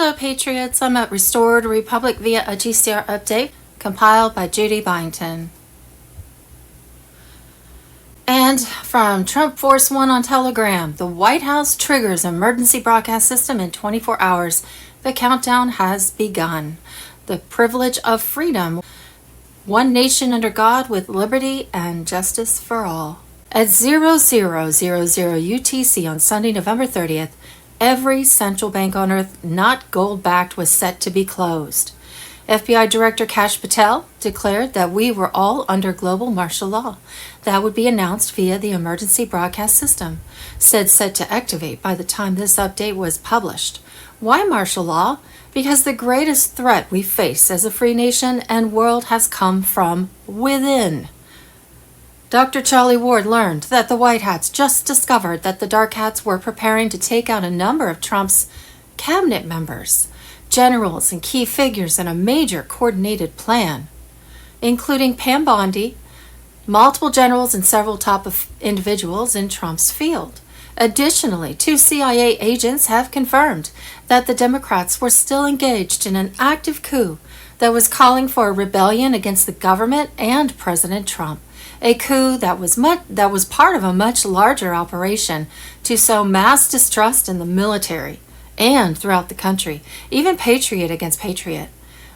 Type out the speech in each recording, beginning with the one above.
Hello, Patriots. I'm at Restored Republic via a GCR update compiled by Judy Byington. And from Trump Force One on Telegram, the White House triggers emergency broadcast system in 24 hours. The countdown has begun. The privilege of freedom. One nation under God with liberty and justice for all. At 0000 UTC on Sunday, November 30th, every central bank on earth not gold-backed was set to be closed. FBI Director Kash Patel declared that we were all under global martial law. That would be announced via the emergency broadcast system, said set to activate by the time this update was published. Why martial law? Because the greatest threat we face as a free nation and world has come from within. Dr. Charlie Ward learned that the White Hats just discovered that the Dark Hats were preparing to take out a number of Trump's cabinet members, generals, and key figures in a major coordinated plan, including Pam Bondi, multiple generals, and several top individuals in Trump's field. Additionally, 2 CIA agents have confirmed that the Democrats were still engaged in an active coup that was calling for a rebellion against the government and President Trump. A coup that was part of a much larger operation to sow mass distrust in the military and throughout the country, even patriot against patriot.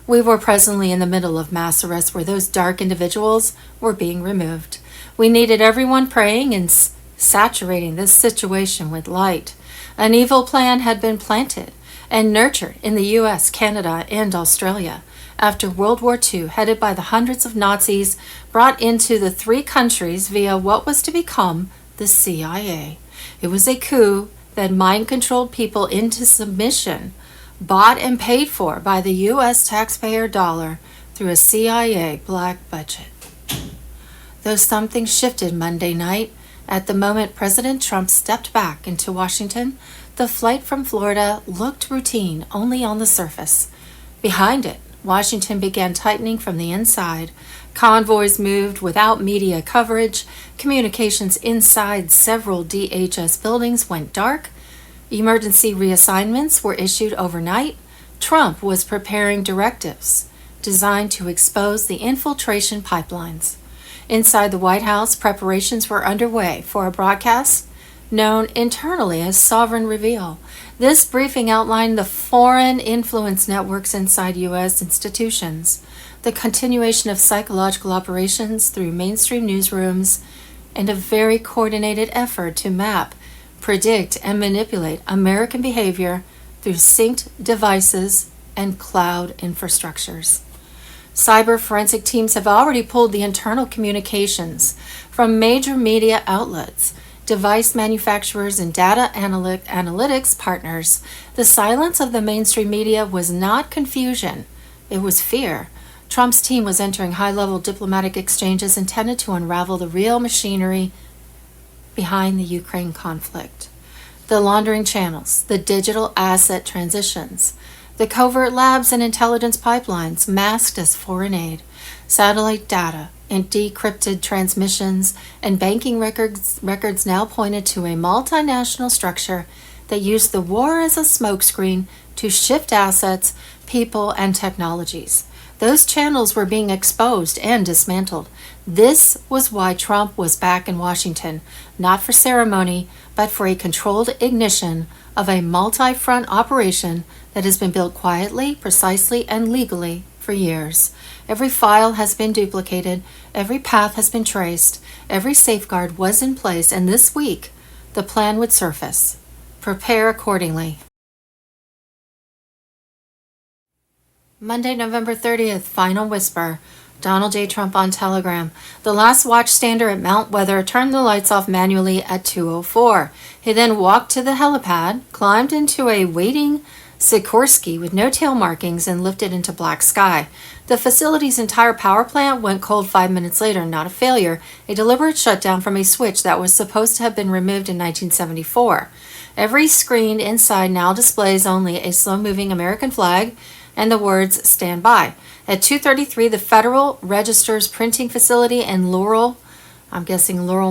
We were presently in the middle of mass arrests where those dark individuals were being removed. We needed everyone praying and saturating this situation with light. An evil plan had been planted and nurtured in the U.S., Canada, and Australia after World War II, headed by the hundreds of Nazis brought into the 3 countries via what was to become the CIA. It was a coup that mind-controlled people into submission, bought and paid for by the U.S. taxpayer dollar through a CIA black budget. Though something shifted Monday night, at the moment President Trump stepped back into Washington, the flight from Florida looked routine only on the surface. Behind it, Washington began tightening from the inside. Convoys moved without media coverage. Communications inside several DHS buildings went dark. Emergency reassignments were issued overnight. Trump was preparing directives designed to expose the infiltration pipelines. Inside the White House, preparations were underway for a broadcast known internally as Sovereign Reveal. This briefing outlined the foreign influence networks inside U.S. institutions, the continuation of psychological operations through mainstream newsrooms, and a very coordinated effort to map, predict, and manipulate American behavior through synced devices and cloud infrastructures. Cyber forensic teams have already pulled the internal communications from major media outlets, device manufacturers, and data analytics partners. The silence of the mainstream media was not confusion, it was fear. Trump's team was entering high-level diplomatic exchanges intended to unravel the real machinery behind the Ukraine conflict. The laundering channels, the digital asset transitions, the covert labs and intelligence pipelines masked as foreign aid, satellite data, and decrypted transmissions and banking records now pointed to a multinational structure that used the war as a smokescreen to shift assets, people, and technologies. Those channels were being exposed and dismantled. This was why Trump was back in Washington, not for ceremony, but for a controlled ignition of a multi-front operation that has been built quietly, precisely, and legally for years. Every file has been duplicated, every path has been traced, every safeguard was in place, and this week, the plan would surface. Prepare accordingly. Monday, November 30th, final whisper. Donald J. Trump on Telegram. The last watchstander at Mount Weather turned the lights off manually at 2:04. He then walked to the helipad, climbed into a waiting Sikorsky with no tail markings, and lifted into black sky. The facility's entire power plant went cold 5 minutes later, not a failure, a deliberate shutdown from a switch that was supposed to have been removed in 1974. Every screen inside now displays only a slow-moving American flag and the words "Stand by." At 2:33, the Federal Register's printing facility in Laurel,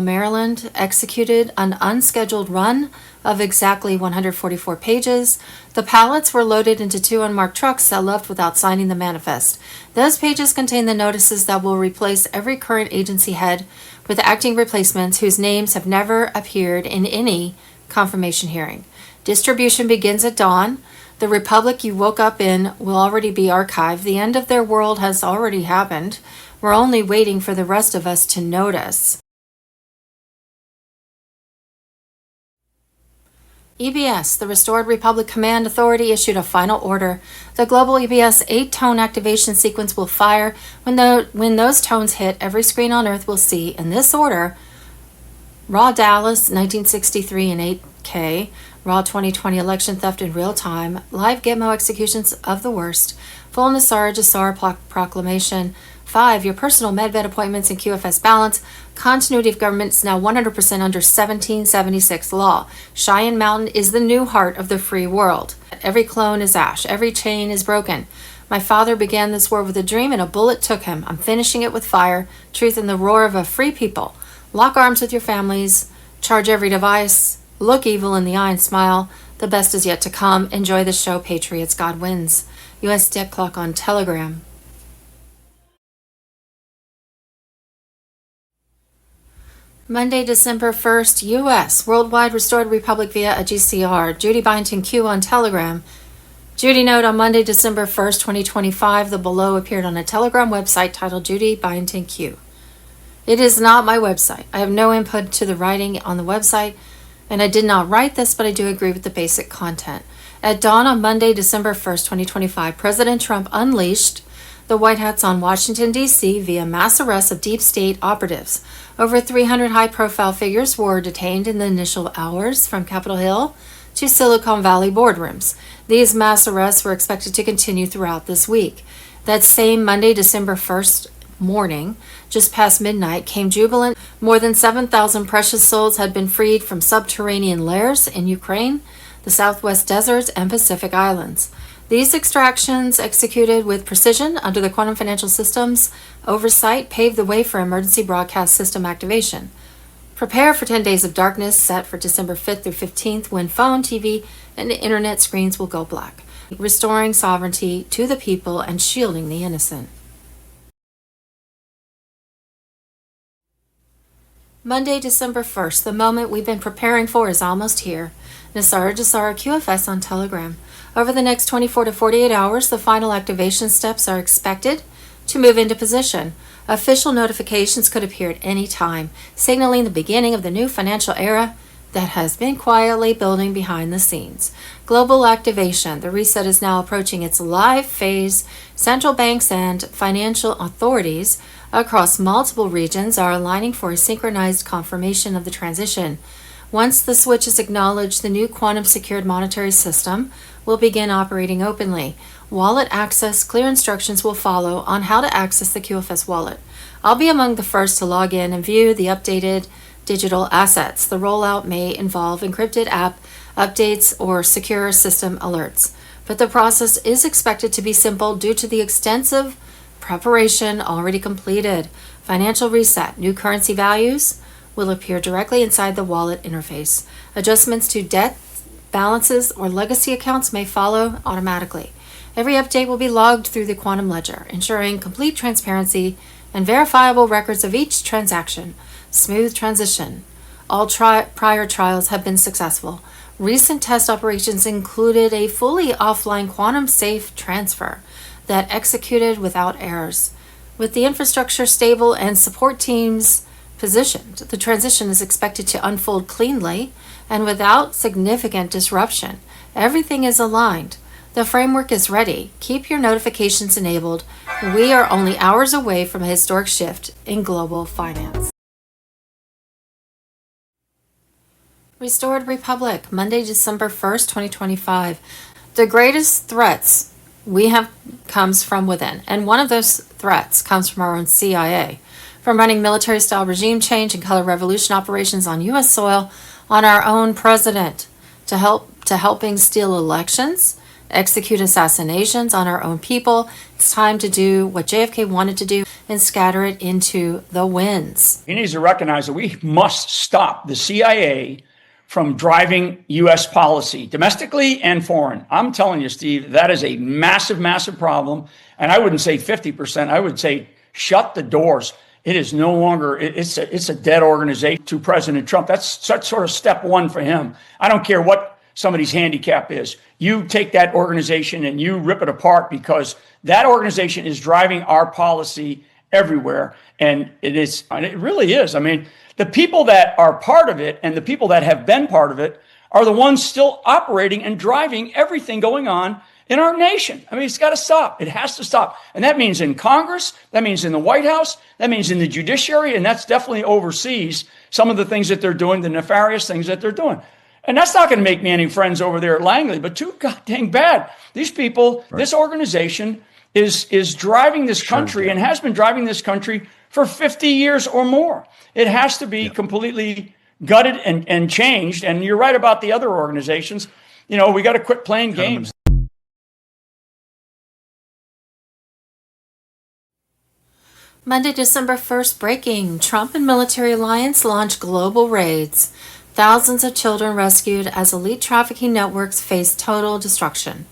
Maryland, executed an unscheduled run of exactly 144 pages. The ballots were loaded into 2 unmarked trucks that left without signing the manifest. Those pages contain the notices that will replace every current agency head with acting replacements whose names have never appeared in any confirmation hearing. Distribution begins at dawn. The republic you woke up in will already be archived. The end of their world has already happened. We're only waiting for the rest of us to notice. EBS, the Restored Republic Command Authority, issued a final order. The global EBS 8-tone activation sequence will fire. When those tones hit, every screen on Earth will see, in this order, Raw Dallas 1963 in 8K, Raw 2020 election theft in real time, live Gitmo executions of the worst, full Nassar Jassar proclamation. 5. Your personal medbed appointments in QFS balance. Continuity of government is now 100% under 1776 law. Cheyenne Mountain is the new heart of the free world. Every clone is ash. Every chain is broken. My father began this war with a dream and a bullet took him. I'm finishing it with fire, truth, and the roar of a free people. Lock arms with your families. Charge every device. Look evil in the eye and smile. The best is yet to come. Enjoy the show, Patriots. God wins. U.S. Debt Clock on Telegram. Monday, December 1st, U.S. Worldwide Restored Republic via a GCR. Judy Byington Q on Telegram. Judy note on Monday, December 1st, 2025, the below appeared on a Telegram website titled Judy Byington Q. It is not my website. I have no input to the writing on the website, and I did not write this, but I do agree with the basic content. At dawn on Monday, December 1st, 2025, President Trump unleashed the White Hats on Washington, D.C. via mass arrests of deep state operatives. Over 300 high-profile figures were detained in the initial hours from Capitol Hill to Silicon Valley boardrooms. These mass arrests were expected to continue throughout this week. That same Monday, December 1st morning, just past midnight, came jubilant. More than 7,000 precious souls had been freed from subterranean lairs in Ukraine, the Southwest deserts, and Pacific Islands. These extractions, executed with precision under the Quantum Financial Systems oversight, paved the way for emergency broadcast system activation. Prepare for 10 days of darkness set for December 5th through 15th when phone, TV, and internet screens will go black, restoring sovereignty to the people and shielding the innocent. Monday, December 1st, the moment we've been preparing for is almost here. Nassar Jassar QFS on Telegram. Over the next 24 to 48 hours, the final activation steps are expected to move into position. Official notifications could appear at any time, signaling the beginning of the new financial era that has been quietly building behind the scenes. Global activation. The reset is now approaching its live phase. Central banks and financial authorities across multiple regions are aligning for a synchronized confirmation of the transition. Once the switch is acknowledged, the new quantum-secured monetary system will begin operating openly. Wallet access, clear instructions will follow on how to access the QFS wallet. I'll be among the first to log in and view the updated digital assets. The rollout may involve encrypted app updates or secure system alerts, but the process is expected to be simple due to the extensive preparation already completed. Financial reset. New currency values will appear directly inside the wallet interface. Adjustments to debt balances or legacy accounts may follow automatically. Every update will be logged through the Quantum Ledger, ensuring complete transparency and verifiable records of each transaction. Smooth transition. All prior trials have been successful. Recent test operations included a fully offline quantum safe transfer that executed without errors. With the infrastructure stable and support teams positioned, the transition is expected to unfold cleanly and without significant disruption. Everything is aligned. The framework is ready. Keep your notifications enabled. We are only hours away from a historic shift in global finance. Restored Republic, Monday, December 1st, 2025. The greatest threats we have comes from within, and one of those threats comes from our own CIA. From running military-style regime change and color revolution operations on U.S. soil, on our own president, to helping steal elections, execute assassinations on our own people. It's time to do what JFK wanted to do and scatter it into the winds. He needs to recognize that we must stop the CIA from driving U.S. policy, domestically and foreign. I'm telling you, Steve, that is a massive, massive problem. And I wouldn't say 50%. I would say shut the doors. It is no longer, it's a dead organization to President Trump. That's sort of step one for him. I don't care what somebody's handicap is. You take that organization and you rip it apart, because that organization is driving our policy everywhere. And it really is. I mean, the people that are part of it and the people that have been part of it are the ones still operating and driving everything going on in our nation. I mean, it's got to stop. It has to stop. And that means in Congress, that means in the White House, that means in the judiciary, and that's definitely overseas, some of the things that they're doing, the nefarious things that they're doing. And that's not going to make me any friends over there at Langley, but too goddamn bad. These people, right. This organization is driving this country and has been driving this country for 50 years or more. It has to be completely gutted and changed. And you're right about the other organizations. You know, we got to quit playing games. Monday, December 1st, breaking. Trump and military alliance launch global raids. Thousands of children rescued as elite trafficking networks face total destruction.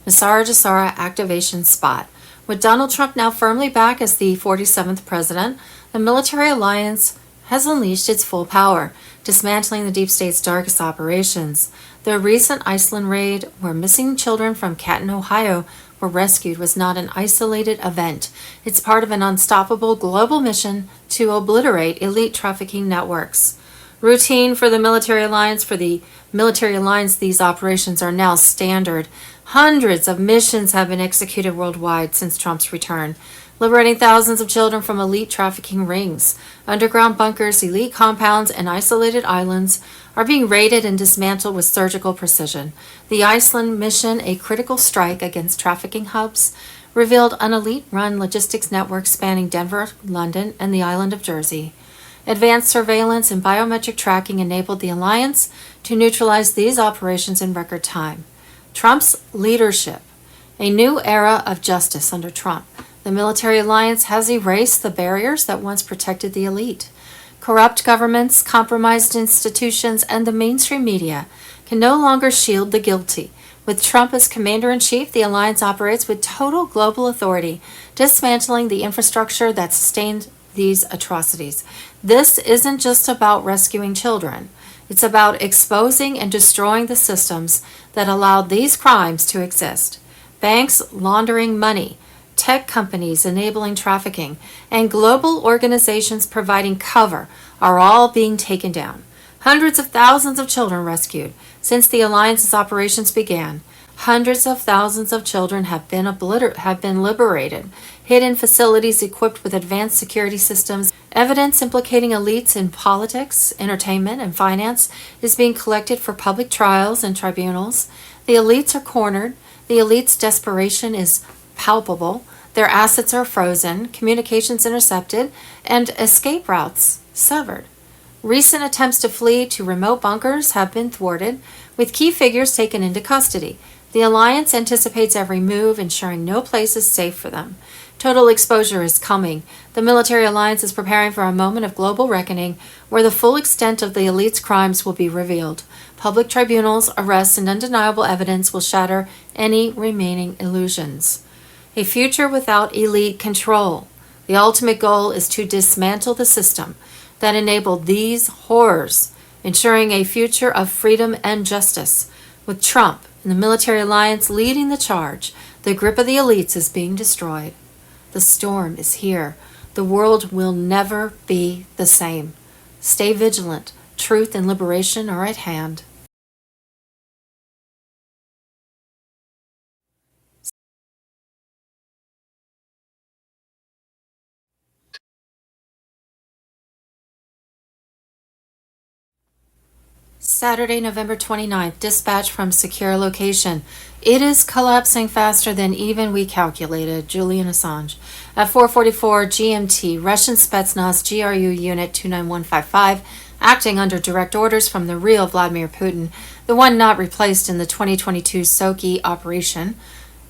NESARA GESARA activation spot. With Donald Trump now firmly back as the 47th president, the military alliance has unleashed its full power, dismantling the deep state's darkest operations. The recent Iceland raid, where missing children from Canton, Ohio, were rescued, was not an isolated event. It's part of an unstoppable global mission to obliterate elite trafficking networks. Routine for the military alliance. For the military alliance, these operations are now standard. Hundreds of missions have been executed worldwide since Trump's return, liberating thousands of children from elite trafficking rings. Underground bunkers, elite compounds, and isolated islands are being raided and dismantled with surgical precision. The Iceland mission, a critical strike against trafficking hubs, revealed an elite-run logistics network spanning Denver, London, and the island of Jersey. Advanced surveillance and biometric tracking enabled the alliance to neutralize these operations in record time. Trump's leadership. A new era of justice under Trump. The military alliance has erased the barriers that once protected the elite. Corrupt governments, compromised institutions, and the mainstream media can no longer shield the guilty. With Trump as commander-in-chief, the alliance operates with total global authority, dismantling the infrastructure that sustained these atrocities. This isn't just about rescuing children. It's about exposing and destroying the systems that allowed these crimes to exist. Banks laundering money, tech companies enabling trafficking, and global organizations providing cover are all being taken down. Hundreds of thousands of children rescued since the alliance's operations began. Hundreds of thousands of children have been liberated, hid in facilities equipped with advanced security systems. Evidence implicating elites in politics, entertainment, and finance is being collected for public trials and tribunals. The elites are cornered. The elites' desperation is palpable. Their assets are frozen, communications intercepted, and escape routes severed. Recent attempts to flee to remote bunkers have been thwarted, with key figures taken into custody. The alliance anticipates every move, ensuring no place is safe for them. Total exposure is coming. The military alliance is preparing for a moment of global reckoning where the full extent of the elite's crimes will be revealed. Public tribunals, arrests, and undeniable evidence will shatter any remaining illusions. A future without elite control. The ultimate goal is to dismantle the system that enabled these horrors, ensuring a future of freedom and justice. With Trump and the military alliance leading the charge, the grip of the elites is being destroyed. The storm is here. The world will never be the same. Stay vigilant. Truth and liberation are at hand. Saturday, November 29th, dispatch from secure location. It is collapsing faster than even we calculated. Julian Assange. At 4:44 GMT, Russian Spetsnaz GRU Unit 29155, acting under direct orders from the real Vladimir Putin, the one not replaced in the 2022 Sochi operation,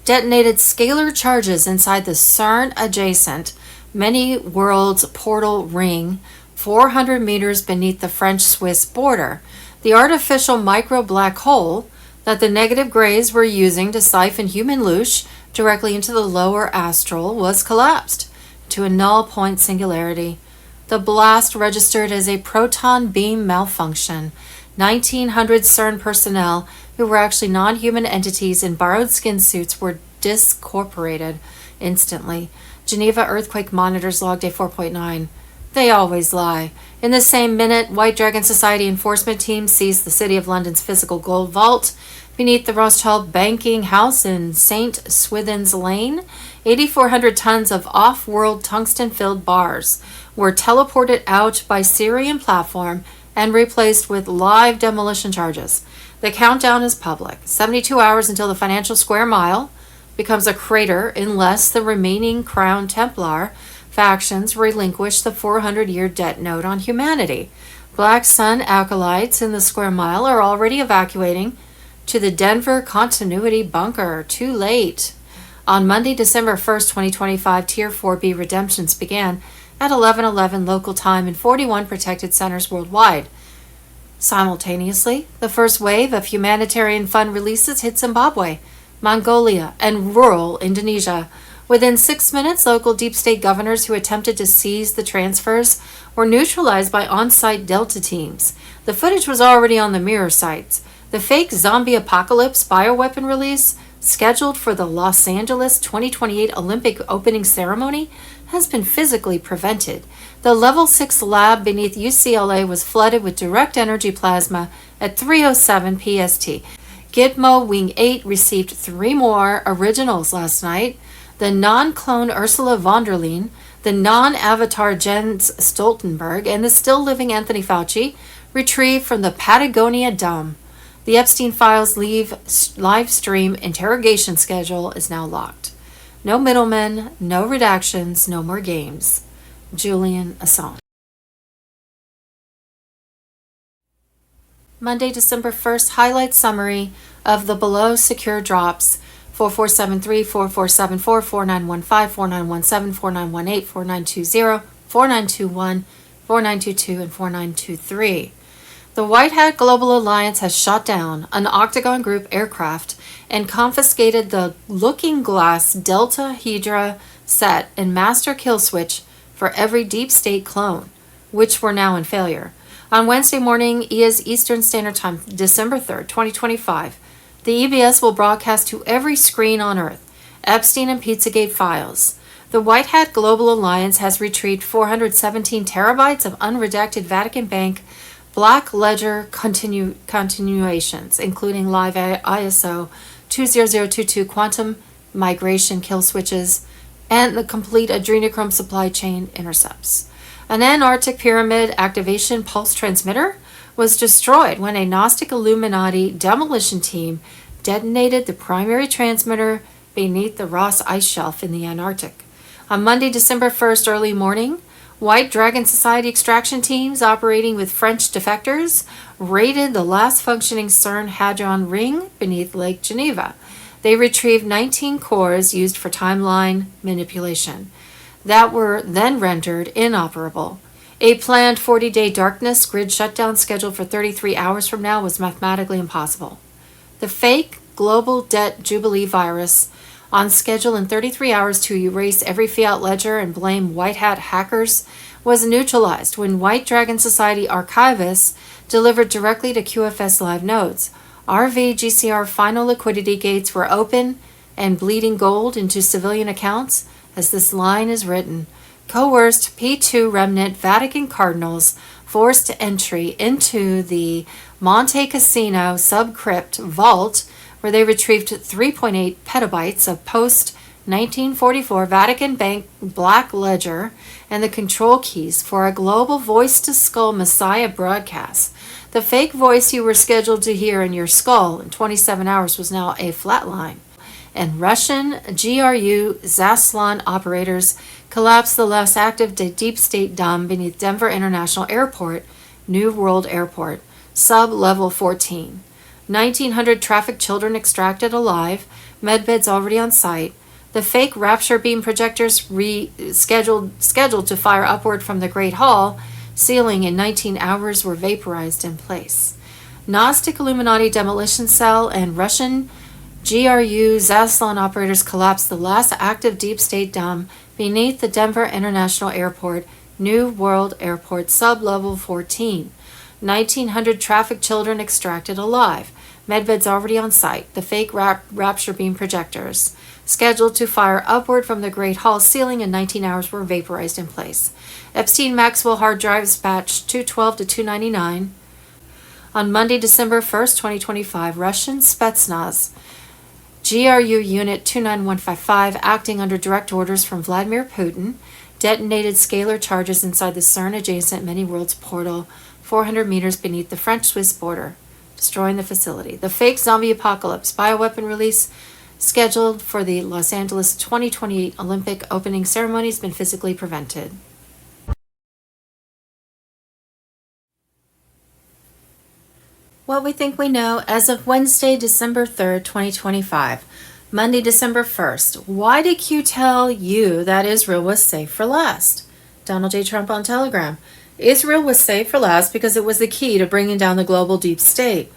detonated scalar charges inside the CERN-adjacent Many Worlds portal ring 400 meters beneath the French-Swiss border. The artificial micro black hole that the negative grays were using to siphon human loosh directly into the lower astral was collapsed to a null point singularity. The blast registered as a proton beam malfunction. 1900 CERN personnel, who were actually non-human entities in borrowed skin suits, were discorporated instantly. Geneva earthquake monitors logged a 4.9. They always lie. In the same minute, White Dragon Society enforcement teams seized the City of London's physical gold vault beneath the Rothschild banking house in St. Swithin's Lane. 8,400 tons of off-world tungsten-filled bars were teleported out by Syrian platform and replaced with live demolition charges. The countdown is public. 72 hours until the financial square mile becomes a crater unless the remaining Crown Templar factions relinquish the 400-year debt note on humanity. Black Sun acolytes in the square mile are already evacuating to the Denver Continuity Bunker. Too late. On Monday, December 1st, 2025, Tier 4B redemptions began at 11:11 local time in 41 protected centers worldwide. Simultaneously, the first wave of humanitarian fund releases hit Zimbabwe, Mongolia, and rural Indonesia. Within 6 minutes, local deep state governors who attempted to seize the transfers were neutralized by on-site Delta teams. The footage was already on the mirror sites. The fake zombie apocalypse bioweapon release, scheduled for the Los Angeles 2028 Olympic opening ceremony, has been physically prevented. The Level 6 lab beneath UCLA was flooded with direct energy plasma at 3:07 PST. Gitmo Wing 8 received 3 more originals last night. The non-clone Ursula von der Leyen, the non-avatar Jens Stoltenberg, and the still-living Anthony Fauci retrieved from the Patagonia Dome. The Epstein Files live stream interrogation schedule is now locked. No middlemen, no redactions, no more games. Julian Assange. Monday, December 1st, highlight summary of the below secure drops: 4473, 4474, 4915, 4917, 4918, 4920, 4921, 4922, and 4923. The White Hat Global Alliance has shot down an Octagon Group aircraft and confiscated the Looking Glass Delta Hydra set and Master Kill Switch for every Deep State clone, which were now in failure. On Wednesday morning, ES Eastern Standard Time, December 3rd, 2025, the EBS will broadcast to every screen on Earth Epstein and Pizzagate files. The White Hat Global Alliance has retrieved 417 terabytes of unredacted Vatican Bank Black Ledger continuations, including live ISO 20022 quantum migration kill switches and the complete adrenochrome supply chain intercepts. An Antarctic Pyramid activation pulse transmitter was destroyed when a Gnostic Illuminati demolition team detonated the primary transmitter beneath the Ross Ice Shelf in the Antarctic. On Monday, December 1st, early morning, White Dragon Society extraction teams operating with French defectors raided the last functioning CERN Hadron Ring beneath Lake Geneva. They retrieved 19 cores used for timeline manipulation that were then rendered inoperable. A planned 40-day darkness grid shutdown scheduled for 33 hours from now was mathematically impossible. The fake global debt jubilee virus, on schedule in 33 hours to erase every fiat ledger and blame White Hat hackers, was neutralized when White Dragon Society archivists delivered directly to QFS Live nodes. RVGCR final liquidity gates were open and bleeding gold into civilian accounts as this line is written. Coerced P2 remnant Vatican cardinals forced entry into the Monte Cassino subcrypt vault, where they retrieved 3.8 petabytes of post-1944 Vatican Bank Black Ledger and the control keys for a global voice-to-skull Messiah broadcast. The fake voice you were scheduled to hear in your skull in 27 hours was now a flatline. And Russian GRU Zaslan operators collapsed the less active deep state dome beneath Denver International Airport, New World Airport, sub-level 14. 1,900 trafficked children extracted alive, medbeds already on site. The fake rapture beam projectors scheduled to fire upward from the Great Hall ceiling in 19 hours were vaporized in place. Gnostic Illuminati demolition cell and Russian GRU Zaslon operators collapsed the last active deep state dome beneath the Denver International Airport, New World Airport, sub-level 14. 1,900 trafficked children extracted alive. Medbeds already on site. The fake rapture beam projectors, scheduled to fire upward from the Great Hall ceiling in 19 hours, were vaporized in place. Epstein Maxwell hard drives batch 212 to 299. On Monday, December 1st, 2025, Russian Spetsnaz GRU Unit 29155, acting under direct orders from Vladimir Putin, detonated scalar charges inside the CERN-adjacent Many Worlds portal 400 meters beneath the French-Swiss border, destroying the facility. The fake zombie apocalypse bioweapon release scheduled for the Los Angeles 2028 Olympic opening ceremony has been physically prevented. What we think we know as of Wednesday, December 3rd, 2025. Monday, December 1st. Why did Q tell you that Israel was safe for last? Donald J. Trump on Telegram. Israel was safe for last because it was the key to bringing down the global deep state.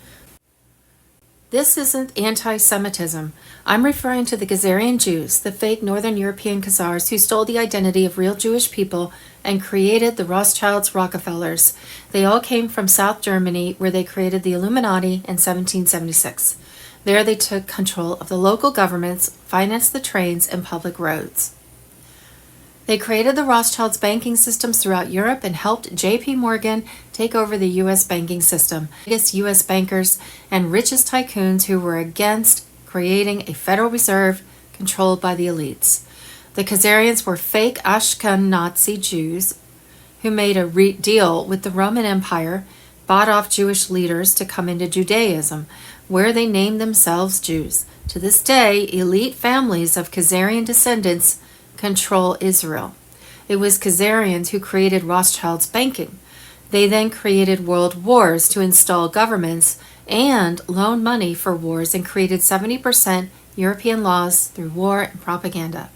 This isn't anti-Semitism. I'm referring to the Khazarian Jews, the fake Northern European Khazars who stole the identity of real Jewish people and created the Rothschilds Rockefellers. They all came from South Germany, where they created the Illuminati in 1776. There they took control of the local governments, financed the trains and public roads. They created the Rothschilds banking systems throughout Europe and helped J.P. Morgan take over the U.S. banking system. Biggest U.S. bankers and richest tycoons who were against creating a Federal Reserve controlled by the elites. The Khazarians were fake Ashkenazi Jews who made a deal with the Roman Empire, bought off Jewish leaders to come into Judaism, where they named themselves Jews. To this day, elite families of Khazarian descendants control Israel. It was Khazarians who created Rothschild's banking. They then created world wars to install governments and loan money for wars and created 70% European laws through war and propaganda.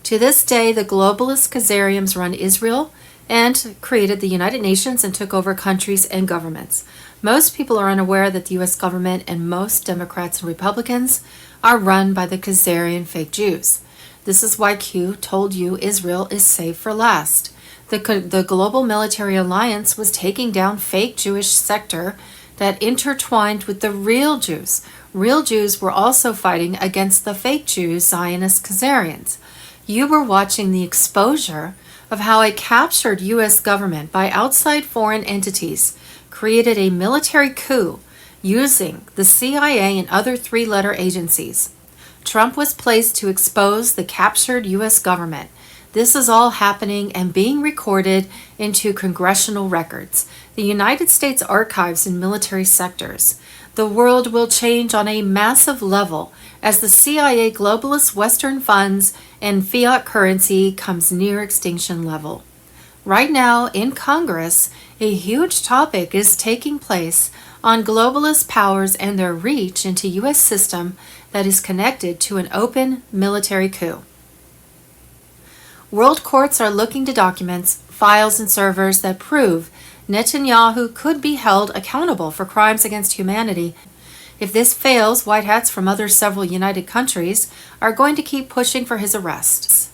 To this day, the globalist Khazarians run Israel and created the United Nations and took over countries and governments. Most people are unaware that the U.S. government and most Democrats and Republicans are run by the Khazarian fake Jews. This is why Q told you Israel is safe for last. The global military alliance was taking down fake Jewish sector that intertwined with the real Jews. Real Jews were also fighting against the fake Jews, Zionist Khazarians. You were watching the exposure of how a captured U.S. government by outside foreign entities created a military coup using the CIA and other three-letter agencies. Trump was placed to expose the captured U.S. government. This is all happening and being recorded into congressional records, the United States archives and military sectors. The world will change on a massive level as the CIA globalist Western funds and fiat currency comes near extinction level. Right now in Congress, a huge topic is taking place on globalist powers and their reach into U.S. system that is connected to an open military coup. World courts are looking to documents, files, and servers that prove Netanyahu could be held accountable for crimes against humanity. If this fails, white hats from other several United countries are going to keep pushing for his arrest.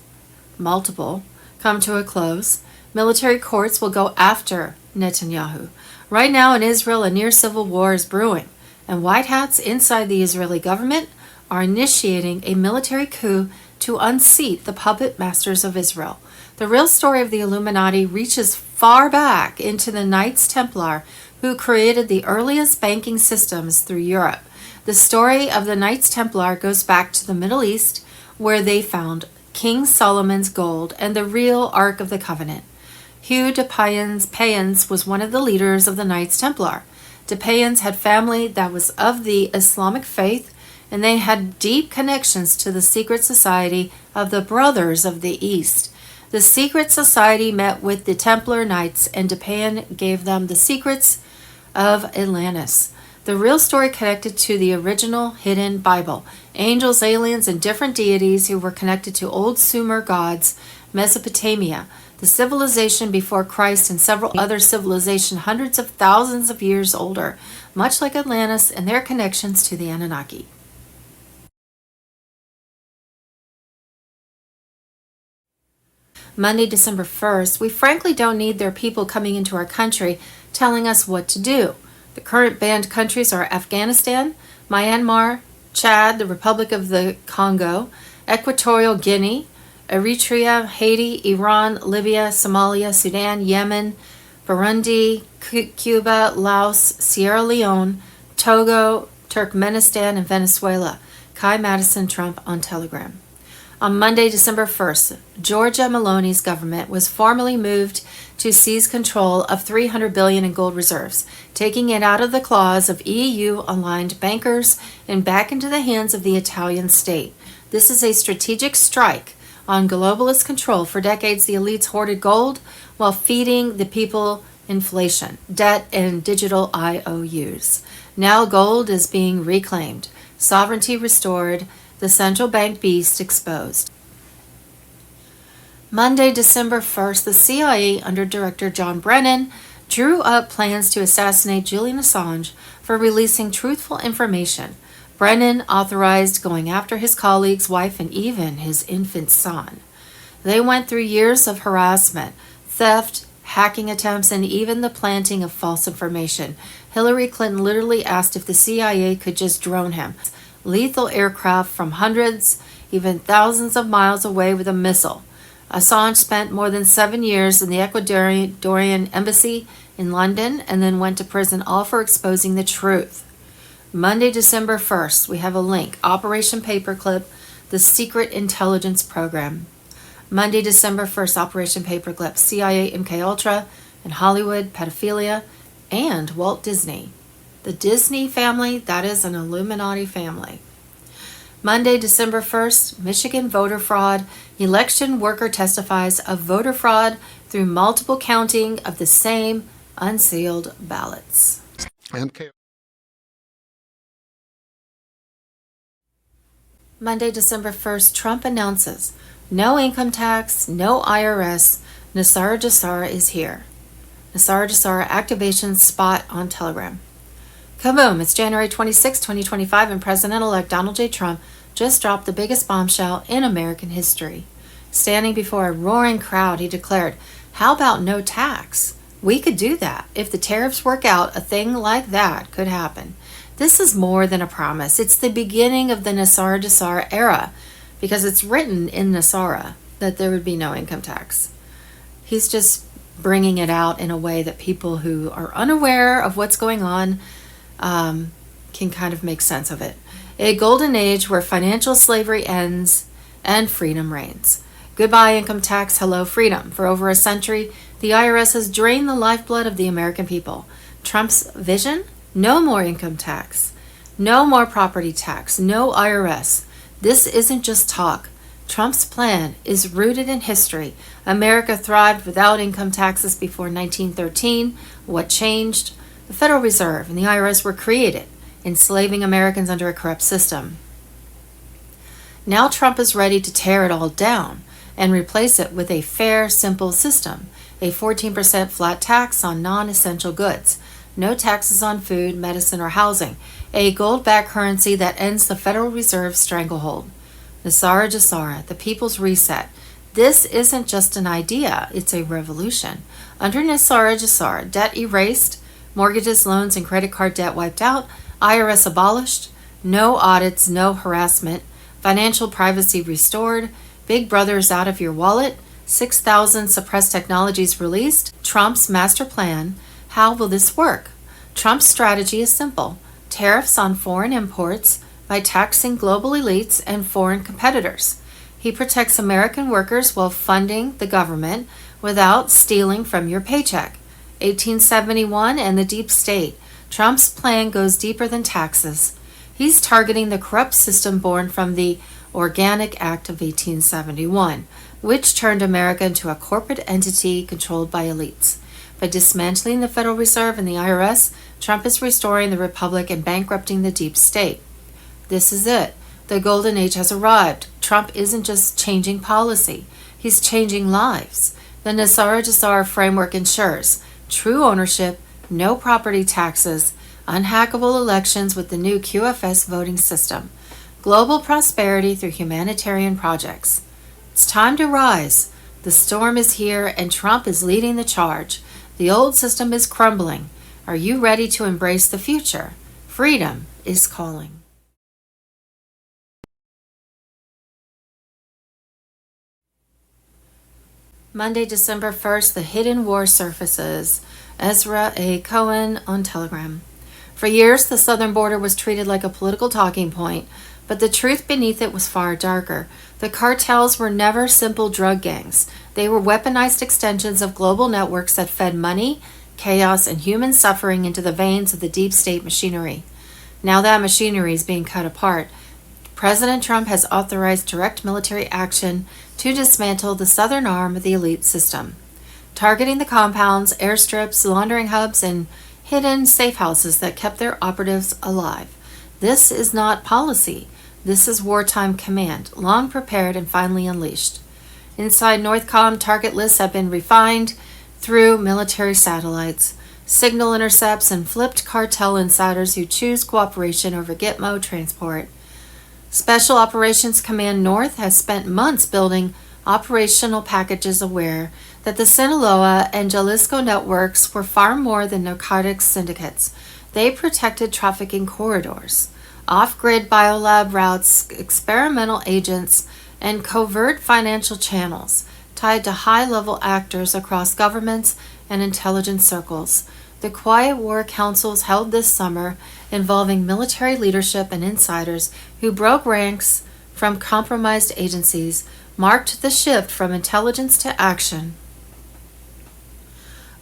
Multiple come to a close. Military courts will go after Netanyahu. Right now in Israel, a near civil war is brewing, and white hats inside the Israeli government are initiating a military coup to unseat the puppet masters of Israel. The real story of the Illuminati reaches far back into the Knights Templar, who created the earliest banking systems through Europe. The story of the Knights Templar goes back to the Middle East, where they found King Solomon's gold and the real Ark of the Covenant. Hugh de Payens was one of the leaders of the Knights Templar. De Payens had family that was of the Islamic faith, and they had deep connections to the secret society of the Brothers of the East. The secret society met with the Templar Knights, and De Payen gave them the secrets of Atlantis. The real story connected to the original hidden Bible. Angels, aliens, and different deities who were connected to old Sumer gods Mesopotamia, the civilization before Christ, and several other civilizations hundreds of thousands of years older, much like Atlantis and their connections to the Anunnaki. Monday, December 1st, we frankly don't need their people coming into our country telling us what to do. The current banned countries are Afghanistan, Myanmar, Chad, the Republic of the Congo, Equatorial Guinea, Eritrea, Haiti, Iran, Libya, Somalia, Sudan, Yemen, Burundi, Cuba, Laos, Sierra Leone, Togo, Turkmenistan, and Venezuela. Kai Madison Trump on Telegram. On Monday, December 1st, Giorgia Meloni's government was formally moved to seize control of $300 billion in gold reserves, taking it out of the claws of EU-aligned bankers and back into the hands of the Italian state. This is a strategic strike on globalist control. For decades, the elites hoarded gold while feeding the people inflation, debt, and digital IOUs. Now gold is being reclaimed, sovereignty restored, the central bank beast exposed. Monday, December 1st, the CIA under Director John Brennan drew up plans to assassinate Julian Assange for releasing truthful information. Brennan authorized going after his colleague's wife and even his infant son. They went through years of harassment, theft, hacking attempts, and even the planting of false information. Hillary Clinton literally asked if the CIA could just drone him. Lethal aircraft from hundreds, even thousands of miles away with a missile. Assange spent more than 7 years in the Ecuadorian embassy in London and then went to prison, all for exposing the truth. Monday, December 1st, we have a link, Operation Paperclip, the secret intelligence program. Monday, December 1st, Operation Paperclip, CIA, MKUltra, and Hollywood, pedophilia, and Walt Disney. The Disney family, that is an Illuminati family. Monday, December 1st, Michigan voter fraud. Election worker testifies of voter fraud through multiple counting of the same unsealed ballots. Monday, December 1st, Trump announces no income tax, no IRS. NESARA GESARA is here. NESARA GESARA activation spot on Telegram. Kaboom! It's January 26, 2025, and President-elect Donald J. Trump just dropped the biggest bombshell in American history. Standing before a roaring crowd, he declared, "How about no tax? We could do that. If the tariffs work out, a thing like that could happen." This is more than a promise. It's the beginning of the NESARA GESARA era, because it's written in NESARA that there would be no income tax. He's just bringing it out in a way that people who are unaware of what's going on can kind of make sense of it. A golden age where financial slavery ends and freedom reigns. Goodbye income tax, hello freedom. For over a century, the IRS has drained the lifeblood of the American people. Trump's vision? No more income tax. No more property tax. No IRS. This isn't just talk. Trump's plan is rooted in history. America thrived without income taxes before 1913. What changed? The Federal Reserve and the IRS were created, enslaving Americans under a corrupt system. Now Trump is ready to tear it all down and replace it with a fair, simple system. A 14% flat tax on non-essential goods. No taxes on food, medicine, or housing. A gold-backed currency that ends the Federal Reserve stranglehold. NESARA GESARA, the People's Reset. This isn't just an idea, it's a revolution. Under NESARA GESARA, debt erased, mortgages, loans, and credit card debt wiped out, IRS abolished, no audits, no harassment, financial privacy restored, Big Brother's out of your wallet, 6,000 suppressed technologies released, Trump's master plan. How will this work? Trump's strategy is simple. Tariffs on foreign imports by taxing global elites and foreign competitors. He protects American workers while funding the government without stealing from your paycheck. 1871 and the deep state. Trump's plan goes deeper than taxes. He's targeting the corrupt system born from the Organic Act of 1871, which turned America into a corporate entity controlled by elites. By dismantling the Federal Reserve and the IRS, Trump is restoring the republic and bankrupting the deep state. This is it. The golden age has arrived. Trump isn't just changing policy. He's changing lives. The Nassara Jassar framework ensures true ownership, no property taxes, unhackable elections with the new QFS voting system, global prosperity through humanitarian projects. It's time to rise. The storm is here and Trump is leading the charge. The old system is crumbling. Are you ready to embrace the future? Freedom is calling. Monday, December 1st, The Hidden War Surfaces. Ezra A. Cohen on Telegram. For years, the southern border was treated like a political talking point, but the truth beneath it was far darker. The cartels were never simple drug gangs. They were weaponized extensions of global networks that fed money, chaos, and human suffering into the veins of the deep state machinery. Now that machinery is being cut apart, President Trump has authorized direct military action to dismantle the southern arm of the elite system, targeting the compounds, airstrips, laundering hubs, and hidden safe houses that kept their operatives alive. This is not policy. This is wartime command, long prepared and finally unleashed. Inside Northcom, target lists have been refined through military satellites, signal intercepts, and flipped cartel insiders who choose cooperation over Gitmo transport. Special Operations Command North has spent months building operational packages aware that the Sinaloa and Jalisco networks were far more than narcotics syndicates. They protected trafficking corridors, off-grid biolab routes, experimental agents, and covert financial channels tied to high-level actors across governments and intelligence circles. The Quiet War Councils held this summer involving military leadership and insiders who broke ranks from compromised agencies, marked the shift from intelligence to action.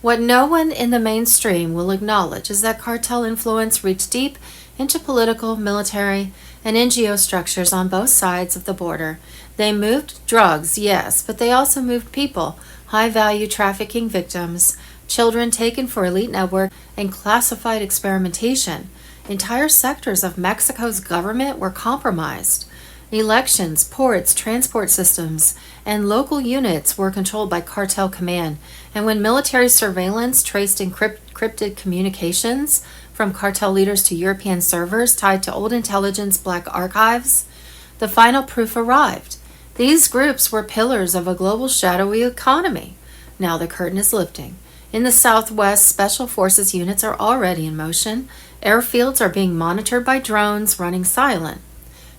What no one in the mainstream will acknowledge is that cartel influence reached deep into political, military, and NGO structures on both sides of the border. They moved drugs, yes, but they also moved people, high-value trafficking victims, children taken for elite network, and classified experimentation. Entire sectors of Mexico's government were compromised. Elections, ports, transport systems, and local units were controlled by cartel command. And when military surveillance traced encrypted communications from cartel leaders to European servers tied to old intelligence black archives, the final proof arrived. These groups were pillars of a global shadowy economy. Now the curtain is lifting. In the Southwest, Special Forces units are already in motion. Airfields are being monitored by drones running silent.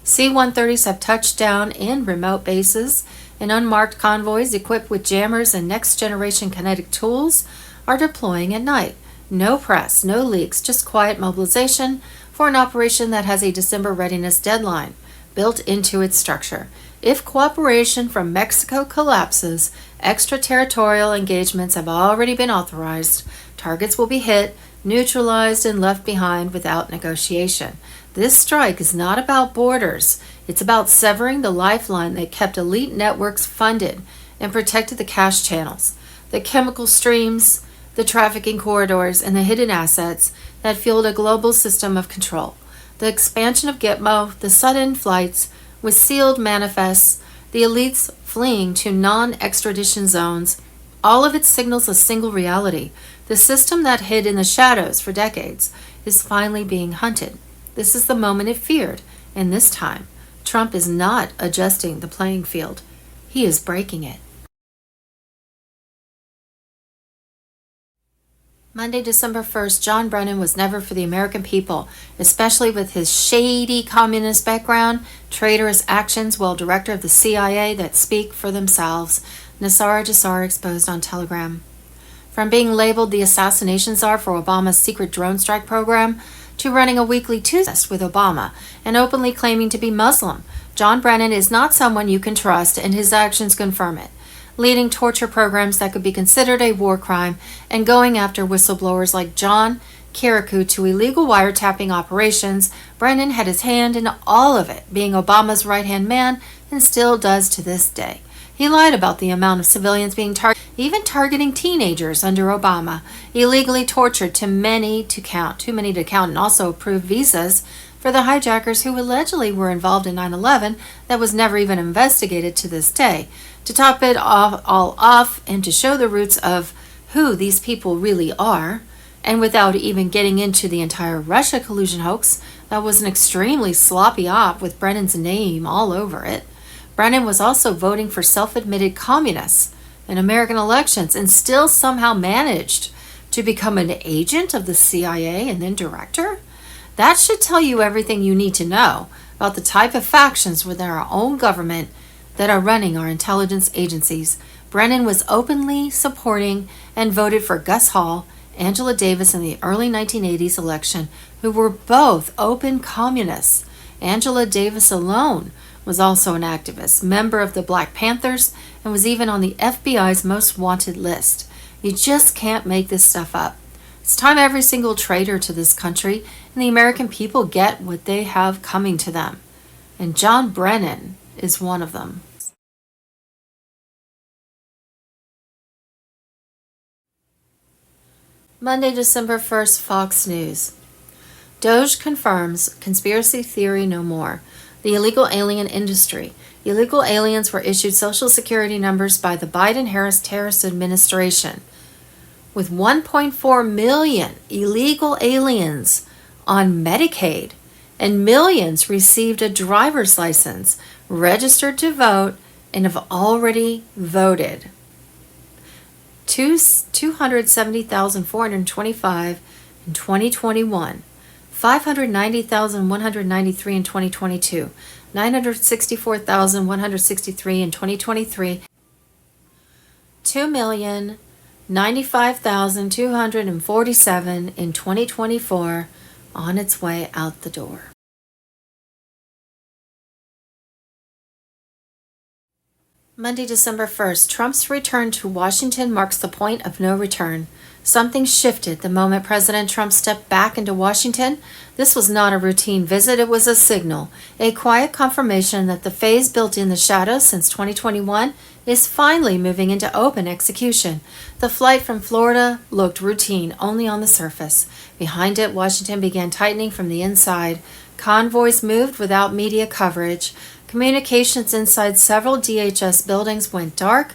C-130s have touched down in remote bases, and unmarked convoys equipped with jammers and next-generation kinetic tools are deploying at night. No press, no leaks, just quiet mobilization for an operation that has a December readiness deadline built into its structure. If cooperation from Mexico collapses, extraterritorial engagements have already been authorized. Targets will be hit, neutralized, and left behind without negotiation. This strike is not about borders. It's about severing the lifeline that kept elite networks funded and protected the cash channels, the chemical streams, the trafficking corridors, and the hidden assets that fueled a global system of control. The expansion of Gitmo, the sudden flights with sealed manifests, the elites fleeing to non-extradition zones, all of it signals a single reality. The system that hid in the shadows for decades is finally being hunted. This is the moment it feared, and this time, Trump is not adjusting the playing field. He is breaking it. Monday, December 1st, John Brennan was never for the American people, especially with his shady communist background, traitorous actions while director of the CIA that speak for themselves. Nassara Jassar exposed on Telegram. From being labeled the assassination czar for Obama's secret drone strike program, to running a weekly Tuesday with Obama and openly claiming to be Muslim, John Brennan is not someone you can trust, and his actions confirm it. Leading torture programs that could be considered a war crime and going after whistleblowers like John Kirikou to illegal wiretapping operations, Brennan had his hand in all of it, being Obama's right-hand man and still does to this day. He lied about the amount of civilians being targeted, even targeting teenagers under Obama, illegally tortured too many to count, and also approved visas for the hijackers who allegedly were involved in 9/11 that was never even investigated to this day. To top it all off and to show the roots of who these people really are, and without even getting into the entire Russia collusion hoax, that was an extremely sloppy op with Brennan's name all over it. Brennan was also voting for self-admitted communists in American elections and still somehow managed to become an agent of the CIA and then director. That should tell you everything you need to know about the type of factions within our own government that are running our intelligence agencies. Brennan was openly supporting and voted for Gus Hall, Angela Davis in the early 1980s election, who were both open communists. Angela Davis alone was also an activist, member of the Black Panthers, and was even on the FBI's most wanted list. You just can't make this stuff up. It's time every single traitor to this country and the American people get what they have coming to them. And John Brennan is one of them. Monday, December 1st, Fox News. Doge confirms conspiracy theory no more. The illegal alien industry. Illegal aliens were issued Social Security numbers by the Biden-Harris terrorist administration. With 1.4 million illegal aliens on Medicaid, and millions received a driver's license, registered to vote, and have already voted. 270,425 in 2021, 590,193 in 2022, 964,163 in 2023, 2,095,247 in 2024, on its way out the door. Monday, December 1st, Trump's return to Washington marks the point of no return. Something shifted the moment President Trump stepped back into Washington. This was not a routine visit, it was a signal, a quiet confirmation that the phase built in the shadows since 2021 is finally moving into open execution. The flight from Florida looked routine only on the surface. Behind it, Washington began tightening from the inside. Convoys moved without media coverage. Communications inside several DHS buildings went dark.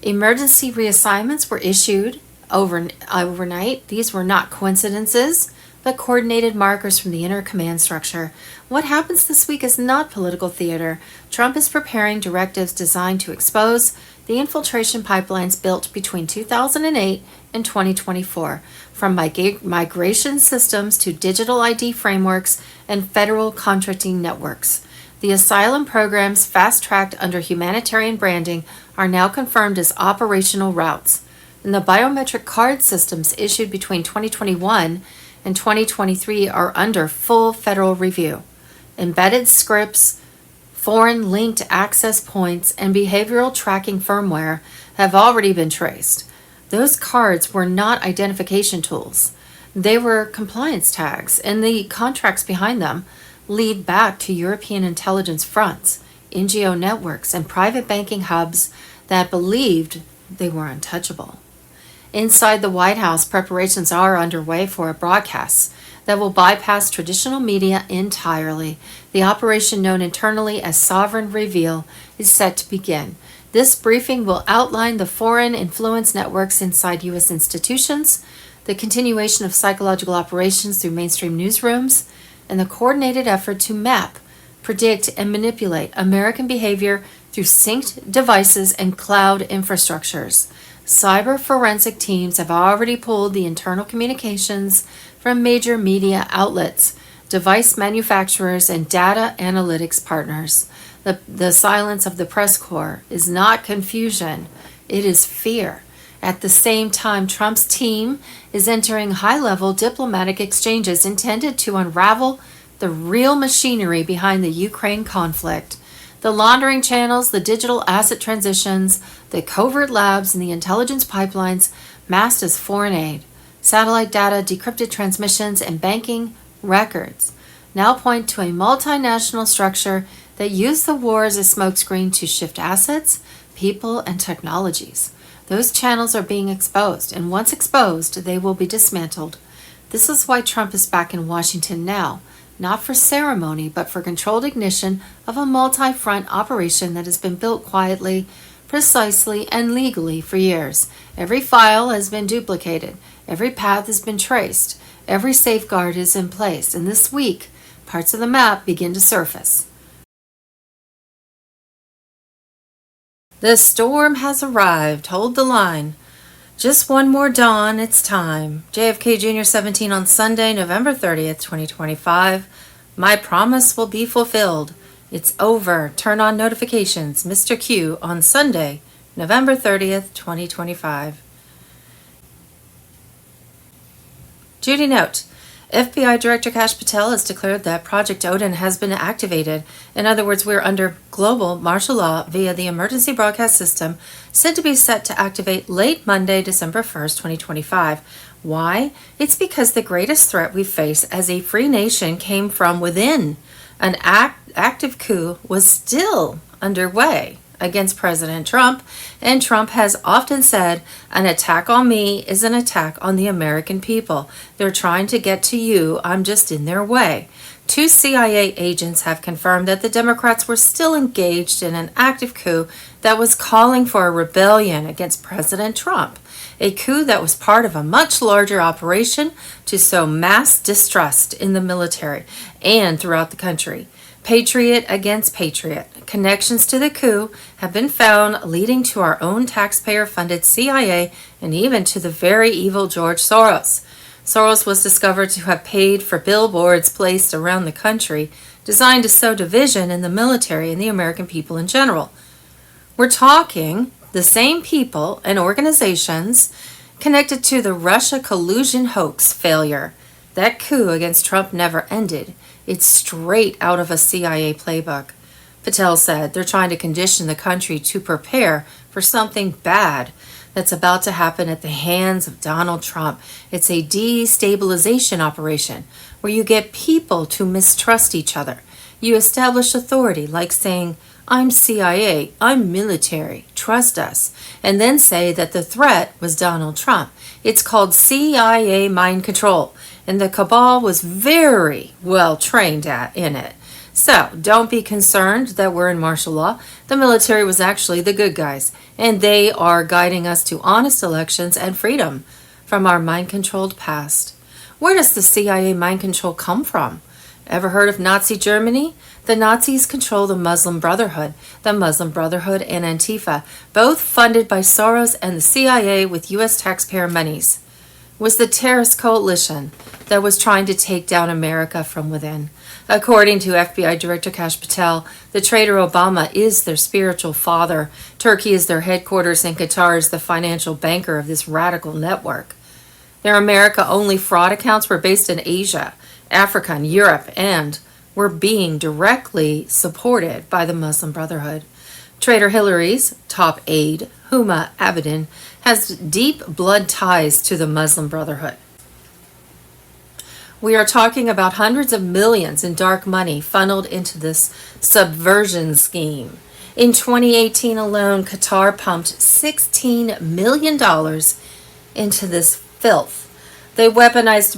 Emergency reassignments were issued overnight. These were not coincidences, but coordinated markers from the inner command structure. What happens this week is not political theater. Trump is preparing directives designed to expose the infiltration pipelines built between 2008 and 2024, from migration systems to digital ID frameworks and federal contracting networks. The asylum programs fast-tracked under humanitarian branding are now confirmed as operational routes, and the biometric card systems issued between 2021 and 2023 are under full federal review. Embedded scripts, foreign linked access points, and behavioral tracking firmware have already been traced. Those cards were not identification tools. They were compliance tags, and the contracts behind them lead back to European intelligence fronts, NGO networks, and private banking hubs that believed they were untouchable. Inside the White House, preparations are underway for a broadcast that will bypass traditional media entirely. The operation known internally as Sovereign Reveal is set to begin. This briefing will outline the foreign influence networks inside U.S. institutions, the continuation of psychological operations through mainstream newsrooms, and the coordinated effort to map, predict, and manipulate American behavior through synced devices and cloud infrastructures. Cyber forensic teams have already pulled the internal communications from major media outlets, device manufacturers, and data analytics partners. The silence of the press corps is not confusion, it is fear. At the same time, Trump's team is entering high-level diplomatic exchanges intended to unravel the real machinery behind the Ukraine conflict. The laundering channels, the digital asset transitions, the covert labs, and the intelligence pipelines masked as foreign aid, satellite data, decrypted transmissions, and banking records now point to a multinational structure that used the war as a smokescreen to shift assets, people, and technologies. Those channels are being exposed, and once exposed, they will be dismantled. This is why Trump is back in Washington now, not for ceremony, but for controlled ignition of a multi-front operation that has been built quietly, precisely, and legally for years. Every file has been duplicated. Every path has been traced. Every safeguard is in place. And this week, parts of the map begin to surface. The storm has arrived. Hold the line. Just one more dawn, it's time. JFK Jr. 17 on Sunday, November 30th, 2025. My promise will be fulfilled. It's over. Turn on notifications. Mr. Q on Sunday, November 30th, 2025. Judy note. FBI Director Kash Patel has declared that Project Odin has been activated. In other words, we're under global martial law via the emergency broadcast system, said to be set to activate late Monday, December 1st, 2025. Why? It's because the greatest threat we face as a free nation came from within. An active coup was still underway against President Trump, and Trump has often said, an attack on me is an attack on the American people. They're trying to get to you. I'm just in their way. 2 CIA agents have confirmed that the Democrats were still engaged in an active coup that was calling for a rebellion against President Trump, a coup that was part of a much larger operation to sow mass distrust in the military and throughout the country. Patriot against patriot. Connections to the coup have been found, leading to our own taxpayer-funded CIA and even to the very evil George Soros. Soros was discovered to have paid for billboards placed around the country designed to sow division in the military and the American people in general. We're talking the same people and organizations connected to the Russia collusion hoax failure. That coup against Trump never ended. It's straight out of a CIA playbook. Patel said they're trying to condition the country to prepare for something bad that's about to happen at the hands of Donald Trump. It's a destabilization operation where you get people to mistrust each other. You establish authority, like saying, I'm CIA, I'm military, trust us, and then say that the threat was Donald Trump. It's called CIA mind control, and the cabal was very well trained in it. So don't be concerned that we're in martial law. The military was actually the good guys, and they are guiding us to honest elections and freedom from our mind-controlled past. Where does the CIA mind control come from? Ever heard of Nazi Germany? The Nazis control the Muslim Brotherhood and Antifa, both funded by Soros and the CIA with U.S. taxpayer monies. It was the terrorist coalition that was trying to take down America from within. According to FBI Director Kash Patel, the traitor Obama is their spiritual father. Turkey is their headquarters, and Qatar is the financial banker of this radical network. Their America-only fraud accounts were based in Asia, Africa, and Europe, and were being directly supported by the Muslim Brotherhood. Traitor Hillary's top aide, Huma Abedin, has deep blood ties to the Muslim Brotherhood. We are talking about hundreds of millions in dark money funneled into this subversion scheme. In 2018 alone, Qatar pumped $16 million into this filth. They weaponized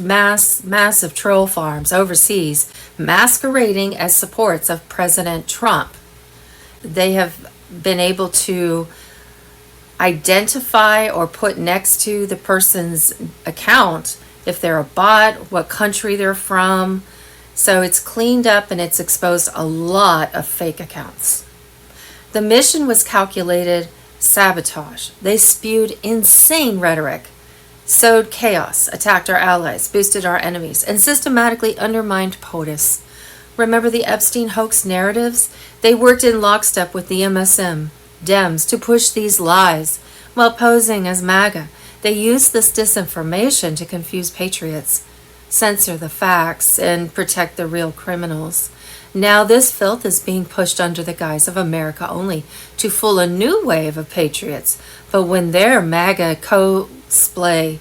massive troll farms overseas, masquerading as supports of President Trump. They have been able to identify or put next to the person's account if they're a bot, what country they're from. So it's cleaned up and it's exposed a lot of fake accounts. The mission was calculated sabotage. They spewed insane rhetoric, sowed chaos, attacked our allies, boosted our enemies, and systematically undermined POTUS. Remember the Epstein hoax narratives? They worked in lockstep with the MSM, Dems, to push these lies while posing as MAGA. They used this disinformation to confuse patriots, censor the facts, and protect the real criminals. Now this filth is being pushed under the guise of America only to fool a new wave of patriots. But when their MAGA cosplay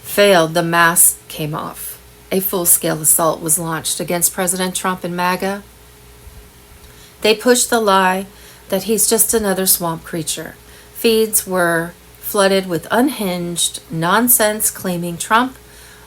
failed, the mask came off. A full-scale assault was launched against President Trump and MAGA. They pushed the lie that he's just another swamp creature. Feeds were flooded with unhinged nonsense claiming Trump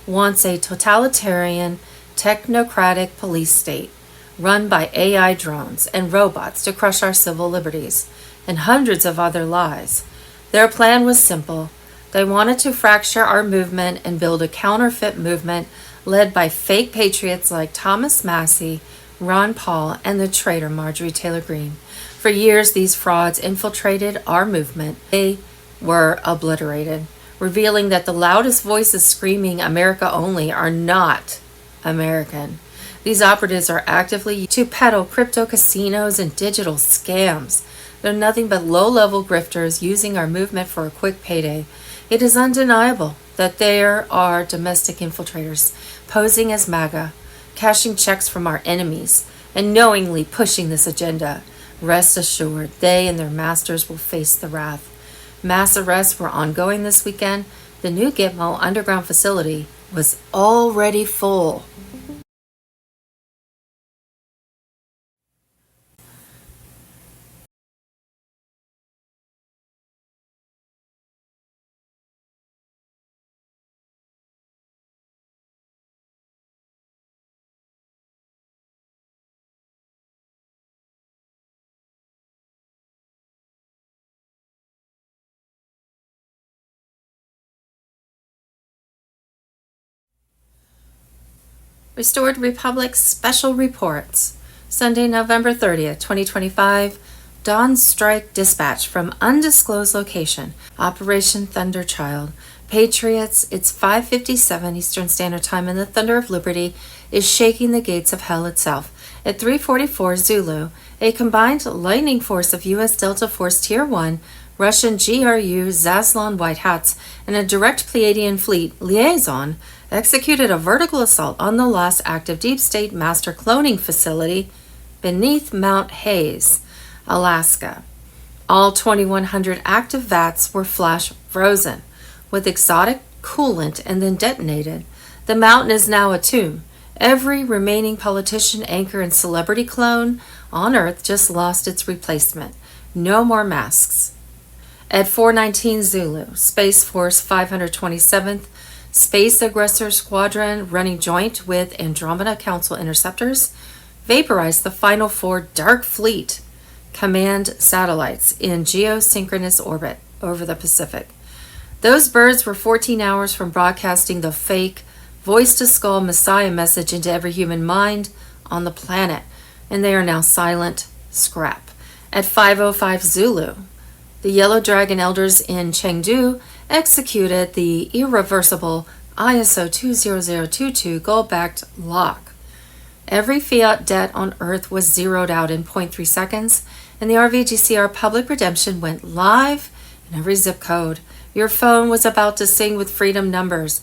wants a totalitarian technocratic police state run by AI drones and robots to crush our civil liberties, and hundreds of other lies. Their plan was simple. They wanted to fracture our movement and build a counterfeit movement led by fake patriots like Thomas Massie, Ron Paul, and the traitor Marjorie Taylor Greene. For years, these frauds infiltrated our movement. They were obliterated, revealing that the loudest voices screaming America only are not American. These operatives are actively used to peddle crypto casinos and digital scams. They're nothing but low-level grifters using our movement for a quick payday. It is undeniable that there are domestic infiltrators posing as MAGA, cashing checks from our enemies, and knowingly pushing this agenda. Rest assured, they and their masters will face the wrath. Mass arrests were ongoing this weekend. The new Gitmo underground facility was already full. Restored Republic Special Reports. Sunday, November 30th, 2025. Dawn Strike Dispatch from Undisclosed Location. Operation Thunderchild. Patriots, it's 5:57 Eastern Standard Time, and the Thunder of Liberty is shaking the gates of hell itself. At 3:44 Zulu, a combined lightning force of U.S. Delta Force Tier 1, Russian GRU Zaslon White Hats, and a direct Pleiadian fleet liaison executed a vertical assault on the last active deep state master cloning facility beneath Mount Hayes, Alaska. All 2,100 active vats were flash frozen with exotic coolant and then detonated. The mountain is now a tomb. Every remaining politician, anchor, and celebrity clone on Earth just lost its replacement. No more masks. At 4:19 Zulu, Space Force 527th Space Aggressor Squadron, running joint with Andromeda Council interceptors, vaporized the final 4 Dark Fleet command satellites in geosynchronous orbit over the Pacific. Those birds were 14 hours from broadcasting the fake voice-to-skull Messiah message into every human mind on the planet, and they are now silent scrap. At 5:05 Zulu, the Yellow Dragon Elders in Chengdu executed the irreversible ISO 20022 gold-backed lock. Every fiat debt on Earth was zeroed out in 0.3 seconds, and the RVGCR public redemption went live in every zip code. Your phone was about to sing with freedom numbers.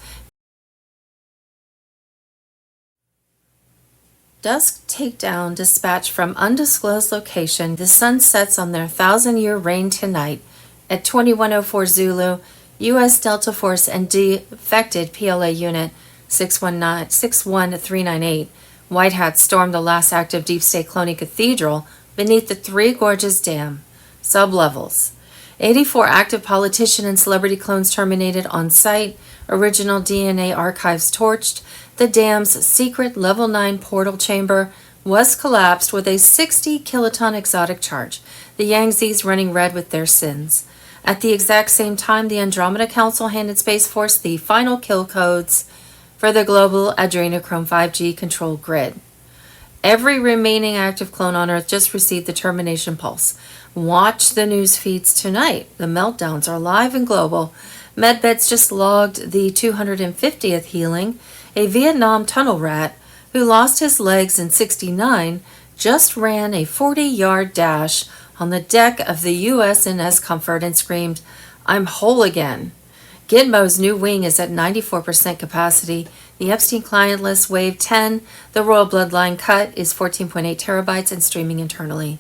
Dusk takedown dispatch from undisclosed location. The sun sets on their 1,000-year reign tonight. At 21:04 Zulu, U.S. Delta Force and defected PLA Unit 61398 White Hats stormed the last active deep state cloning cathedral beneath the Three Gorges Dam. Sublevels. 84 active politician and celebrity clones terminated on site. Original DNA archives torched. The dam's secret level 9 portal chamber was collapsed with a 60 kiloton exotic charge. The Yangtzes running red with their sins. At the exact same time, the Andromeda Council handed Space Force the final kill codes for the global Adrenochrome 5G control grid. Every remaining active clone on Earth just received the termination pulse. Watch the news feeds tonight. The meltdowns are live and global. Medbeds just logged the 250th healing. A Vietnam tunnel rat who lost his legs in '69 just ran a 40-yard dash on the deck of the USNS Comfort and screamed, "I'm whole again." Gitmo's new wing is at 94% capacity. The Epstein client list Wave 10, the Royal Bloodline cut, is 14.8 terabytes and streaming internally.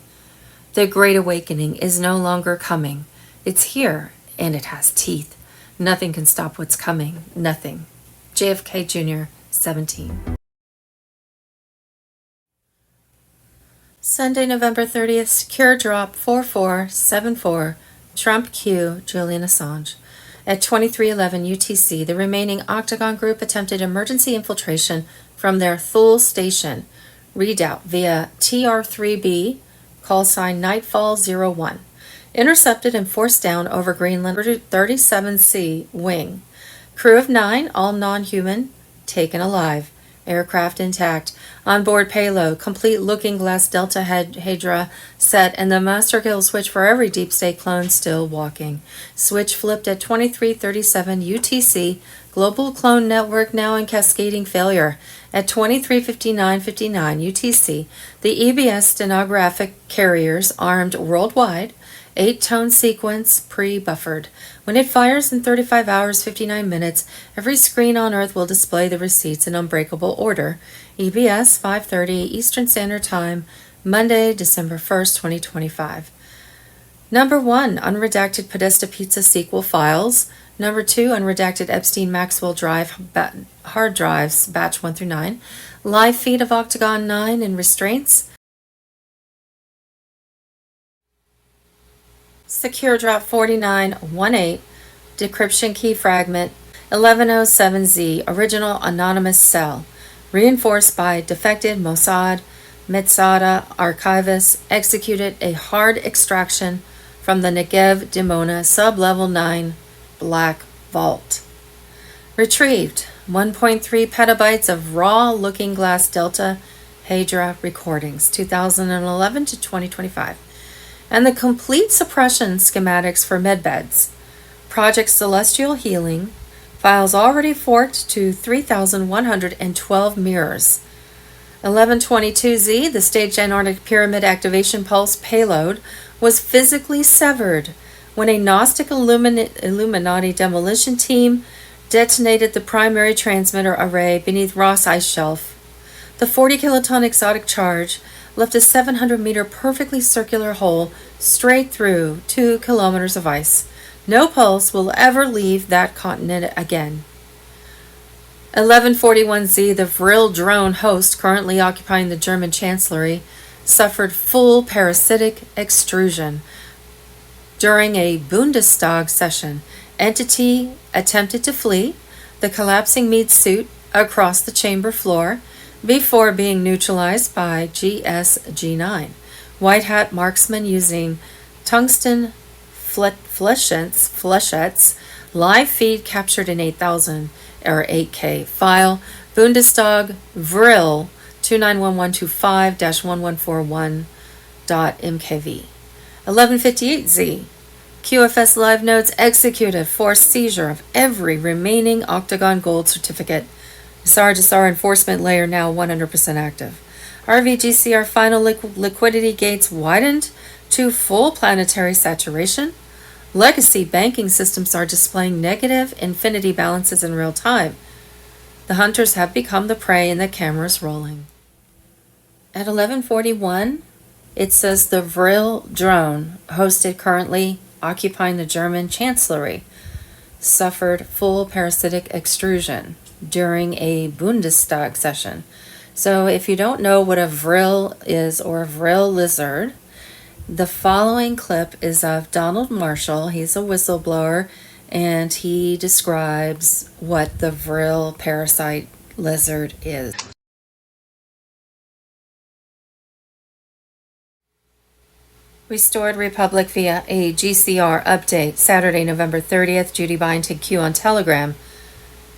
The Great Awakening is no longer coming. It's here, and it has teeth. Nothing can stop what's coming. Nothing. JFK Jr., 17. Sunday, November 30th, Secure Drop 4474, Trump Q, Julian Assange. At 2311 UTC, the remaining Octagon Group attempted emergency infiltration from their Thule station. Redoubt via TR-3B, call sign Nightfall 01. Intercepted and forced down over Greenland 37C wing. Crew of 9, all non-human, taken alive. Aircraft intact. Onboard payload, complete Looking Glass Delta Hydra set, and the master kill switch for every Deep State clone still walking. Switch flipped at 2337 UTC. Global clone network now in cascading failure. At 23:59:59 UTC, the EBS stenographic carriers armed worldwide. 8-tone sequence pre-buffered. When it fires in 35 hours 59 minutes, every screen on Earth will display the receipts in unbreakable order. EBS 5:30 Eastern Standard Time, Monday, December 1st, 2025. Number 1, unredacted Podesta Pizza sequel files. Number 2, unredacted Epstein Maxwell Drive hard drives, batch 1 through 9. Live feed of Octagon 9 in restraints. Secure drop 4918, decryption key fragment 1107Z, original anonymous cell, reinforced by defected Mossad Metzada archivist, executed a hard extraction from the Negev Dimona sub-level 9 black vault. Retrieved 1.3 petabytes of raw Looking Glass Delta Hydra recordings, 2011 to 2025. And the complete suppression schematics for medbeds. Project Celestial Healing, files already forked to 3,112 mirrors. 1122Z, the Staged Antarctic Pyramid Activation Pulse payload, was physically severed when a Gnostic Illuminati demolition team detonated the primary transmitter array beneath Ross Ice Shelf. The 40-kiloton exotic charge left a 700-meter perfectly circular hole straight through 2 kilometers of ice. No pulse will ever leave that continent again. 1141Z, the Vril drone host currently occupying the German Chancellery, suffered full parasitic extrusion during a Bundestag session. Entity attempted to flee the collapsing meat suit across the chamber floor before being neutralized by GSG-9. White hat marksman using tungsten flechettes, live feed captured in 8K file, Bundestag Vril 291125-1141.mkv. 1158Z, QFS live nodes executed, forced seizure of every remaining Octagon Gold certificate. SAR enforcement layer now 100% active. RVGCR final liquidity gates widened to full planetary saturation. Legacy banking systems are displaying negative infinity balances in real time. The hunters have become the prey and the cameras rolling. At 1141, it says the Vril drone, hosted currently occupying the German Chancellery, suffered full parasitic extrusion during a Bundestag session. So if you don't know what a Vril is, or a Vril lizard, the following clip is of Donald Marshall. He's a whistleblower, and he describes what the Vril parasite lizard is. Restored Republic via a GCR update, Saturday, November 30th, Judy Byington Q on Telegram.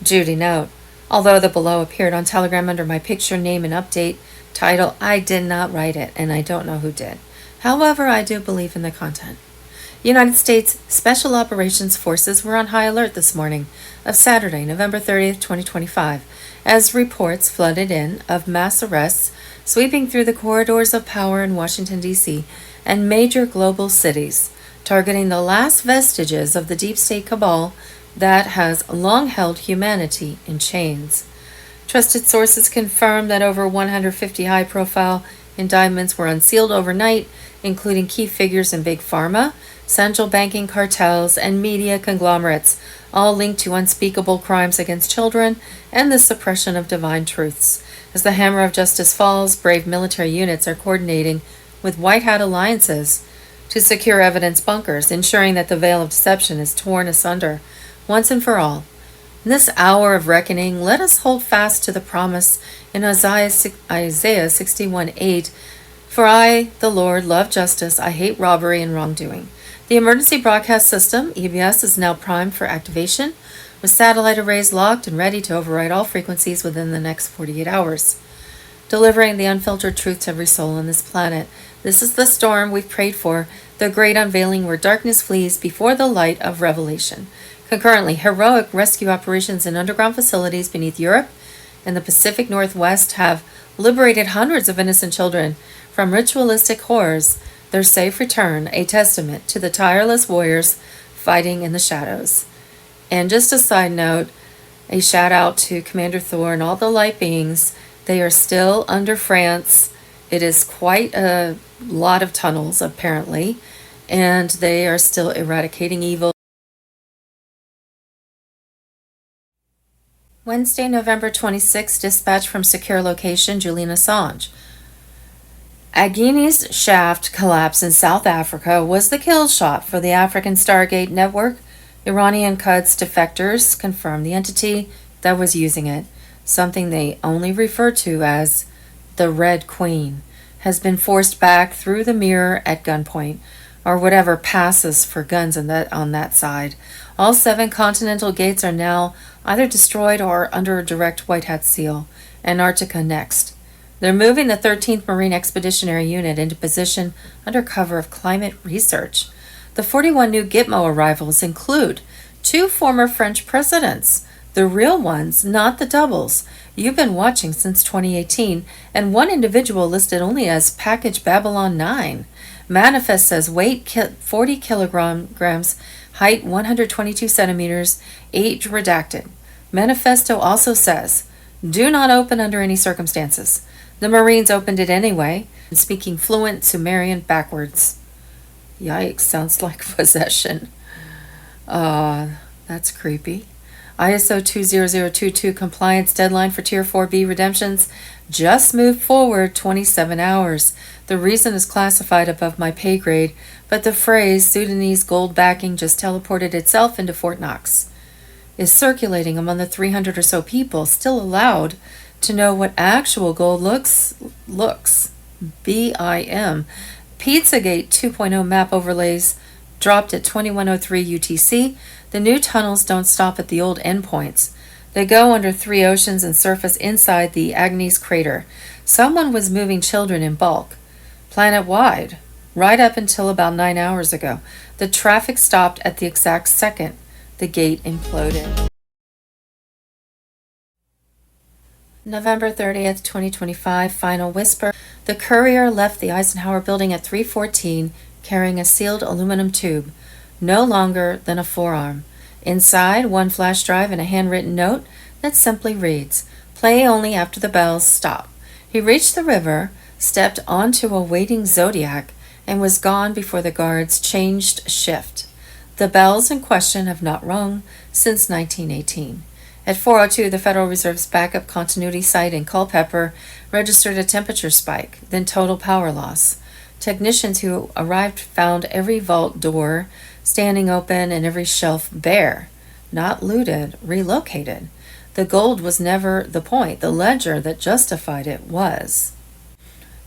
Judy note, although the below appeared on Telegram under my picture, name, and update title, I did not write it, and I don't know who did. However, I do believe in the content. United States Special Operations Forces were on high alert this morning of Saturday, November 30th, 2025, as reports flooded in of mass arrests sweeping through the corridors of power in Washington, D.C., and major global cities, targeting the last vestiges of the deep state cabal that has long held humanity in chains. Trusted sources confirm that over 150 high-profile indictments were unsealed overnight, including key figures in big pharma, central banking cartels, and media conglomerates, all linked to unspeakable crimes against children and the suppression of divine truths. As the hammer of justice falls, brave military units are coordinating with white hat alliances to secure evidence bunkers, ensuring that the veil of deception is torn asunder once and for all. In this hour of reckoning, let us hold fast to the promise in Isaiah 61:8. For I, the Lord, love justice. I hate robbery and wrongdoing. The Emergency Broadcast System, EBS, is now primed for activation, with satellite arrays locked and ready to override all frequencies within the next 48 hours, delivering the unfiltered truth to every soul on this planet. This is the storm we've prayed for, the great unveiling where darkness flees before the light of revelation. Concurrently, heroic rescue operations in underground facilities beneath Europe and the Pacific Northwest have liberated hundreds of innocent children from ritualistic horrors. Their safe return, a testament to the tireless warriors fighting in the shadows. And just a side note, a shout out to Commander Thor and all the light beings. They are still under France. It is quite a lot of tunnels, apparently, and they are still eradicating evil. Wednesday, November 26th, dispatch from secure location, Julian Assange. Agni's shaft collapse in South Africa was the kill shot for the African Stargate network. Iranian Quds defectors confirmed the entity that was using it, something they only refer to as the Red Queen, has been forced back through the mirror at gunpoint, or whatever passes for guns on that side. All 7 continental gates are now either destroyed or under a direct White Hat seal. Antarctica next. They're moving the 13th Marine Expeditionary Unit into position under cover of climate research. The 41 new Gitmo arrivals include 2 former French presidents, the real ones, not the doubles you've been watching since 2018, and 1 individual listed only as Package Babylon 9. Manifest says weight 40 kilograms, height 122 centimeters, age redacted. Manifesto also says, do not open under any circumstances. The Marines opened it anyway, speaking fluent Sumerian backwards. Yikes, sounds like possession. That's creepy. ISO 20022 compliance deadline for Tier 4B redemptions just moved forward 27 hours. The reason is classified above my pay grade, but the phrase Sudanese gold backing just teleported itself into Fort Knox is circulating among the 300 or so people still allowed to know what actual gold looks. BIM. Pizzagate 2.0 map overlays dropped at 2103 UTC. The new tunnels don't stop at the old endpoints. They go under 3 oceans and surface inside the Agnes crater. Someone was moving children in bulk, planet-wide, right up until about 9 hours ago. The traffic stopped at the exact second the gate imploded. November 30th, 2025, final whisper. The courier left the Eisenhower building at 3:14 carrying a sealed aluminum tube, no longer than a forearm. Inside, 1 flash drive and a handwritten note that simply reads, play only after the bells stop. He reached the river, stepped onto a waiting Zodiac, and was gone before the guards changed shift. The bells in question have not rung since 1918. At 4:02, the Federal Reserve's backup continuity site in Culpeper registered a temperature spike, then total power loss. Technicians who arrived found every vault door standing open and every shelf bare, not looted, relocated. The gold was never the point. The ledger that justified it was.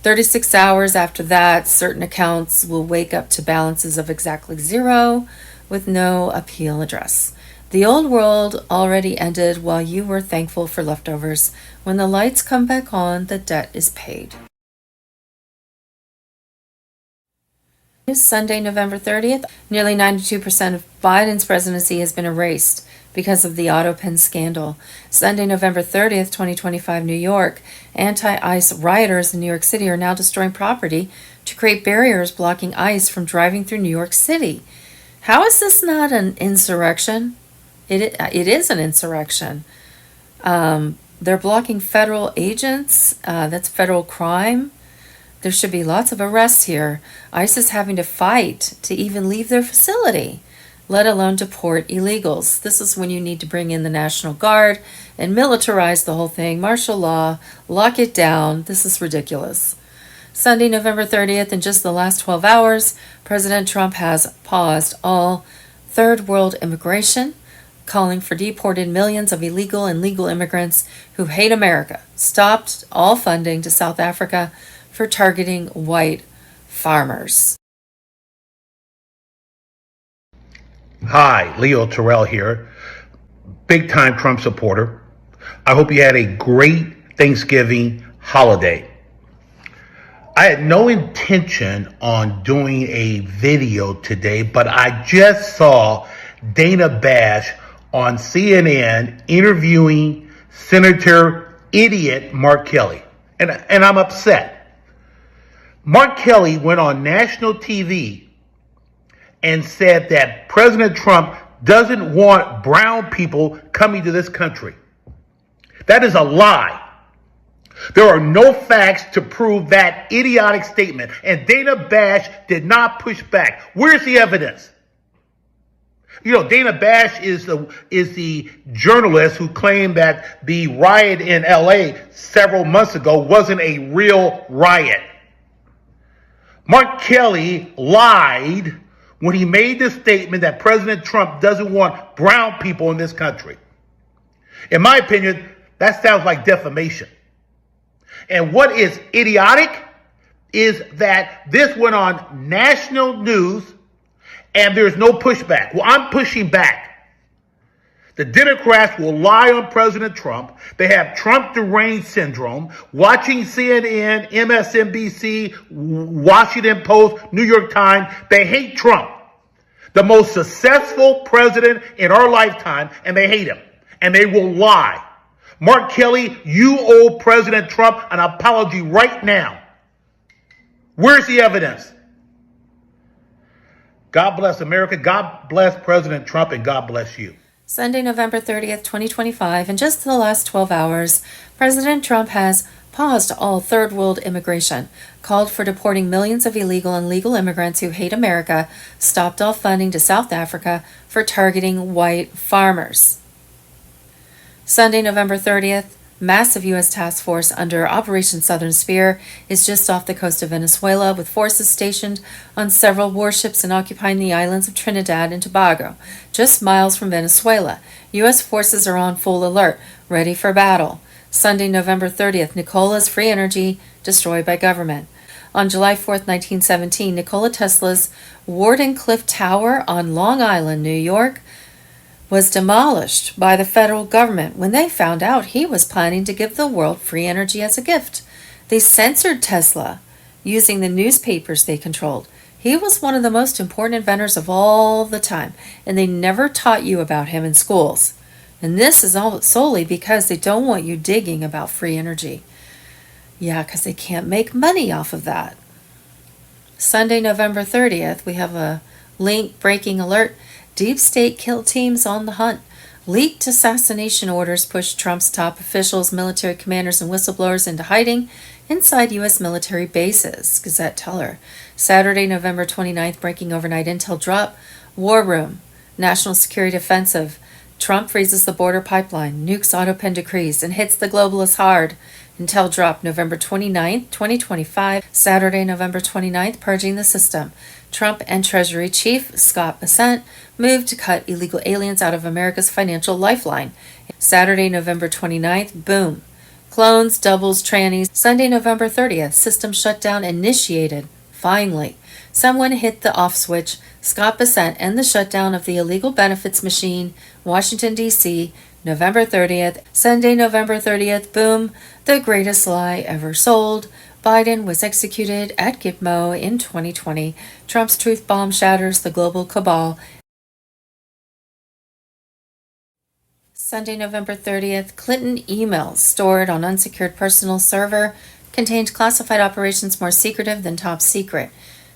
36 hours after that, certain accounts will wake up to balances of exactly 0 with no appeal address. The old world already ended while you were thankful for leftovers. When the lights come back on, the debt is paid. Sunday, November 30th, nearly 92% of Biden's presidency has been erased because of the AutoPen scandal. Sunday, November 30th, 2025, New York. Anti-ICE rioters in New York City are now destroying property to create barriers blocking ICE from driving through New York City. How is this not an insurrection? It is an insurrection. They're blocking federal agents. That's federal crime. There should be lots of arrests here. ICE is having to fight to even leave their facility, let alone deport illegals. This is when you need to bring in the National Guard and militarize the whole thing, martial law, lock it down. This is ridiculous. Sunday, November 30th, in just the last 12 hours, President Trump has paused all third world immigration, calling for deported millions of illegal and legal immigrants who hate America, stopped all funding to South Africa for targeting white farmers. Hi, Leo Terrell here, big time Trump supporter. I hope you had a great Thanksgiving holiday. I had no intention on doing a video today, but I just saw Dana Bash on CNN interviewing Senator Idiot Mark Kelly. And I'm upset. Mark Kelly went on national TV and said that President Trump doesn't want brown people coming to this country. That is a lie. There are no facts to prove that idiotic statement, and Dana Bash did not push back. Where's the evidence? You know, Dana Bash is the journalist who claimed that the riot in LA several months ago wasn't a real riot. Mark Kelly lied when he made the statement that President Trump doesn't want brown people in this country. In my opinion, that sounds like defamation. And what is idiotic is that this went on national news and there's no pushback. Well, I'm pushing back. The Democrats will lie on President Trump. They have Trump deranged syndrome. Watching CNN, MSNBC, Washington Post, New York Times, they hate Trump. The most successful president in our lifetime, and they hate him. And they will lie. Mark Kelly, you owe President Trump an apology right now. Where's the evidence? God bless America. God bless President Trump, and God bless you. Sunday, November 30th, 2025. In just the last 12 hours, President Trump has paused all third world immigration, called for deporting millions of illegal and legal immigrants who hate America, stopped all funding to South Africa for targeting white farmers. Sunday, November 30th, massive U.S. task force under Operation Southern Spear is just off the coast of Venezuela, with forces stationed on several warships and occupying the islands of Trinidad and Tobago, just miles from Venezuela. U.S. forces are on full alert, ready for battle. Sunday, November 30th, Nikola's free energy destroyed by government. On July 4th, 1917, Nikola Tesla's Wardenclyffe Tower on Long Island, New York, was demolished by the federal government when they found out he was planning to give the world free energy as a gift. They censored Tesla using the newspapers they controlled. He was one of the most important inventors of all the time, and they never taught you about him in schools. And this is all solely because they don't want you digging about free energy. Yeah, because they can't make money off of that. Sunday, November 30th, we have a link breaking alert. Deep state kill teams on the hunt. Leaked assassination orders pushed Trump's top officials, military commanders, and whistleblowers into hiding inside U.S. military bases. Gazette Teller. Saturday, November 29th, breaking overnight intel drop. War Room. National Security Offensive. Trump freezes the border pipeline, nukes auto-pen decrees, and hits the globalists hard. Intel drop November 29th, 2025. Saturday, November 29th, purging the system. Trump and Treasury Chief Scott Bessent moved to cut illegal aliens out of America's financial lifeline. Saturday, November 29th, boom. Clones, doubles, trannies. Sunday, November 30th, system shutdown initiated. Finally, someone hit the off switch. Scott Bessent and the shutdown of the illegal benefits machine, Washington, D.C., November 30th. Sunday, November 30th, boom. The greatest lie ever sold. Biden was executed at Gitmo in 2020. Trump's truth bomb shatters the global cabal. Sunday, November 30th, Clinton emails stored on unsecured personal server contained classified operations more secretive than top secret.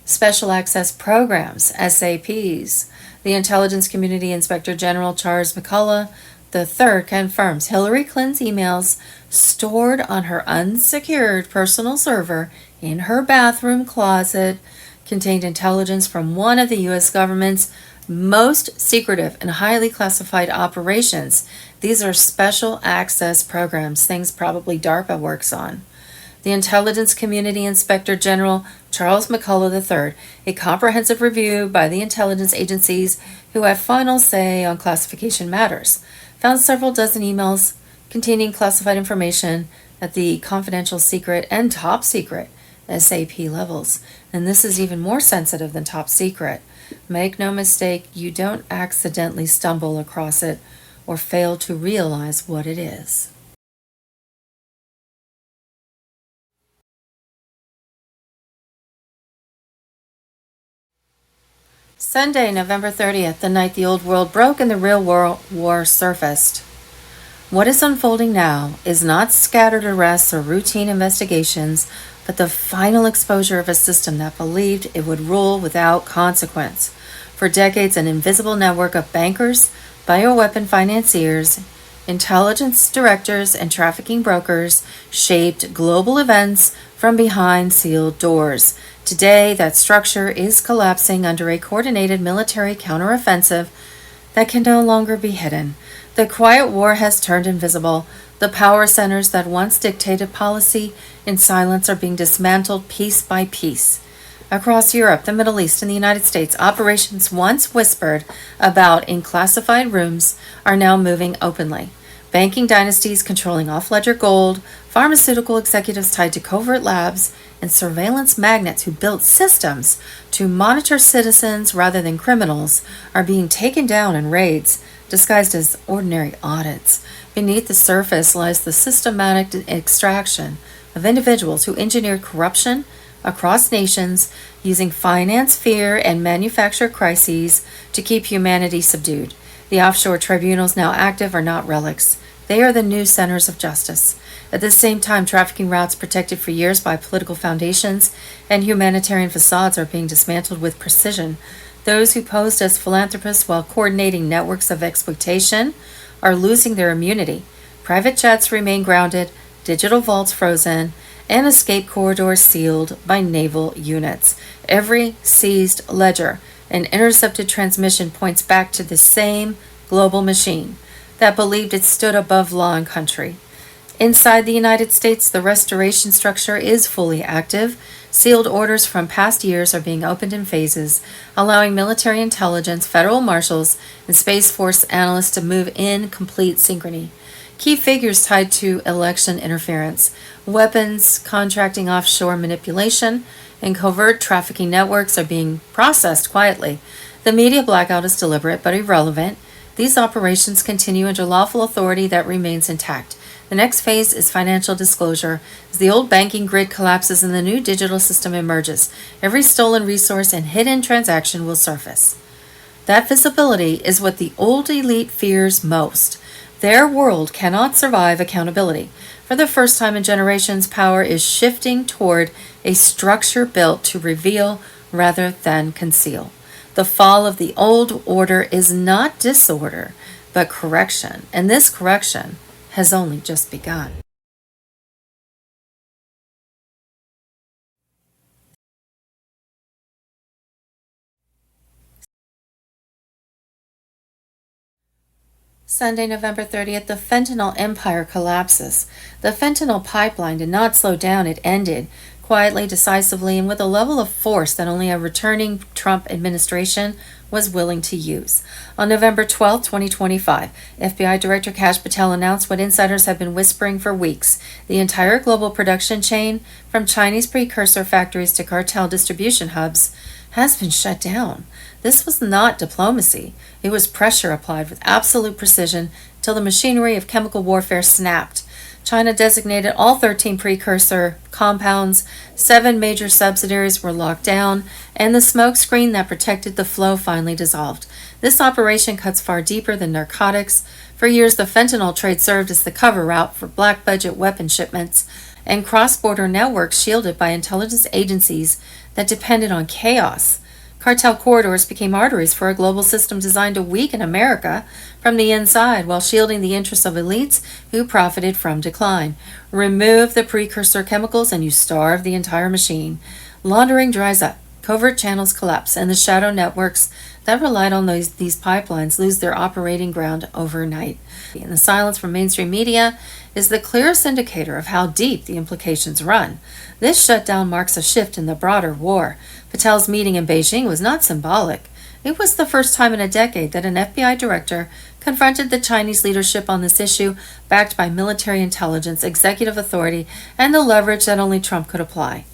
Special access programs, SAPs. The Intelligence Community Inspector General Charles McCullough III confirms Hillary Clinton's emails stored on her unsecured personal server in her bathroom closet contained intelligence from one of the U.S. government's most secretive and highly classified operations. These are special access programs, things probably DARPA works on. The Intelligence Community Inspector General Charles McCullough III, a comprehensive review by the intelligence agencies who have final say on classification matters, found several dozen emails containing classified information at the confidential, secret, and top secret SAP levels. And this is even more sensitive than top secret. Make no mistake, you don't accidentally stumble across it or fail to realize what it is. Sunday, November 30th, the night the old world broke and the real world war surfaced. What is unfolding now is not scattered arrests or routine investigations, but the final exposure of a system that believed it would rule without consequence. For decades, an invisible network of bankers, bioweapon financiers, intelligence directors, and trafficking brokers shaped global events from behind sealed doors. Today, that structure is collapsing under a coordinated military counteroffensive that can no longer be hidden. The quiet war has turned invisible. The power centers that once dictated policy in silence are being dismantled piece by piece. Across Europe, the Middle East, and the United States, operations once whispered about in classified rooms are now moving openly. Banking dynasties controlling off-ledger gold, pharmaceutical executives tied to covert labs, and surveillance magnates who built systems to monitor citizens rather than criminals are being taken down in raids disguised as ordinary audits. Beneath the surface lies the systematic extraction of individuals who engineered corruption across nations using finance, fear, and manufacture crises to keep humanity subdued. The offshore tribunals now active are not relics. They are the new centers of justice. At the same time, trafficking routes protected for years by political foundations and humanitarian facades are being dismantled with precision. Those who posed as philanthropists while coordinating networks of exploitation are losing their immunity. Private jets remain grounded, digital vaults frozen, and escape corridors sealed by naval units. Every seized ledger and intercepted transmission points back to the same global machine that believed it stood above law and country. Inside the United States, the restoration structure is fully active. Sealed orders from past years are being opened in phases, allowing military intelligence, federal marshals, and Space Force analysts to move in complete synchrony. Key figures tied to election interference, weapons, contracting offshore manipulation, and covert trafficking networks are being processed quietly. The media blackout is deliberate but irrelevant. These operations continue under lawful authority that remains intact. The next phase is financial disclosure. As the old banking grid collapses and the new digital system emerges, every stolen resource and hidden transaction will surface. That visibility is what the old elite fears most. Their world cannot survive accountability. For the first time in generations, power is shifting toward a structure built to reveal rather than conceal. The fall of the old order is not disorder, but correction, and this correction has only just begun. Sunday, November 30th, the fentanyl empire collapses. The fentanyl pipeline did not slow down, it ended quietly, decisively, and with a level of force that only a returning Trump administration was willing to use. On November 12, 2025, FBI Director Kash Patel announced what insiders have been whispering for weeks. The entire global production chain, from Chinese precursor factories to cartel distribution hubs, has been shut down. This was not diplomacy. It was pressure applied with absolute precision till the machinery of chemical warfare snapped. China designated all 13 precursor compounds, 7 major subsidiaries were locked down, and the smokescreen that protected the flow finally dissolved. This operation cuts far deeper than narcotics. For years, the fentanyl trade served as the cover route for black budget weapon shipments and cross-border networks shielded by intelligence agencies that depended on chaos. Cartel corridors became arteries for a global system designed to weaken America from the inside while shielding the interests of elites who profited from decline. Remove the precursor chemicals and you starve the entire machine. Laundering dries up, covert channels collapse, and the shadow networks that relied on these pipelines lose their operating ground overnight. In the silence from mainstream media is the clearest indicator of how deep the implications run. This shutdown marks a shift in the broader war. Patel's meeting in Beijing was not symbolic. It was the first time in a decade that an FBI director confronted the Chinese leadership on this issue, backed by military intelligence, executive authority, and the leverage that only Trump could apply.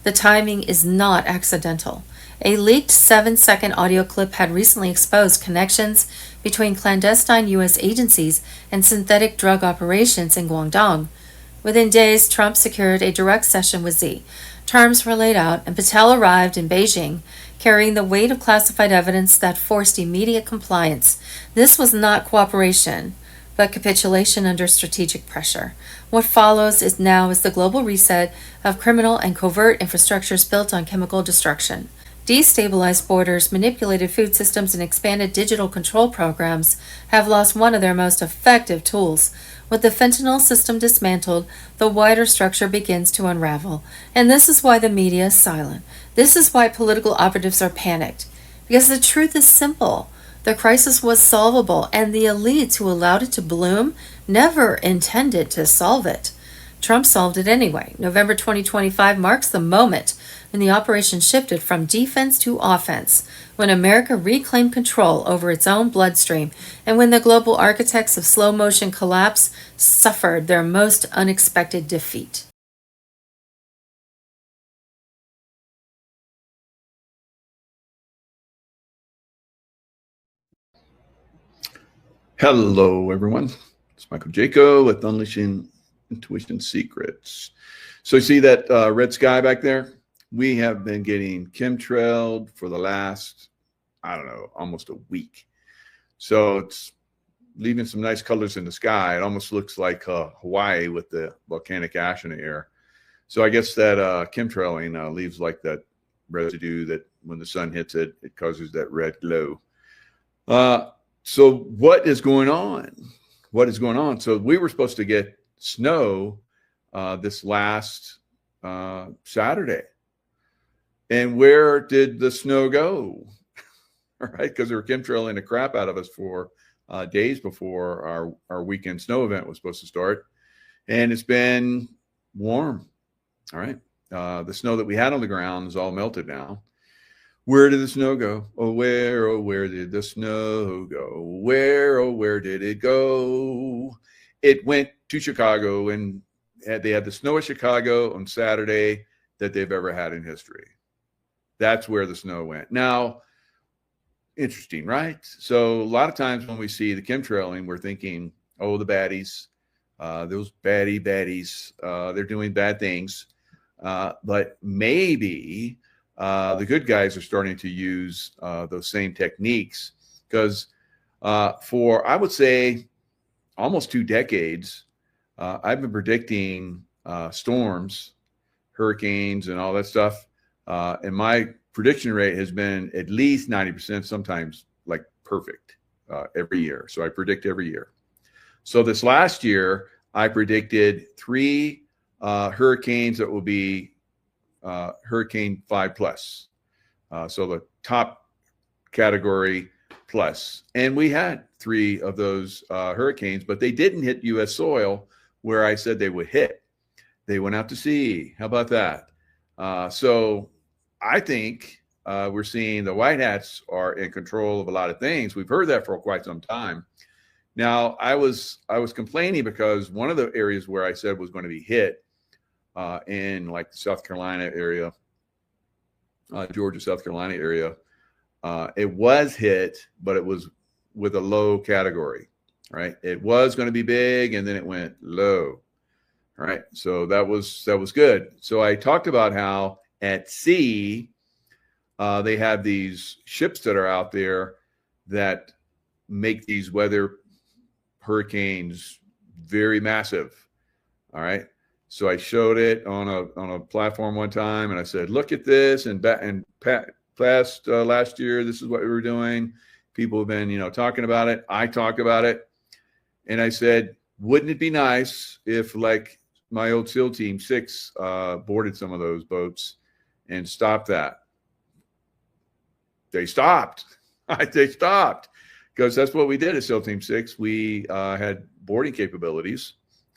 The timing is not accidental. A leaked 7-second audio clip had recently exposed connections between clandestine U.S. agencies and synthetic drug operations in Guangdong. Within days, Trump secured a direct session with Xi. Terms were laid out, and Patel arrived in Beijing, carrying the weight of classified evidence that forced immediate compliance. This was not cooperation, but capitulation under strategic pressure. What follows is the global reset of criminal and covert infrastructures built on chemical destruction. Destabilized borders, manipulated food systems, and expanded digital control programs have lost one of their most effective tools. With the fentanyl system dismantled, the wider structure begins to unravel. And this is why the media is silent. This is why political operatives are panicked. Because the truth is simple. The crisis was solvable, and the elites who allowed it to bloom never intended to solve it. Trump solved it anyway. November 2025 marks the moment when the operation shifted from defense to offense, when America reclaimed control over its own bloodstream, and when the global architects of slow motion collapse suffered their most unexpected defeat. Hello, everyone. It's Michael Jaco with Unleashing Intuition Secrets. So you see that red sky back there? We have been getting chemtrailed for the last, almost a week. So it's leaving some nice colors in the sky. It almost looks like Hawaii with the volcanic ash in the air. So I guess that chemtrailing leaves like that residue that when the sun hits it, it causes that red glow. So what is going on? What is going on? So we were supposed to get snow this last Saturday. And where did the snow go? All right, because they were chemtrailing the crap out of us for days before our weekend snow event was supposed to start. And it's been warm. All right. The snow that we had on the ground is all melted now. Where did the snow go? Oh, where did the snow go? Where did it go? It went to Chicago, and they had the snow of Chicago on Saturday that they've ever had in history. That's where the snow went. Now, interesting, right? So a lot of times when we see the chemtrailing, we're thinking, oh, the baddies, those baddies, they're doing bad things. But maybe the good guys are starting to use those same techniques, because for, I would say, almost 2 decades, I've been predicting storms, hurricanes, and all that stuff. And my prediction rate has been at least 90%, sometimes like perfect every year. So I predict every year. So this last year, I predicted 3 hurricanes that will be Hurricane 5+. So the top category plus. And we had 3 of those hurricanes, but they didn't hit U.S. soil where I said they would hit. They went out to sea. How about that? So I think we're seeing the White Hats are in control of a lot of things. We've heard that for quite some time. Now, I was complaining because one of the areas where I said was going to be hit in like the South Carolina area, Georgia, South Carolina area, it was hit, but it was with a low category, right? It was going to be big, and then it went low, right? So that was good. So I talked about how at sea, they have these ships that are out there that make these weather hurricanes very massive. All right. So I showed it on a platform one time, and I said, look at this. And last year, this is what we were doing. People have been, talking about it. I talked about it. And I said, wouldn't it be nice if, like my old SEAL Team 6 boarded some of those boats and stopped that? They stopped. They stopped, because that's what we did at SEAL Team 6. We had boarding capabilities.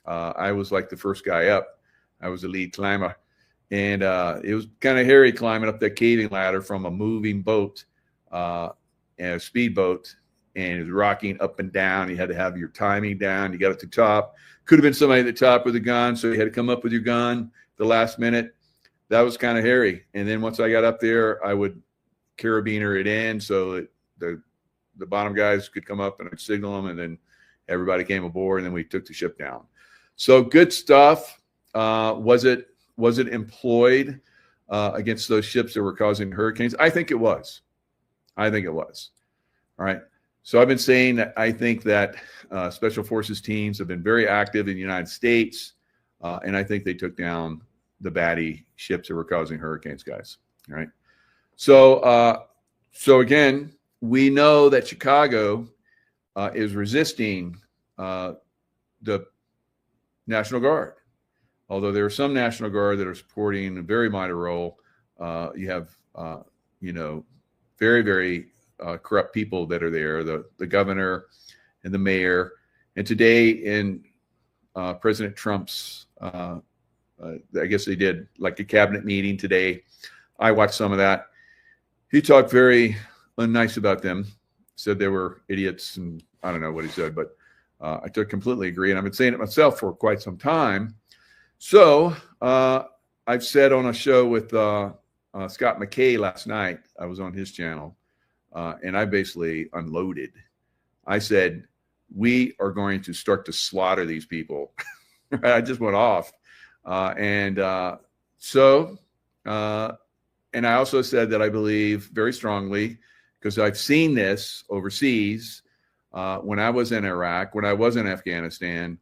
I was like the first guy up. I was the lead climber. And it was kind of hairy climbing up that caving ladder from a moving boat, and a speedboat, and it was rocking up and down. You had to have your timing down. You got at the top. Could have been somebody at the top with a gun, so you had to come up with your gun the last minute. That was kind of hairy. And then once I got up there, I would carabiner it in so that the bottom guys could come up, and I'd signal them, and then everybody came aboard, and then we took the ship down. So good stuff. Was it employed against those ships that were causing hurricanes? I think it was. All right. So I've been saying that I think that Special Forces teams have been very active in the United States, and I think they took down the baddie ships that were causing hurricanes, guys. All right. So again, we know that Chicago is resisting the National Guard. Although there are some National Guard that are supporting a very minor role, you have, very, very corrupt people that are there, the governor and the mayor. And today in President Trump's, I guess they did like a cabinet meeting today. I watched some of that. He talked very unnice about them, said they were idiots, and I don't know what he said, but I completely agree. And I've been saying it myself for quite some time. So I've said on a show with Scott McKay last night, I was on his channel, and I basically unloaded. I said, we are going to start to slaughter these people. I just went off. And I also said that I believe very strongly, because I've seen this overseas, when I was in Iraq, when I was in Afghanistan,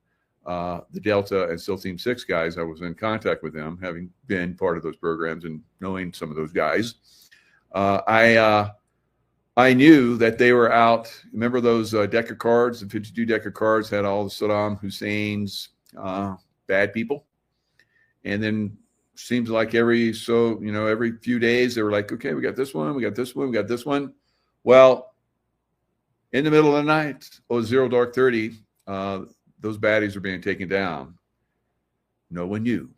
the Delta and SEAL Team 6 guys, I was in contact with them, having been part of those programs and knowing some of those guys. I knew that they were out. Remember those deck of cards? The 52 deck of cards had all the Saddam Hussein's bad people. And then seems like every few days they were like, okay, we got this one, we got this one, we got this one. Well, in the middle of the night, 0 dark 30, those baddies are being taken down. No one knew,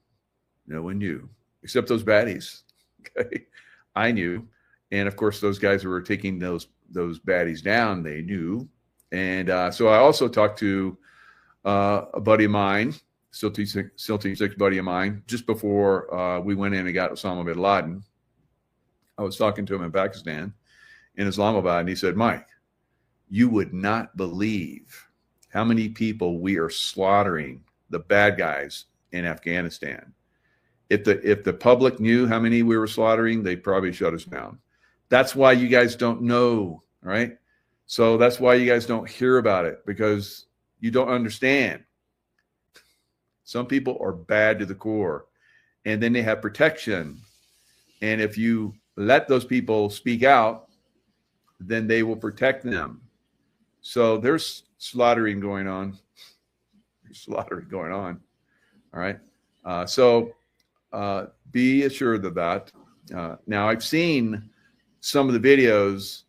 except those baddies. Okay, I knew, and of course, those guys who were taking those baddies down, they knew. And so I also talked to a buddy of mine, SEAL Team 6 buddy of mine, just before we went in and got Osama bin Laden. I was talking to him in Pakistan, in Islamabad, and he said, Mike, you would not believe how many people we are slaughtering, the bad guys in Afghanistan. If the public knew how many we were slaughtering, they'd probably shut us down. That's why you guys don't know, right? So that's why you guys don't hear about it, because you don't understand. Some people are bad to the core, and then they have protection. And if you let those people speak out, then they will protect them. So there's slaughtering going on. All right. So be assured of that. Now, I've seen some of the videos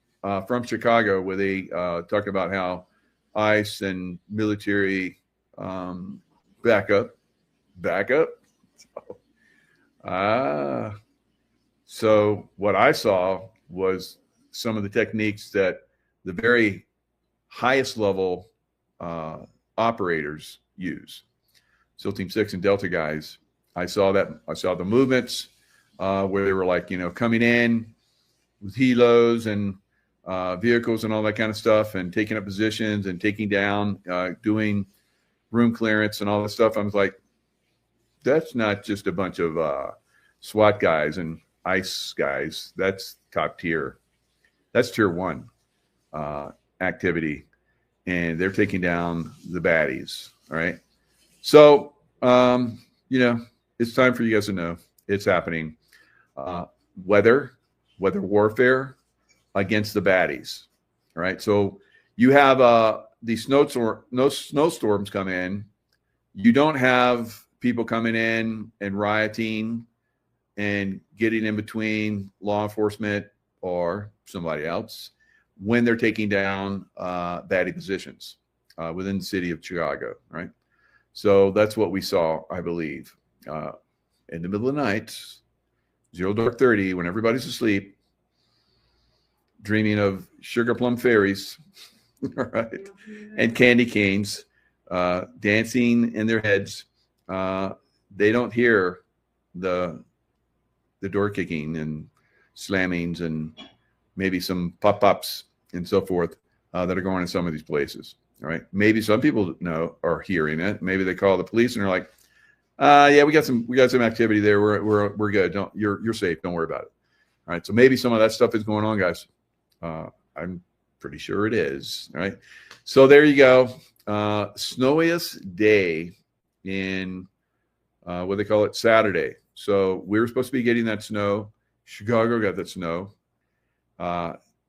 from Chicago where they talk about how ICE and military backup. So what I saw was some of the techniques that the very highest level operators use. SEAL Team 6 and Delta guys. I saw the movements where they were like, coming in with helos and vehicles and all that kind of stuff, and taking up positions and taking down, doing room clearance and all that stuff. I was like, that's not just a bunch of SWAT guys and ICE guys. That's top tier. That's tier 1 activity, and they're taking down the baddies. All right. So, it's time for you guys to know it's happening. Weather warfare against the baddies. All right. So you have these snowstorms come in. You don't have people coming in and rioting and getting in between law enforcement or somebody else when they're taking down baddie positions within the city of Chicago, right? So that's what we saw, I believe, in the middle of the night, 0 dark 30, when everybody's asleep, dreaming of sugar plum fairies, all right, and candy canes dancing in their heads. They don't hear the door kicking and slammings and maybe some pop-ups and so forth that are going in some of these places. All right. Maybe some people are hearing it. Maybe they call the police and they're like, yeah, we got some activity there. We're good. You're safe. Don't worry about it. All right. So maybe some of that stuff is going on, guys. I'm pretty sure it is. All right. So there you go. Snowiest day in what they call it, Saturday. So we were supposed to be getting that snow. Chicago got that snow.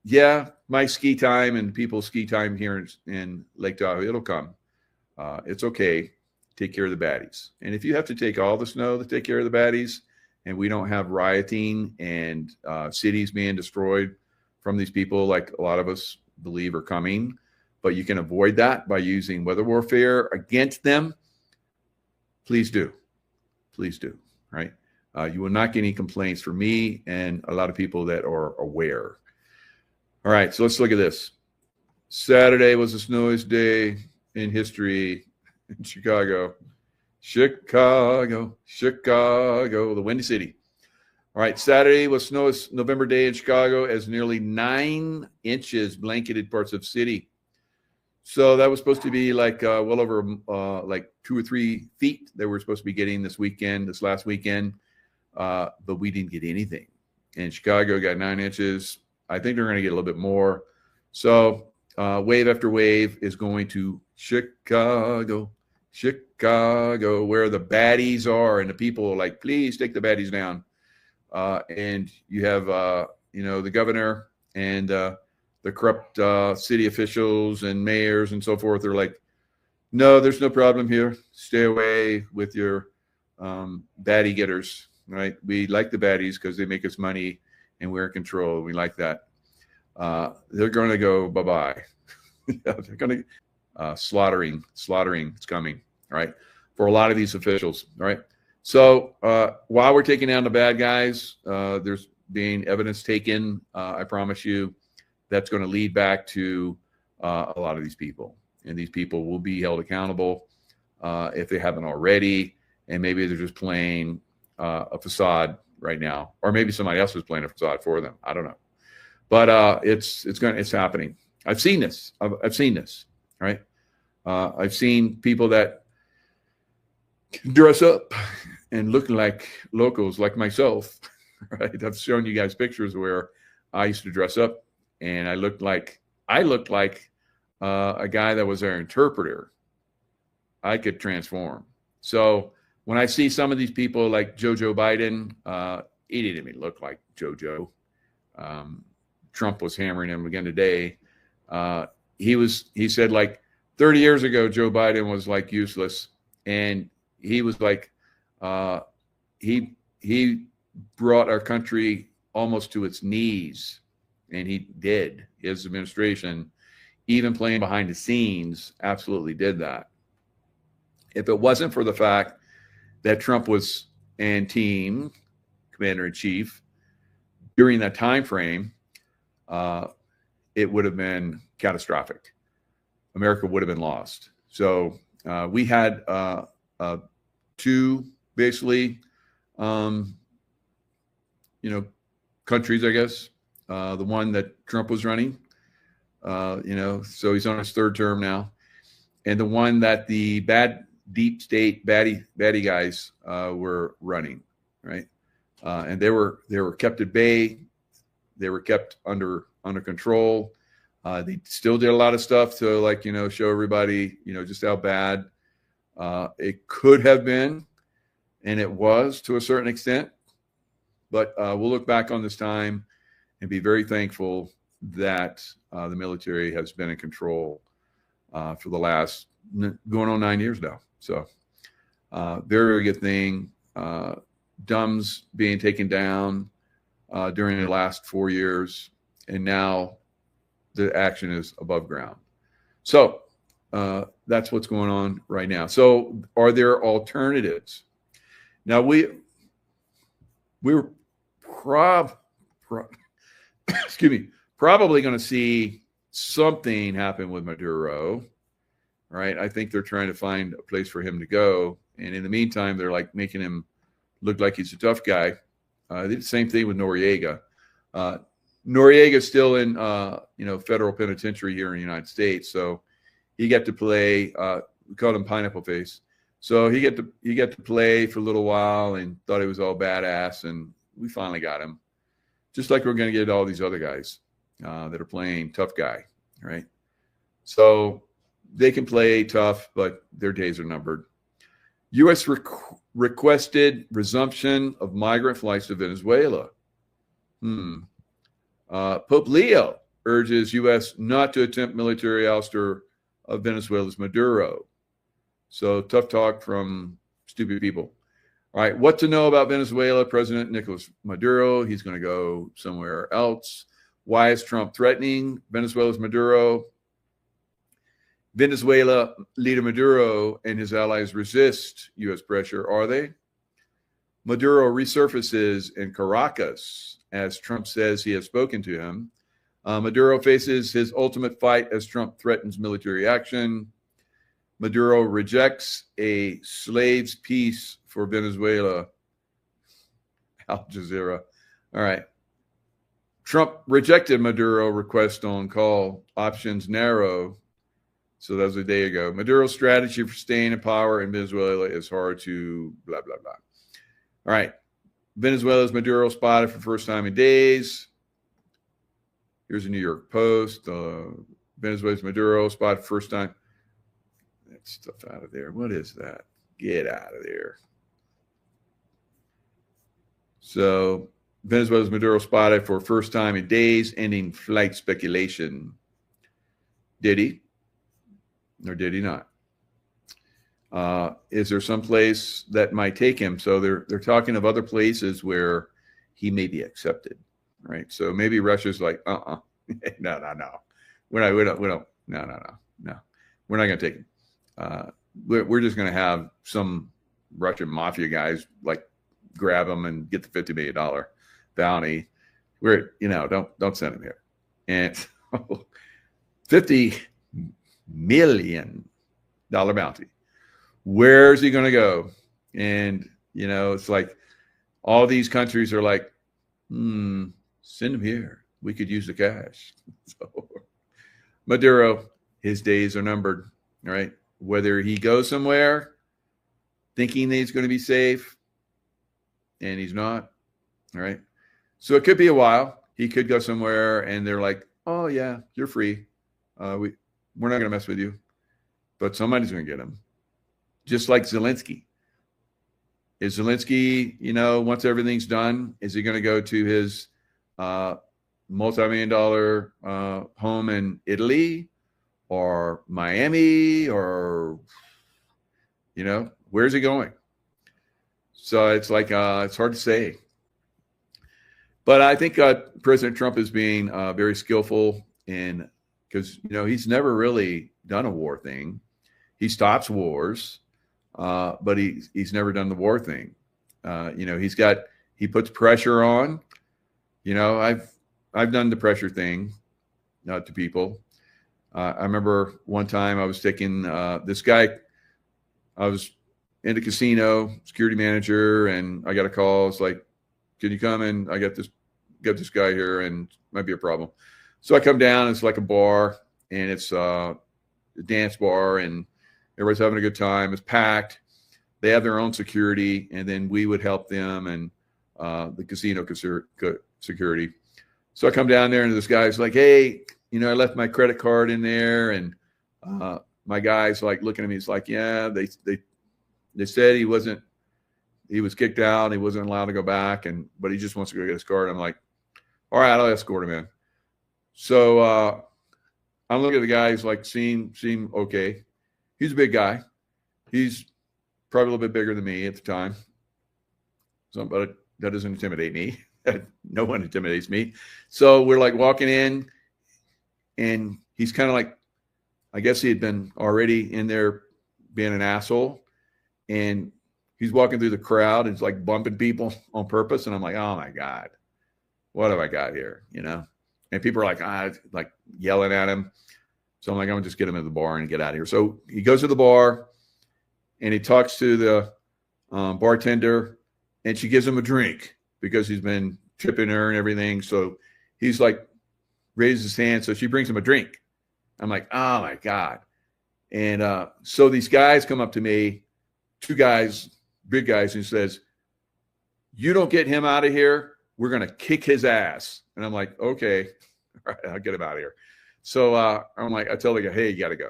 Yeah, my ski time and people's ski time here in Lake Tahoe, it'll come. It's okay. Take care of the baddies. And if you have to take all the snow to take care of the baddies, and we don't have rioting and cities being destroyed from these people like a lot of us believe are coming, but you can avoid that by using weather warfare against them, please do. Please do, right? You will not get any complaints from me and a lot of people that are aware. All right, so let's look at this. Saturday was the snowiest day in history in Chicago. Chicago, the Windy City. All right, Saturday was snowiest November day in Chicago as nearly 9 inches blanketed parts of the city. So that was supposed to be like well over like 2 or 3 feet that we're supposed to be getting this last weekend. But we didn't get anything. And Chicago got 9 inches. I think they're going to get a little bit more. So wave after wave is going to Chicago, where the baddies are, and the people are like, please take the baddies down. And you have, the governor and the corrupt city officials and mayors and so forth. They're like, no, there's no problem here. Stay away with your baddie getters, right? We like the baddies because they make us money and we're in control. We like that. They're going to go bye-bye. They're going to slaughtering. It's coming, right? For a lot of these officials, right? So while we're taking down the bad guys, there's being evidence taken. I promise you, that's going to lead back to a lot of these people, and these people will be held accountable if they haven't already. And maybe they're just playing a facade right now, or maybe somebody else is playing a facade for them. I don't know, but it's happening. I've seen this. I've seen this. Right. I've seen people that dress up and looking like locals, like myself. Right. I've shown you guys pictures where I used to dress up, and I looked like a guy that was their interpreter. I could transform. So when I see some of these people like Joe Biden, he didn't even look like Jojo. Trump was hammering him again today. He said like 30 years ago, Joe Biden was like useless. And he was like, he brought our country almost to its knees. And he did. His administration, even playing behind the scenes, absolutely did that. If it wasn't for the fact that Trump was and team commander-in-chief during that time frame, it would have been catastrophic. America would have been lost. So we had 2 basically, countries, I guess. The one that Trump was running, so he's on his 3rd term now, and the one that the deep state baddie guys were running, right? And they were kept at bay. They were kept under control. They still did a lot of stuff to show everybody, just how bad it could have been, and it was to a certain extent. But we'll look back on this time and be very thankful that the military has been in control for the last going on 9 years now. So very, very good thing. Dumbs being taken down during the last 4 years, and now the action is above ground. So that's what's going on right now. So are there alternatives? Now we're probably going to see something happen with Maduro, right? I think they're trying to find a place for him to go. And in the meantime, they're like making him look like he's a tough guy. They did the same thing with Noriega. Noriega's still in, federal penitentiary here in the United States. So he got to play, we called him Pineapple Face. So he got to play for a little while and thought he was all badass. And we finally got him. Just like we're going to get all these other guys that are playing tough guy, right? So they can play tough, but their days are numbered. U.S. requested resumption of migrant flights to Venezuela. Pope Leo urges U.S. not to attempt military ouster of Venezuela's Maduro. So tough talk from stupid people. All right, what to know about Venezuela? President Nicolas Maduro, he's going to go somewhere else. Why is Trump threatening Venezuela's Maduro? Venezuela leader Maduro and his allies resist U.S. pressure, are they? Maduro resurfaces in Caracas as Trump says he has spoken to him. Maduro faces his ultimate fight as Trump threatens military action. Maduro rejects a slave's peace for Venezuela. Al Jazeera. All right. Trump rejected Maduro request on call. Options narrow. So that was a day ago. Maduro's strategy for staying in power in Venezuela is hard to blah, blah, blah. All right. Venezuela's Maduro spotted for the first time in days. Here's a New York Post. Venezuela's Maduro spotted first time. That stuff out of there. What is that? Get out of there. So Venezuela's Maduro spotted for first time in days, ending flight speculation. Did he? Or did he not? Is there some place that might take him? So they're talking of other places where he may be accepted, right? So maybe Russia's like, no. We're not going to take him. We're just going to have some Russian mafia guys like grab him and get the $50 million bounty. Don't send him here. And $50 million bounty. Where's he going to go? And, it's like all these countries are like, send him here. We could use the cash. So Maduro, his days are numbered, right? Whether he goes somewhere thinking that he's going to be safe and he's not, all right? So it could be a while. He could go somewhere and they're like, oh, yeah, you're free. We're not going to mess with you. But somebody's going to get him. Just like Zelensky. Is Zelensky, once everything's done, is he going to go to his multi-million-dollar home in Italy or Miami or, where's he going? So it's like, it's hard to say. But I think President Trump is being very skillful because, he's never really done a war thing. He stops wars, but he's never done the war thing. He puts pressure on. I've done the pressure thing to people. I remember one time I was taking this guy. I was in a casino, security manager, and I got a call. It's like, can you come in? I got this guy here, and it might be a problem. So I come down. It's like a bar, and it's a dance bar, and everybody's having a good time. It's packed. They have their own security, and then we would help them and the casino security. So I come down there, and this guy's like, hey, I left my credit card in there, and my guy's like looking at me. He's like, yeah, they said he was kicked out. He wasn't allowed to go back, but he just wants to go get his card. I'm like, all right, I'll escort him in. So I'm looking at the guy. He's like, seem okay. He's a big guy. He's probably a little bit bigger than me at the time. But that doesn't intimidate me. No one intimidates me. So we're like walking in, and he's kind of like I guess he had been already in there being an asshole, and he's walking through the crowd and it's like bumping people on purpose. And I'm like, oh my God, what have I got here? You know? And people are like yelling at him. So I'm like, I'm gonna just get him in the bar and get out of here. So he goes to the bar and he talks to the bartender, and she gives him a drink because he's been tripping her and everything. So he's like, raises his hand. So she brings him a drink. I'm like, oh my God. And so these guys come up to me, two guys, big guys, and says, you don't get him out of here, we're going to kick his ass. And I'm like, okay, all right, I'll get him out of here. So I'm like, I tell the guy, hey, you got to go.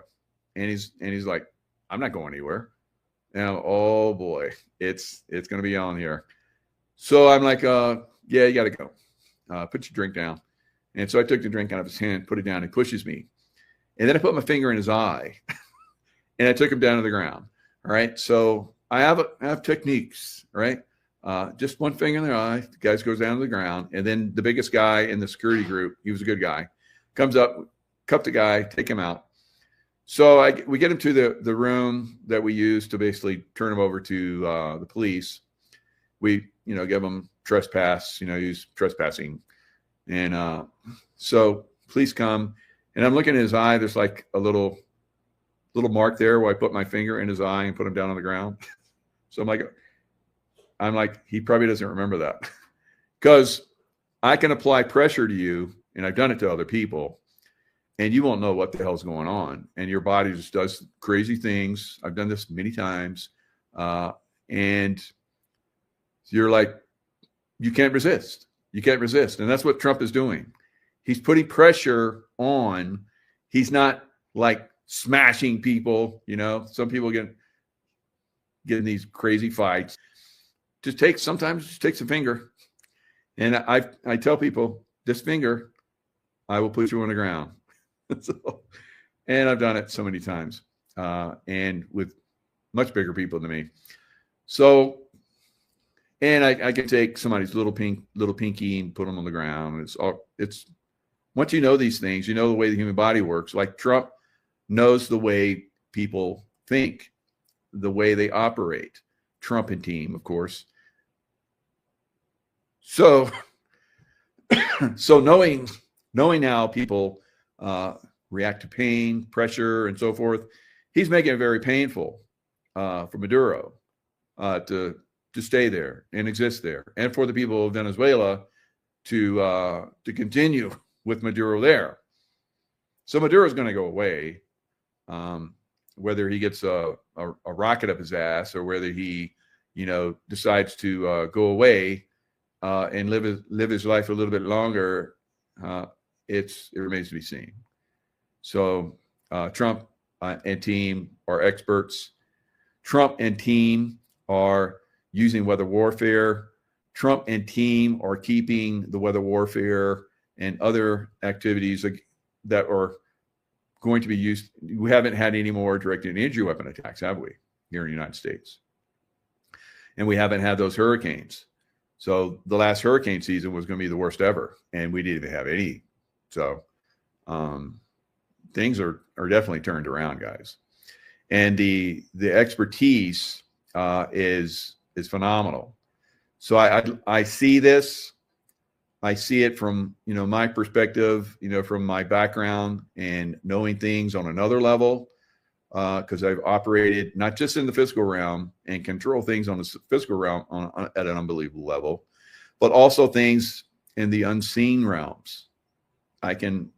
And he's like, I'm not going anywhere. And I'm, oh boy, it's going to be on here. So I'm like, yeah, you got to go. Put your drink down. And so I took the drink out of his hand, put it down, and pushes me. And then I put my finger in his eye and I took him down to the ground. All right. So I have techniques, right? Just one finger in the eye, the guy goes down to the ground. And then the biggest guy in the security group, he was a good guy, comes up, cuff the guy, take him out. So we get him to the room that we use to basically turn him over to the police. We, give him trespass, use trespassing. And so police come, and I'm looking at his eye. There's like a little mark there where I put my finger in his eye and put him down on the ground. So I'm like, he probably doesn't remember that, because I can apply pressure to you, and I've done it to other people, and you won't know what the hell's going on, and your body just does crazy things. I've done this many times, and you're like, you can't resist. You can't resist, and that's what Trump is doing. He's putting pressure on. He's not like smashing people. Some people get in these crazy fights. Sometimes just takes a finger. And I tell people, this finger, I will put you on the ground. And I've done it so many times, and with much bigger people than me. So, and I can take somebody's little pinky and put them on the ground. It's once you know these things, you know the way the human body works. Like Trump knows the way people think, the way they operate. Trump and team, of course. So knowing how people react to pain, pressure, and so forth, he's making it very painful for Maduro to stay there and exist there, and for the people of Venezuela to continue with Maduro there. So Maduro is going to go away, whether he gets a rocket up his ass or whether he, decides to go away and live his life a little bit longer. It remains to be seen. So Trump and team are experts. Trump and team are using weather warfare. Trump and team are keeping the weather warfare and other activities that are going to be used. We haven't had any more directed energy weapon attacks, have we, here in the United States? And we haven't had those hurricanes. So the last hurricane season was going to be the worst ever, and we didn't even have any. So things are definitely turned around, guys. And the expertise is phenomenal. So I see this. I see it from, my perspective, from my background and knowing things on another level, because I've operated not just in the physical realm and control things on the physical realm at an unbelievable level, but also things in the unseen realms. I can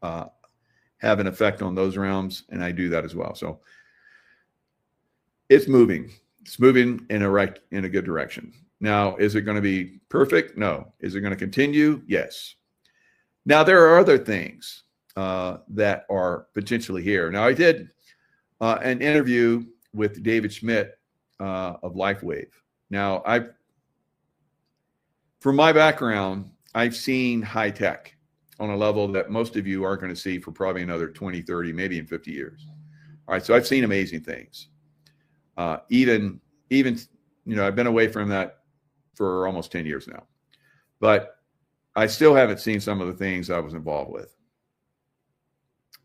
have an effect on those realms, and I do that as well. So it's moving. It's moving in a good direction. Now, is it going to be perfect? No. Is it going to continue? Yes. Now, there are other things that are potentially here. Now, I did an interview with David Schmidt of LifeWave. Now, from my background, I've seen high tech on a level that most of you aren't going to see for probably another 20, 30, maybe in 50 years. All right, so I've seen amazing things. Even I've been away from that for almost 10 years now, but I still haven't seen some of the things I was involved with.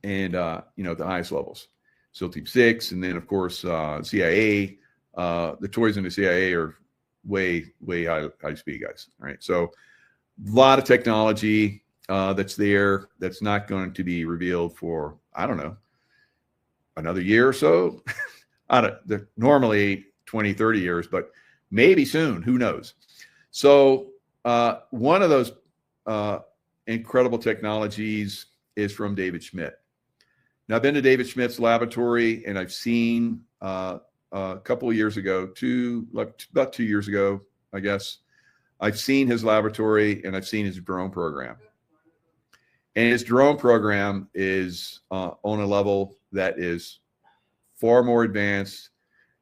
and the highest levels, SEAL Team 6, and then of course CIA. The toys in the CIA are way high speed guys. All right, so a lot of technology that's there that's not going to be revealed for, I don't know, another year or so. Normally 20, 30 years, but maybe soon, who knows? So one of those incredible technologies is from David Schmidt. Now, I've been to David Schmidt's laboratory, and I've seen a couple of years ago, about 2 years ago, I guess, I've seen his laboratory and I've seen his drone program. And his drone program is on a level that is far more advanced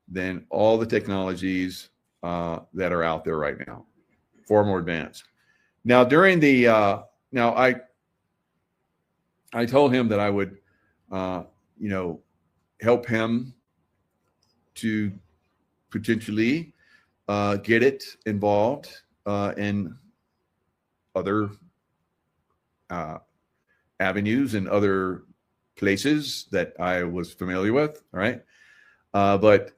than all the technologies that are out there right now. Far more advanced. Now, during the I told him that I would, help him to potentially get it involved in other avenues and other places that I was familiar with. All right. But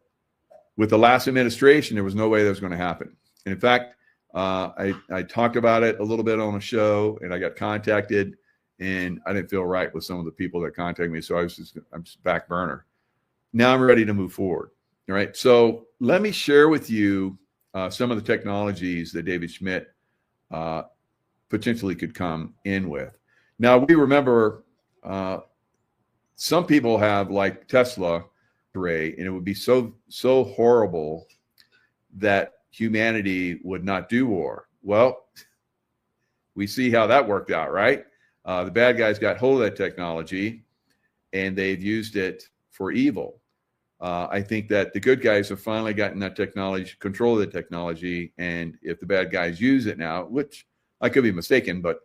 with the last administration, there was no way that was going to happen. And in fact, I talked about it a little bit on a show, and I got contacted, and I didn't feel right with some of the people that contacted me. So I'm just back burner. Now I'm ready to move forward. All right. So let me share with you some of the technologies that David Schmidt potentially could come in with. Now, we remember some people have, like Tesla, Ray, and it would be so horrible that humanity would not do war. Well, we see how that worked out, right? The bad guys got hold of that technology, and they've used it for evil. I think that the good guys have finally gotten that technology, control of the technology, and if the bad guys use it now, which I could be mistaken, but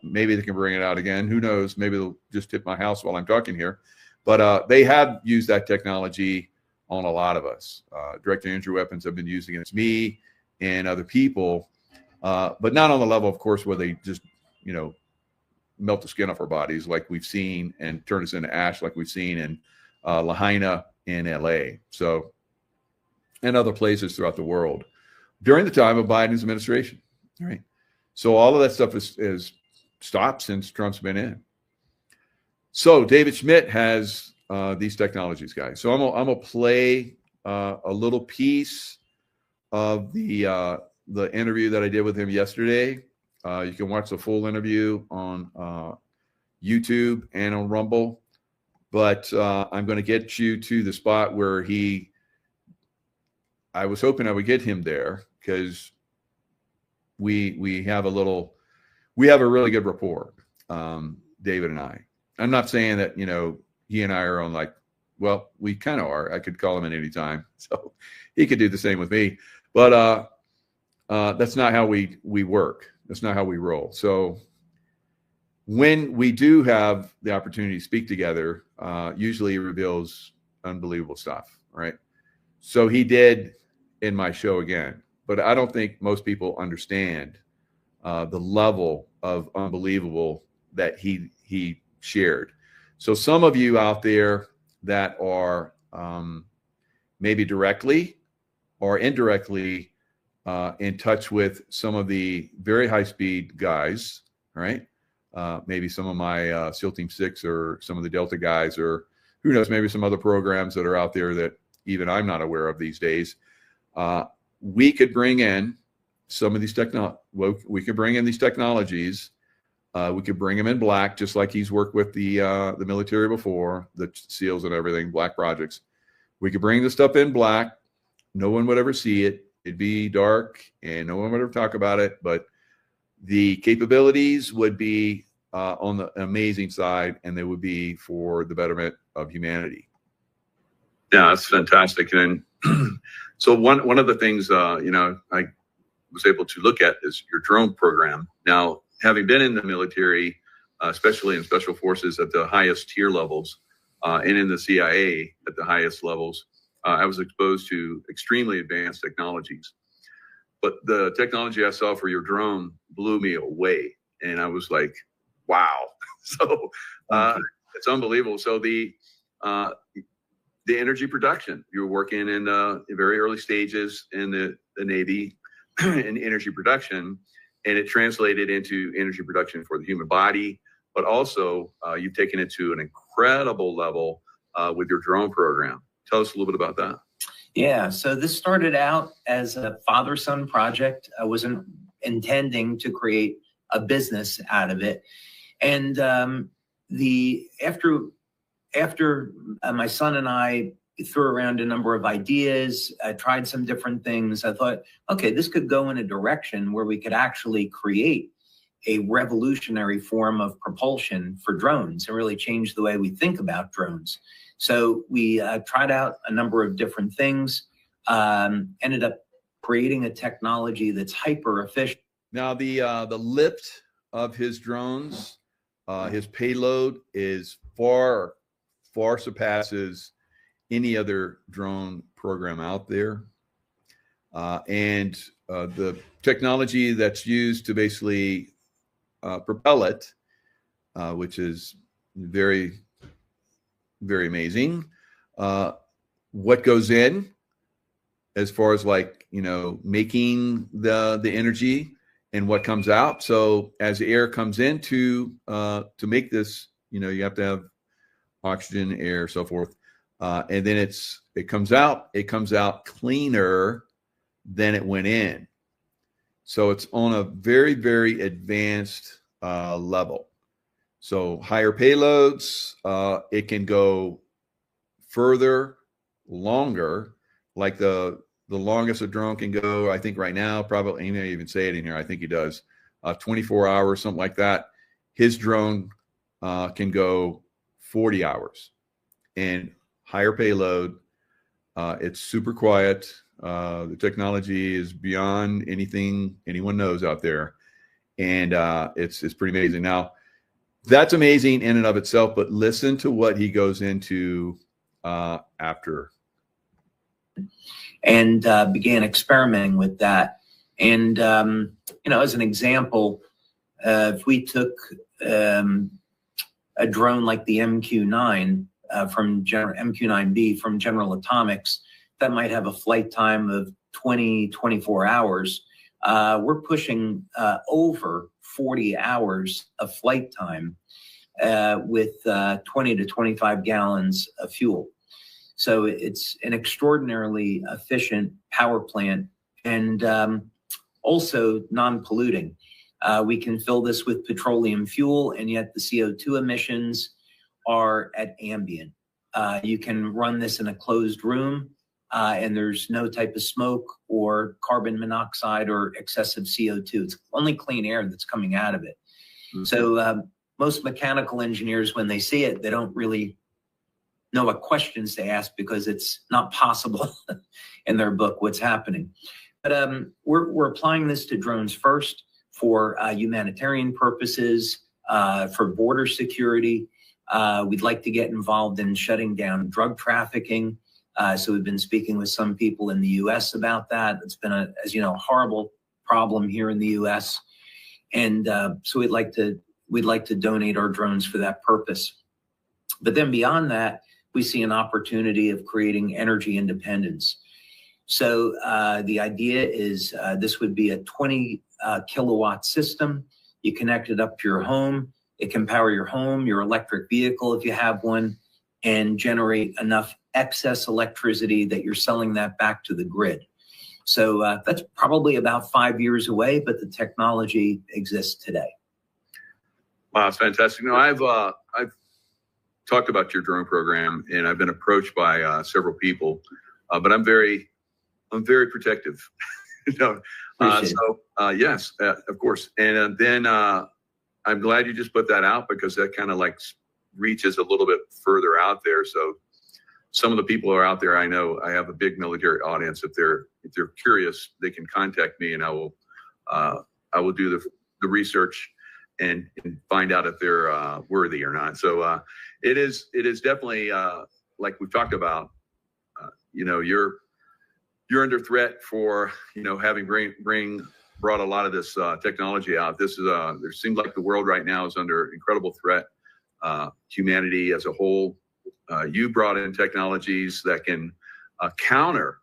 maybe they can bring it out again. Who knows? Maybe they'll just hit my house while I'm talking here. But they have used that technology on a lot of us. Direct-to-injury weapons have been used against me and other people, but not on the level, of course, where they just, melt the skin off our bodies like we've seen and turn us into ash like we've seen in Lahaina in LA. So, and other places throughout the world during the time of Biden's administration. All right. So all of that stuff is stopped since Trump's been in. So David Schmidt has these technologies, guys. So I'm gonna play a little piece of the interview that I did with him yesterday. You can watch the full interview on YouTube and on Rumble. But I'm going to get you to the spot where I was hoping I would get him there, because we have a really good rapport, David and I. I'm not saying that, he and I are on well, we kind of are. I could call him at any time. So he could do the same with me. But that's not how we work. That's not how we roll. So when we do have the opportunity to speak together, usually he reveals unbelievable stuff, right? So he did in my show again, but I don't think most people understand the level of unbelievable that he shared. So some of you out there that are maybe directly or indirectly in touch with some of the very high-speed guys, right? Maybe some of my SEAL Team 6 or some of the Delta guys, or who knows, maybe some other programs that are out there that even I'm not aware of these days. We could bring in some of these we could bring in these technologies. We could bring them in black, just like he's worked with the military before, the SEALs and everything, black projects. We could bring the stuff in black. No one would ever see it. It'd be dark, and no one would ever talk about it. But the capabilities would be on the amazing side, and they would be for the betterment of humanity. Yeah, that's fantastic. And so one of the things, I was able to look at is your drone program. Now, having been in the military, especially in special forces at the highest tier levels, and in the CIA at the highest levels, I was exposed to extremely advanced technologies. But the technology I saw for your drone blew me away. And I was like, wow. So It's unbelievable. So the energy production, you were working in very early stages in the Navy in energy production, and it translated into energy production for the human body, but also you've taken it to an incredible level with your drone program. Tell us a little bit about that. Yeah, so this started out as a father-son project. I wasn't intending to create a business out of it. And after my son and I threw around a number of ideas, I tried some different things. I thought, okay, this could go in a direction where we could actually create a revolutionary form of propulsion for drones and really change the way we think about drones. So we tried out a number of different things, ended up creating a technology that's hyper efficient. Now the lift of his drones, his payload is far surpasses any other drone program out there. And the technology that's used to basically propel it, which is very, very amazing. What goes in as far as making the energy and what comes out. So as air comes in to make this, you have to have oxygen, air, so forth. And then it comes out cleaner than it went in. So it's on a very, very advanced level. So higher payloads, it can go further, longer, like the longest a drone can go, I think right now, probably, he may even say it in here, I think he does, 24 hours, something like that. His drone can go 40 hours and higher payload. It's super quiet. The technology is beyond anything anyone knows out there. And it's pretty amazing. Now, that's amazing in and of itself, but listen to what he goes into after. And began experimenting with that. And, as an example, if we took a drone like the MQ-9 MQ-9B from General Atomics, that might have a flight time of 24 hours. We're pushing over 40 hours of flight time with 20 to 25 gallons of fuel. So it's an extraordinarily efficient power plant and also non-polluting. We can fill this with petroleum fuel, and yet the CO2 emissions are at ambient. You can run this in a closed room, and there's no type of smoke or carbon monoxide or excessive CO2. It's only clean air that's coming out of it. Mm-hmm. So most mechanical engineers, when they see it, they don't really know what questions to ask because it's not possible in their book what's happening. But we're applying this to drones first for humanitarian purposes, for border security. We'd like to get involved in shutting down drug trafficking. So we've been speaking with some people in the U.S. about that. It's been a horrible problem here in the U.S. And so we'd like to donate our drones for that purpose. But then beyond that, we see an opportunity of creating energy independence. So the idea is this would be a 20 kilowatt system. You connect it up to your home. It can power your home, your electric vehicle if you have one, and generate enough excess electricity that you're selling that back to the grid. So that's probably about 5 years away, but the technology exists today. Wow, it's fantastic. No, I've talked about your drone program, and I've been approached by several people, but I'm very protective. Yes, of course. And then I'm glad you just put that out because that kind of reaches a little bit further out there. So some of the people who are out there, I know I have a big military audience. If they're curious, they can contact me, and I will do the research and find out if they're worthy or not. So it is definitely like we've talked about. You're under threat for having brought a lot of this technology out. This is there seems like the world right now is under incredible threat humanity as a whole. You brought in technologies that can counter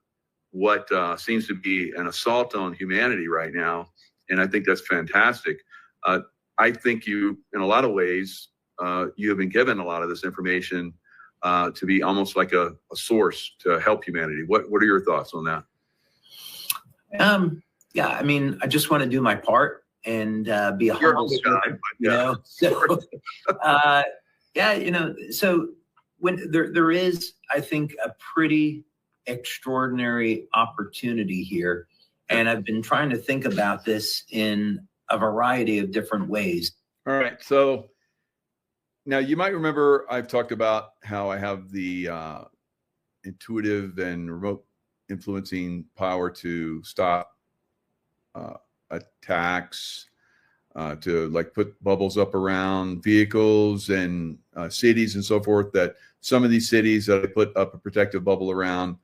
what seems to be an assault on humanity right now. And I think that's fantastic. I think you, in a lot of ways, you have been given a lot of this information to be almost like a source to help humanity. What are your thoughts on that? Yeah, I mean, I just want to do my part and be a You're humble a humble guy, servant, but you know. So, yeah, you know, so when there is, I think, a pretty extraordinary opportunity here, and I've been trying to think about this in a variety of different ways. All right. So now you might remember I've talked about how I have the intuitive and remote influencing power to stop attacks, to like put bubbles up around vehicles and cities and so forth, that some of these cities that I put up a protective bubble around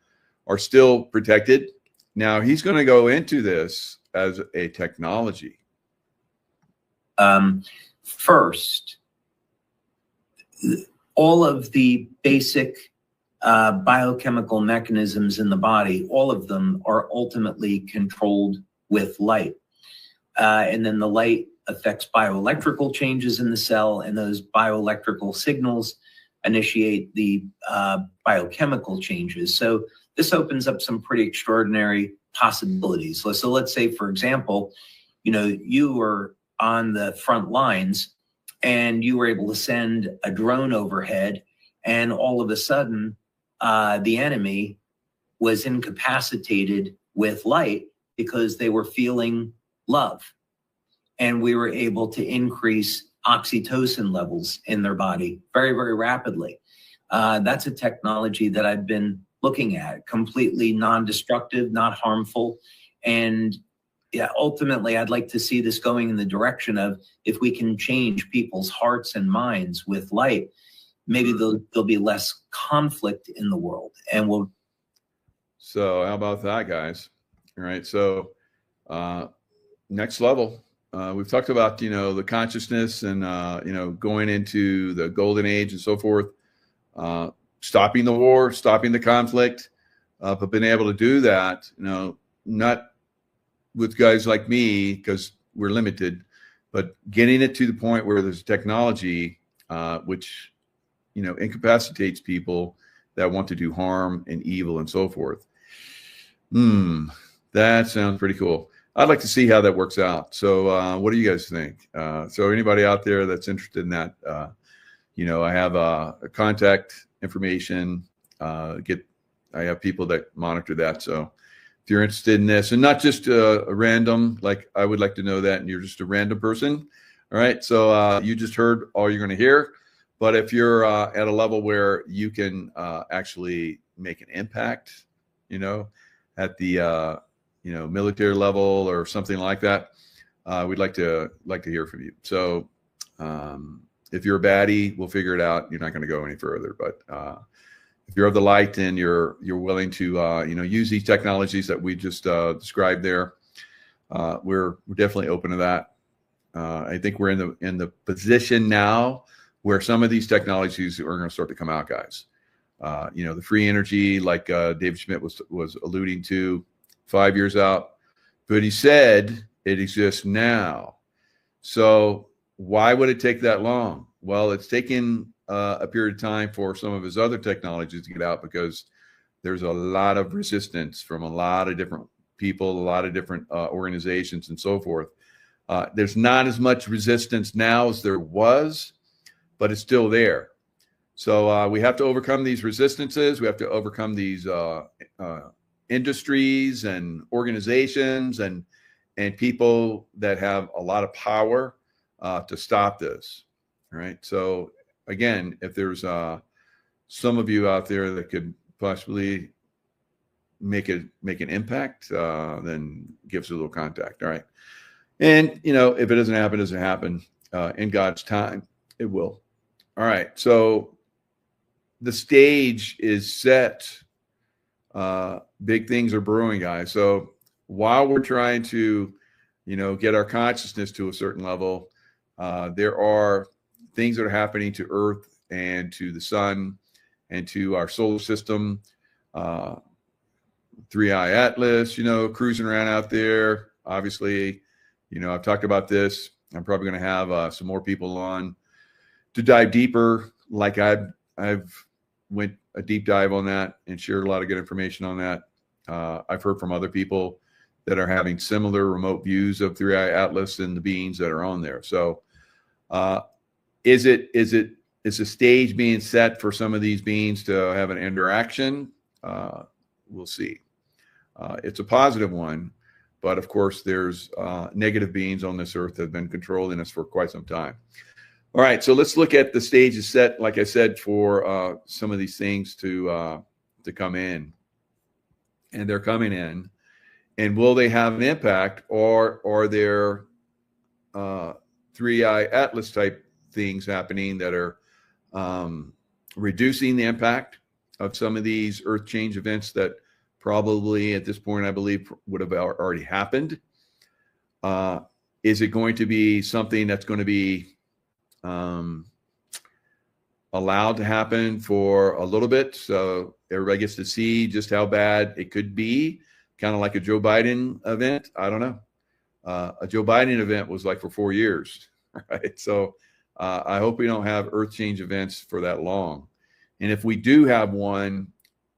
are still protected. Now he's going to go into this as a technology. First, all of the basic biochemical mechanisms in the body, all of them are ultimately controlled with light. And then the light affects bioelectrical changes in the cell, and those bioelectrical signals initiate the biochemical changes. So this opens up some pretty extraordinary possibilities. So let's say, for example, you know, you were on the front lines and you were able to send a drone overhead, and all of a sudden the enemy was incapacitated with light because they were feeling love. And we were able to increase oxytocin levels in their body very, very rapidly. That's a technology that I've been looking at, completely non-destructive, not harmful. And yeah, ultimately, I'd like to see this going in the direction of, if we can change people's hearts and minds with light, maybe there'll be less conflict in the world. And we'll. So how about that, guys? All right. So next level. We've talked about, you know, the consciousness and, you know, going into the golden age and so forth, stopping the war, stopping the conflict, but being able to do that, you know, not with guys like me because we're limited, but getting it to the point where there's technology which, you know, incapacitates people that want to do harm and evil and so forth. That sounds pretty cool. I'd like to see how that works out. So what do you guys think? So anybody out there that's interested in that, you know, I have a contact information. I have people that monitor that. So if you're interested in this, and not just a random, like I would like to know that, and you're just a random person. All right. So you just heard all you're going to hear. But if you're at a level where you can actually make an impact, you know, at the you know, military level or something like that, we'd like to hear from you. So if you're a baddie, we'll figure it out. You're not going to go any further. But if you're of the light and you're willing to you know, use these technologies that we just described there, we're definitely open to that. I think we're in the position now where some of these technologies are going to start to come out, guys. You know, the free energy, like David Schmidt was alluding to, 5 years out, but he said it exists now. So why would it take that long? Well, it's taken a period of time for some of his other technologies to get out, because there's a lot of resistance from a lot of different people, a lot of different organizations and so forth. There's not as much resistance now as there was, but it's still there. So we have to overcome these resistances. We have to overcome these industries and organizations and people that have a lot of power to stop this. All right. So again, if there's some of you out there that could possibly make an impact, then give us a little contact. All right. And you know, if it doesn't happen, it doesn't happen. In God's time, it will. All right. So the stage is set. Big things are brewing, guys. So while we're trying to, you know, get our consciousness to a certain level, there are things that are happening to Earth and to the sun and to our solar system. 3i Atlas, cruising around out there. Obviously, I've talked about this. I'm probably going to have some more people on to dive deeper. Like I've went a deep dive on that and shared a lot of good information on that. I've heard from other people that are having similar remote views of 3i Atlas and the beings that are on there. So is the stage being set for some of these beings to have an interaction? We'll see. It's a positive one, but of course there's negative beings on this earth that have been controlling us for quite some time. All right, so let's look at the stages set, like I said, for some of these things to come in. And they're coming in. And will they have an impact, or are there 3i Atlas type things happening that are reducing the impact of some of these earth change events that probably at this point, I believe, would have already happened? Is it going to be something that's going to be allowed to happen for a little bit, so everybody gets to see just how bad it could be, kind of like a Joe Biden event? I don't know. A Joe Biden event was like for 4 years, right? So I hope we don't have earth change events for that long. And if we do have one,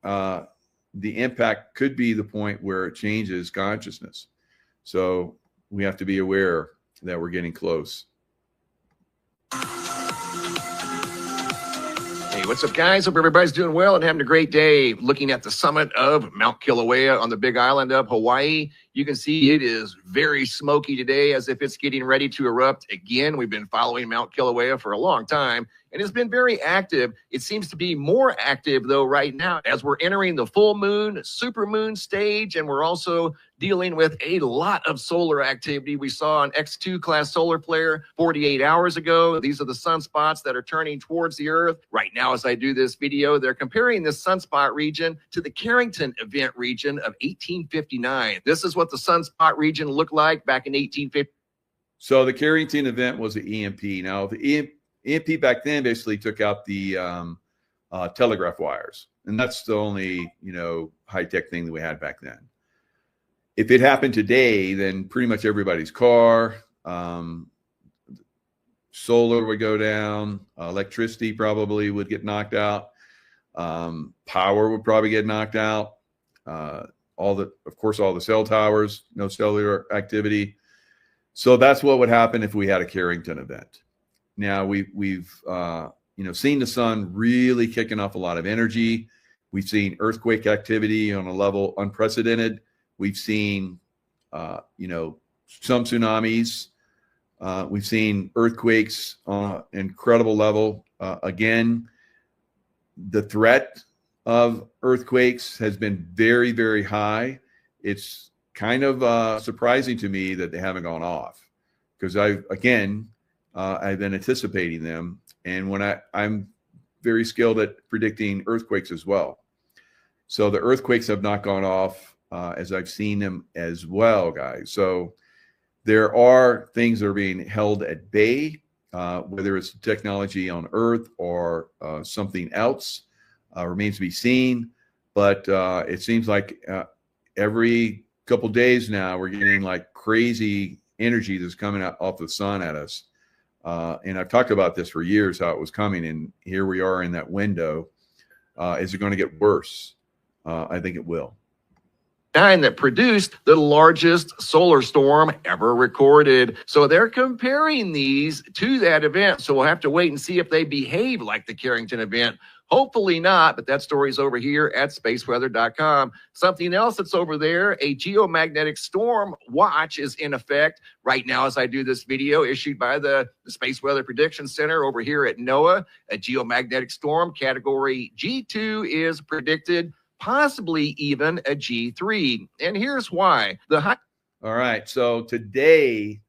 the impact could be the point where it changes consciousness. So we have to be aware that we're getting close. Hey, what's up, guys? Hope everybody's doing well and having a great day. Looking at the summit of Mount Kilauea on the big island of Hawaii. You can see it is very smoky today, as if it's getting ready to erupt again. We've been following Mount Kilauea for a long time, and it's been very active. It seems to be more active, though, right now as we're entering the full moon, supermoon stage, and we're also dealing with a lot of solar activity. We saw an X2 class solar flare 48 hours ago. These are the sunspots that are turning towards the Earth. Right now, as I do this video, they're comparing this sunspot region to the Carrington event region of 1859. This is what the sunspot region looked like back in 1850. So the Carrington event was an EMP. Now, the EMP back then basically took out the telegraph wires. And that's the only, high-tech thing that we had back then. If it happened today, then pretty much everybody's car, solar would go down, electricity probably would get knocked out, power would probably get knocked out, all the cell towers, no cellular activity. So that's what would happen if we had a Carrington event. Now we've seen the sun really kicking off a lot of energy. We've seen earthquake activity on a level unprecedented. We've seen, some tsunamis. We've seen earthquakes on an incredible level. Again, the threat of earthquakes has been very, very high. It's kind of surprising to me that they haven't gone off, because I've been anticipating them. And when I'm very skilled at predicting earthquakes as well. So the earthquakes have not gone off as I've seen them as well, guys. So there are things that are being held at bay, whether it's technology on Earth or something else, remains to be seen. But it seems like every couple days now we're getting like crazy energy that's coming out off the sun at us. And I've talked about this for years, how it was coming, and here we are in that window. Is it going to get worse? I think it will. That produced the largest solar storm ever recorded. So they're comparing these to that event. So we'll have to wait and see if they behave like the Carrington event. Hopefully not, but that story's over here at spaceweather.com. Something else that's over there, a geomagnetic storm watch is in effect right now as I do this video, issued by the Space Weather Prediction Center over here at NOAA. A geomagnetic storm category G2 is predicted, possibly even a G3. And here's why. All right. So today,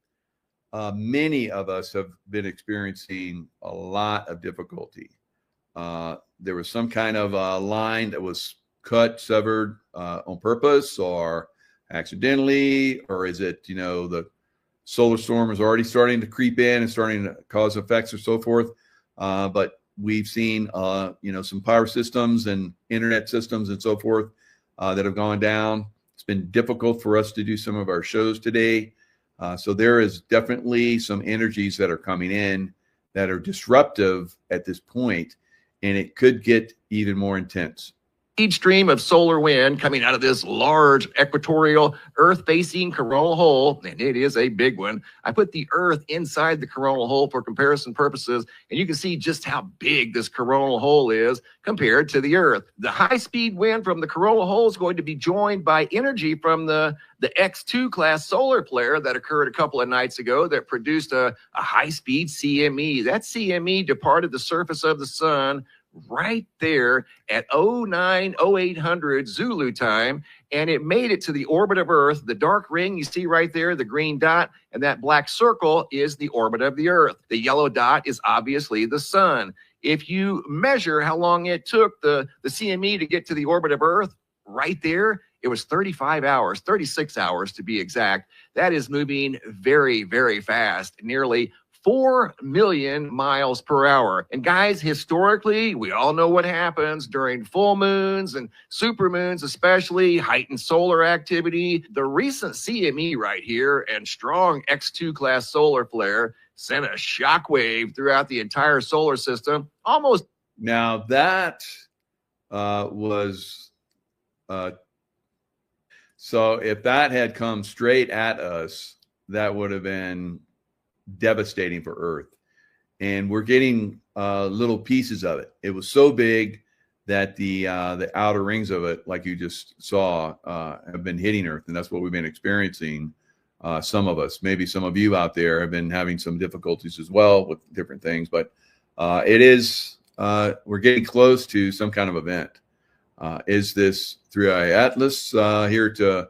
many of us have been experiencing a lot of difficulty. There was some kind of line that was severed on purpose or accidentally, or is it, the solar storm is already starting to creep in and starting to cause effects or so forth. But we've seen, some power systems and internet systems and so forth that have gone down. It's been difficult for us to do some of our shows today. So there is definitely some energies that are coming in that are disruptive at this point, and it could get even more intense. Each stream of solar wind coming out of this large equatorial Earth-facing coronal hole, and it is a big one. I put the Earth inside the coronal hole for comparison purposes, and you can see just how big this coronal hole is compared to the Earth. The high-speed wind from the coronal hole is going to be joined by energy from the X2 class solar flare that occurred a couple of nights ago that produced a high-speed CME. That CME departed the surface of the sun right there at 09:0800 Zulu time, and it made it to the orbit of Earth. The dark ring you see right there, the green dot, and that black circle is the orbit of the Earth. The yellow dot is obviously the sun. If you measure how long it took the CME to get to the orbit of Earth, right there, it was 35 hours, 36 hours to be exact. That is moving very, very fast, nearly 4 million miles per hour. And guys, historically, we all know what happens during full moons and super moons, especially heightened solar activity. The recent CME right here and strong X2 class solar flare sent a shockwave throughout the entire solar system. Almost. Now that was so if that had come straight at us, that would have been devastating for Earth. And we're getting little pieces of it. It was so big that the outer rings of it, like you just saw, have been hitting Earth, and that's what we've been experiencing. Some of us, maybe some of you out there, have been having some difficulties as well with different things. But we're getting close to some kind of event. Is this 3i Atlas here to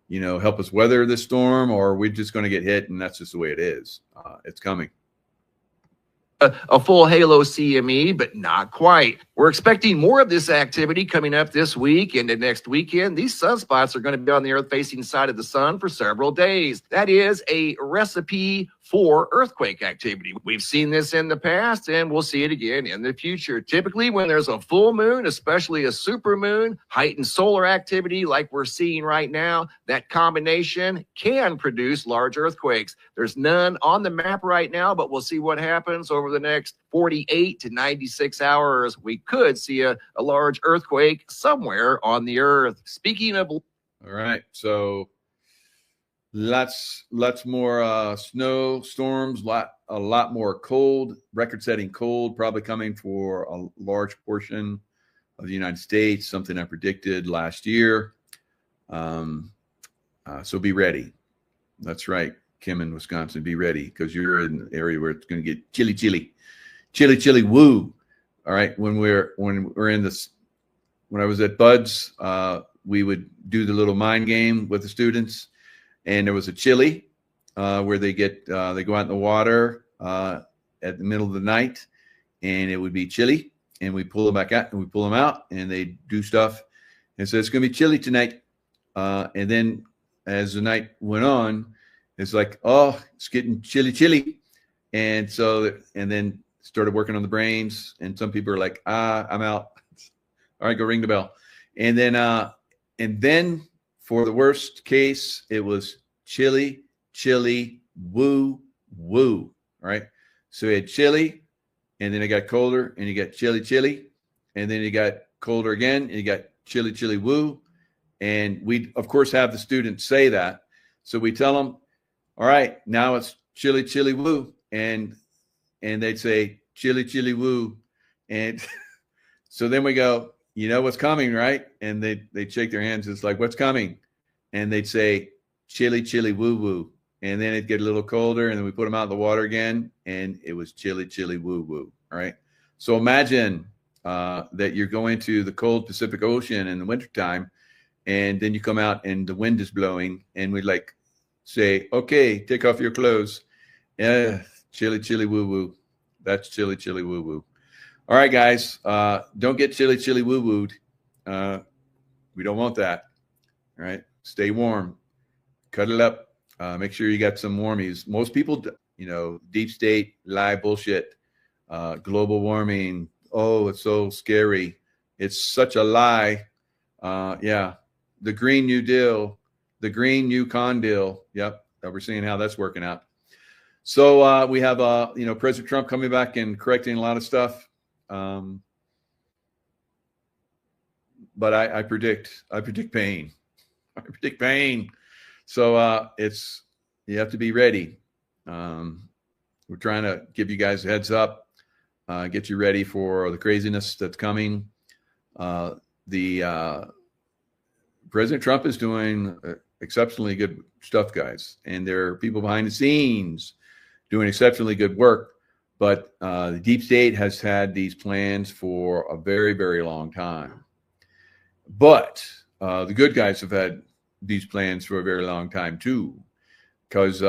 help us weather this storm, or are we just going to get hit and that's just the way it is? It's coming. A full halo CME, but not quite. We're expecting more of this activity coming up this week and the next weekend. These sunspots are going to be on the Earth-facing side of the sun for several days. That is a recipe for earthquake activity. We've seen this in the past, and we'll see it again in the future. Typically, when there's a full moon, especially a super moon, heightened solar activity like we're seeing right now, that combination can produce large earthquakes. There's none on the map right now, but we'll see what happens over the next 48 to 96 hours. We could see a large earthquake somewhere on the Earth. Speaking of... All right, so lots more snow storms, a lot more cold, record-setting cold, probably coming for a large portion of the United States, something I predicted last year. So be ready. That's right, Kim in Wisconsin, be ready, because you're in an area where it's going to get chilly, woo. All right, when we're in this, when I was at Buds, we would do the little mind game with the students, and there was a chili where they go out in the water at the middle of the night, and it would be chilly, and we pull them back out, and we pull them out, and they do stuff, and so it's going to be chilly tonight. And then as the night went on, it's like, oh, it's getting chilly, and then started working on the brains, and some people are like, I'm out. All right, go ring the bell. And then for the worst case, it was chilly, woo. All right. So we had chilly, and then it got colder, and you got chilly, and then you got colder again, and you got chilly, woo. And we, of course, have the students say that. So we tell them, all right, now it's chilly, woo. And they'd say chilly, woo. And so then we go, you know what's coming, right? And they'd shake their hands. It's like, what's coming? And they'd say chilly, woo. And then it'd get a little colder, and then we put them out in the water again, and it was chilly, woo. All right. So imagine that you're going to the cold Pacific Ocean in the wintertime, and then you come out and the wind is blowing, and we like say, okay, take off your clothes. Chilly, woo. That's chilly, woo. All right, guys, don't get chilly, woo-wooed. We don't want that. All right, stay warm, cuddle up. Make sure you got some warmies. Most people, deep state, lie, bullshit, global warming. Oh, it's so scary. It's such a lie. Yeah. The Green New Deal, the Green Yukon deal. Yep. We're seeing how that's working out. So we have, President Trump coming back and correcting a lot of stuff. But I predict pain. I predict pain. So you have to be ready. We're trying to give you guys a heads up, get you ready for the craziness that's coming. President Trump is doing exceptionally good stuff, guys, and there are people behind the scenes doing exceptionally good work. But the deep state has had these plans for a very, very long time. But the good guys have had these plans for a very long time too, because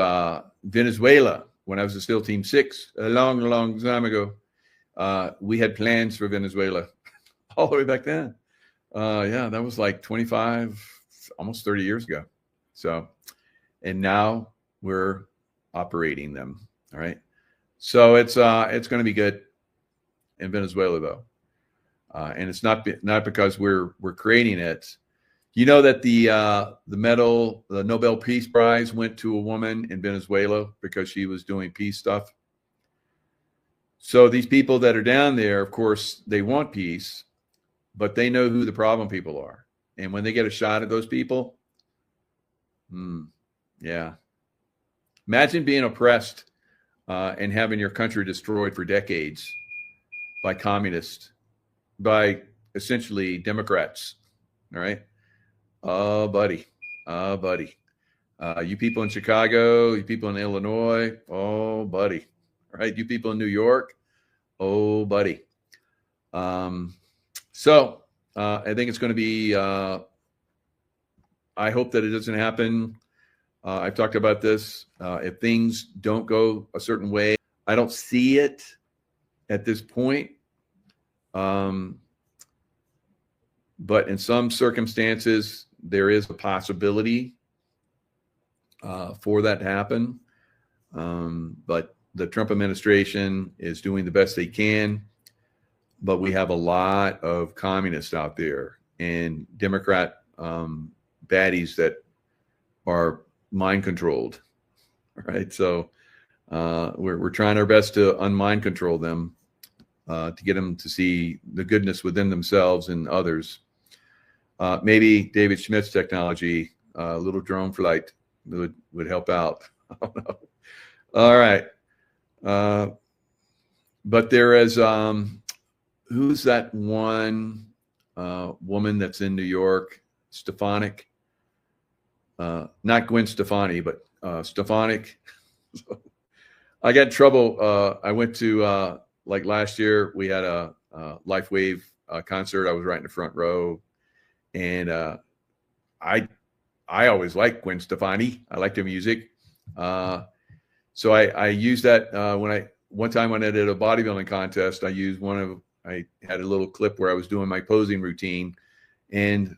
Venezuela, when I was a SEAL Team 6, a long, long time ago, we had plans for Venezuela all the way back then. Yeah, that was like 25, almost 30 years ago. So, and now we're operating them. All right. So it's going to be good in Venezuela, though. And it's not because we're creating it. You know that the Nobel Peace Prize went to a woman in Venezuela because she was doing peace stuff. So these people that are down there, of course, they want peace, but they know who the problem people are. And when they get a shot at those people, yeah. Imagine being oppressed and having your country destroyed for decades by communists, by essentially Democrats. All right. Oh, buddy. You people in Chicago, you people in Illinois. Oh, buddy. All right. You people in New York. Oh, buddy. So I think it's going to be, I hope that it doesn't happen. I've talked about this. If things don't go a certain way, I don't see it at this point. But in some circumstances, there is a possibility for that to happen. But the Trump administration is doing the best they can. But we have a lot of communists out there and Democrat baddies that are mind controlled. Right. So we're trying our best to unmind control them, to get them to see the goodness within themselves and others. Maybe David Schmidt's technology, a little drone flight would help out. I don't know. All right. But there is, who's that one woman that's in New York? Stefanik. Not Gwen Stefani, but Stefanik. I got in trouble. I went to, like last year, we had a LifeWave concert. I was right in the front row. And I always liked Gwen Stefani. I liked her music. So I used that one time when I did a bodybuilding contest. I had a little clip where I was doing my posing routine, and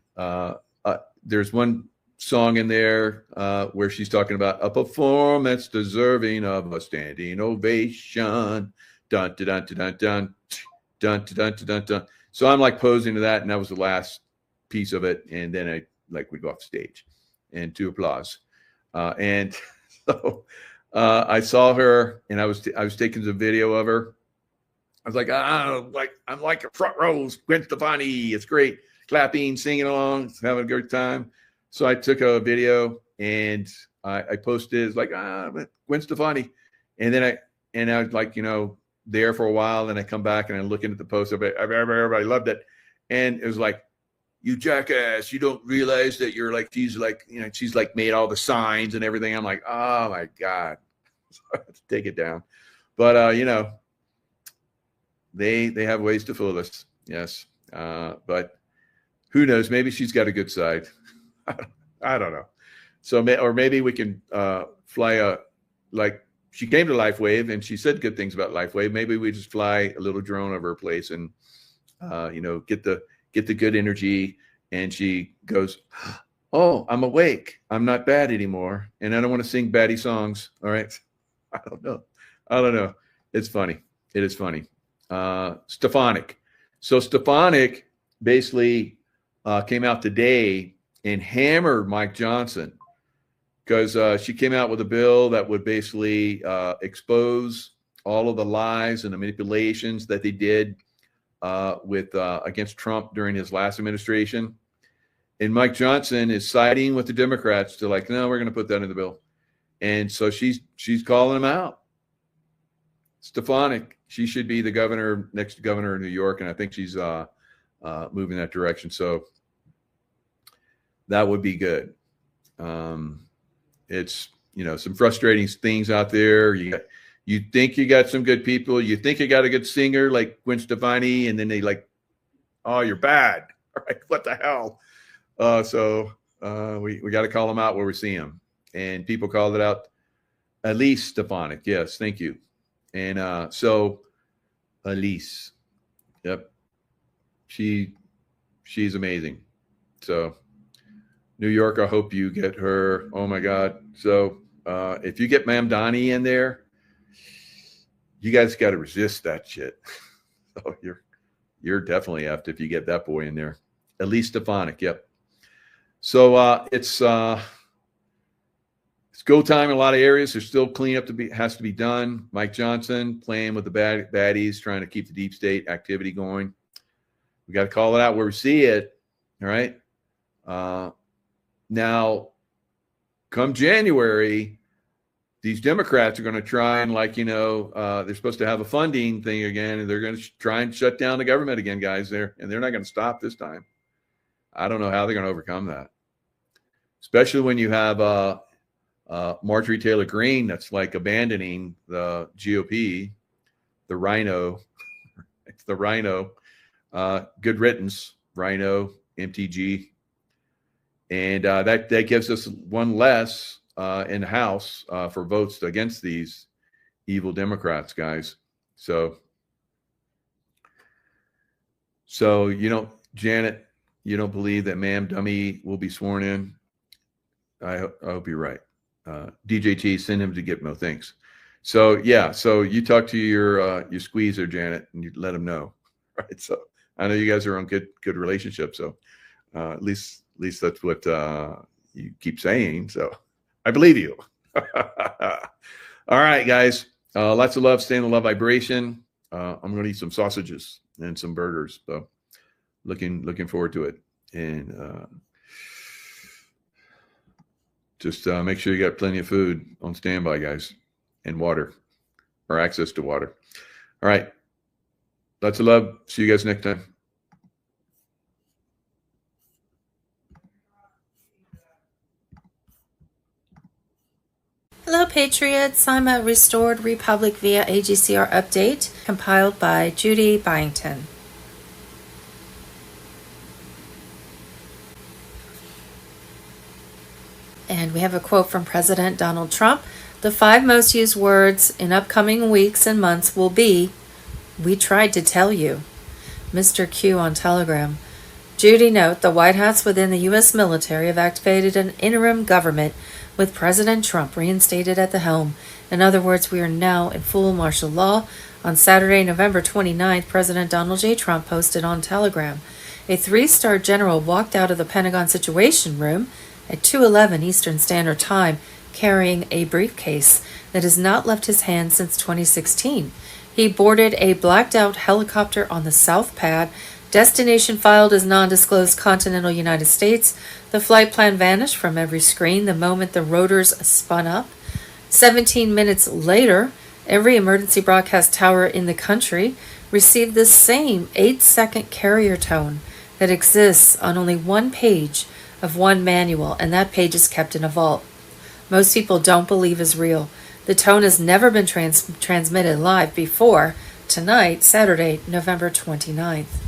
there's one song in there where she's talking about a performance deserving of a standing ovation. Dun dun dun dun dun dun dun dun dun. So I'm like posing to that, and that was the last piece of it, and then I would go off stage and to applause. And so I saw her, and I was taking the video of her. I was like, I'm like a front row, Gwen Stefani. It's great, clapping, singing along, having a good time. So I took a video and I posted. It's like Gwen Stefani, and then I was like, there for a while, and I come back and I'm looking at the post of it. Everybody loved it, and it was like, you jackass, you don't realize that you're like, she's like made all the signs and everything. I'm like, oh my God. So I have to take it down. But, they have ways to fool us. Yes. But who knows? Maybe she's got a good side. I don't know. So, or maybe we can fly like she came to LifeWave and she said good things about LifeWave. Maybe we just fly a little drone over her place and, get the good energy, and she goes, oh, I'm awake. I'm not bad anymore. And I don't want to sing baddie songs. All right. I don't know. It's funny. It is funny. Stefanik. So Stefanik basically came out today and hammered Mike Johnson because she came out with a bill that would basically expose all of the lies and the manipulations that they did with against Trump during his last administration. And Mike Johnson is siding with the Democrats to like, no, we're going to put that in the bill. And so she's calling him out. Stefanik, she should be the next governor of New York, and I think she's moving that direction. So that would be good. It's some frustrating things out there. You think you got some good people. You think you got a good singer like Gwen Stefani, and then they like, oh, you're bad. All right, what the hell? So we got to call them out where we see them. And people called it out. Elise Stefanik. Yes, thank you. And so Elise, yep, she's amazing. So New York, I hope you get her. Oh my God. So if you get Mamdani in there, you guys got to resist that shit. So you're definitely effed if you get that boy in there. Elise Stefanik, yep. So it's go time in a lot of areas. There's still cleanup has to be done. Mike Johnson playing with the baddies, trying to keep the deep state activity going. We got to call it out where we see it. All right. Now, come January, these Democrats are going to try and they're supposed to have a funding thing again, and they're going to try and shut down the government again, guys. And they're not going to stop this time. I don't know how they're going to overcome that, especially when you have Marjorie Taylor Greene that's like abandoning the GOP, the Rhino. It's the Rhino. Good riddance, Rhino, MTG. And that gives us one less in the House for votes against these evil Democrats, guys. So Janet, you don't believe that Ma'am Dummy will be sworn in? I hope you're right. DJT, send him to Gitmo. Thanks. So yeah, so you talk to your squeezer, Janet, and you let him know. Right. So I know you guys are on good relationship. So at least that's what you keep saying. So I believe you. All right, guys. Lots of love. Stay in the love vibration. I'm going to eat some sausages and some burgers. So looking forward to it. And just make sure you got plenty of food on standby, guys, and water, or access to water. All right. Lots of love. See you guys next time. Hello, Patriots. I'm a Restored Republic via AGCR update compiled by Judy Byington. And we have a quote from President Donald Trump. The 5 most used words in upcoming weeks and months will be, "We tried to tell you." Mr. Q on Telegram. Judy note, the White House within the U.S. military have activated an interim government with President Trump reinstated at the helm. In other words, we are now in full martial law. On Saturday, November 29th, President Donald J. Trump posted on Telegram, a 3-star general walked out of the Pentagon Situation Room at 2:11 Eastern Standard Time carrying a briefcase that has not left his hand since 2016. He boarded a blacked-out helicopter on the South Pad. Destination filed as non-disclosed continental United States. The flight plan vanished from every screen the moment the rotors spun up. 17 minutes later, every emergency broadcast tower in the country received the same 8-second carrier tone that exists on only one page of one manual, and that page is kept in a vault. Most people don't believe is real. The tone has never been transmitted live before tonight, Saturday, November 29th.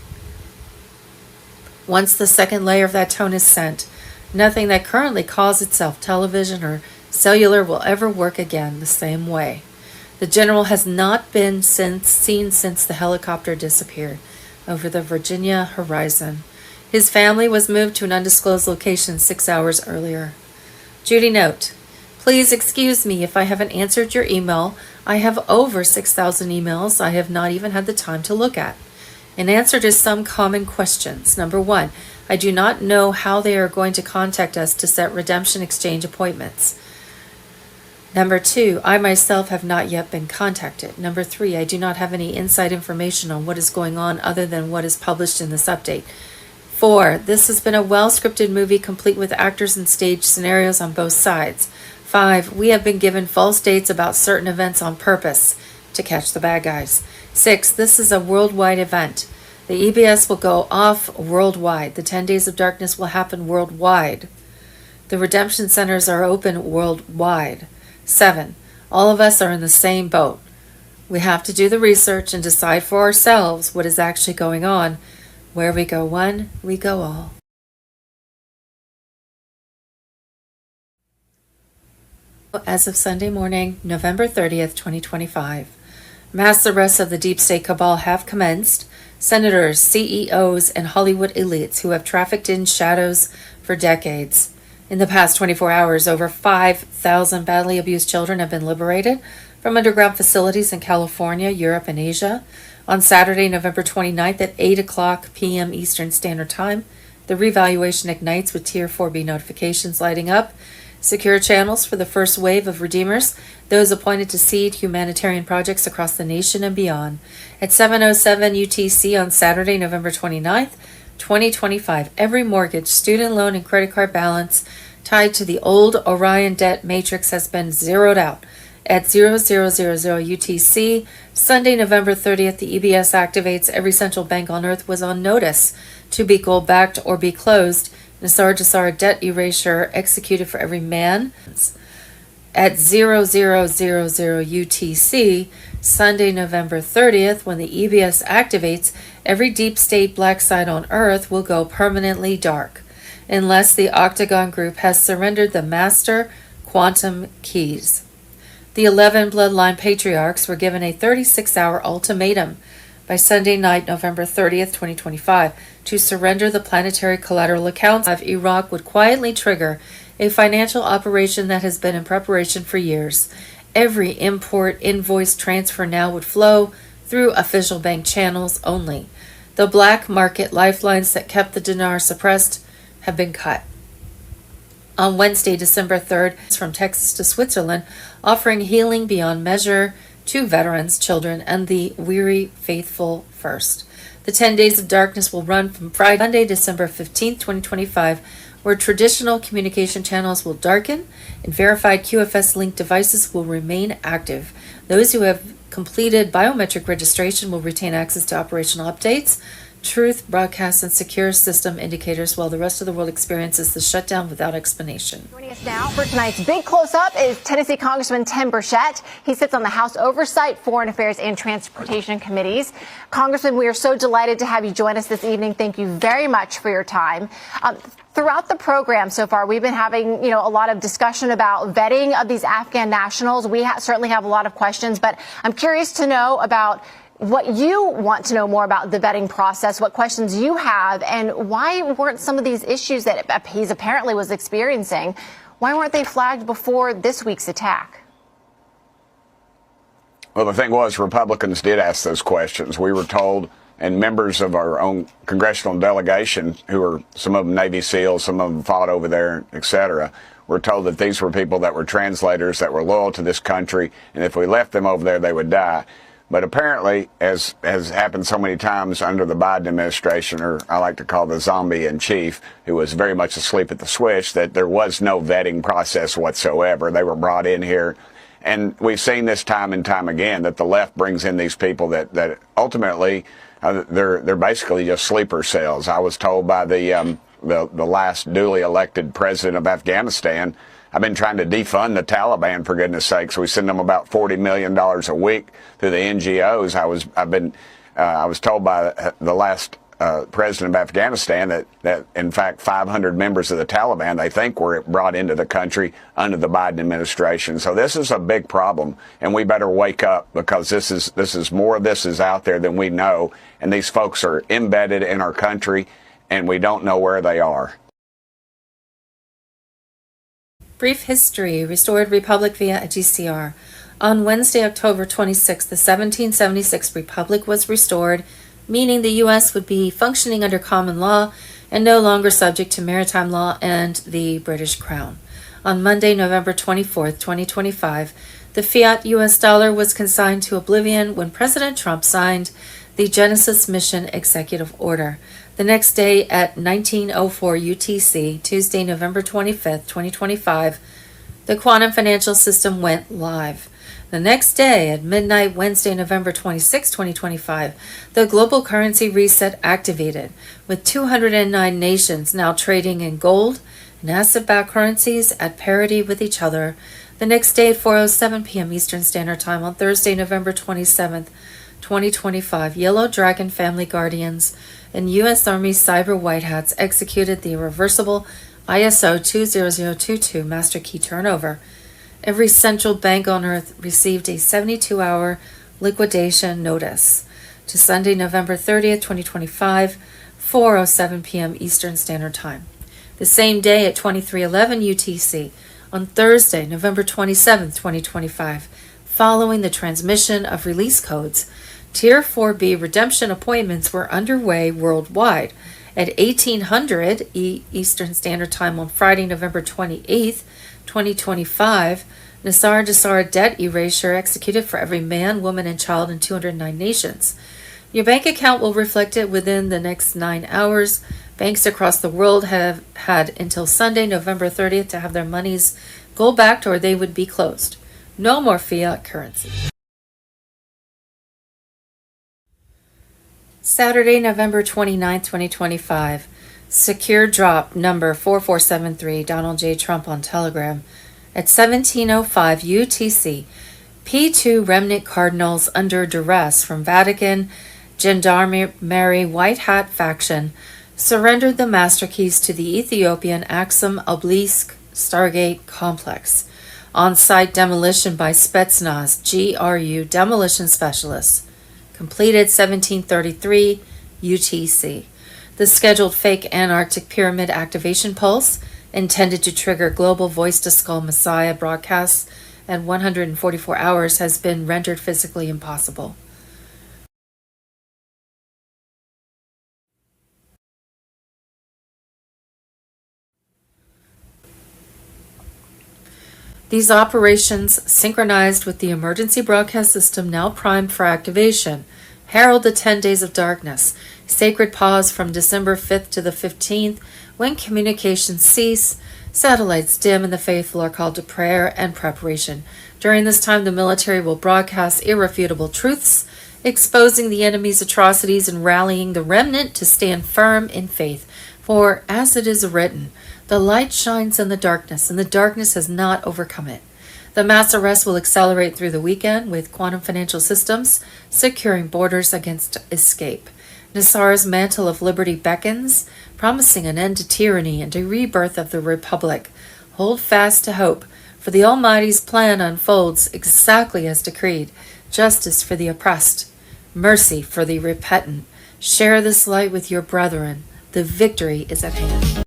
Once the second layer of that tone is sent, nothing that currently calls itself television or cellular will ever work again the same way. The general has not been seen since the helicopter disappeared over the Virginia horizon. His family was moved to an undisclosed location 6 hours earlier. Judy note, please excuse me if I haven't answered your email. I have over 6,000 emails I have not even had the time to look at. In answer to some common questions. Number 1, I do not know how they are going to contact us to set redemption exchange appointments. Number 2, I myself have not yet been contacted. Number 3, I do not have any inside information on what is going on other than what is published in this update. 4, this has been a well-scripted movie complete with actors and stage scenarios on both sides. 5, we have been given false dates about certain events on purpose to catch the bad guys. 6, this is a worldwide event. The EBS will go off worldwide. The 10 Days of Darkness will happen worldwide. The redemption centers are open worldwide. 7, all of us are in the same boat. We have to do the research and decide for ourselves what is actually going on. Where we go one, we go all. As of Sunday morning, November 30th, 2025, mass arrests of the deep state cabal have commenced. Senators, CEOs, and Hollywood elites who have trafficked in shadows for decades. In the past 24 hours, over 5,000 badly abused children have been liberated from underground facilities in California, Europe, and Asia. On Saturday, November 29th at 8 o'clock p.m. Eastern Standard Time, the revaluation ignites with Tier 4B notifications lighting up. Secure channels for the first wave of redeemers, those appointed to seed humanitarian projects across the nation and beyond. At 7:07 UTC on Saturday, November 29th, 2025, every mortgage, student loan, and credit card balance tied to the old Orion debt matrix has been zeroed out. At 0000 UTC, Sunday, November 30th, the EBS activates every central bank on earth was on notice to be gold-backed or be closed. Nassar Jassar debt erasure executed for every man. At 0000 UTC, Sunday, November 30th, when the EBS activates, every deep state black site on earth will go permanently dark, unless the Octagon Group has surrendered the master quantum keys. The 11 bloodline patriarchs were given a 36-hour ultimatum by Sunday night, November 30th, 2025, to surrender the planetary collateral accounts of Iraq would quietly trigger a financial operation that has been in preparation for years. Every import invoice transfer now would flow through official bank channels only. The black market lifelines that kept the dinar suppressed have been cut. On Wednesday, December 3rd, from Texas to Switzerland, offering healing beyond measure to veterans, children, and the weary faithful first. The 10 Days of Darkness will run from Friday, Monday, December 15th, 2025, where traditional communication channels will darken and verified QFS-linked devices will remain active. Those who have completed biometric registration will retain access to operational updates, truth, broadcasts, and secure system indicators while the rest of the world experiences the shutdown without explanation. Joining us now for tonight's big close-up is Tennessee Congressman Tim Burchett. He sits on the House Oversight, Foreign Affairs, and Transportation Committees. Congressman, we are so delighted to have you join us this evening. Thank you very much for your time. Throughout the program so far, we've been having, a lot of discussion about vetting of these Afghan nationals. We certainly have a lot of questions, but I'm curious to know about what you want to know more about the vetting process, what questions you have, and why weren't some of these issues that he's apparently was experiencing, why weren't they flagged before this week's attack? Well, the thing was, Republicans did ask those questions. We were told, and members of our own congressional delegation, who are some of them Navy SEALs, some of them fought over there, et cetera, were told that these were people that were translators, that were loyal to this country, and if we left them over there, they would die. But apparently, as has happened so many times under the Biden administration, or I like to call the zombie in chief, who was very much asleep at the switch, that there was no vetting process whatsoever. They were brought in here. And we've seen this time and time again that the left brings in these people that ultimately they're basically just sleeper cells. I was told by the last duly elected president of Afghanistan, I've been trying to defund the Taliban, for goodness sakes. We send them about $40 million a week through the NGOs. I was told by the last president of Afghanistan that in fact 500 members of the Taliban they think were brought into the country under the Biden administration. So this is a big problem, and we better wake up, because this is more of this is out there than we know, and these folks are embedded in our country. and we don't know where they are. Brief history, restored republic via a GCR. On Wednesday, October 26, the 1776 republic was restored, meaning the U.S. would be functioning under common law and no longer subject to maritime law and the British Crown. On Monday, November 24, 2025, the fiat U.S. dollar was consigned to oblivion when President Trump signed the Genesis Mission Executive Order. The next day at 1904 UTC, Tuesday, November 25th, 2025, the quantum financial system went live. The next day at midnight, Wednesday, November 26, 2025, the global currency reset activated, with 209 nations now trading in gold and asset-backed currencies at parity with each other. The next day at 4:07 p.m. Eastern Standard Time on Thursday, November 27th, 2025, Yellow Dragon Family Guardians and U.S. Army Cyber White Hats executed the irreversible ISO 20022 master key turnover. Every central bank on earth received a 72-hour liquidation notice. To Sunday, November 30th, 2025, 4:07 p.m. Eastern Standard Time. The same day at 23:11 UTC, on Thursday, November 27th, 2025, following the transmission of release codes, Tier 4B redemption appointments were underway worldwide. At 1800 Eastern Standard Time on Friday, November 28th, 2025, Nassar Jassar debt erasure executed for every man, woman, and child in 209 nations. Your bank account will reflect it within the next 9 hours. Banks across the world have had until Sunday, November 30th to have their monies go back or they would be closed. No more fiat currency. Saturday, November 29th, 2025. Secure drop number 4473, Donald J. Trump on Telegram. At 17:05 UTC, P2 remnant cardinals under duress from Vatican Gendarmerie White Hat faction surrendered the master keys to the Ethiopian Axum Obelisk Stargate complex. On-site demolition by Spetsnaz GRU demolition specialists. Completed 1733 UTC. The scheduled fake Antarctic Pyramid activation pulse, intended to trigger global Voice to Skull Messiah broadcasts at 144 hours, has been rendered physically impossible. These operations, synchronized with the emergency broadcast system now primed for activation, herald the 10 days of darkness, sacred pause from December 5th to the 15th, when communications cease, satellites dim, and the faithful are called to prayer and preparation. During this time, the military will broadcast irrefutable truths, exposing the enemy's atrocities and rallying the remnant to stand firm in faith. For, as it is written, the light shines in the darkness, and the darkness has not overcome it. The mass arrest will accelerate through the weekend, with quantum financial systems securing borders against escape. Nassar's mantle of liberty beckons, promising an end to tyranny and a rebirth of the Republic. Hold fast to hope, for the Almighty's plan unfolds exactly as decreed. Justice for the oppressed, mercy for the repentant. Share this light with your brethren. The victory is at hand.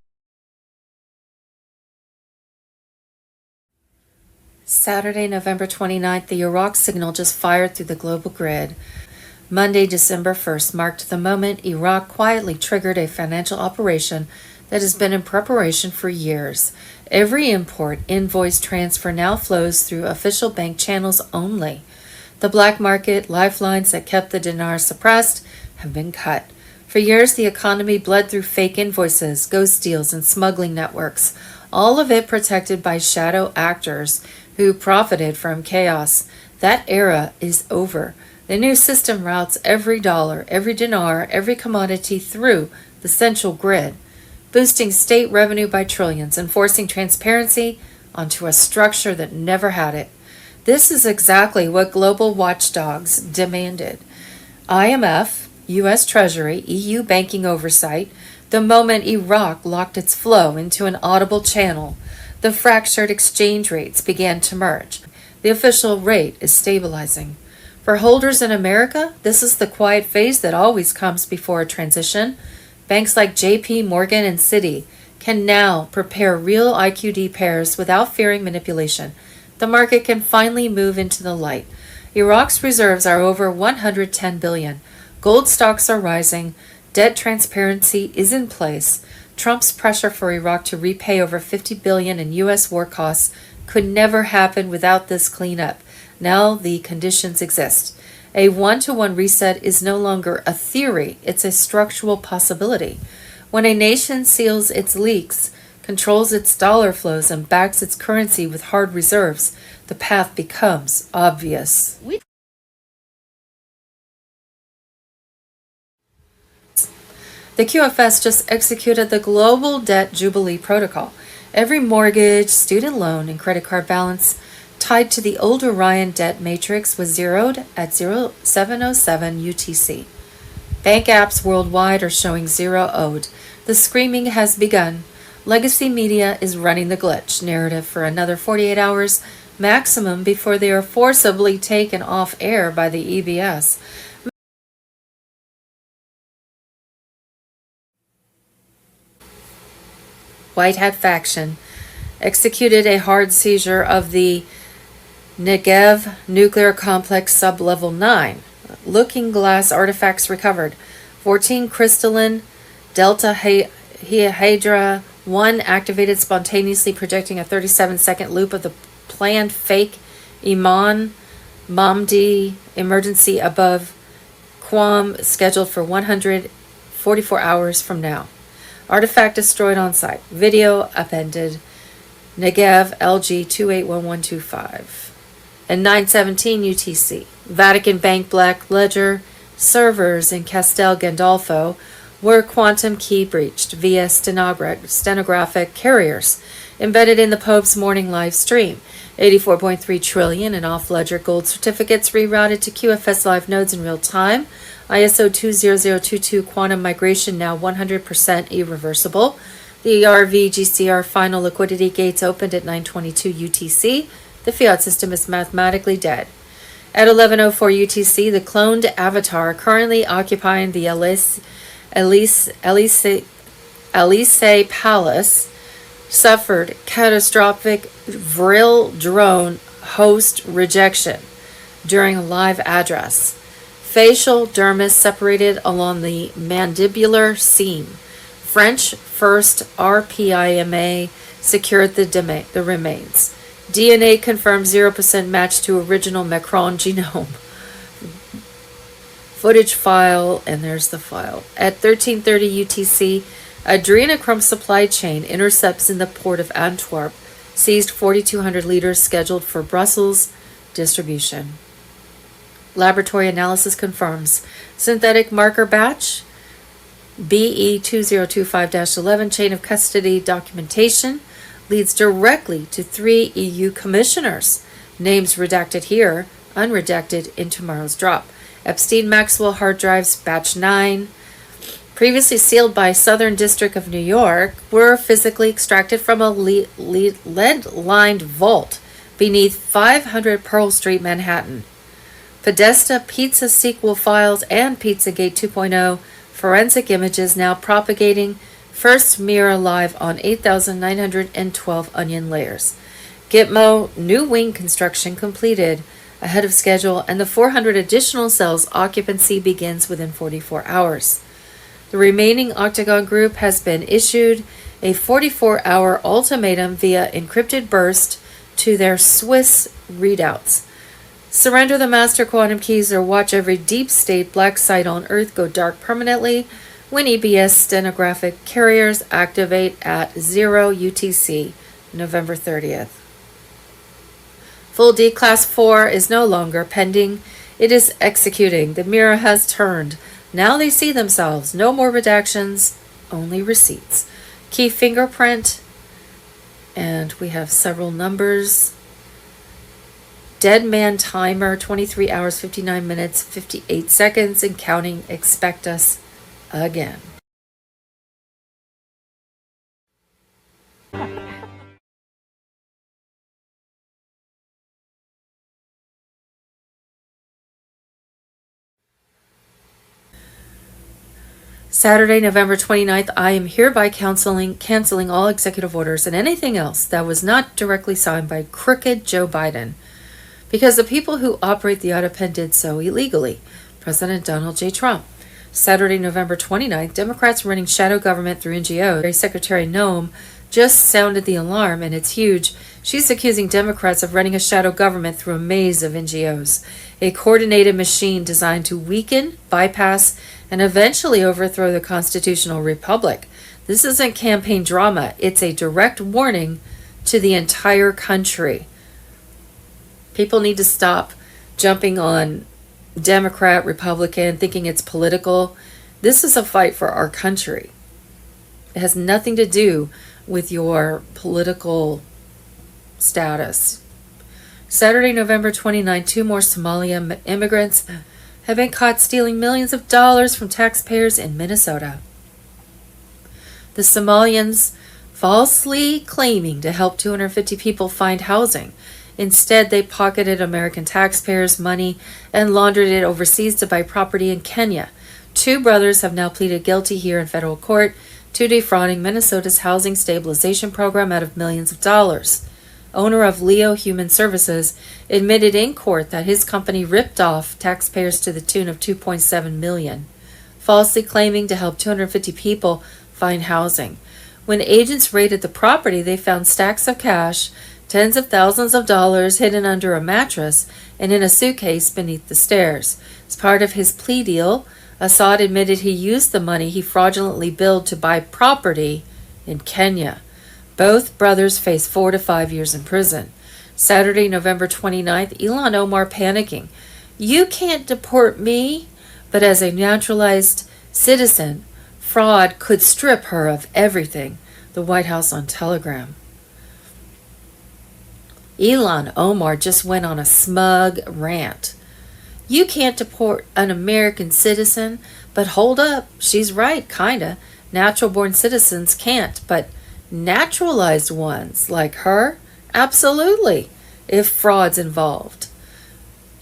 Saturday, November 29th, the Iraq signal just fired through the global grid. Monday, December 1st, marked the moment Iraq quietly triggered a financial operation that has been in preparation for years. Every import, invoice, transfer now flows through official bank channels only. The black market lifelines that kept the dinar suppressed have been cut. For years, the economy bled through fake invoices, ghost deals, and smuggling networks, all of it protected by shadow actors who profited from chaos. That era is over. The new system routes every dollar, every dinar, every commodity through the central grid, boosting state revenue by trillions and forcing transparency onto a structure that never had it. This is exactly what global watchdogs demanded. IMF, U.S. Treasury, EU banking oversight. The moment Iraq locked its flow into an audible channel, the fractured exchange rates began to merge. The official rate is stabilizing. For holders in America, this is the quiet phase that always comes before a transition. Banks like JP Morgan and Citi can now prepare real IQD pairs without fearing manipulation. The market can finally move into the light. Iraq's reserves are over 110 billion. Gold stocks are rising. Debt transparency is in place. Trump's pressure for Iraq to repay over 50 billion in US war costs could never happen without this cleanup. Now the conditions exist. A one-to-one reset is no longer a theory, it's a structural possibility. When a nation seals its leaks, controls its dollar flows, and backs its currency with hard reserves, the path becomes obvious. The QFS just executed the Global Debt Jubilee Protocol. Every mortgage, student loan, and credit card balance tied to the old Orion debt matrix was zeroed at 0707 UTC. Bank apps worldwide are showing zero owed. The screaming has begun. Legacy media is running the glitch narrative for another 48 hours maximum before they are forcibly taken off air by the EBS. White Hat faction executed a hard seizure of the Negev nuclear complex sub-level 9. Looking glass artifacts recovered. 14 crystalline Delta Hydra 1 activated spontaneously, projecting a 37-second loop of the planned fake Iman Mamdi emergency above Qom, scheduled for 144 hours from now. Artifact destroyed on site. Video appended. Negev LG 281125. And 917 UTC. Vatican Bank Black Ledger servers in Castel Gandolfo were quantum key breached via stenographic carriers embedded in the Pope's morning live stream. 84.3 trillion in off-ledger gold certificates rerouted to QFS live nodes in real time. ISO 20022 quantum migration now 100% irreversible. The RVGCR final liquidity gates opened at 9:22 UTC. The fiat system is mathematically dead. At 11:04 UTC, the cloned avatar currently occupying the Elysee Palace suffered catastrophic Vril drone host rejection during a live address. Facial dermis separated along the mandibular seam. French first RPIMA secured the remains. DNA confirmed 0% match to original Macron genome. Footage file, and there's the file. At 13:30 UTC, adrenochrome supply chain intercepts in the port of Antwerp, seized 4,200 liters scheduled for Brussels distribution. Laboratory analysis confirms synthetic marker batch BE 2025-11 chain of custody documentation leads directly to 3 EU commissioners. Names redacted here, unredacted in tomorrow's drop. Epstein Maxwell hard drives batch 9, previously sealed by Southern District of New York, were physically extracted from a lead-lined vault beneath 500 Pearl Street, Manhattan. Podesta Pizza sequel files and Pizzagate 2.0 forensic images now propagating. First mirror live on 8,912 onion layers. Gitmo new wing construction completed ahead of schedule, and the 400 additional cells occupancy begins within 44 hours. The remaining Octagon group has been issued a 44-hour ultimatum via encrypted burst to their Swiss readouts. Surrender the master quantum keys or watch every deep state black site on Earth go dark permanently when EBS stenographic carriers activate at 0 UTC, November 30th. Full D Class 4 is no longer pending. It is executing. The mirror has turned. Now they see themselves. No more redactions, only receipts. Key fingerprint, and we have several numbers. Dead man timer, 23 hours, 59 minutes, 58 seconds, and counting. Expect us again. Saturday, November 29th, I am hereby canceling all executive orders and anything else that was not directly signed by crooked Joe Biden, because the people who operate the audit pen did so illegally. President Donald J. Trump. Saturday, November 29th, Democrats running shadow government through NGOs. Secretary Noem just sounded the alarm, and it's huge. She's accusing Democrats of running a shadow government through a maze of NGOs, a coordinated machine designed to weaken, bypass, and eventually overthrow the constitutional republic. This isn't campaign drama. It's a direct warning to the entire country. People need to stop jumping on Democrat, Republican, thinking it's political. This is a fight for our country. It has nothing to do with your political status. Saturday, November 29, 2 more Somalia immigrants have been caught stealing millions of dollars from taxpayers in Minnesota. The Somalians falsely claiming to help 250 people find housing. Instead, they pocketed American taxpayers' money and laundered it overseas to buy property in Kenya. 2 brothers have now pleaded guilty here in federal court to defrauding Minnesota's housing stabilization program out of millions of dollars. Owner of Leo Human Services admitted in court that his company ripped off taxpayers to the tune of $2.7 million, falsely claiming to help 250 people find housing. When agents raided the property, they found stacks of cash, tens of thousands of dollars hidden under a mattress and in a suitcase beneath the stairs. As part of his plea deal, Assad admitted he used the money he fraudulently billed to buy property in Kenya. Both brothers face 4 to 5 years in prison. Saturday, November 29th, Ilhan Omar panicking. You can't deport me, but as a naturalized citizen, fraud could strip her of everything. The White House on Telegram. Ilhan Omar just went on a smug rant. You can't deport an American citizen, but hold up, she's right, kinda. Natural-born citizens can't, but naturalized ones like her, absolutely, if fraud's involved.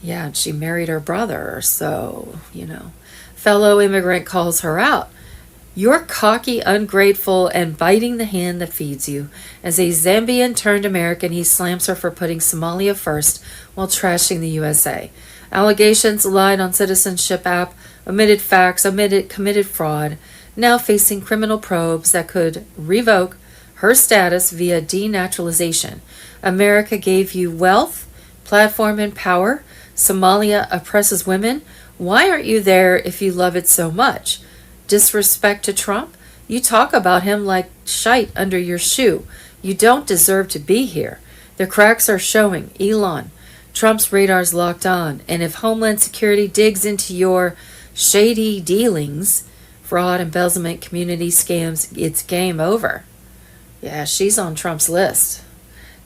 Yeah, and she married her brother, so, Fellow immigrant calls her out. You're cocky, ungrateful, and biting the hand that feeds you. As a Zambian turned American, he slams her for putting Somalia first while trashing the USA. Allegations lied on citizenship app, omitted facts, committed fraud, now facing criminal probes that could revoke her status via denaturalization. America gave you wealth, platform, and power. Somalia oppresses women. Why aren't you there if you love it so much? Disrespect to Trump? You talk about him like shite under your shoe. You don't deserve to be here. The cracks are showing. Elon, Trump's radar's locked on. And if Homeland Security digs into your shady dealings, fraud, embezzlement, community scams, it's game over. Yeah, she's on Trump's list.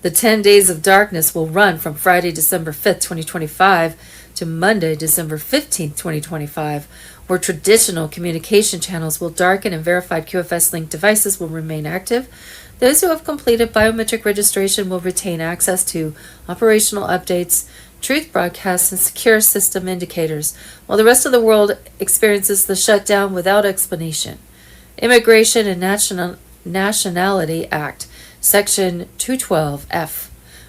The 10 days of darkness will run from Friday, December 5th, 2025 to Monday, December 15th, 2025, where traditional communication channels will darken and verified QFS-linked devices will remain active. Those who have completed biometric registration will retain access to operational updates, truth broadcasts, and secure system indicators, while the rest of the world experiences the shutdown without explanation. Immigration and Nationality Act, Section 212F.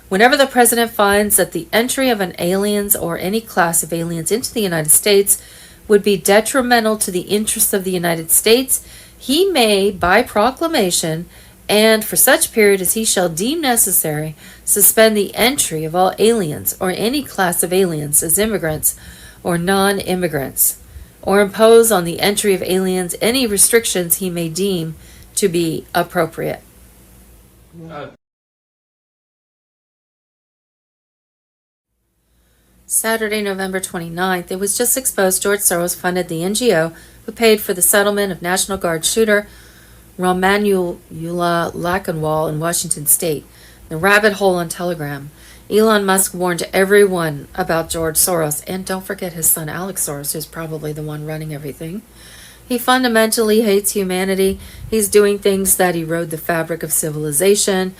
Whenever the president finds that the entry of an aliens or any class of aliens into the United States would be detrimental to the interests of the United States, he may, by proclamation, and for such period as he shall deem necessary, suspend the entry of all aliens or any class of aliens as immigrants or non-immigrants, or impose on the entry of aliens any restrictions he may deem to be appropriate. Saturday, November 29th, it was just exposed George Soros funded the NGO who paid for the settlement of National Guard shooter Ramanuela Lackenwall in Washington State. The rabbit hole on Telegram. Elon Musk warned everyone about George Soros, and don't forget his son Alex Soros, who's probably the one running everything. He fundamentally hates humanity. He's doing things that erode the fabric of civilization.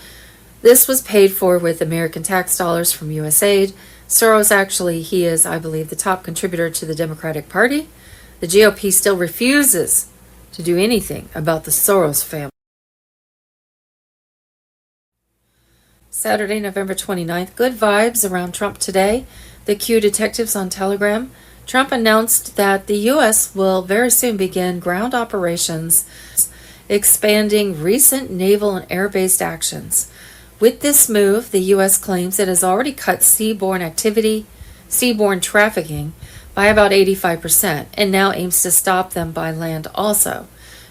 This was paid for with American tax dollars from USAID. Soros actually, he is, I believe, the top contributor to the Democratic Party. The GOP still refuses to do anything about the Soros family. Saturday, November 29th. Good vibes around Trump today. The Q detectives on Telegram. Trump announced that the U.S. will very soon begin ground operations, expanding recent naval and air-based actions. With this move, the U.S. claims it has already cut seaborne trafficking by about 85%, and now aims to stop them by land also.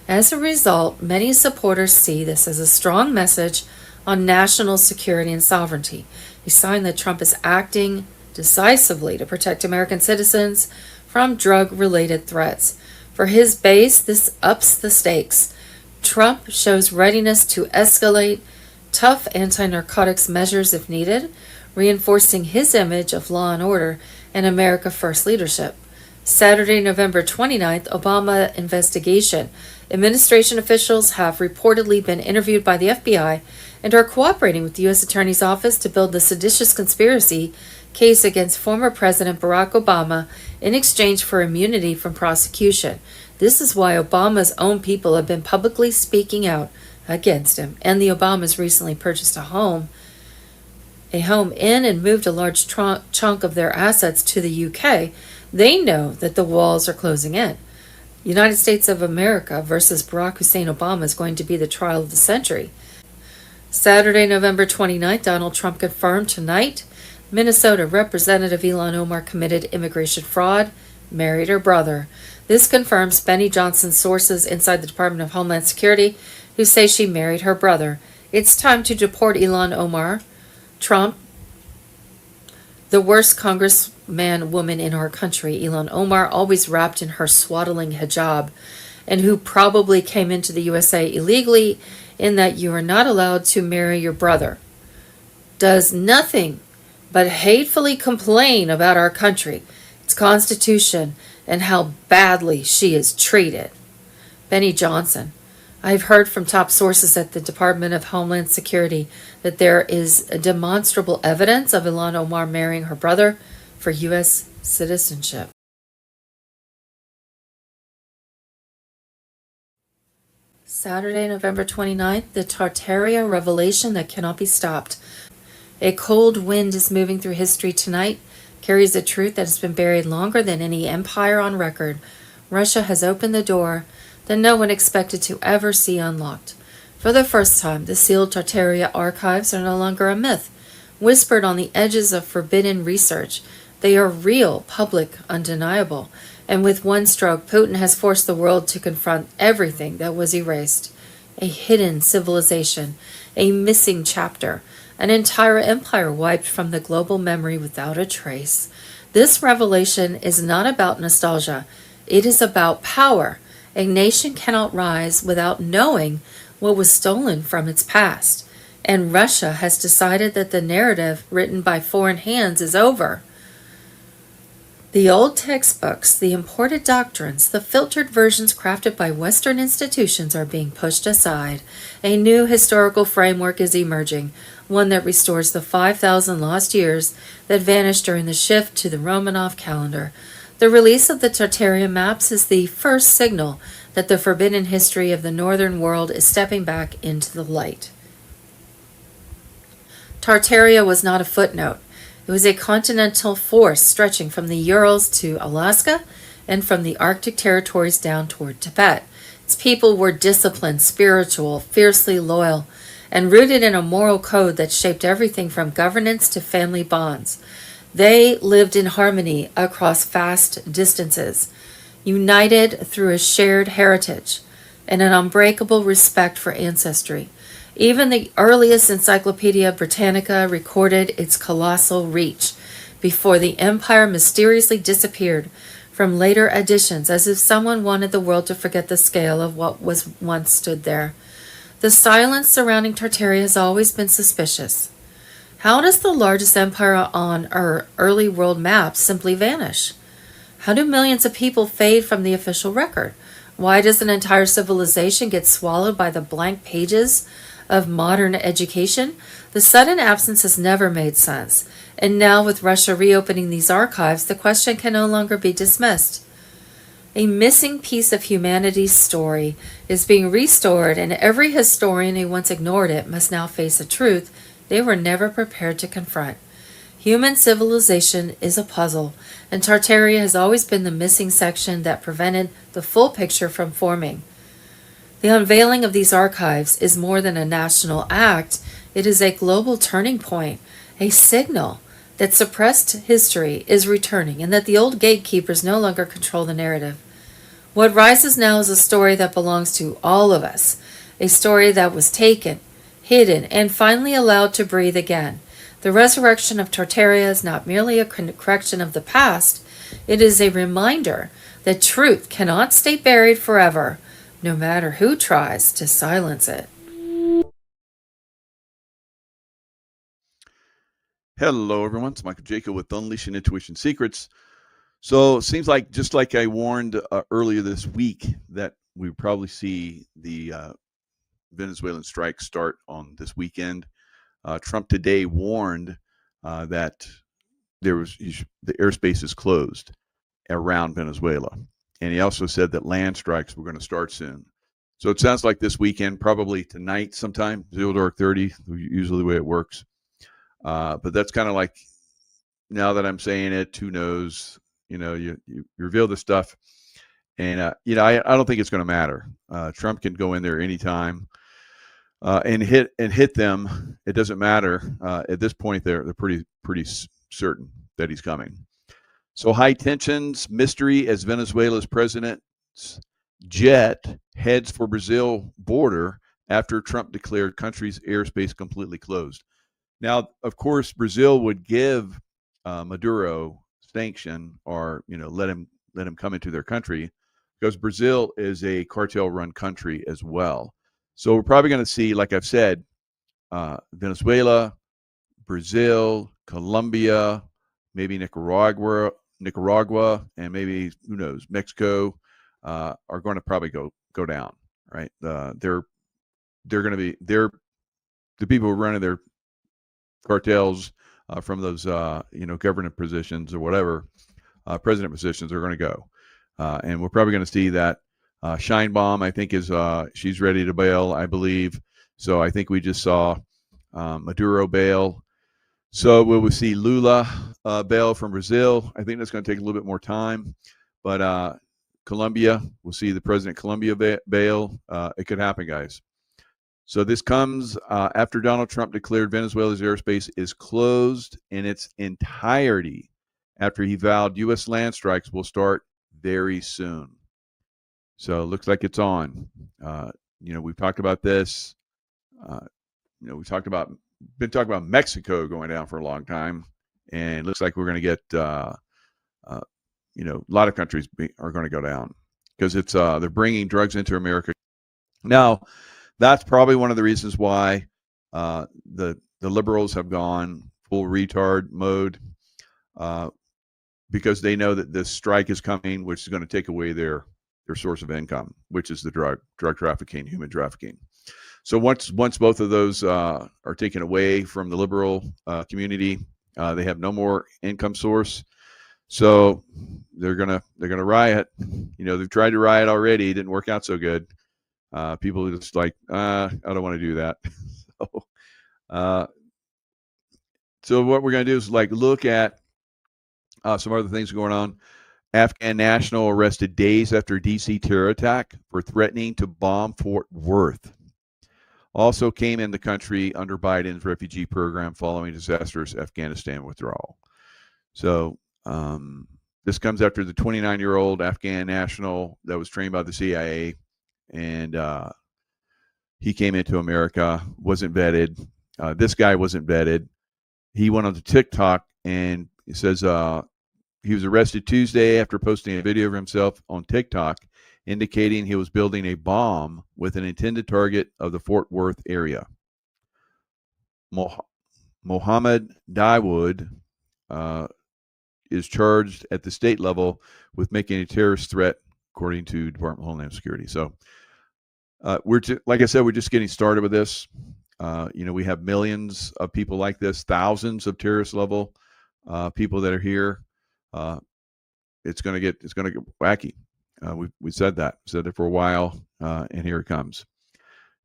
As a result, many supporters see this as a strong message on national security and sovereignty, a sign that Trump is acting decisively to protect American citizens from drug-related threats. For his base, this ups the stakes. Trump shows readiness to escalate tough anti-narcotics measures if needed, reinforcing his image of law and order and America First leadership. Saturday, November 29th, Obama investigation. Administration officials have reportedly been interviewed by the FBI and are cooperating with the U.S. Attorney's Office to build the seditious conspiracy case against former President Barack Obama in exchange for immunity from prosecution. This is why Obama's own people have been publicly speaking out against him, and the Obamas recently purchased a home in and moved a large chunk of their assets to the UK. They know that the walls are closing in. United States of America versus Barack Hussein Obama is going to be the trial of the century. Saturday, November 29th, Donald Trump confirmed tonight Minnesota Representative Ilhan Omar committed immigration fraud, married her brother. This confirms Benny Johnson's sources inside the Department of Homeland Security, who say she married her brother. It's time to deport Ilhan Omar. Trump, the worst congressman woman in our country, Ilhan Omar, always wrapped in her swaddling hijab, and who probably came into the USA illegally, in that you are not allowed to marry your brother, does nothing but hatefully complain about our country, its constitution, and how badly she is treated. Benny Johnson. I've heard from top sources at the Department of Homeland Security that there is demonstrable evidence of Ilhan Omar marrying her brother for U.S. citizenship. Saturday, November 29th, the Tartaria revelation that cannot be stopped. A cold wind is moving through history tonight, carries a truth that has been buried longer than any empire on record. Russia has opened the door that no one expected to ever see unlocked. For the first time, the sealed Tartaria archives are no longer a myth, whispered on the edges of forbidden research. They are real, public, undeniable. And with one stroke, Putin has forced the world to confront everything that was erased. A hidden civilization, a missing chapter, an entire empire wiped from the global memory without a trace. This revelation is not about nostalgia. It is about power. A nation cannot rise without knowing what was stolen from its past. And Russia has decided that the narrative written by foreign hands is over. The old textbooks, the imported doctrines, the filtered versions crafted by Western institutions are being pushed aside. A new historical framework is emerging, one that restores the 5,000 lost years that vanished during the shift to the Romanov calendar. The release of the Tartaria maps is the first signal that the forbidden history of the northern world is stepping back into the light. Tartaria was not a footnote. It was a continental force stretching from the Urals to Alaska and from the Arctic territories down toward Tibet. Its people were disciplined, spiritual, fiercely loyal, and rooted in a moral code that shaped everything from governance to family bonds. They lived in harmony across vast distances, united through a shared heritage and an unbreakable respect for ancestry. Even the earliest Encyclopedia Britannica recorded its colossal reach before the empire mysteriously disappeared from later editions, as if someone wanted the world to forget the scale of what was once stood there. The silence surrounding Tartaria has always been suspicious. How does the largest empire on our early world maps simply vanish? How do millions of people fade from the official record? Why does an entire civilization get swallowed by the blank pages of modern education? The sudden absence has never made sense. And now with Russia reopening these archives, the question can no longer be dismissed. A missing piece of humanity's story is being restored, and every historian who once ignored it must now face a truth they were never prepared to confront. Human civilization is a puzzle, and Tartaria has always been the missing section that prevented the full picture from forming. The unveiling of these archives is more than a national act, it is a global turning point, a signal that suppressed history is returning and that the old gatekeepers no longer control the narrative. What rises now is a story that belongs to all of us, a story that was taken, hidden, and finally allowed to breathe again. The resurrection of Tartaria is not merely a correction of the past, it is a reminder that truth cannot stay buried forever, no matter who tries to silence it. Hello, everyone. It's Michael Jaco with Unleashing Intuition Secrets. So it seems like, just like I warned earlier this week, that we probably see the Venezuelan strike start on this weekend. Trump today warned that the airspace is closed around Venezuela. And he also said that land strikes were going to start soon. So it sounds like this weekend, probably tonight sometime, 0:30, usually the way it works. But that's kind of like, now that I'm saying it, who knows? You reveal this stuff, and I don't think it's going to matter. Trump can go in there anytime and hit them. It doesn't matter. At this point, they're pretty certain that he's coming. So high tensions, mystery as Venezuela's president's jet heads for Brazil border after Trump declared country's airspace completely closed. Now, of course, Brazil would give Maduro sanction, or let him come into their country, because Brazil is a cartel-run country as well. So we're probably going to see, like I've said, Venezuela, Brazil, Colombia, maybe Nicaragua, and maybe, who knows, Mexico are going to probably go down. Right? They're going to be the people who are running their cartels from those government positions or whatever, president positions are going to go, and we're probably going to see that Sheinbaum, I think, is she's ready to bail, I believe. So I think we just saw Maduro bail. So we'll see Lula bail from Brazil. I think that's going to take a little bit more time, but Colombia, we'll see the president of Colombia bail. It could happen, guys. So this comes after Donald Trump declared Venezuela's airspace is closed in its entirety, after he vowed U.S. land strikes will start very soon. So it looks like it's on. We've talked about this. We've been talking about Mexico going down for a long time, and it looks like we're going to get a lot of countries are going to go down, because it's they're bringing drugs into America now. That's probably one of the reasons why the liberals have gone full retard mode, because they know that this strike is coming, which is going to take away their source of income, which is the drug trafficking, human trafficking. So once both of those are taken away from the liberal community, they have no more income source. So they're gonna riot. They've tried to riot already; it didn't work out so good. People are just like, I don't want to do that. So what we're going to do is look at some other things going on. Afghan national arrested days after DC terror attack for threatening to bomb Fort Worth. Also came in the country under Biden's refugee program following disastrous Afghanistan withdrawal. So this comes after the 29-year-old Afghan national that was trained by the CIA, and he came into America, wasn't vetted. This guy wasn't vetted. He went on to TikTok, and it says he was arrested Tuesday after posting a video of himself on TikTok, indicating he was building a bomb with an intended target of the Fort Worth area. Mohammed Dawood is charged at the state level with making a terrorist threat, according to Department of Homeland Security. So like I said, we're just getting started with this. We have millions of people like this, thousands of terrorist level people that are here. It's going to get wacky. We said that. Said it for a while, and here it comes.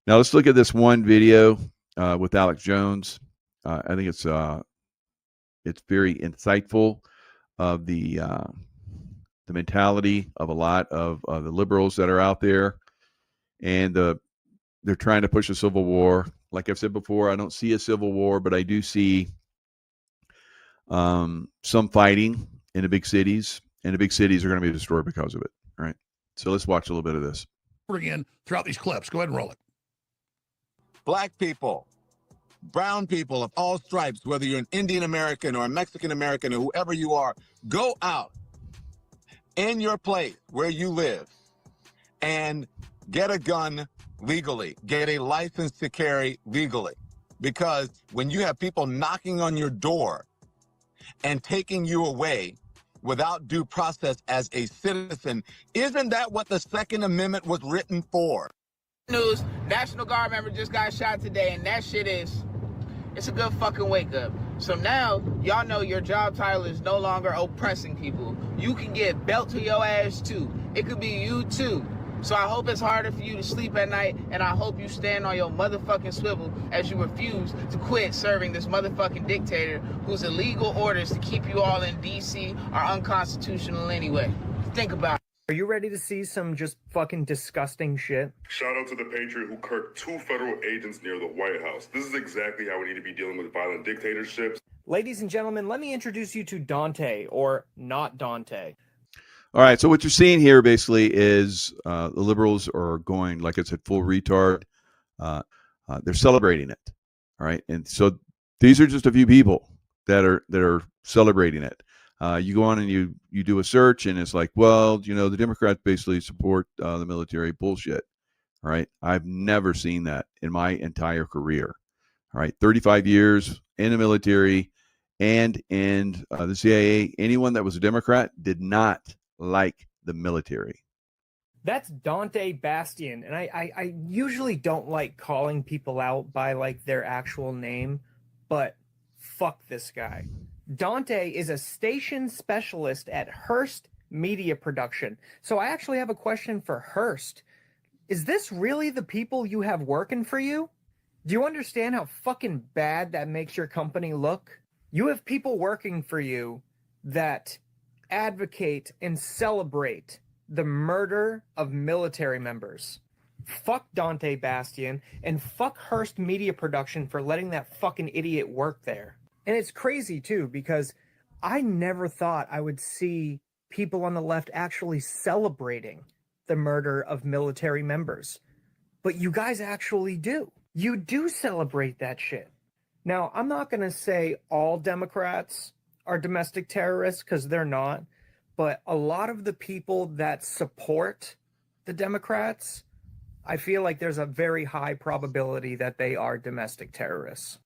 Now let's look at this one video with Alex Jones. I think it's very insightful of the mentality of a lot of the liberals that are out there, and they're trying to push a civil war. Like I've said before, I don't see a civil war, but I do see some fighting in the big cities, and the big cities are going to be destroyed because of it. All right. So let's watch a little bit of this. Again, throughout these clips. Go ahead and roll it. Black people, brown people of all stripes, whether you're an Indian American or a Mexican American or whoever you are, go out in your place where you live and get a gun legally, get a license to carry legally. Because when you have people knocking on your door and taking you away without due process as a citizen, isn't that what the Second Amendment was written for? News, National Guard member just got shot today, and that shit it's a good fucking wake up. So now, y'all know your job title is no longer oppressing people. You can get belt to your ass too. It could be you too. So I hope it's harder for you to sleep at night, and I hope you stand on your motherfucking swivel as you refuse to quit serving this motherfucking dictator whose illegal orders to keep you all in DC are unconstitutional anyway. Think about it. Are you ready to see some just fucking disgusting shit? Shout out to the Patriot who kirked 2 federal agents near the White House. This is exactly how we need to be dealing with violent dictatorships. Ladies and gentlemen, let me introduce you to Dante, or not Dante. All right. So what you're seeing here basically is the liberals are going, like I said, full retard. They're celebrating it. All right. And so these are just a few people that are celebrating it. You go on and you do a search, and it's like, well, the Democrats basically support the military. Bullshit. All right. I've never seen that in my entire career. All right. 35 years in the military and in the CIA. Anyone that was a Democrat did not like the military. That's Dante Bastian, and I usually don't like calling people out by like their actual name, but fuck this guy. Dante is a station specialist at Hearst Media Production. So I actually have a question for Hearst. Is this really the people you have working for you? Do you understand how fucking bad that makes your company look? You have people working for you that advocate and celebrate the murder of military members. Fuck Dante Bastian, and fuck Hearst Media Production for letting that fucking idiot work there. And it's crazy too, because I never thought I would see people on the left actually celebrating the murder of military members. But you guys actually do. You do celebrate that shit. Now, I'm not going to say all Democrats are domestic terrorists, because they're not, but a lot of the people that support the Democrats, I feel like there's a very high probability that they are domestic terrorists.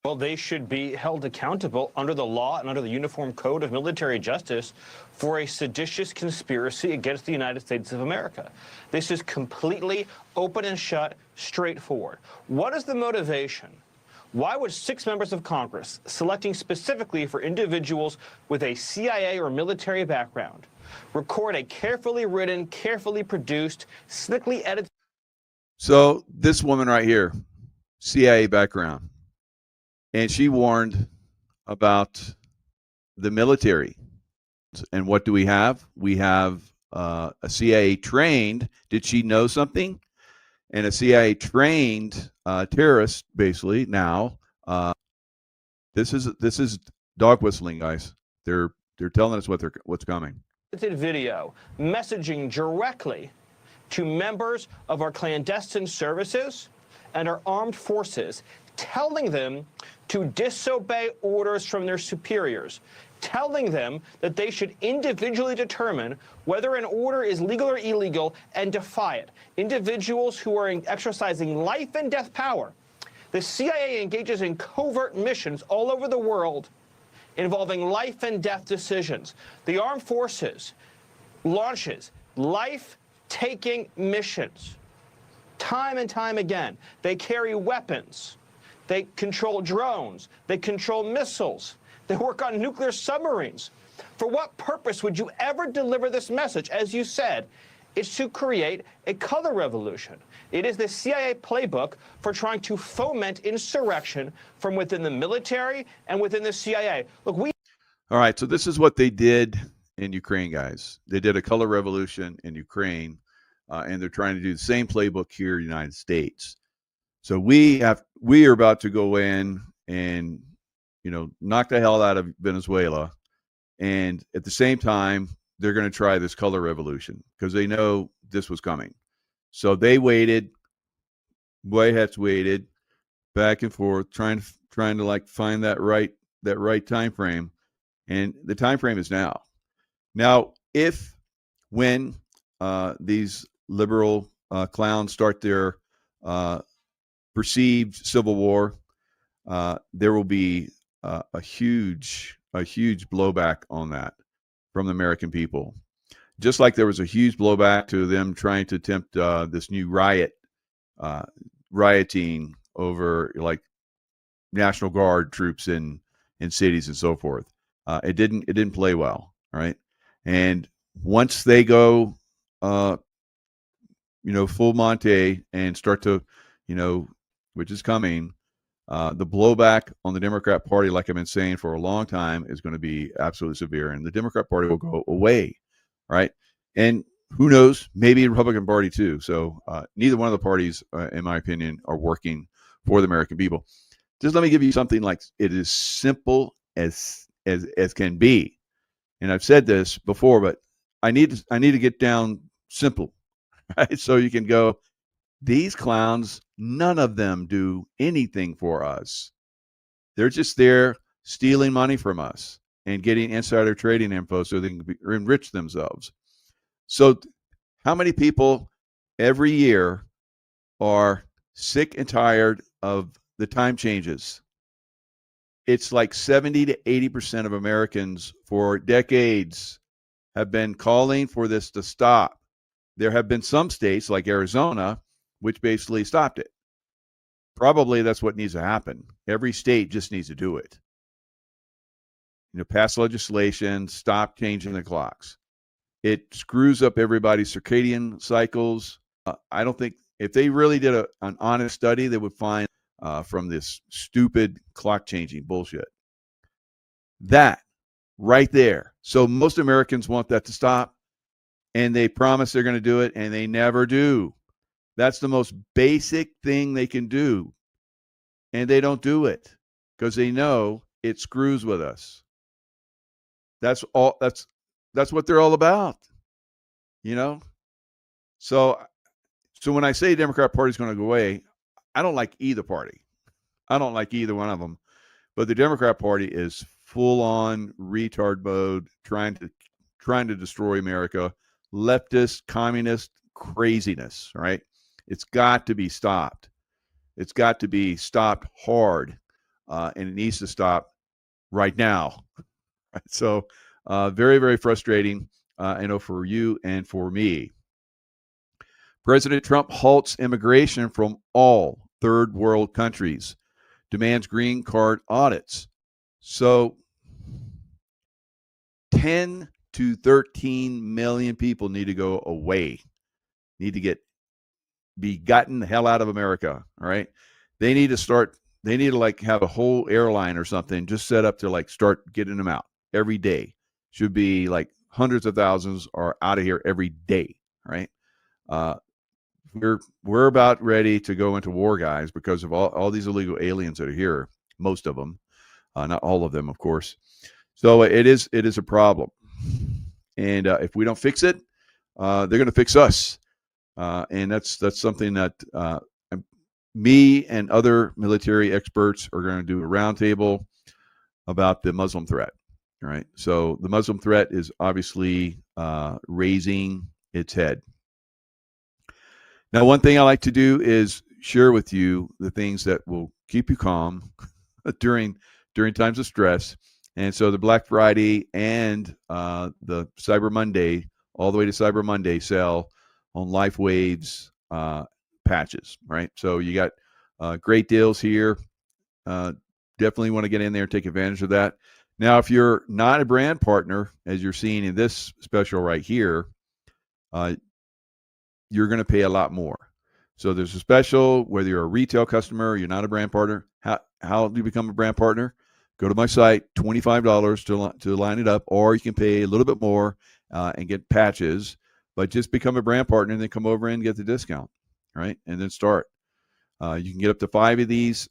Well, they should be held accountable under the law and under the Uniform Code of Military Justice for a seditious conspiracy against the United States of America. This is completely open and shut, straightforward. What is the motivation? Why would 6 members of Congress, selecting specifically for individuals with a CIA or military background, record a carefully written, carefully produced, slickly edited... So this woman right here, CIA background, and she warned about the military. And what do we have? We have a CIA trained. Did she know something? And a CIA trained terrorist, basically. Now, this is dog whistling, guys. They're telling us what's coming. Video messaging directly to members of our clandestine services and our armed forces, telling them to disobey orders from their superiors, telling them that they should individually determine whether an order is legal or illegal and defy it. Individuals who are exercising life and death power. The CIA engages in covert missions all over the world involving life and death decisions. The armed forces launches life-taking missions time and time again. They carry weapons. They control drones. They control missiles. They work on nuclear submarines. For what purpose would you ever deliver this message? As you said, it's to create a color revolution. It is the CIA playbook for trying to foment insurrection from within the military and within the CIA. Look, All right, so this is what they did in Ukraine, guys. They did a color revolution in Ukraine, and they're trying to do the same playbook here in the United States. So we are about to go in and, knock the hell out of Venezuela, and at the same time, they're going to try this color revolution because they know this was coming. So they waited. White Hats waited back and forth, trying to like find that right time frame, and the time frame is now. Now, when these liberal clowns start their perceived civil war, there will be a huge blowback on that from the American people. Just like there was a huge blowback to them trying to attempt this new rioting over like National Guard troops in cities and so forth. It didn't play well, right? And once they go, full Monte and start to, which is coming, the blowback on the Democrat Party, like I've been saying for a long time, is going to be absolutely severe, and the Democrat Party will go away, right? And who knows, maybe the Republican Party too. So neither one of the parties, in my opinion, are working for the American people. Just let me give you something like it is simple as can be. And I've said this before, but I need to get down simple, right? So you can go, these clowns, none of them do anything for us. They're just there stealing money from us and getting insider trading info so they can enrich themselves. So how many people every year are sick and tired of the time changes? It's like 70 to 80% of Americans for decades have been calling for this to stop. There have been some states like Arizona, which basically stopped it. Probably that's what needs to happen. Every state just needs to do it. Pass legislation, stop changing the clocks. It screws up everybody's circadian cycles. I don't think if they really did an honest study, they would find from this stupid clock changing bullshit. That right there. So most Americans want that to stop, and they promise they're going to do it, and they never do. That's the most basic thing they can do, and they don't do it because they know it screws with us. That's all. That's what they're all about, So when I say Democrat Party is going to go away, I don't like either party. I don't like either one of them. But the Democrat Party is full on retard mode, trying to destroy America, leftist, communist craziness, right? It's got to be stopped. It's got to be stopped hard, and it needs to stop right now. So very, very frustrating, I know, for you and for me. President Trump halts immigration from all third world countries, demands green card audits. So 10 to 13 million people need to go away, need to be gotten the hell out of America. All right. They need to like have a whole airline or something just set up to like start getting them out every day. Should be like hundreds of thousands are out of here every day. Right. We're about ready to go into war, guys, because of all these illegal aliens that are here, most of them, not all of them, of course. So it is a problem. And if we don't fix it, they're going to fix us. And that's something that me and other military experts are going to do a roundtable about the Muslim threat. All right. So the Muslim threat is obviously raising its head. Now, one thing I like to do is share with you the things that will keep you calm during times of stress. And so the Black Friday and the Cyber Monday, all the way to Cyber Monday sale on LifeWave's patches, right? So you got great deals here. Definitely want to get in there and take advantage of that. Now, if you're not a brand partner, as you're seeing in this special right here, you're going to pay a lot more. So there's a special, whether you're a retail customer or you're not a brand partner. How do you become a brand partner? Go to my site, $25 to line it up, or you can pay a little bit more and get patches, but just become a brand partner and then come over and get the discount, right? And then start. You can get up to 5 of these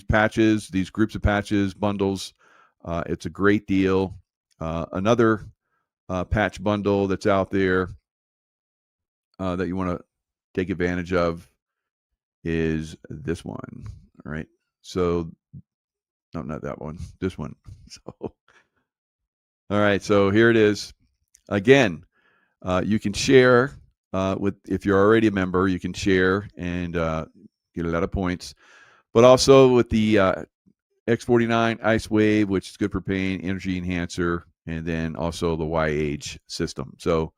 patches, these groups of patches, bundles. It's a great deal. Another patch bundle that's out there that you want to take advantage of is this one, all right? So, no, not that one, this one. So, all right, so here it is. Again, you can share if you're already a member, you can share and get a lot of points. But also with the X49 Ice Wave, which is good for pain, energy enhancer, and then also the Y-Age system. So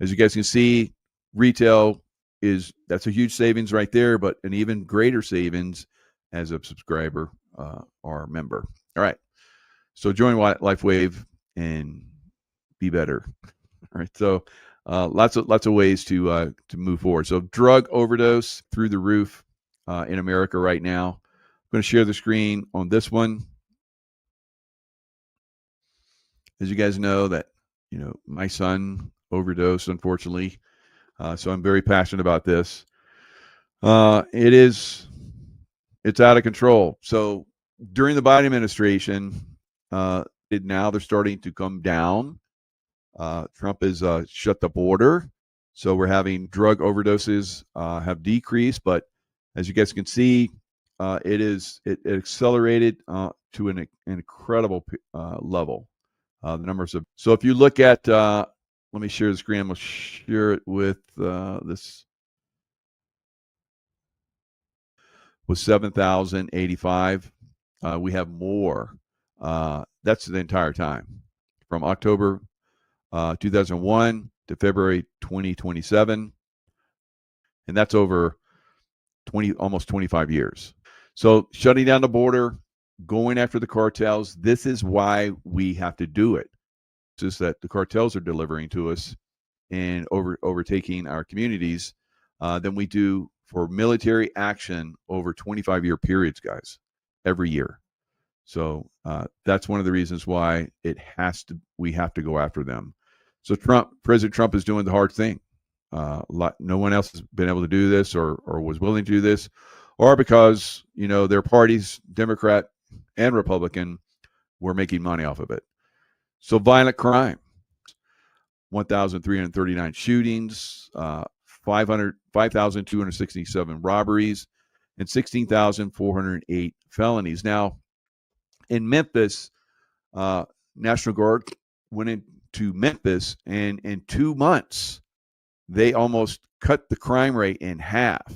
as you guys can see, retail that's a huge savings right there, but an even greater savings as a subscriber or member. All right. So join LifeWave and be better. All right. So lots of ways to move forward. So drug overdose through the roof in America right now. I'm going to share the screen on this one. As you guys know that, my son overdosed, unfortunately. So I'm very passionate about this. It's out of control. So during the Biden administration, now they're starting to come down. Trump has shut the border. So we're having drug overdoses have decreased, but as you guys can see, it accelerated to an incredible level. The numbers of, so if you look at, let me share the screen. I'm going to share it with this. Was 7,085. We have more. That's the entire time from October 2001 to February 2027. And that's over almost 25 years. So shutting down the border, going after the cartels, this is why we have to do it. It's just that the cartels are delivering to us and overtaking our communities than we do for military action over 25-year periods, guys, every year. So that's one of the reasons why we have to go after them. So President Trump is doing the hard thing. No one else has been able to do this or was willing to do this, or because, their parties, Democrat and Republican, were making money off of it. So violent crime, 1,339 shootings, 5,267 robberies, and 16,408 felonies. Now, in Memphis, National Guard went into Memphis, and in 2 months, they almost cut the crime rate in half.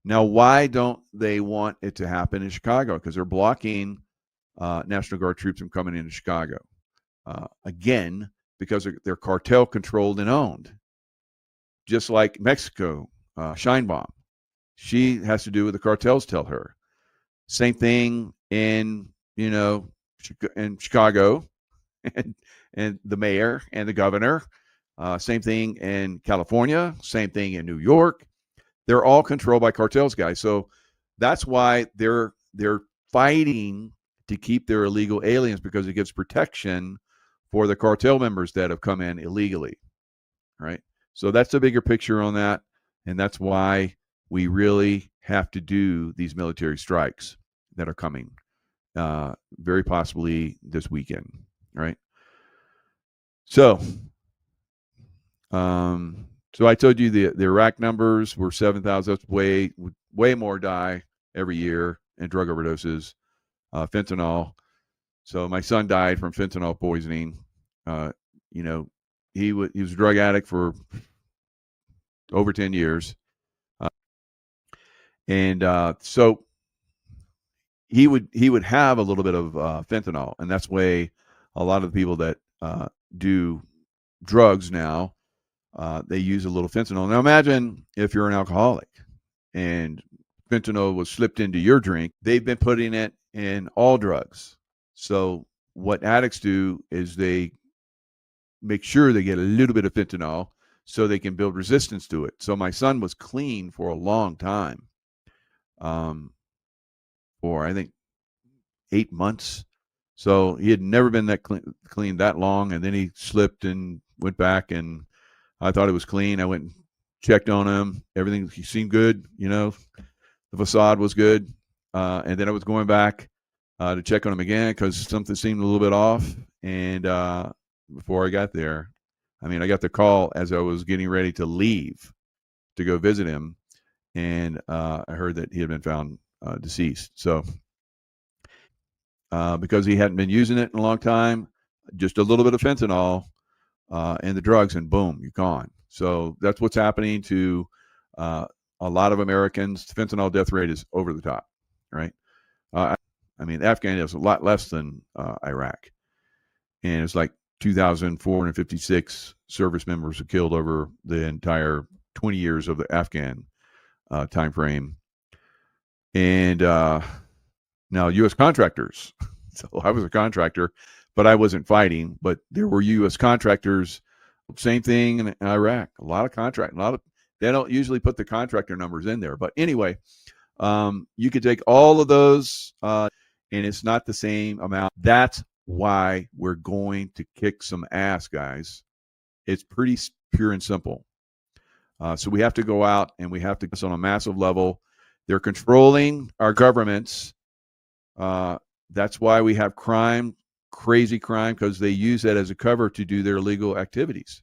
Now, why don't they want it to happen in Chicago? Because they're blocking National Guard troops from coming into Chicago. Again, because they're cartel controlled and owned. Just like Mexico, Sheinbaum. She has to do what the cartels tell her. Same thing in Chicago and the mayor and the governor. Same thing in California. Same thing in New York. They're all controlled by cartels, guys. So that's why they're fighting to keep their illegal aliens, because it gives protection for the cartel members that have come in illegally, right? So that's the bigger picture on that, and that's why we really have to do these military strikes that are coming, very possibly this weekend, right? So, so I told you the Iraq numbers were 7,000. That's way more die every year in drug overdoses, fentanyl. So my son died from fentanyl poisoning. He was a drug addict for over 10 years. So he would have a little bit of fentanyl, and that's why a lot of the people that do drugs now, they use a little fentanyl. Now imagine if you're an alcoholic and fentanyl was slipped into your drink. They've been putting it and all drugs. So what addicts do is they make sure they get a little bit of fentanyl so they can build resistance to it. So my son was clean for a long time, for I think 8 months. So he had never been that clean that long, and then he slipped and went back, and I thought it was clean. I went and checked on him. Everything, he seemed good, the facade was good. And then I was going back to check on him again because something seemed a little bit off. And before I got there, I got the call as I was getting ready to leave to go visit him, and I heard that he had been found deceased. So because he hadn't been using it in a long time, just a little bit of fentanyl and the drugs, and boom, you're gone. So that's what's happening to a lot of Americans. The fentanyl death rate is over the top, right? Afghanistan is a lot less than Iraq, and it's like 2,456 service members were killed over the entire 20 years of the Afghan time frame. And now U.S. contractors. So I was a contractor, but I wasn't fighting. But there were U.S. contractors. Same thing in Iraq. A lot of they don't usually put the contractor numbers in there. But anyway, you could take all of those, and it's not the same amount. That's why we're going to kick some ass, guys. It's pretty pure and simple. So we have to go out and we have to on a massive level. They're controlling our governments. That's why we have crime, crazy crime, because they use that as a cover to do their illegal activities.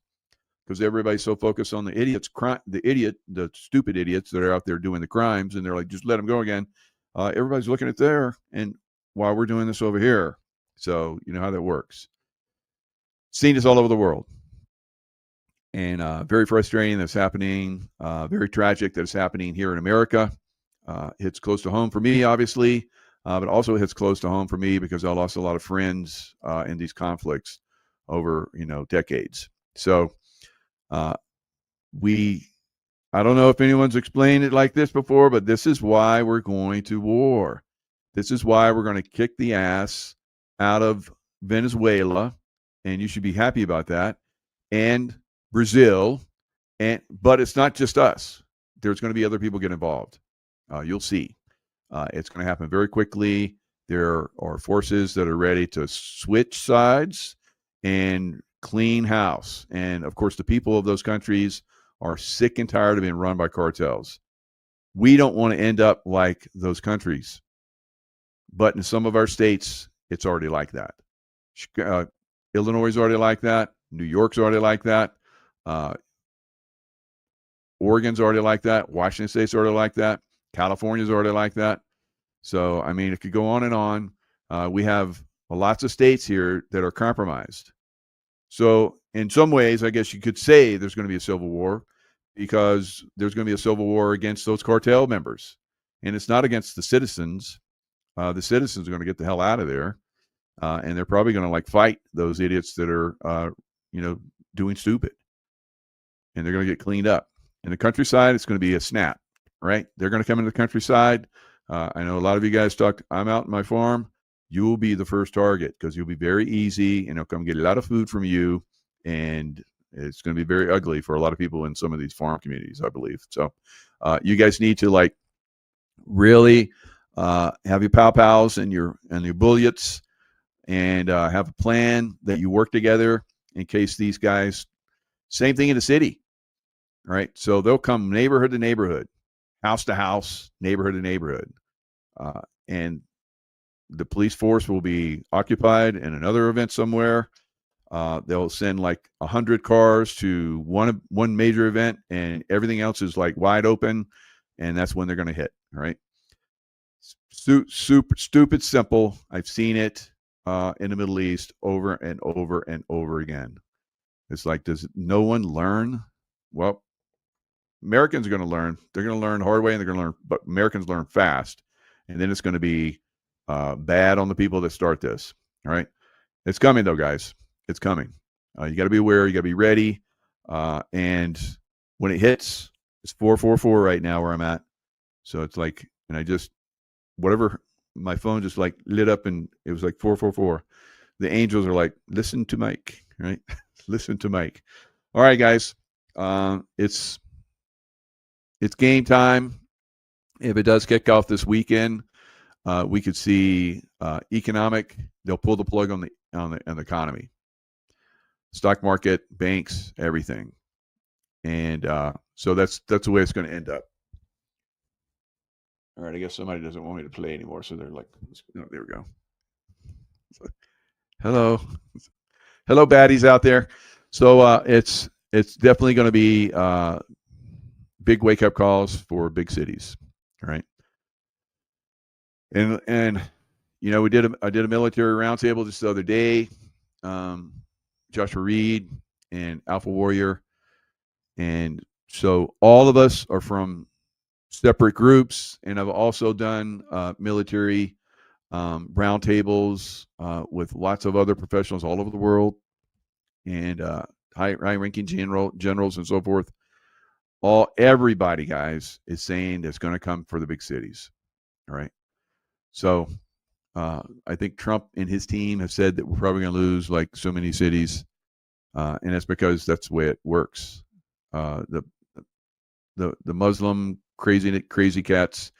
Because everybody's so focused on the idiots, the stupid idiots that are out there doing the crimes, and they're like, just let them go again. Everybody's looking at there, and while we're doing this over here. So you know how that works. Seen this all over the world. And very frustrating that's happening. Very tragic that it's happening here in America. Hits close to home for me, obviously, but also hits close to home for me because I lost a lot of friends in these conflicts over, decades. So I don't know if anyone's explained it like this before, but this is why we're going to war. This is why we're going to kick the ass out of Venezuela, and you should be happy about that, and Brazil, but it's not just us. There's going to be other people get involved. You'll see. It's going to happen very quickly. There are forces that are ready to switch sides and clean house. And of course, the people of those countries are sick and tired of being run by cartels. We don't want to end up like those countries. But in some of our states, it's already like that. Illinois is already like that. New York's already like that. Oregon's already like that. Washington State's already like that. California's already like that. So, it could go on and on. We have lots of states here that are compromised. So, in some ways, I guess you could say there's going to be a civil war because there's going to be a civil war against those cartel members. And it's not against the citizens. The citizens are going to get the hell out of there. And they're probably going to fight those idiots that are, doing stupid. And they're going to get cleaned up. In the countryside, it's going to be a snap, right? They're going to come into the countryside. I know a lot of you guys talked, I'm out in my farm. You will be the first target because you'll be very easy and they'll come get a lot of food from you. And it's going to be very ugly for a lot of people in some of these farm communities, I believe. So you guys need to really have your pals and your bullets and have a plan that you work together in case these guys, same thing in the city, right? So they'll come neighborhood to neighborhood, house to house, neighborhood to neighborhood. And the police force will be occupied in another event somewhere. They'll send 100 cars to one major event and everything else is wide open. And that's when they're going to hit, right? Super stupid simple. I've seen it in the Middle East over and over and over again. It's does no one learn? Well, Americans are going to learn. They're going to learn the hard way, and they're going to learn. But Americans learn fast, and then it's going to be bad on the people that start this. All right, it's coming though, guys. It's coming. You got to be aware. You got to be ready. And when it hits, it's 444 right now where I'm at. So it's and I just whatever my phone just like lit up and it was like 444. The angels are like, listen to Mike, right? Listen to Mike. All right, guys. It's game time. If it does kick off this weekend, we could see they'll pull the plug on the economy. Stock market, banks, everything. And so that's the way it's going to end up. All right, I guess somebody doesn't want me to play anymore, so they're like, oh, there we go. Hello, baddies out there. So it's definitely going to be big wake up calls for big cities, all right? And you know, I did a military roundtable just the other day. Joshua Reed and Alpha Warrior, and so all of us are from separate groups, and I've also done military roundtables with lots of other professionals all over the world, and high-ranking generals and so forth. Everybody, guys, is saying that's going to come for the big cities. All right. So I think Trump and his team have said that we're probably going to lose like so many cities, and that's because that's the way it works. The Muslim crazy cats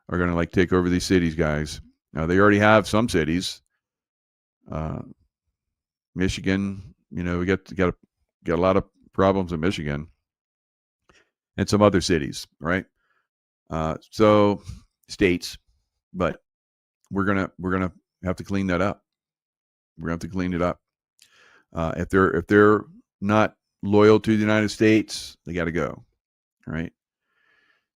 are going to like take over these cities, guys. Now they already have some cities. Michigan, you know, we got a lot of problems in Michigan, and some other cities, right? So states, but we're gonna have to clean that up. We're gonna have to clean it up. If they're not loyal to the United States, they got to go, right?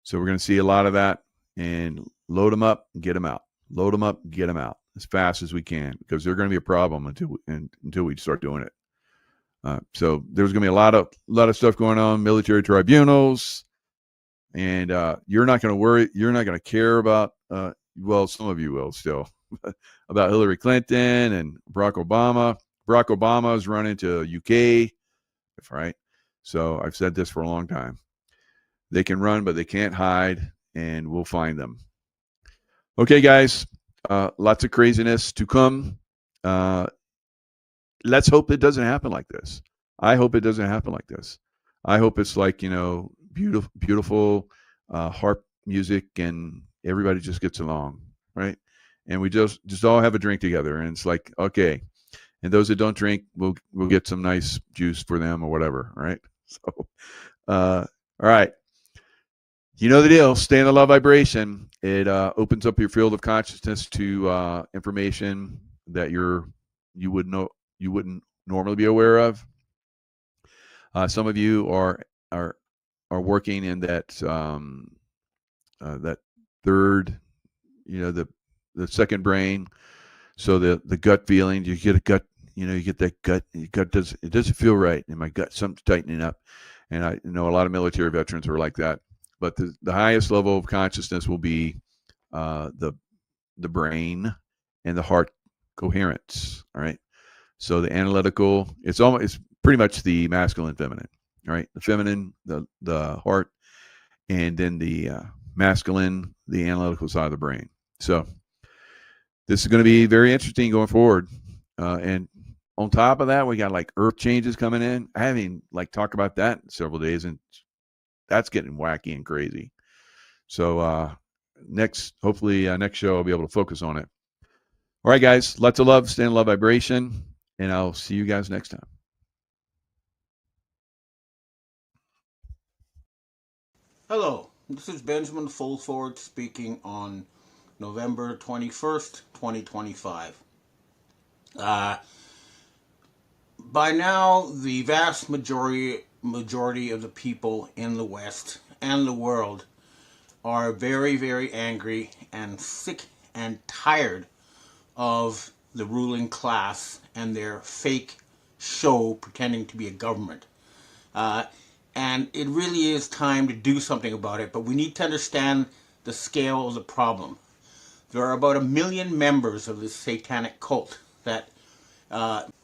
So we're going to see a lot of that, and load them up and get them out. Load them up, get them out as fast as we can, because they're going to be a problem until we start doing it. So there's going to be a lot of stuff going on, military tribunals, and you're not going to worry. You're not going to care about. Well, some of you will still about Hillary Clinton and Barack Obama. Barack Obama is running to UK, right? So I've said this for a long time. They can run, but they can't hide, and we'll find them. Okay, guys, lots of craziness to come. Let's hope it doesn't happen like this. I hope it doesn't happen like this. I hope it's like, you know, beautiful harp music, and everybody just gets along, right? And we just all have a drink together, and it's like, okay. And those that don't drink, we'll get some nice juice for them or whatever, right? So, all right. You know the deal. Stay in the love vibration. It opens up your field of consciousness to information that you wouldn't normally be aware of. Some of you are working in that that third, you know, the second brain. So the gut feeling, you get a gut, you know, you get that gut. Your gut doesn't feel right in my gut. Something's tightening up, and I know a lot of military veterans are like that. But the highest level of consciousness will be the brain and the heart coherence. All right. So the analytical, it's pretty much the masculine, feminine. All right. The feminine, the heart, and then the masculine, the analytical side of the brain. So this is going to be very interesting going forward. And on top of that, we got like earth changes coming in. I haven't even like talked about that in several days, and that's getting wacky and crazy. So hopefully next show I'll be able to focus on it. All right, guys, lots of love, stay in love vibration, and I'll see you guys next time. Hello, this is Benjamin Fulford speaking on November 21st, 2025. By now, the vast majority of the people in the West and the world are very, very angry and sick and tired of the ruling class and their fake show pretending to be a government. And it really is time to do something about it, but we need to understand the scale of the problem. There are about 1 million members of this satanic cult that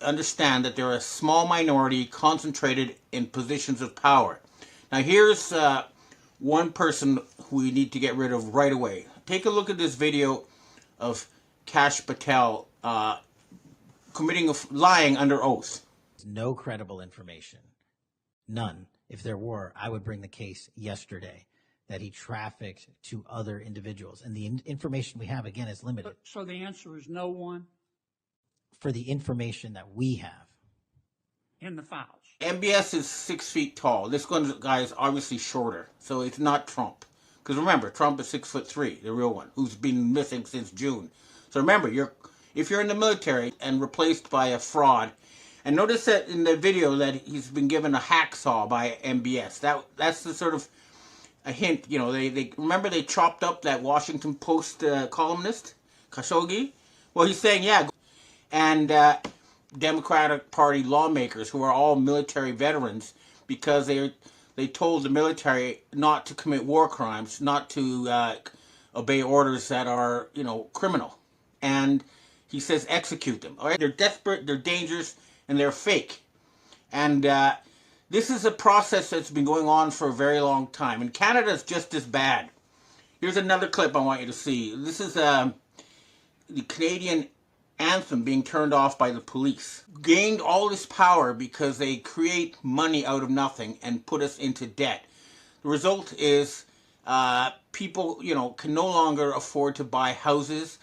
understand that they're a small minority concentrated in positions of power. Now here's one person who we need to get rid of right away. Take a look at this video of Kash Patel lying under oath. No credible information. None. If there were, I would bring the case yesterday that he trafficked to other individuals. And the information we have, again, is limited. So the answer is no one For the information that we have. in the files. MBS is 6 feet tall. This guy is obviously shorter, so it's not Trump. Because remember, Trump is 6'3", the real one, who's been missing since June. So remember, if you're in the military and replaced by a fraud, and notice that in the video that he's been given a hacksaw by MBS. That's the sort of a hint. You know, they remember they chopped up that Washington Post columnist Khashoggi. Well, he's saying yeah, and Democratic Party lawmakers who are all military veterans because they told the military not to commit war crimes, not to obey orders that are criminal, and he says execute them. All right, they're desperate, they're dangerous, and they're fake. And this is a process that's been going on for a very long time. And Canada's just as bad. Here's another clip I want you to see. This is the Canadian anthem being turned off by the police. Gained all this power because they create money out of nothing and put us into debt. The result is people, can no longer afford to buy houses.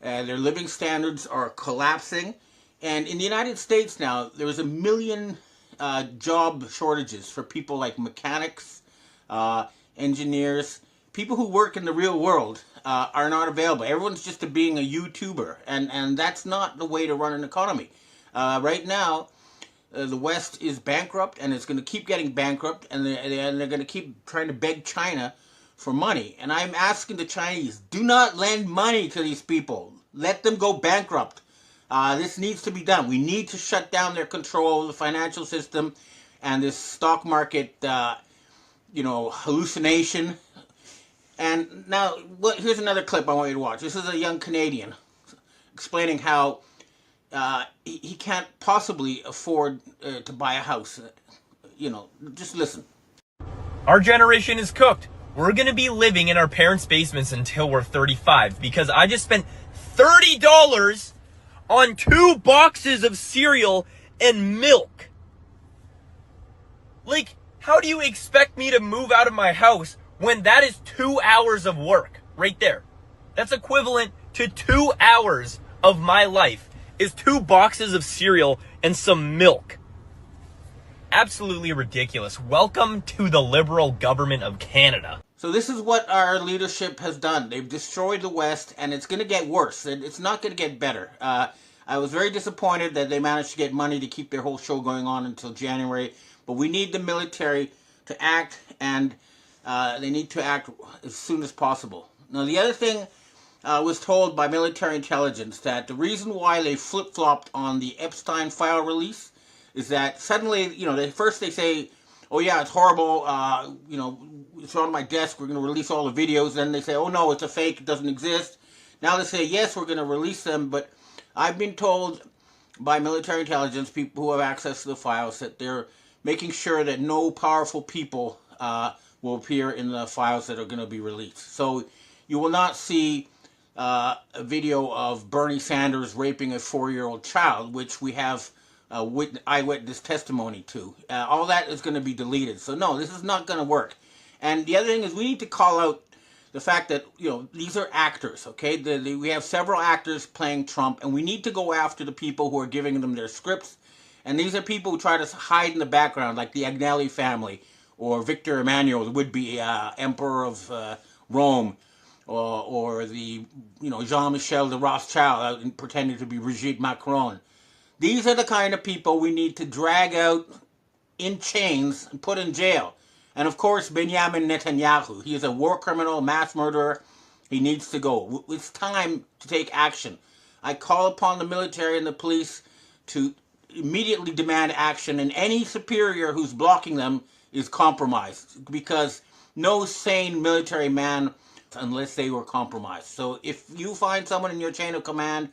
Their living standards are collapsing. And in the United States now, there's 1 million job shortages for people like mechanics, engineers, people who work in the real world are not available. Everyone's just being a YouTuber, and that's not the way to run an economy. Right now, the West is bankrupt, and it's going to keep getting bankrupt, and they're going to keep trying to beg China for money. And I'm asking the Chinese, do not lend money to these people. Let them go bankrupt. This needs to be done. We need to shut down their control of the financial system and this stock market, hallucination. And now, here's another clip I want you to watch. This is a young Canadian explaining how he can't possibly afford to buy a house. Just listen. Our generation is cooked. We're going to be living in our parents' basements until we're 35 because I just spent $30 on 2 boxes of cereal and milk. Like, how do you expect me to move out of my house when that is 2 hours of work right there? That's equivalent to 2 hours of my life is 2 boxes of cereal and some milk. Absolutely ridiculous. Welcome to the Liberal government of Canada. So this is what our leadership has done. They've destroyed the West, and it's going to get worse. It's not going to get better. I was very disappointed that they managed to get money to keep their whole show going on until January. But we need the military to act, and they need to act as soon as possible. Now, the other thing I was told by military intelligence that the reason why they flip-flopped on the Epstein file release is that suddenly, first they say, oh yeah, it's horrible, it's on my desk, we're going to release all the videos. Then they say, oh no, it's a fake, it doesn't exist. Now they say, yes, we're going to release them, but I've been told by military intelligence, people who have access to the files, that they're making sure that no powerful people will appear in the files that are going to be released. So you will not see a video of Bernie Sanders raping a 4-year-old child, which we have eyewitness testimony to. All that is going to be deleted. So no, this is not going to work. And the other thing is we need to call out the fact that, these are actors, okay? We have several actors playing Trump, and we need to go after the people who are giving them their scripts. And these are people who try to hide in the background, like the Agnelli family, or Victor Emmanuel, the would-be emperor of Rome, or the, Jean-Michel de Rothschild pretending to be Brigitte Macron. These are the kind of people we need to drag out in chains and put in jail. And of course, Benjamin Netanyahu. He is a war criminal, mass murderer. He needs to go. It's time to take action. I call upon the military and the police to immediately demand action, and any superior who's blocking them is compromised, because no sane military man unless they were compromised. So if you find someone in your chain of command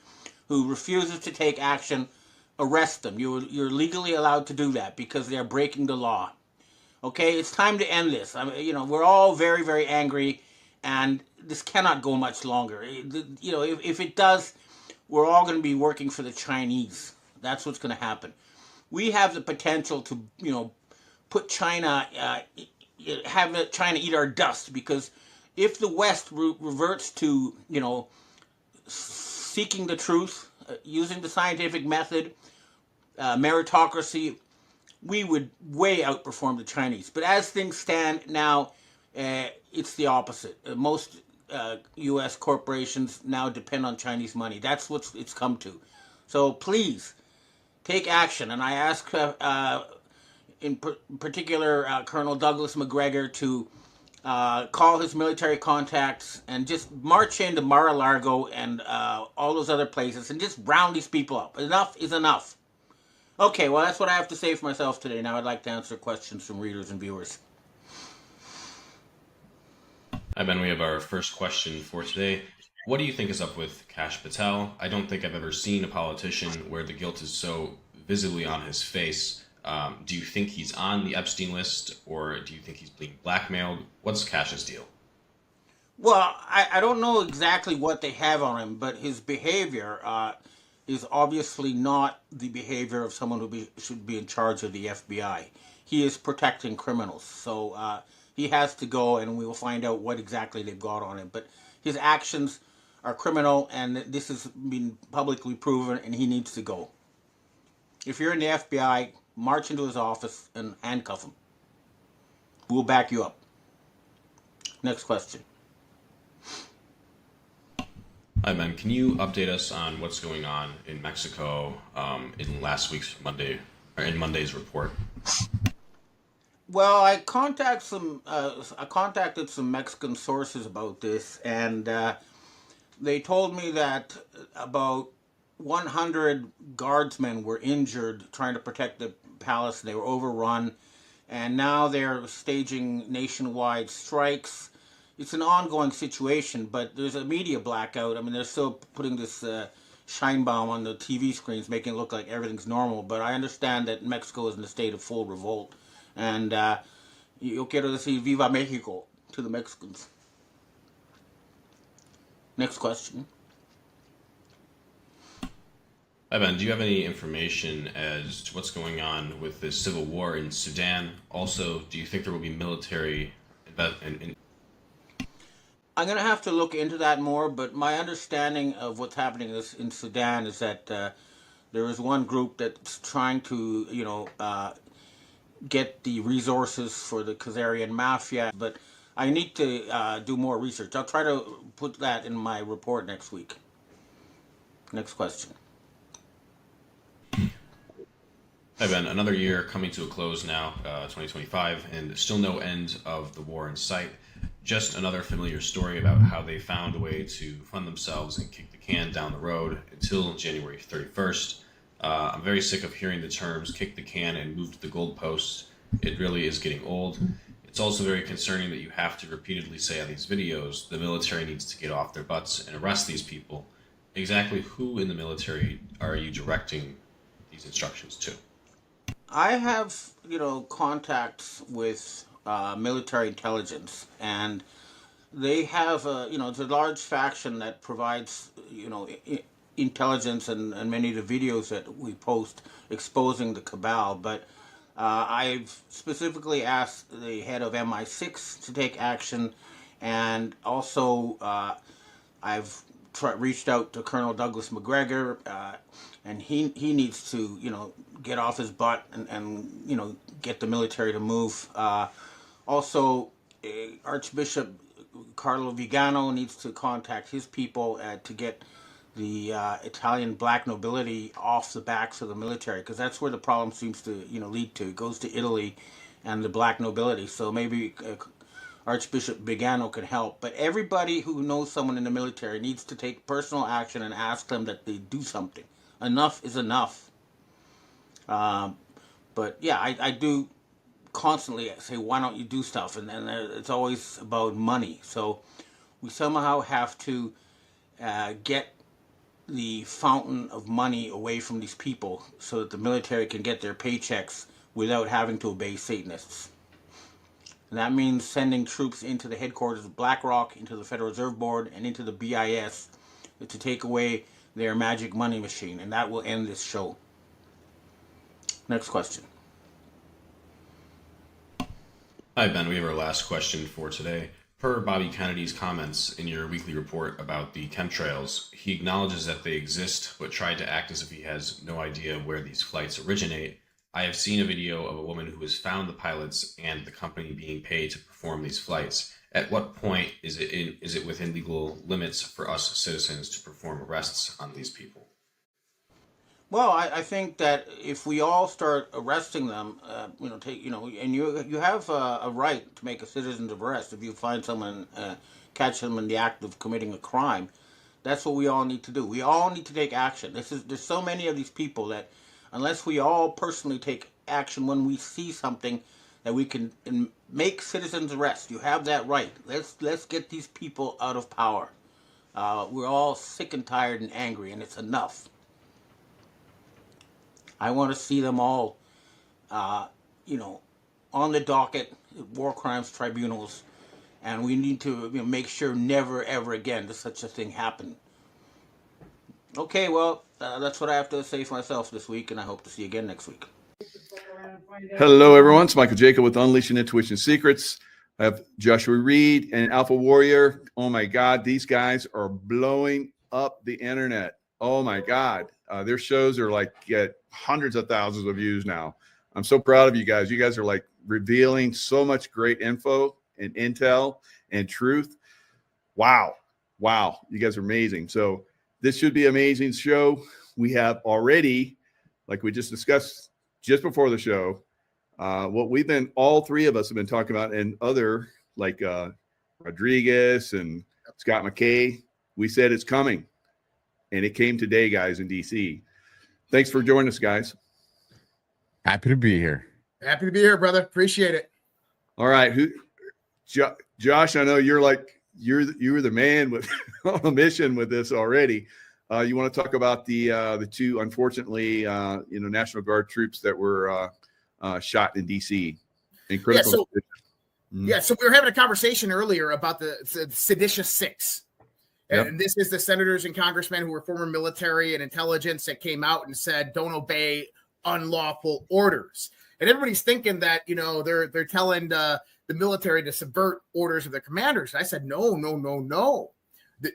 who refuses to take action, arrest them. You're legally allowed to do that because they're breaking the law. Okay, it's time to end this. We're all very, very angry, and this cannot go much longer. You know, if it does, we're all going to be working for the Chinese. That's what's going to happen. We have the potential to, you know, put China, have China eat our dust, because if the West reverts to, you know, seeking the truth, using the scientific method, meritocracy, we would way outperform the Chinese. But as things stand now, it's the opposite. Most U.S. corporations now depend on Chinese money. That's what it's come to. So please take action. And I ask, in particular, Colonel Douglas Macgregor to call his military contacts and just march into Mar-a-Lago and all those other places and just round these people up. Enough is enough. Okay, well, that's what I have to say for myself today. Now I'd like to answer questions from readers and viewers. Hi, Ben. We have our first question for today. What do you think is up with Kash Patel? I don't think I've ever seen a politician where the guilt is so visibly on his face. Do you think he's on the Epstein list, or do you think he's being blackmailed? What's Kash's deal? Well, I don't know exactly what they have on him, but his behavior is obviously not the behavior of someone who should be in charge of the FBI. He is protecting criminals, so he has to go, and we will find out what exactly they've got on him. But his actions are criminal, and this has been publicly proven, and he needs to go. If you're in the FBI, march into his office and handcuff him. We'll back you up. Next question. Hi, Ben. Can you update us on what's going on in Mexico in last week's Monday, or in Monday's report? Well, I contacted some Mexican sources about this, and they told me that about 100 guardsmen were injured trying to protect the palace. They were overrun, and now they're staging nationwide strikes. It's an ongoing situation, but there's a media blackout. I mean, they're still putting this shine bomb on the TV screens, making it look like everything's normal. But I understand that Mexico is in a state of full revolt. And yo quiero decir Viva Mexico to the Mexicans. Next question. Hi, Ben. Do you have any information as to what's going on with this civil war in Sudan? Also, do you think there will be military investment? I'm going to have to look into that more, but my understanding of what's happening in Sudan is that there is one group that's trying to, you know, get the resources for the Khazarian mafia, but I need to do more research. I'll try to put that in my report next week. Next question. Hi, Ben. Another year coming to a close now, 2025, and still no end of the war in sight. Just another familiar story about how they found a way to fund themselves and kick the can down the road until January 31st. I'm very sick of hearing the terms kick the can and move to the goalposts. It really is getting old. It's also very concerning that you have to repeatedly say on these videos the military needs to get off their butts and arrest these people. Exactly who in the military are you directing these instructions to? I have, you know, contacts with military intelligence, and they have, you know, it's a large faction that provides, you know, intelligence and many of the videos that we post exposing the cabal. But I've specifically asked the head of MI6 to take action, and also I've reached out to Colonel Douglas Macgregor, and he needs to, you know, get off his butt and you know, get the military to move. Also, Archbishop Carlo Vigano needs to contact his people to get the Italian black nobility off the backs of the military, because that's where the problem seems to, you know, lead to. It goes to Italy and the black nobility. So maybe Archbishop Vigano can help. But everybody who knows someone in the military needs to take personal action and ask them that they do something. Enough is enough. But yeah, I do constantly say, why don't you do stuff? And then it's always about money. So we somehow have to get the fountain of money away from these people so that the military can get their paychecks without having to obey Satanists. And that means sending troops into the headquarters of BlackRock, into the Federal Reserve Board, and into the BIS to take away their magic money machine. And that will end this show. Next question. Hi, Ben. We have our last question for today. Per Bobby Kennedy's comments in your weekly report about the chemtrails, he acknowledges that they exist, but tried to act as if he has no idea where these flights originate. I have seen a video of a woman who has found the pilots and the company being paid to perform these flights. At what point is it within legal limits for us citizens to perform arrests on these people? Well, I think that if we all start arresting them, and you have a right to make a citizen's arrest if you find someone, catch them in the act of committing a crime. That's what we all need to do. We all need to take action. There's so many of these people that unless we all personally take action when we see something that we can make citizens arrest, you have that right. Let's get these people out of power. We're all sick and tired and angry, and it's enough. I want to see them all, on the docket, war crimes tribunals, and we need to make sure never, ever again does such a thing happen. Okay, well, that's what I have to say for myself this week, and I hope to see you again next week. Hello, everyone. It's Michael Jacob with Unleashing Intuition Secrets. I have Joshua Reed and Alpha Warrior. Oh, my God. These guys are blowing up the internet. Oh, my God. Their shows are like get hundreds of thousands of views now. I'm so proud of you guys. You guys are like revealing so much great info and intel and truth. Wow. You guys are amazing. So this should be an amazing show. We have already, like we just discussed just before the show, what all three of us have been talking about, and other like Rodriguez and Scott McKay, we said it's coming. And it came today, guys, in DC. Thanks for joining us, guys. Happy to be here. Happy to be here, brother. Appreciate it. All right. Josh, I know you're the man with on a mission with this already. You want to talk about the two, unfortunately, National Guard troops that were shot in DC in critical position. So we were having a conversation earlier about the seditious six. And this is the senators and congressmen who were former military and intelligence that came out and said, don't obey unlawful orders. And everybody's thinking that, they're telling the military to subvert orders of their commanders. And I said, no.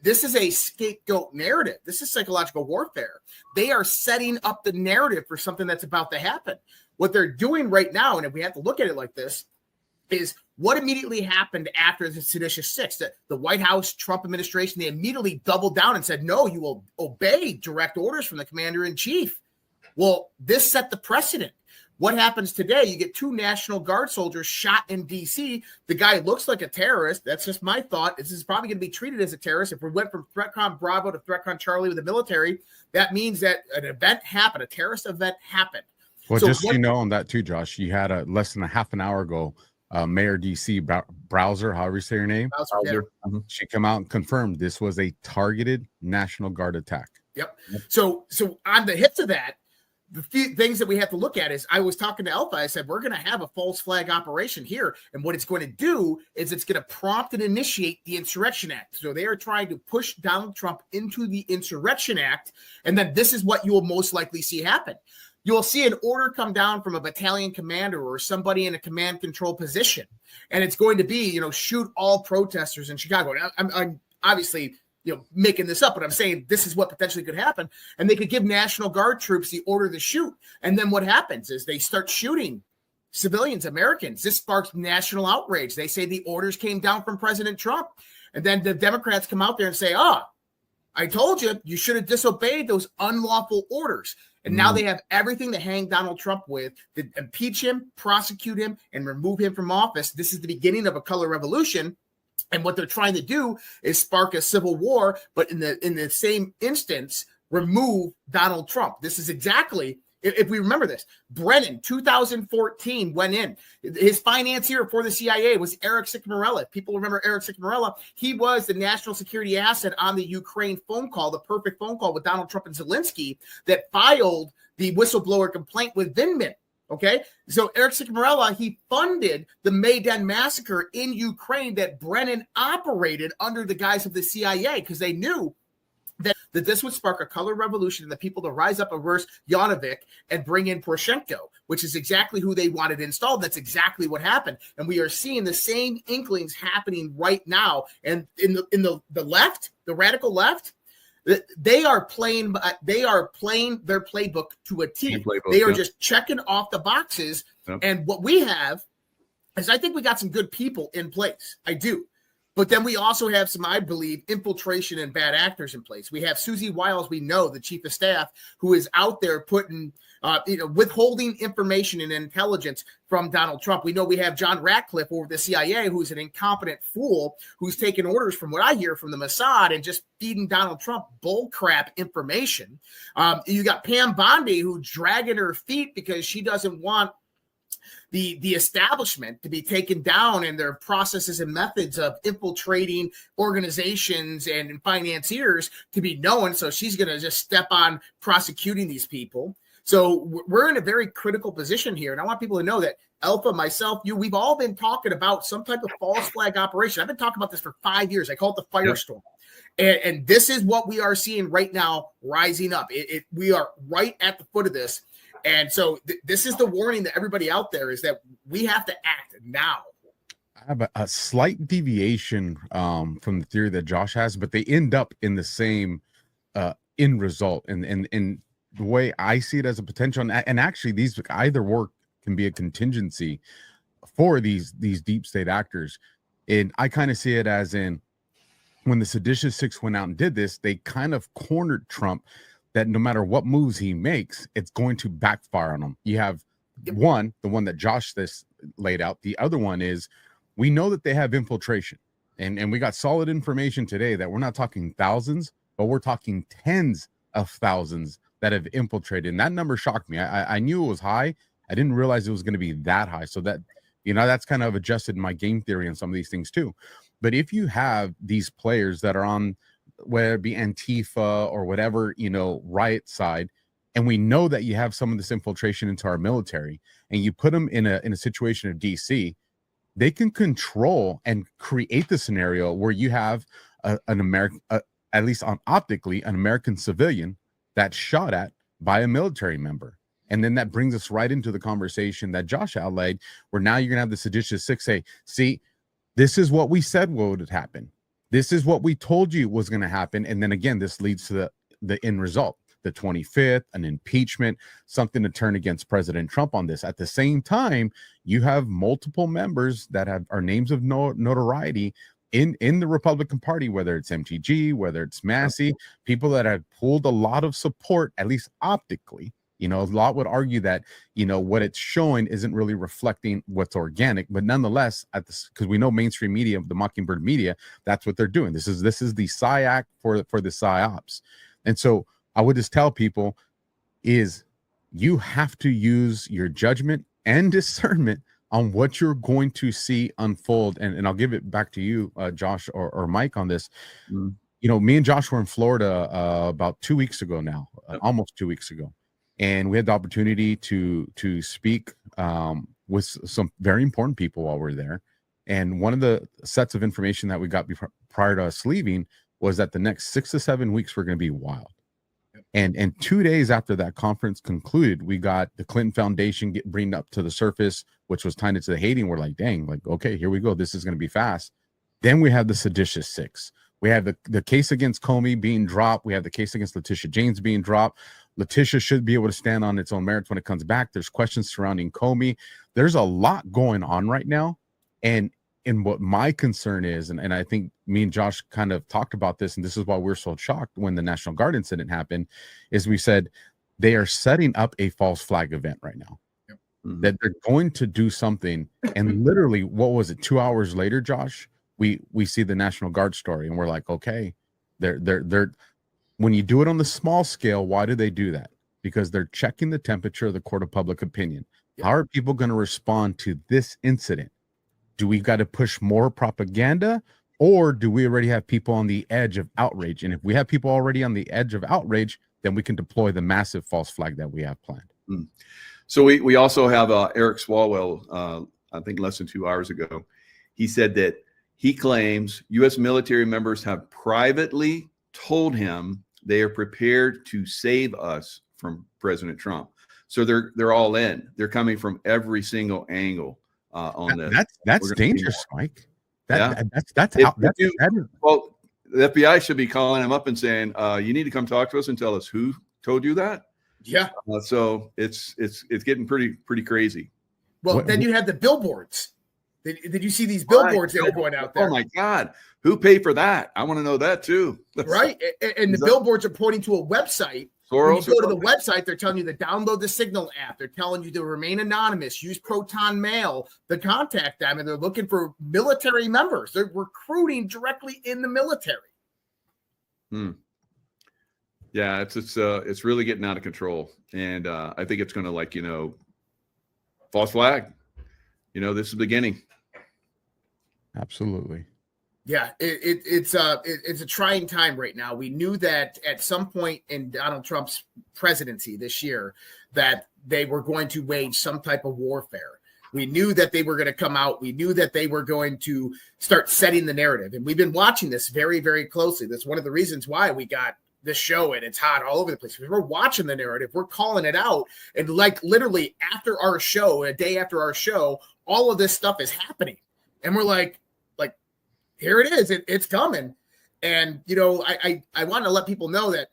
This is a scapegoat narrative. This is psychological warfare. They are setting up the narrative for something that's about to happen. What they're doing right now, and if we have to look at it like this, is what immediately happened after the seditious six. The White House, Trump administration, they immediately doubled down and said, no, you will obey direct orders from the commander-in-chief. Well, this set the precedent. What happens today? You get two National Guard soldiers shot in D.C. The guy looks like a terrorist. That's just my thought. This is probably going to be treated as a terrorist. If we went from ThreatCon Bravo to ThreatCon Charlie with the military, that means that an event happened, a terrorist event happened. Well, so just on that too, Josh, you had less than a half an hour ago, Mayor DC Browser, however you say your name, she came out and confirmed this was a targeted National Guard attack. Yep. So on the hits of that, the few things that we have to look at is I was talking to Alpha. I said, we're going to have a false flag operation here. And what it's going to do is it's going to prompt and initiate the Insurrection Act. So they are trying to push Donald Trump into the Insurrection Act. And then this is what you will most likely see happen. You'll see an order come down from a battalion commander or somebody in a command control position. And it's going to be, shoot all protesters in Chicago. I'm obviously, making this up, but I'm saying this is what potentially could happen. And they could give National Guard troops the order to shoot. And then what happens is they start shooting civilians, Americans. This sparks national outrage. They say the orders came down from President Trump. And then the Democrats come out there and say, I told you, you should have disobeyed those unlawful orders. And now they have everything to hang Donald Trump with, to impeach him, prosecute him, and remove him from office. This is the beginning of a color revolution. And what they're trying to do is spark a civil war, but in the same instance, remove Donald Trump. This is exactly, if we remember this, Brennan, 2014, went in. His financier for the CIA was Eric Ciccamorella. People remember Eric Ciccamorella. He was the national security asset on the Ukraine phone call, the perfect phone call with Donald Trump and Zelensky that filed the whistleblower complaint with Vindman. Okay, so Eric Ciccamorella, he funded the Maidan massacre in Ukraine that Brennan operated under the guise of the CIA because they knew that this would spark a color revolution and the people to rise up against Yanukovych and bring in Poroshenko, which is exactly who they wanted installed. That's exactly what happened. And we are seeing the same inklings happening right now. And in the left, the radical left, they are playing their playbook to a T. They are just checking off the boxes. Yep. And what we have is, I think we got some good people in place. I do. But then we also have some, I believe, infiltration and bad actors in place. We have Susie Wiles, we know, the chief of staff, who is out there putting, withholding information and intelligence from Donald Trump. We know we have John Ratcliffe over the CIA, who's an incompetent fool, who's taking orders from what I hear from the Mossad and just feeding Donald Trump bullcrap information. You got Pam Bondi, who's dragging her feet because she doesn't want the establishment to be taken down and their processes and methods of infiltrating organizations and financiers to be known. So she's going to just step on prosecuting these people. So we're in a very critical position here. And I want people to know that Alpha, myself, you, we've all been talking about some type of false flag operation. I've been talking about this for 5 years. I call it the firestorm. And this is what we are seeing right now rising up. We are right at the foot of this. And so this is the warning that everybody out there is that we have to act now. I have a slight deviation from the theory that Josh has, but they end up in the same end result. And the way I see it as a potential, and actually these either work can be a contingency for these deep state actors. And I kind of see it as in when the Seditious Six went out and did this, they kind of cornered Trump that no matter what moves he makes, it's going to backfire on him. You have the one that Josh this laid out. The other one is we know that they have infiltration. And we got solid information today that we're not talking thousands, but we're talking tens of thousands that have infiltrated. And that number shocked me. I knew it was high. I didn't realize it was going to be that high. So that, that's kind of adjusted my game theory on some of these things too. But if you have these players that are on, whether it be Antifa or whatever, riot side, and we know that you have some of this infiltration into our military, and you put them in a situation of DC, they can control and create the scenario where you have an American, at least optically, an American civilian that's shot at by a military member. And then that brings us right into the conversation that Josh outlined, where now you're gonna have the Seditious Six say, see, this is what we said would happen. This is what we told you was going to happen. And then again, this leads to the end result, the 25th, an impeachment, something to turn against President Trump on this. At the same time, you have multiple members that are names of notoriety in the Republican Party, whether it's MTG, whether it's Massey, people that have pulled a lot of support, at least optically. A lot would argue that, what it's showing isn't really reflecting what's organic, but nonetheless, because we know mainstream media, the Mockingbird media, that's what they're doing. This is the PSYOP for the PSYOPs. And so I would just tell people is you have to use your judgment and discernment on what you're going to see unfold. And I'll give it back to you, Josh or Mike on this. Me and Josh were in Florida about 2 weeks ago now, almost 2 weeks ago. And we had the opportunity to speak with some very important people while we were there. And one of the sets of information that we got prior to us leaving was that the next 6 to 7 weeks were going to be wild. And 2 days after that conference concluded, we got the Clinton Foundation bring up to the surface, which was tied into the Haiti. And we're like, dang, okay, here we go. This is going to be fast. Then we have the Seditious Six. We have the case against Comey being dropped. We have the case against Letitia James being dropped. Letitia should be able to stand on its own merits when it comes back. There's questions surrounding Comey. There's a lot going on right now. And what my concern is, and I think me and Josh kind of talked about this, and this is why we're so shocked when the National Guard incident happened, is we said they are setting up a false flag event right now. That they're going to do something. And literally, what was it, 2 hours later, Josh? We see the National Guard story, and we're like, okay, they're when you do it on the small scale, why do they do that? Because they're checking the temperature of the court of public opinion. How are people going to respond to this incident? Do we got to push more propaganda, or do we already have people on the edge of outrage? And if we have people already on the edge of outrage, then we can deploy the massive false flag that we have planned. So we also have Eric Swalwell, I think less than 2 hours ago. He said that he claims U.S. military members have privately told him they are prepared to save us from President Trump. So they're all in. They're coming from every single angle on this. That's dangerous, Mike. Well, the FBI should be calling him up and saying, "You need to come talk to us and tell us who told you that." Yeah. So it's getting pretty crazy. Well, then you have the billboards. Did you see these billboards that are going out there? Oh my God. Who paid for that? I want to know that too. Right. And the billboards are pointing to a website. When you go to the website, they're telling you to download the Signal app. They're telling you to remain anonymous, use Proton Mail to contact them, and they're looking for military members. They're recruiting directly in the military. Yeah, it's really getting out of control, and I think it's going to false flag. This is the beginning. Absolutely. Yeah, it's a trying time right now. We knew that at some point in Donald Trump's presidency this year that they were going to wage some type of warfare. We knew that they were going to come out. We knew that they were going to start setting the narrative. And we've been watching this very, very closely. That's one of the reasons why we got this show and it's hot all over the place. We're watching the narrative. We're calling it out. And literally after our show, a day after our show, all of this stuff is happening. And we're like, here it is. It's coming. And, I want to let people know that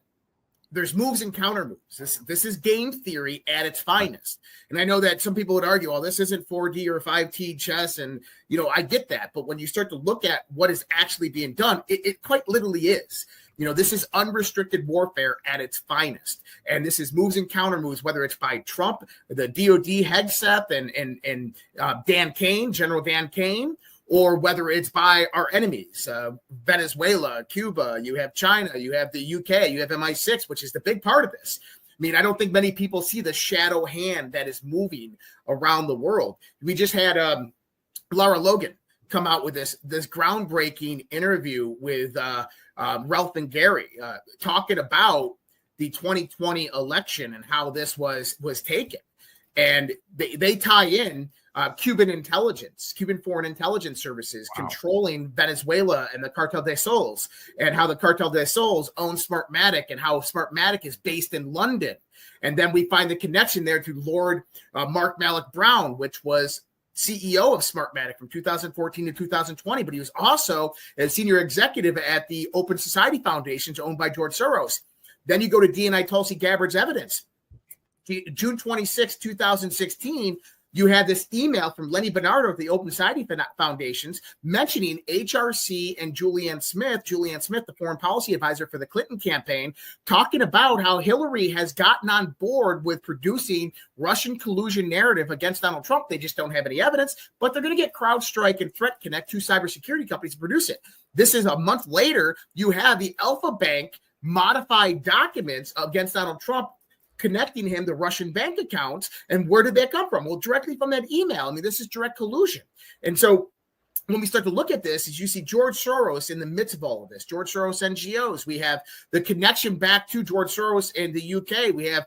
there's moves and counter moves. This is game theory at its finest. And I know that some people would argue, oh, this isn't 4D or 5T chess. And, I get that. But when you start to look at what is actually being done, it quite literally is. This is unrestricted warfare at its finest. And this is moves and counter moves, whether it's by Trump, the DOD Hegseth and Dan Kane, General Dan Kane, or whether it's by our enemies, Venezuela, Cuba, you have China, you have the UK, you have MI6, which is the big part of this. I mean, I don't think many people see the shadow hand that is moving around the world. We just had Lara Logan come out with this groundbreaking interview with Ralph and Gary talking about the 2020 election and how this was taken. And they tie in Cuban foreign intelligence services controlling Venezuela and the Cartel de Sols, and how the Cartel de Sols owns Smartmatic and how Smartmatic is based in London. And then we find the connection there to Lord Mark Malloch Brown, which was CEO of Smartmatic from 2014 to 2020, but he was also a senior executive at the Open Society Foundations owned by George Soros. Then you go to DNI Tulsi Gabbard's evidence. June 26, 2016, you had this email from Lenny Bernardo of the Open Society Foundations mentioning HRC and Julianne Smith, the foreign policy advisor for the Clinton campaign, talking about how Hillary has gotten on board with producing Russian collusion narrative against Donald Trump. They just don't have any evidence, but they're going to get CrowdStrike and Threat Connect, two cybersecurity companies, to produce it. This is a month later. You have the Alpha Bank modified documents against Donald Trump, connecting him to Russian bank accounts. And where did that come from? Well, directly from that email. I mean, this is direct collusion. And so when we start to look at this, is you see George Soros in the midst of all of this. George Soros NGOs. We have the connection back to George Soros in the UK. We have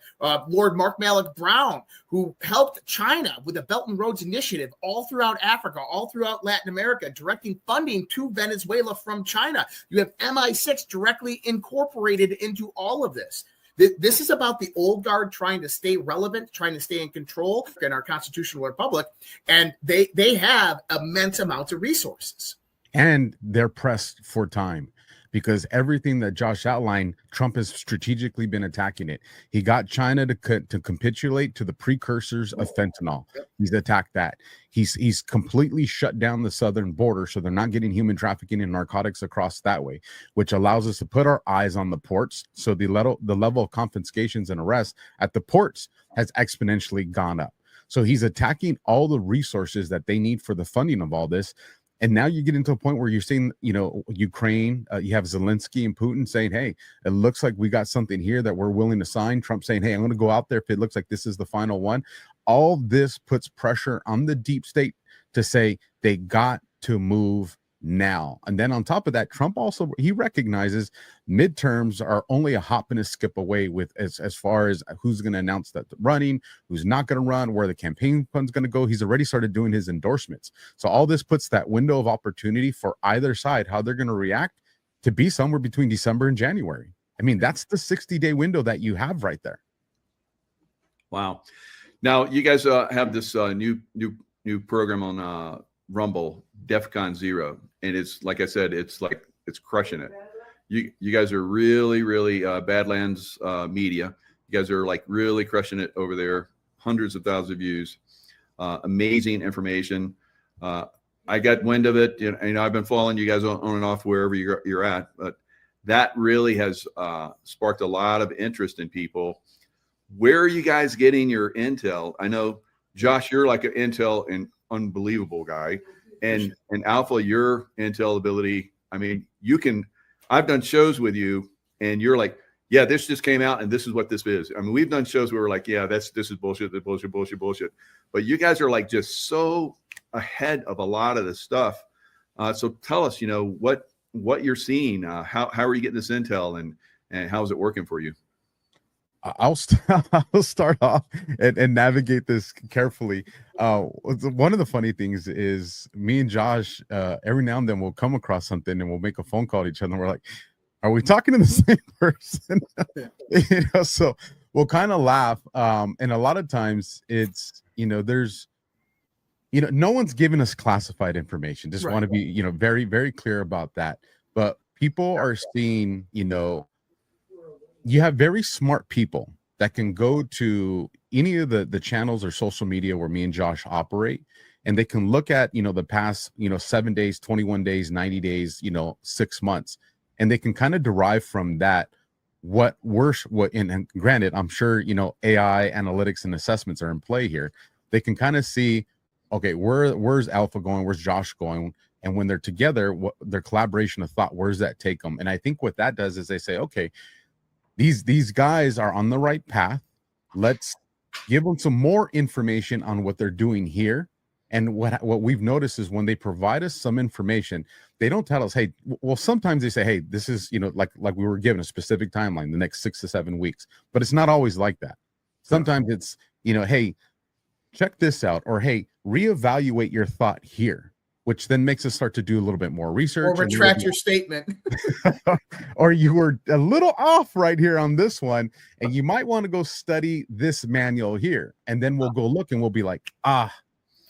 Lord Mark Malloch Brown, who helped China with the Belt and Roads Initiative all throughout Africa, all throughout Latin America, directing funding to Venezuela from China. You have MI6 directly incorporated into all of this. This is about the old guard trying to stay relevant, trying to stay in control in our constitutional republic, and they have immense amounts of resources. And they're pressed for time because everything that Josh outlined, Trump has strategically been attacking it. He got China to capitulate to the precursors of fentanyl. He's attacked that. He's completely shut down the southern border, so they're not getting human trafficking and narcotics across that way, which allows us to put our eyes on the ports. So the level of confiscations and arrests at the ports has exponentially gone up. So he's attacking all the resources that they need for the funding of all this. And now you get into a point where you're seeing, Ukraine, you have Zelensky and Putin saying, hey, it looks like we got something here that we're willing to sign. Trump saying, hey, I'm going to go out there if it looks like this is the final one. All this puts pressure on the deep state to say they got to move now. And then on top of that, Trump also, he recognizes midterms are only a hop and a skip away with as far as who's going to announce that running, who's not going to run, where the campaign fund's going to go. He's already started doing his endorsements. So all this puts that window of opportunity for either side, how they're going to react, to be somewhere between December and January. I mean, that's the 60-day window that you have right there. Wow. Now you guys have this new program on Rumble, DEFCON 0, and it's like I said, it's crushing it. You guys are really Badlands Media. You guys are like really crushing it over there. Hundreds of thousands of views. Amazing information. I got wind of it. You know, I've been following you guys on and off wherever you're at, but that really has sparked a lot of interest in people. Where are you guys getting your intel? I know, Josh, you're like an intel and unbelievable guy, and Alpha, your intel ability. I mean, I've done shows with you, and you're like, yeah, this just came out, and this is what this is. I mean, we've done shows where we're like, yeah, this is bullshit, bullshit. But you guys are like just so ahead of a lot of the stuff. So tell us, you know, what you're seeing. How are you getting this intel, and how is it working for you? I'll start off and navigate this carefully. One of the funny things is me and Josh, every now and then we'll come across something and we'll make a phone call to each other. And we're like, are we talking to the same person? You know, so we'll kind of laugh. And a lot of times it's, you know, no one's giving us classified information. Just want to be, you know, very, very clear about that. But people are seeing, you know, you have very smart people that can go to any of the channels or social media where me and Josh operate, and they can look at, you know, the past, you know, 7 days, 21 days, 90 days, you know, 6 months, and they can kind of derive from that and granted, I'm sure, you know, AI analytics and assessments are in play here. They can kind of see, okay, where's Alpha going? Where's Josh going? And when they're together, their collaboration of thought, where's that take them? And I think what that does is they say, okay, these guys are on the right path. Let's give them some more information on what they're doing here. And what we've noticed is when they provide us some information, they don't tell us, hey, well, sometimes they say, hey, this is, you know, like we were given a specific timeline, the next 6 to 7 weeks, but it's not always like that. Sometimes it's, you know, hey, check this out, or hey, reevaluate your thought here, which then makes us start to do a little bit more research. Or retract your statement. Or you were a little off right here on this one, and you might want to go study this manual here. And then we'll go look and we'll be like,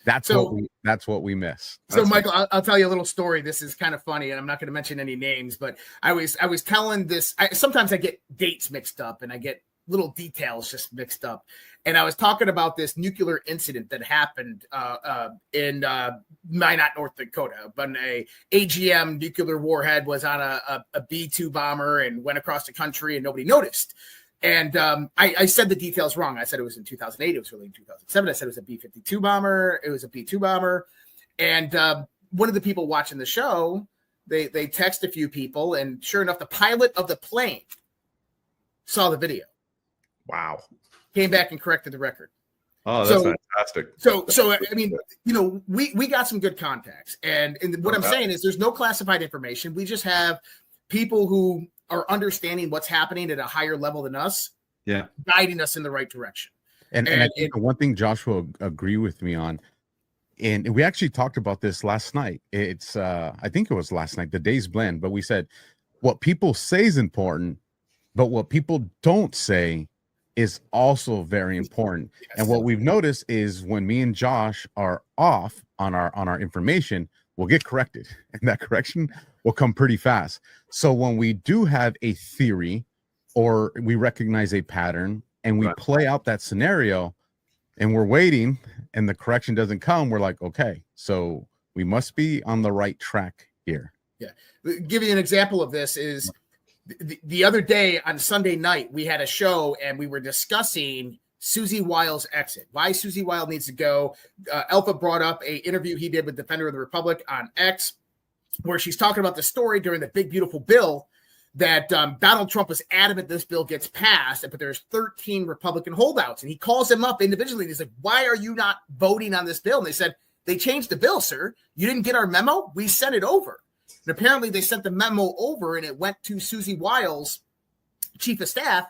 that's what we miss. So Michael, I'll tell you a little story. This is kind of funny, and I'm not going to mention any names, but I was telling this. Sometimes I get dates mixed up and I get little details just mixed up. And I was talking about this nuclear incident that happened in Minot, North Dakota, when a AGM nuclear warhead was on a B-2 bomber and went across the country and nobody noticed. And I said the details wrong. I said it was in 2008. It was really in 2007. I said it was a B-52 bomber. It was a B-2 bomber. And one of the people watching the show, they text a few people, and sure enough, the pilot of the plane saw the video. Wow. Came back and corrected the record. Oh, that's fantastic. So I mean, you know, we got some good contacts, and what I'm saying is there's no classified information. We just have people who are understanding what's happening at a higher level than us, guiding us in the right direction. And I think the one thing Joshua agree with me on, and we actually talked about this last night. It's I think it was last night, the day's blend, but we said what people say is important, but what people don't say is also very important. Yes. And what we've noticed is when me and Josh are off on our information, we'll get corrected, and that correction will come pretty fast. So when we do have a theory or we recognize a pattern and we play out that scenario and we're waiting and the correction doesn't come, we're like, okay, so we must be on the right track here. Yeah. Give you an example of this is the other day on Sunday night, we had a show and we were discussing Susie Wiles' exit, why Susie Wiles needs to go. Alpha brought up an interview he did with Defender of the Republic on X, where she's talking about the story during the big, beautiful bill that Donald Trump was adamant this bill gets passed, but there's 13 Republican holdouts. And he calls them up individually. And he's like, why are you not voting on this bill? And they said, they changed the bill, sir. You didn't get our memo? We sent it over. And apparently they sent the memo over and it went to Susie Wiles, chief of staff,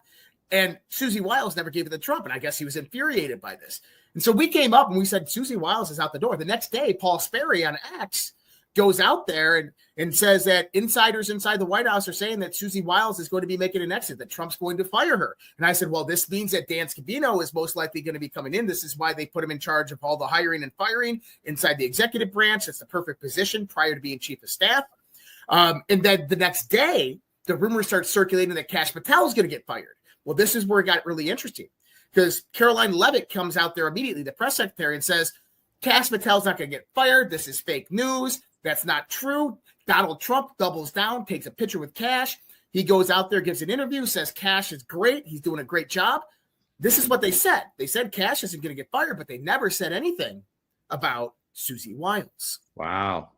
and Susie Wiles never gave it to Trump. And I guess he was infuriated by this. And so we came up and we said, Susie Wiles is out the door. The next day, Paul Sperry on X goes out there and says that insiders inside the White House are saying that Susie Wiles is going to be making an exit, that Trump's going to fire her. And I said, well, this means that Dan Scavino is most likely going to be coming in. This is why they put him in charge of all the hiring and firing inside the executive branch. It's the perfect position prior to being chief of staff. And then the next day, the rumor starts circulating that Kash Patel is going to get fired. Well, this is where it got really interesting because Caroline Leavitt comes out there immediately, the press secretary, and says, Kash Patel's not going to get fired. This is fake news. That's not true. Donald Trump doubles down, takes a picture with Kash. He goes out there, gives an interview, says Kash is great. He's doing a great job. This is what they said. They said Kash isn't going to get fired, but they never said anything about Susie Wiles. Wow.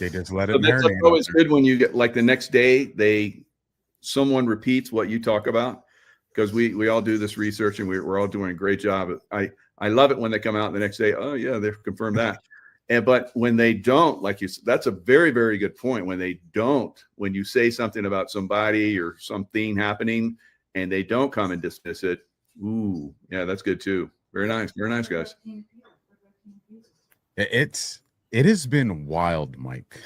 They just let it So that's marinate. always good when you get like the next day, someone repeats what you talk about, because we all do this research and we're all doing a great job. I love it when they come out the next day. Oh yeah, they've confirmed that. But when they don't, like you said, that's a very, very good point. When they don't, when you say something about somebody or something happening and they don't come and dismiss it. Ooh, yeah, that's good too. Very nice. Very nice, guys. It has been wild, Mike.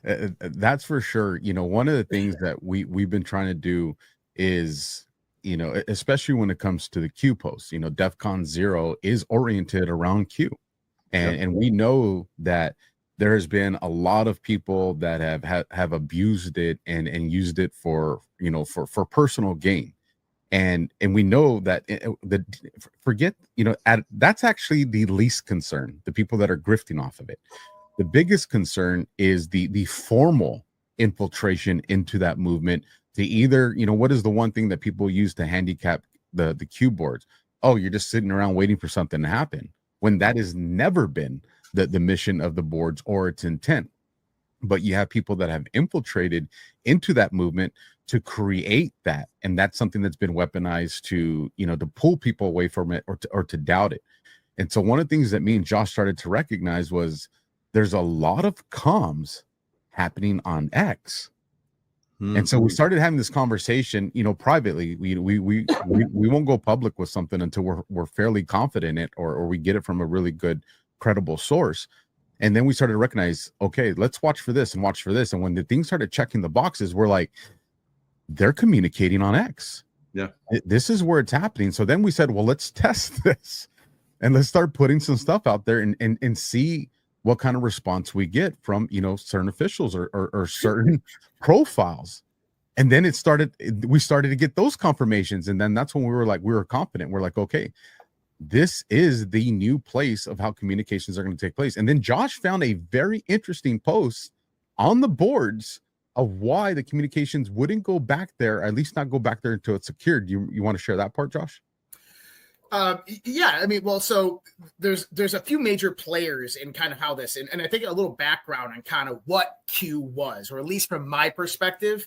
That's for sure. You know, one of the things that we've been trying to do is, you know, especially when it comes to the Q posts, you know, DEFCON 0 is oriented around Q. And we know that there has been a lot of people that have abused it and used it for, you know, for personal gain. And we know that forget, you know, that's actually the least concern, the people that are grifting off of it. The biggest concern is the formal infiltration into that movement to either, you know, what is the one thing that people use to handicap the Q boards? Oh, you're just sitting around waiting for something to happen, when that has never been the mission of the boards or its intent. But you have people that have infiltrated into that movement to create that. And that's something that's been weaponized to, you know, to pull people away from it or to doubt it. And so one of the things that me and Josh started to recognize was there's a lot of comms happening on X. And so we started having this conversation, you know, privately. We won't go public with something until we're fairly confident in it or we get it from a really good, credible source. And then we started to recognize, okay, let's watch for this and watch for this. And when the things started checking the boxes, we're like, they're communicating on X. Yeah, this is where it's happening. So then we said, well, let's test this and let's start putting some stuff out there and see what kind of response we get from, you know, certain officials or certain profiles. And then we started to get those confirmations. And then that's when we were confident. We're like, okay, this is the new place of how communications are going to take place. And then Josh found a very interesting post on the boards of why the communications wouldn't go back there, at least not go back there until it's secured. You want to share that part, Josh? Yeah, I mean, well, so there's a few major players in kind of how this, and I think a little background on kind of what Q was, or at least from my perspective.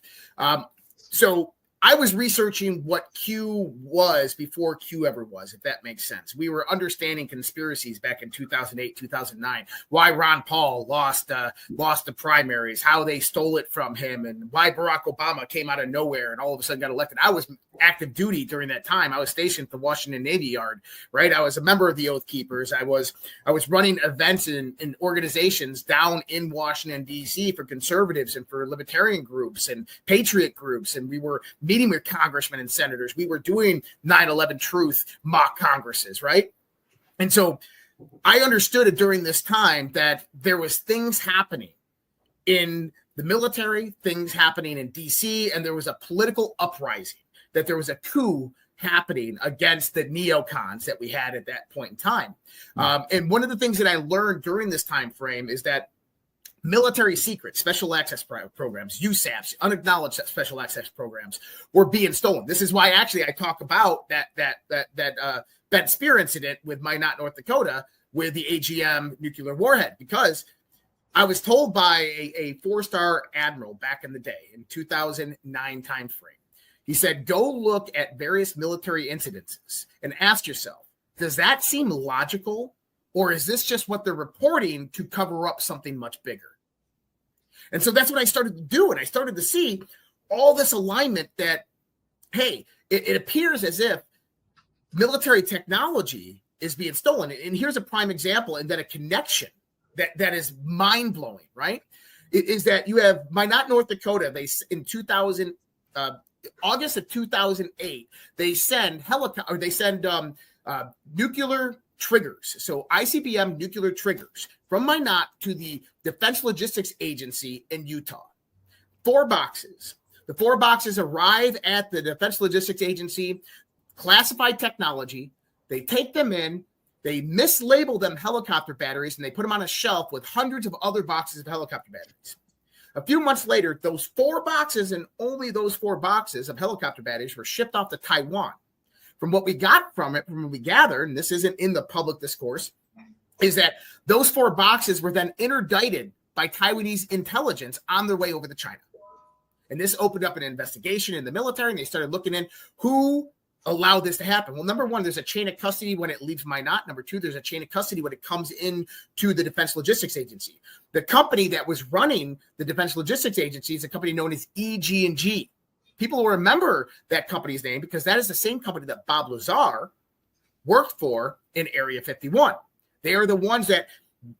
So I was researching what Q was before Q ever was, if that makes sense. We were understanding conspiracies back in 2008, 2009, why Ron Paul lost the primaries, how they stole it from him, and why Barack Obama came out of nowhere and all of a sudden got elected. I was active duty during that time. I was stationed at the Washington Navy Yard, right? I was a member of the Oath Keepers. I was running events in organizations down in Washington, D.C. for conservatives and for libertarian groups and patriot groups. And we were meeting with congressmen and senators. We were doing 9/11 Truth mock congresses, right? And so I understood it during this time that there was things happening in the military, things happening in D.C., and there was a political uprising, that there was a coup happening against the neocons that we had at that point in time. And one of the things that I learned during this time frame is that military secrets, special access programs, USAPs, unacknowledged special access programs were being stolen. This is why actually I talk about that Ben Spear incident with Minot, North Dakota, with the AGM nuclear warhead, because I was told by a four-star admiral back in the day in 2009 timeframe. He said, go look at various military incidences and ask yourself, does that seem logical Or is this just what they're reporting to cover up something much bigger? And so that's what I started to do. And I started to see all this alignment that, hey, it appears as if military technology is being stolen. And here's a prime example, and then a connection that is mind-blowing, right? Is that you have Minot, North Dakota, they in August of 2008, they send nuclear triggers. So ICBM nuclear triggers from Minot to the Defense Logistics Agency in Utah. 4 boxes. The 4 boxes arrive at the Defense Logistics Agency, classified technology. They take them in, they mislabel them helicopter batteries, and they put them on a shelf with hundreds of other boxes of helicopter batteries. A few months later, those 4 boxes and only those 4 boxes of helicopter batteries were shipped off to Taiwan. From what we got from it, from what we gathered, and this isn't in the public discourse, is that those 4 boxes were then interdicted by Taiwanese intelligence on their way over to China. And this opened up an investigation in the military, and they started looking in who allowed this to happen. Well, number one, there's a chain of custody when it leaves Minot. Number 2, there's a chain of custody when it comes in to the Defense Logistics Agency. The company that was running the Defense Logistics Agency is a company known as EG&G. People will remember that company's name because that is the same company that Bob Lazar worked for in Area 51. They are the ones that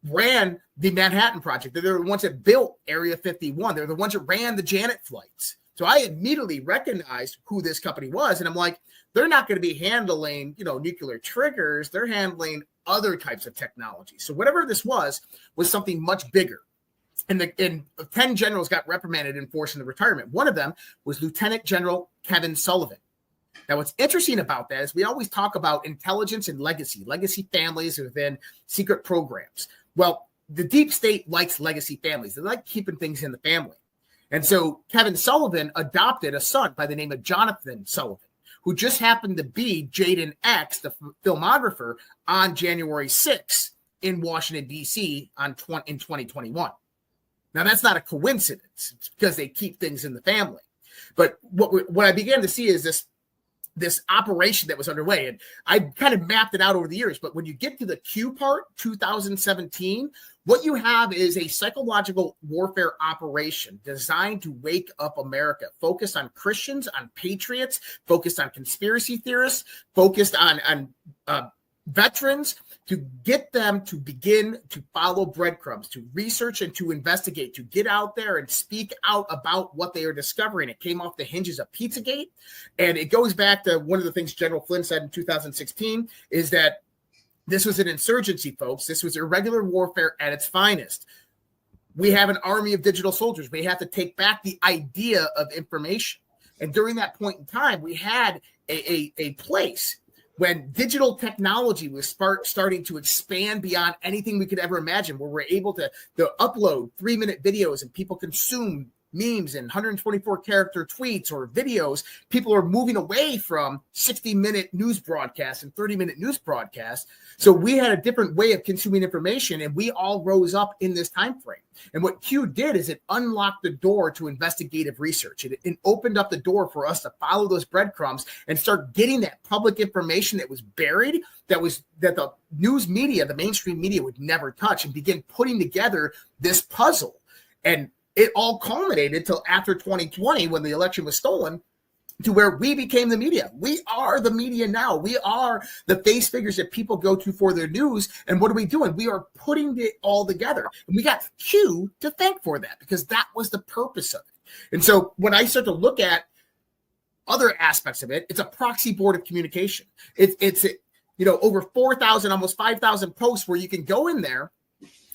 ran the Manhattan Project. They're the ones that built Area 51. They're the ones that ran the Janet flights. So I immediately recognized who this company was, and I'm like, they're not going to be handling, nuclear triggers. They're handling other types of technology. So whatever this was something much bigger. And 10 generals got reprimanded and forced into retirement. One of them was Lieutenant General Kevin Sullivan. Now, what's interesting about that is we always talk about intelligence and legacy families within secret programs. Well, the deep state likes legacy families. They like keeping things in the family. And so Kevin Sullivan adopted a son by the name of Jonathan Sullivan, who just happened to be Jaden X, the filmographer, on January 6th in Washington, D.C. in 2021. Now, that's not a coincidence. It's because they keep things in the family. But what I began to see is this operation that was underway. And I kind of mapped it out over the years. But when you get to the Q part, 2017, what you have is a psychological warfare operation designed to wake up America, focused on Christians, on patriots, focused on conspiracy theorists, focused on veterans, to get them to begin to follow breadcrumbs, to research and to investigate, to get out there and speak out about what they are discovering. It came off the hinges of Pizzagate. And it goes back to one of the things General Flynn said in 2016 is that this was an insurgency, folks. This was irregular warfare at its finest. We have an army of digital soldiers. We have to take back the idea of information. And during that point in time, we had a place when digital technology was starting to expand beyond anything we could ever imagine, where we're able to upload 3-minute videos and people consume memes and 124-character tweets or videos. People are moving away from 60-minute news broadcasts and 30-minute news broadcasts. So we had a different way of consuming information, and we all rose up in this time frame. And what Q did is it unlocked the door to investigative research. It opened up the door for us to follow those breadcrumbs and start getting that public information that was buried, that the news media, the mainstream media, would never touch, and begin putting together this puzzle. And it all culminated till after 2020 when the election was stolen, to where we became the media. We are the media now. We are the face figures that people go to for their news. And what are we doing? We are putting it all together. And we got Q to thank for that, because that was the purpose of it. And so when I start to look at other aspects of it, it's a proxy board of communication. It's over 4,000, almost 5,000 posts where you can go in there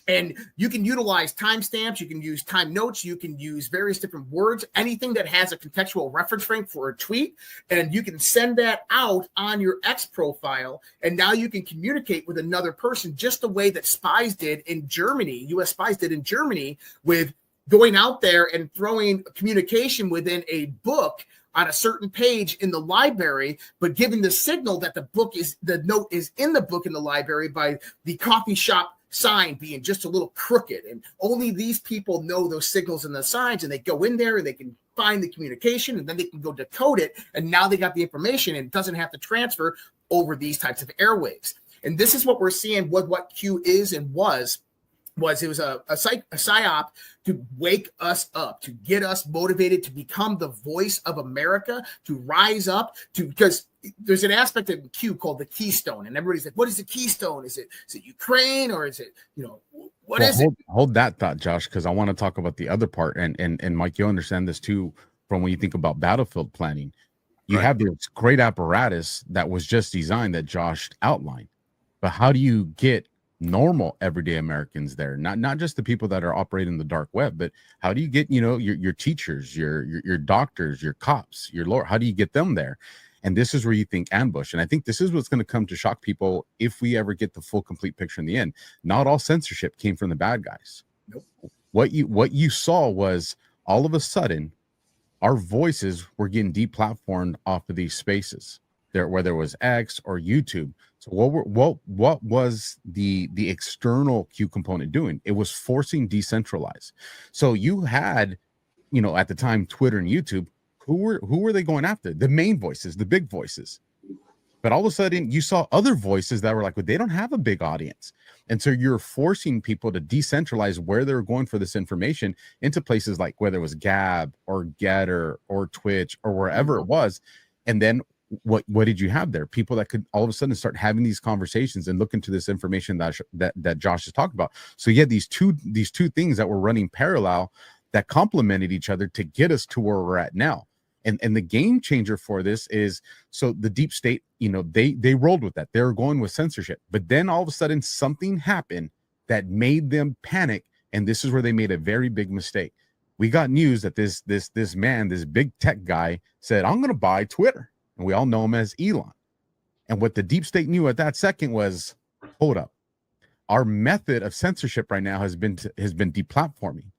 and you can utilize timestamps, you can use time notes, you can use various different words, anything that has a contextual reference frame for a tweet, and you can send that out on your X profile, and now you can communicate with another person just the way that spies did in Germany, U.S. spies did in Germany, with going out there and throwing communication within a book on a certain page in the library, but giving the signal that the note is in the book in the library by the coffee shop sign being just a little crooked, and only these people know those signals and the signs, and they go in there and they can find the communication, and then they can go decode it, and now they got the information, and it doesn't have to transfer over these types of airwaves. And this is what we're seeing with what Q is and was it was a psyop to wake us up, to get us motivated to become the voice of America, to rise up, because there's an aspect of Q called the Keystone, and everybody's like, what is the Keystone? Is it Ukraine, or is it, what is it? Hold that thought, Josh, because I want to talk about the other part, and Mike, you'll understand this too from when you think about battlefield planning. You have this great apparatus that was just designed that Josh outlined, but how do you get normal everyday Americans there, not just the people that are operating the dark web, but how do you get your teachers, your doctors, your cops, your lawyer, how do you get them there? And this is where you think ambush. And I think this is what's going to come to shock people if we ever get the full complete picture in the end. Not all censorship came from the bad guys. Nope. What you saw was all of a sudden our voices were getting deplatformed off of these spaces there, whether it was X or YouTube. So what was the external Q component doing? It was forcing decentralize. So you had, at the time, Twitter and YouTube, who were they going after? The main voices, the big voices. But all of a sudden you saw other voices that were like, well, they don't have a big audience. And so you're forcing people to decentralize where they're going for this information into places like whether it was Gab or Getter or Twitch or wherever it was. And then what did you have there? People that could all of a sudden start having these conversations and look into this information that Josh is talking about. So you had these two things that were running parallel that complemented each other to get us to where we're at now. And the game changer for this is, so the deep state, they rolled with that. They were going with censorship, but then all of a sudden something happened that made them panic. And this is where they made a very big mistake. We got news that this man, this big tech guy, said, I'm going to buy Twitter. And we all know him as Elon. And what the deep state knew at that second was, hold up, our method of censorship right now has been deplatforming.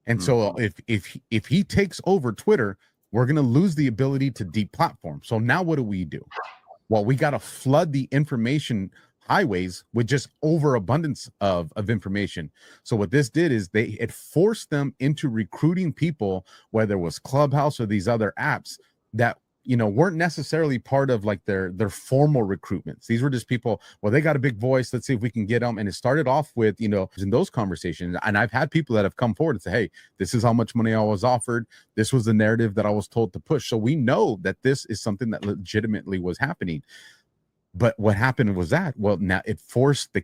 And so if he takes over Twitter, we're going to lose the ability to deplatform. So now what do? Well, we got to flood the information highways with just overabundance of information. So what this did is it forced them into recruiting people, whether it was Clubhouse or these other apps that weren't necessarily part of like their formal recruitments. These were just people, well, they got a big voice, let's see if we can get them. And it started off with, in those conversations. And I've had people that have come forward and say, hey, this is how much money I was offered. This was the narrative that I was told to push. So we know that this is something that legitimately was happening. But what happened was now it forced the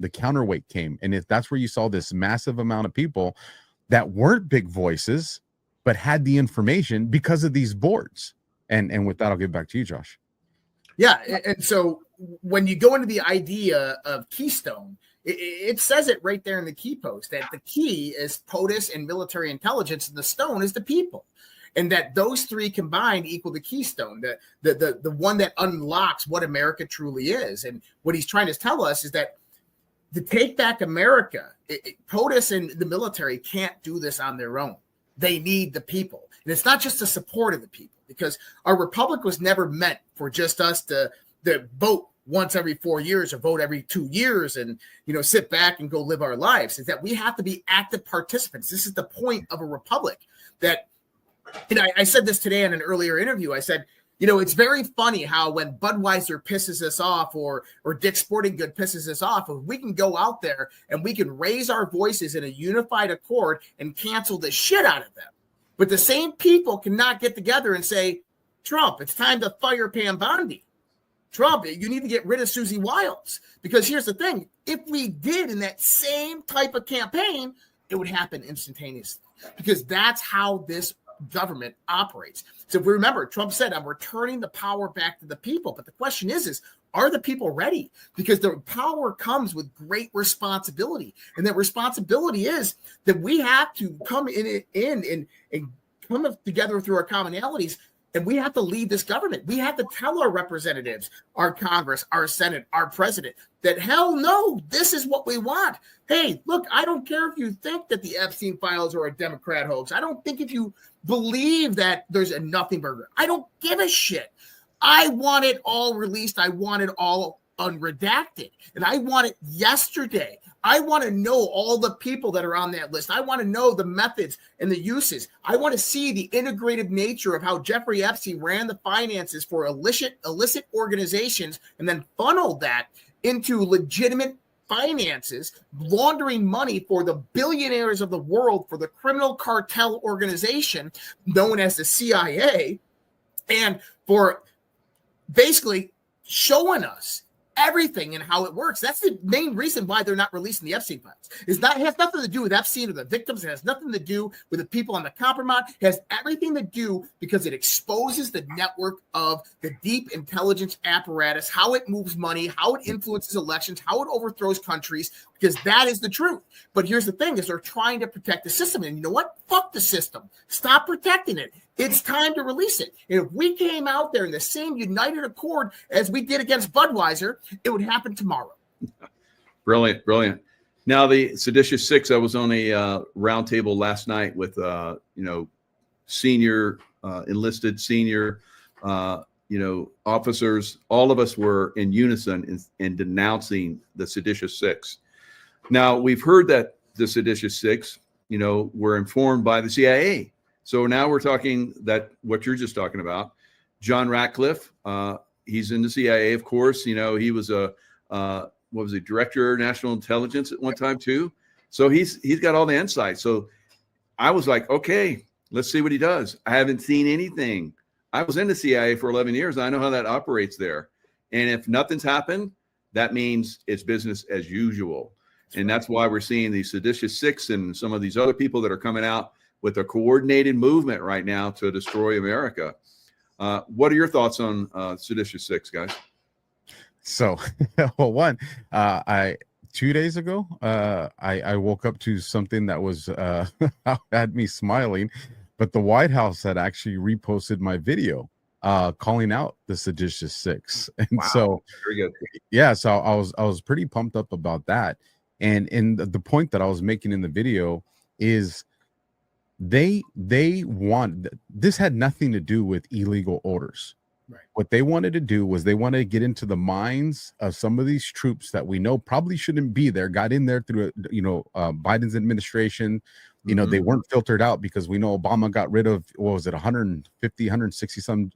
counterweight came. And that's where you saw this massive amount of people that weren't big voices, but had the information because of these boards. And with that, I'll get back to you, Josh. Yeah. And so when you go into the idea of Keystone, it says it right there in the key post that the key is POTUS and military intelligence, and the stone is the people. And that those three combined equal the Keystone, the one that unlocks what America truly is. And what he's trying to tell us is that to take back America, POTUS and the military can't do this on their own. They need the people. And it's not just the support of the people, because our republic was never meant for just us to vote once every 4 years or vote every 2 years and, sit back and go live our lives. Is that we have to be active participants. This is the point of a republic. That, I said this today in an earlier interview. I said, it's very funny how when Budweiser pisses us off or Dick's Sporting Good pisses us off, we can go out there and we can raise our voices in a unified accord and cancel the shit out of them. But the same people cannot get together and say, Trump, it's time to fire Pam Bondi. Trump, you need to get rid of Susie Wiles. Because here's the thing. If we did in that same type of campaign, it would happen instantaneously. Because that's how this government operates. So if we remember, Trump said, I'm returning the power back to the people. But the question is are the people ready? Because the power comes with great responsibility. And that responsibility is that we have to come in and come together through our commonalities. And we have to lead this government. We have to tell our representatives, our Congress, our Senate, our president, that hell no, this is what we want. Hey, look, I don't care if you think that the Epstein files are a Democrat hoax. I don't think if you believe that there's a nothing burger. I don't give a shit. I want it all released. I want it all unredacted. And I want it yesterday. I want to know all the people that are on that list. I want to know the methods and the uses. I want to see the integrative nature of how Jeffrey Epstein ran the finances for illicit organizations and then funneled that into legitimate finances, laundering money for the billionaires of the world, for the criminal cartel organization known as the CIA, and for basically showing us everything and how it works. That's the main reason why they're not releasing the Epstein files. It has nothing to do with Epstein or the victims. It has nothing to do with the people on the compromise. It has everything to do because it exposes the network of the deep intelligence apparatus, how it moves money, how it influences elections, how it overthrows countries, because that is the truth. But here's the thing is they're trying to protect the system. And you know what? Fuck the system. Stop protecting it. It's time to release it. And if we came out there in the same united accord as we did against Budweiser, it would happen tomorrow. Brilliant, brilliant. Now the Seditious Six, I was on a roundtable last night with senior enlisted senior officers. All of us were in unison in denouncing the Seditious Six. Now we've heard that the Seditious Six, were informed by the CIA. So now we're talking that what you're just talking about, John Ratcliffe, he's in the CIA, of course. He was director of national intelligence at one time too. So he's got all the insight. So I was like, okay, let's see what he does. I haven't seen anything. I was in the CIA for 11 years. I know how that operates there. And if nothing's happened, that means it's business as usual. And that's why we're seeing the Seditious Six and some of these other people that are coming out with a coordinated movement right now to destroy America. What are your thoughts on Seditious Six, guys? So, well, 2 days ago, I woke up to something that was had me smiling, but the White House had actually reposted my video calling out the Seditious Six, and wow. So very good. Yeah, so I was pretty pumped up about that, and the point that I was making in the video is they want, this had nothing to do with illegal orders. Right. What they wanted to do was they wanted to get into the minds of some of these troops that we know probably shouldn't be there, got in there through Biden's administration. They weren't filtered out because we know Obama got rid of, 160 some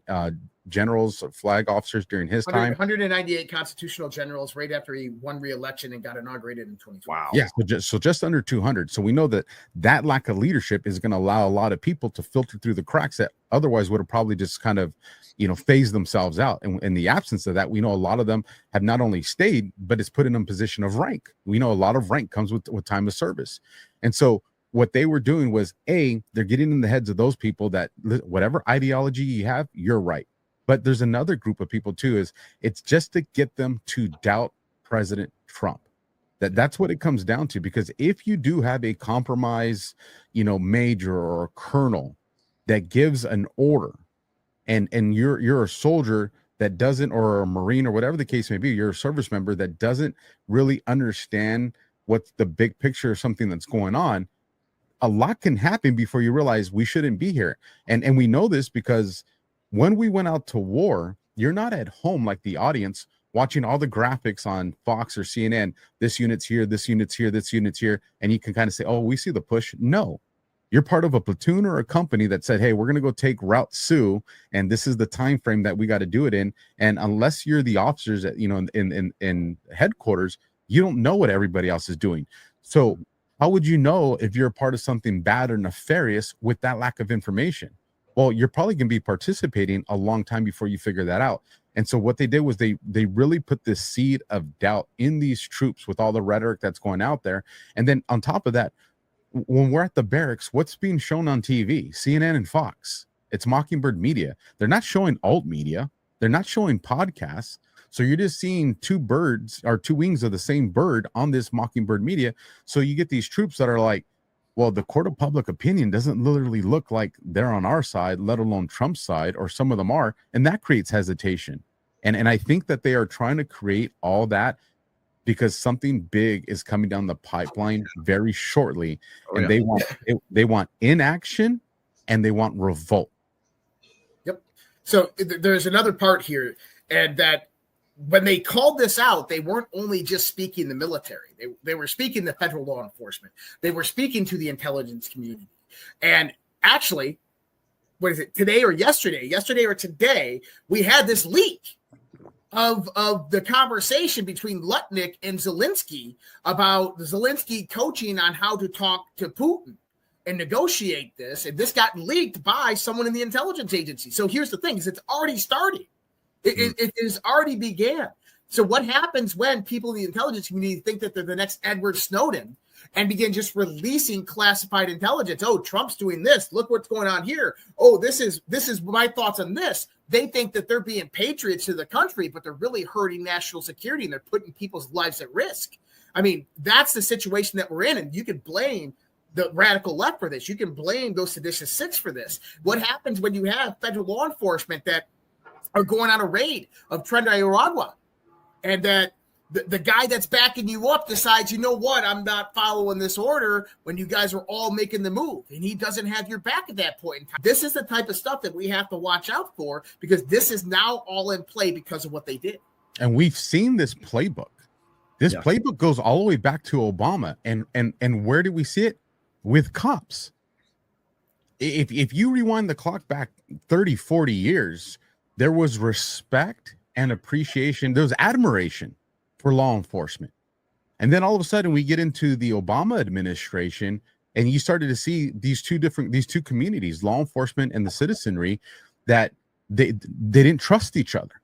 generals, flag officers during his time. 198 constitutional generals right after he won re-election and got inaugurated in 2020. Wow. Yeah, so just under 200. So we know that lack of leadership is going to allow a lot of people to filter through the cracks that otherwise would have probably just kind of, phased themselves out. And in the absence of that, we know a lot of them have not only stayed, but it's put in a position of rank. We know a lot of rank comes with time of service. And so what they were doing was, they're getting in the heads of those people that whatever ideology you have, you're right. But there's another group of people too, it's just to get them to doubt President Trump. That's what it comes down to, because if you do have a compromise, major or a colonel that gives an order and you're a soldier that doesn't, or a Marine or whatever the case may be, you're a service member that doesn't really understand what's the big picture of something that's going on, a lot can happen before you realize we shouldn't be here. And we know this because when we went out to war, you're not at home like the audience watching all the graphics on Fox or CNN. This unit's here, this unit's here, this unit's here. And you can kind of say, oh, we see the push. No, you're part of a platoon or a company that said, hey, we're going to go take Route Sioux, and this is the time frame that we got to do it in. And unless you're the officers at, in headquarters, you don't know what everybody else is doing. So how would you know if you're a part of something bad or nefarious with that lack of information? Well, you're probably going to be participating a long time before you figure that out. And so what they did was they really put this seed of doubt in these troops with all the rhetoric that's going out there. And then on top of that, when we're at the barracks, what's being shown on TV? CNN and Fox. It's Mockingbird Media. They're not showing alt media. They're not showing podcasts. So you're just seeing two birds or two wings of the same bird on this Mockingbird Media. So you get these troops that are like, well, the court of public opinion doesn't literally look like they're on our side, let alone Trump's side, or some of them are. And that creates hesitation. And I think that they are trying to create all that because something big is coming down the pipeline very shortly. And they want inaction and they want revolt. Yep. So there's another part here, and that when they called this out, they weren't only just speaking the military. They were speaking the federal law enforcement. They were speaking to the intelligence community. And actually, what is it, today or yesterday or today, we had this leak of the conversation between Lutnick and Zelensky about Zelensky coaching on how to talk to Putin and negotiate this. And this got leaked by someone in the intelligence agency. So here's the thing, is it's already started. It is already began. So what happens when people in the intelligence community think that they're the next Edward Snowden and begin just releasing classified intelligence? Oh, Trump's doing this. Look what's going on here. Oh, this is my thoughts on this. They think that they're being patriots to the country, but they're really hurting national security and they're putting people's lives at risk. I mean, that's the situation that we're in. And you can blame the radical left for this. You can blame those seditious six for this. What happens when you have federal law enforcement that are going on a raid of Tren de Aragua, and that the guy that's backing you up decides, you know what, I'm not following this order when you guys are all making the move, and he doesn't have your back at that point in time. This is the type of stuff that we have to watch out for, because this is now all in play because of what they did. And we've seen this playbook. This playbook goes all the way back to Obama. And where did we see it? With cops. If you rewind the clock back 30, 40 years, there was respect and appreciation. There was admiration for law enforcement. And then all of a sudden we get into the Obama administration and you started to see these two communities, law enforcement and the citizenry, that they didn't trust each other.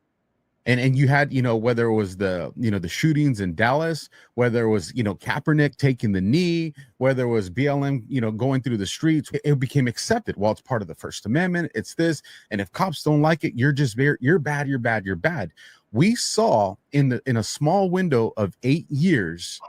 And you had, whether it was the shootings in Dallas, whether it was, Kaepernick taking the knee, whether it was BLM, going through the streets, it became accepted. Well, it's part of the First Amendment. It's this. And if cops don't like it, you're bad. We saw in a small window of 8 years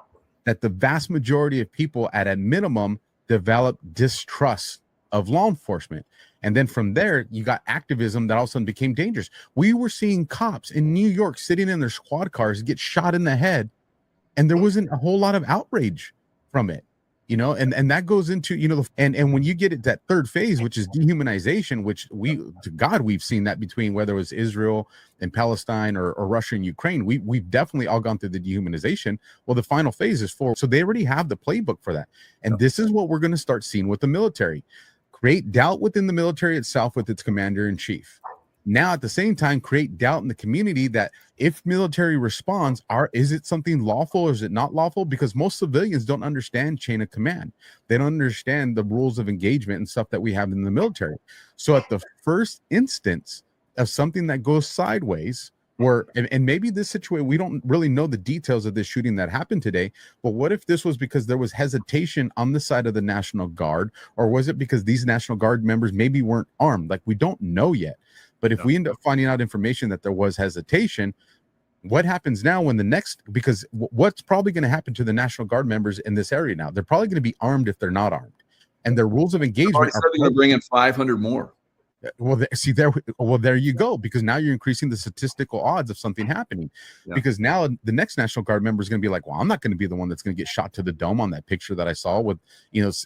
that the vast majority of people at a minimum developed distrust of law enforcement. And then from there, you got activism that all of a sudden became dangerous. We were seeing cops in New York sitting in their squad cars get shot in the head, and there wasn't a whole lot of outrage from it, and that goes into, and when you get at that third phase, which is dehumanization, which we've seen that between whether it was Israel and Palestine or Russia and Ukraine, we've definitely all gone through the dehumanization. Well, the final phase is 4. So they already have the playbook for that. And this is what we're going to start seeing with the military. Create doubt within the military itself with its commander in chief. Now, at the same time, create doubt in the community that if military responds, is it something lawful or is it not lawful? Because most civilians don't understand chain of command. They don't understand the rules of engagement and stuff that we have in the military. So at the first instance of something that goes sideways, and maybe this situation, we don't really know the details of this shooting that happened today, but what if this was because there was hesitation on the side of the National Guard, or was it because these National Guard members maybe weren't armed? Like, we don't know yet. But if we end up finding out information that there was hesitation, what happens now when because what's probably going to happen to the National Guard members in this area now? They're probably going to be armed if they're not armed. And their rules of engagement are going to bring in 500 more. Well, there you go, because now you're increasing the statistical odds of something happening. Because now the next National Guard member is going to be like, well, I'm not going to be the one that's going to get shot to the dome on that picture that I saw with,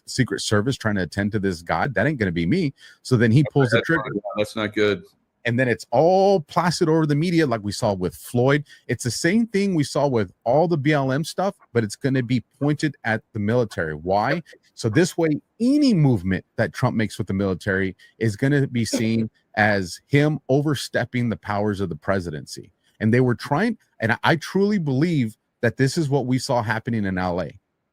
Secret Service trying to attend to this guy. That ain't going to be me. So then he pulls the trigger. That's not good. And then it's all plastered over the media like we saw with Floyd. It's the same thing we saw with all the BLM stuff, but it's going to be pointed at the military. Why? So this way, any movement that Trump makes with the military is going to be seen as him overstepping the powers of the presidency. And they were trying, and I truly believe that this is what we saw happening in LA.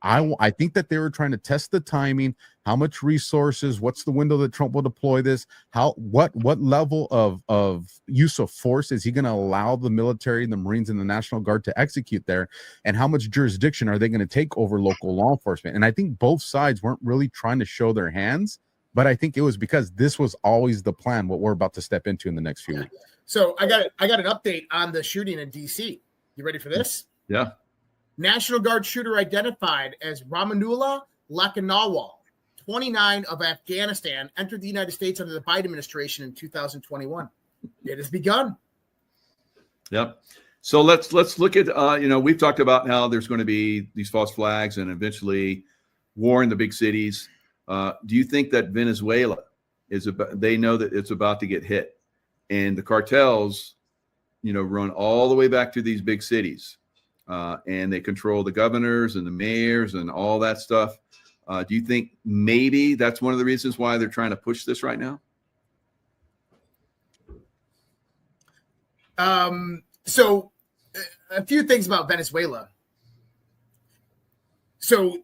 I think that they were trying to test the timing, how much resources, what's the window that Trump will deploy this, what level of use of force is he going to allow the military, the Marines, and the National Guard to execute there, and how much jurisdiction are they going to take over local law enforcement? And I think both sides weren't really trying to show their hands, but I think it was because this was always the plan, what we're about to step into in the next few weeks. So I got an update on the shooting in DC. You ready for this? Yeah. National Guard shooter identified as Ramanullah Lakhanawala, 29, of Afghanistan, entered the United States under the Biden administration in 2021. It has begun. Yep. So let's look at, we've talked about how there's going to be these false flags and eventually war in the big cities. Do you think that Venezuela they know that it's about to get hit, and the cartels, run all the way back to these big cities? And they control the governors and the mayors and all that stuff. Do you think maybe that's one of the reasons why they're trying to push this right now? So a few things about Venezuela. So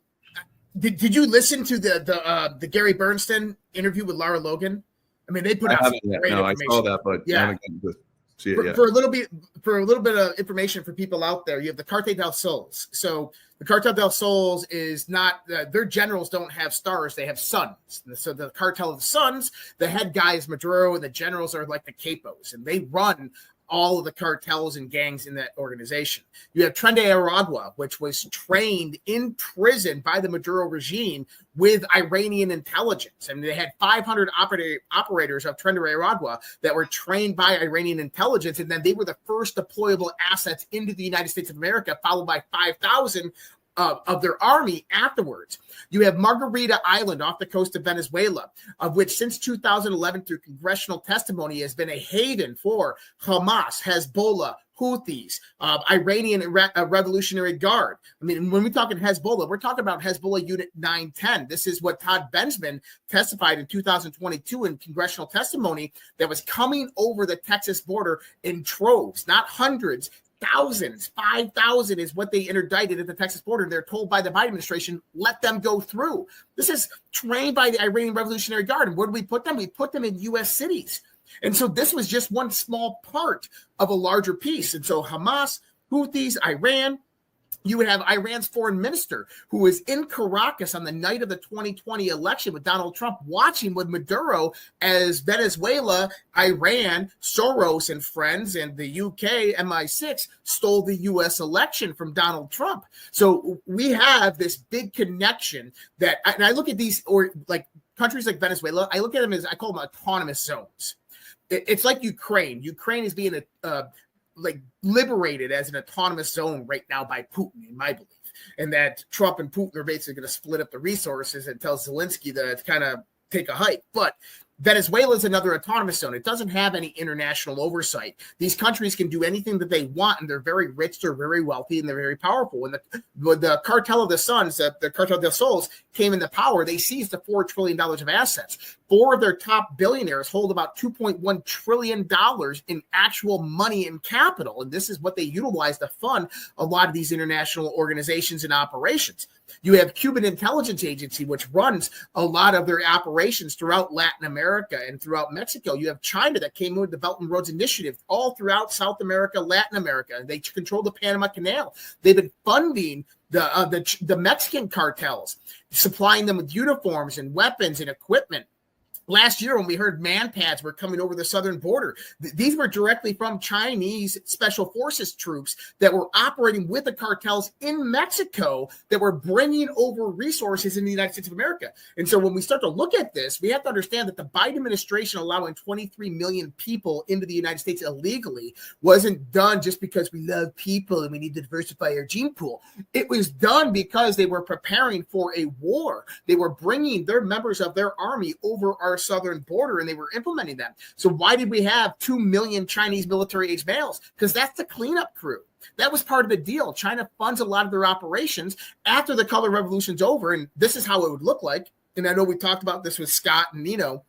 did you listen to the Gary Bernstein interview with Lara Logan? I mean, they put out some great information. I saw that, but I haven't gotten to see it yet. For a little bit of information for people out there, you have the Cartel del Sols. So the Cartel del Sols is not their generals don't have stars; they have suns. So the Cartel of the Suns, the head guy is Maduro, and the generals are like the capos, and they run all of the cartels and gangs in that organization. You have Tren de Aragua, which was trained in prison by the Maduro regime with Iranian intelligence. I mean, they had 500 operators of Tren de Aragua that were trained by Iranian intelligence, and then they were the first deployable assets into the United States of America, followed by 5,000 of their army afterwards. You have Margarita Island off the coast of Venezuela, of which since 2011 through congressional testimony has been a haven for Hamas, Hezbollah, Houthis, Iranian Revolutionary Guard. I mean, when we're talking Hezbollah, we're talking about Hezbollah Unit 910. This is what Todd Bensman testified in 2022 in congressional testimony that was coming over the Texas border in troves, not hundreds, thousands. 5,000 is what they interdicted at the Texas border. They're told by the Biden administration, let them go through. This is trained by the Iranian Revolutionary Guard. And where do we put them? We put them in U.S. cities. And so this was just one small part of a larger piece. And so Hamas, Houthis, Iran, you would have Iran's foreign minister who was in Caracas on the night of the 2020 election with Donald Trump, watching with Maduro as Venezuela, Iran, Soros and friends, and the UK, MI6, stole the U.S. election from Donald Trump. So we have this big connection that, and I look at these, or like countries like Venezuela, I look at them as, I call them autonomous zones. It's like Ukraine. Ukraine is being like liberated as an autonomous zone right now by Putin, in my belief, and that Trump and Putin are basically going to split up the resources and tell Zelensky to kind of take a hike. But Venezuela is another autonomous zone. It doesn't have any international oversight. These countries can do anything that they want, and they're very rich, they're very wealthy, and they're very powerful. When the Cartel of the Suns, the Cartel del Sols, came into power, they seized the $4 trillion of assets. 4 of their top billionaires hold about $2.1 trillion in actual money and capital, and this is what they utilize to fund a lot of these international organizations and operations. You have Cuban Intelligence Agency, which runs a lot of their operations throughout Latin America and throughout Mexico. You have China that came with the Belt and Roads Initiative all throughout South America, Latin America. They control the Panama Canal. They've been funding the Mexican cartels, supplying them with uniforms and weapons and equipment. Last year, when we heard manpads were coming over the southern border, these were directly from Chinese special forces troops that were operating with the cartels in Mexico that were bringing over resources in the United States of America. And so when we start to look at this, we have to understand that the Biden administration allowing 23 million people into the United States illegally wasn't done just because we love people and we need to diversify our gene pool. It was done because they were preparing for a war. They were bringing their members of their army over our southern border, and they were implementing them. So why did we have 2 million Chinese military-age males? Because that's the cleanup crew. That was part of the deal. China funds a lot of their operations after the color revolution's over, and this is how it would look like. And I know we talked about this with Scott and Nino,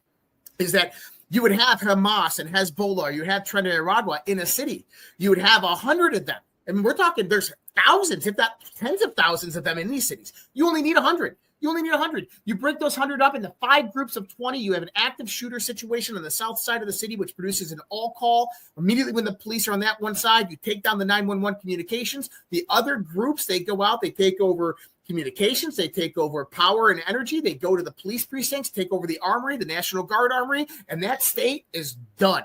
is that you would have Hamas and Hezbollah, you have Tren de Aragua in a city. You would have 100 of them. I mean, we're talking there's thousands, if not tens of thousands of them in these cities. You only need 100. You only need 100. You break those 100 up into 5 groups of 20. You have an active shooter situation on the south side of the city, which produces an all call. Immediately when the police are on that one side, you take down the 911 communications. The other groups, they go out, they take over communications, they take over power and energy. They go to the police precincts, take over the armory, the National Guard armory, and that state is done.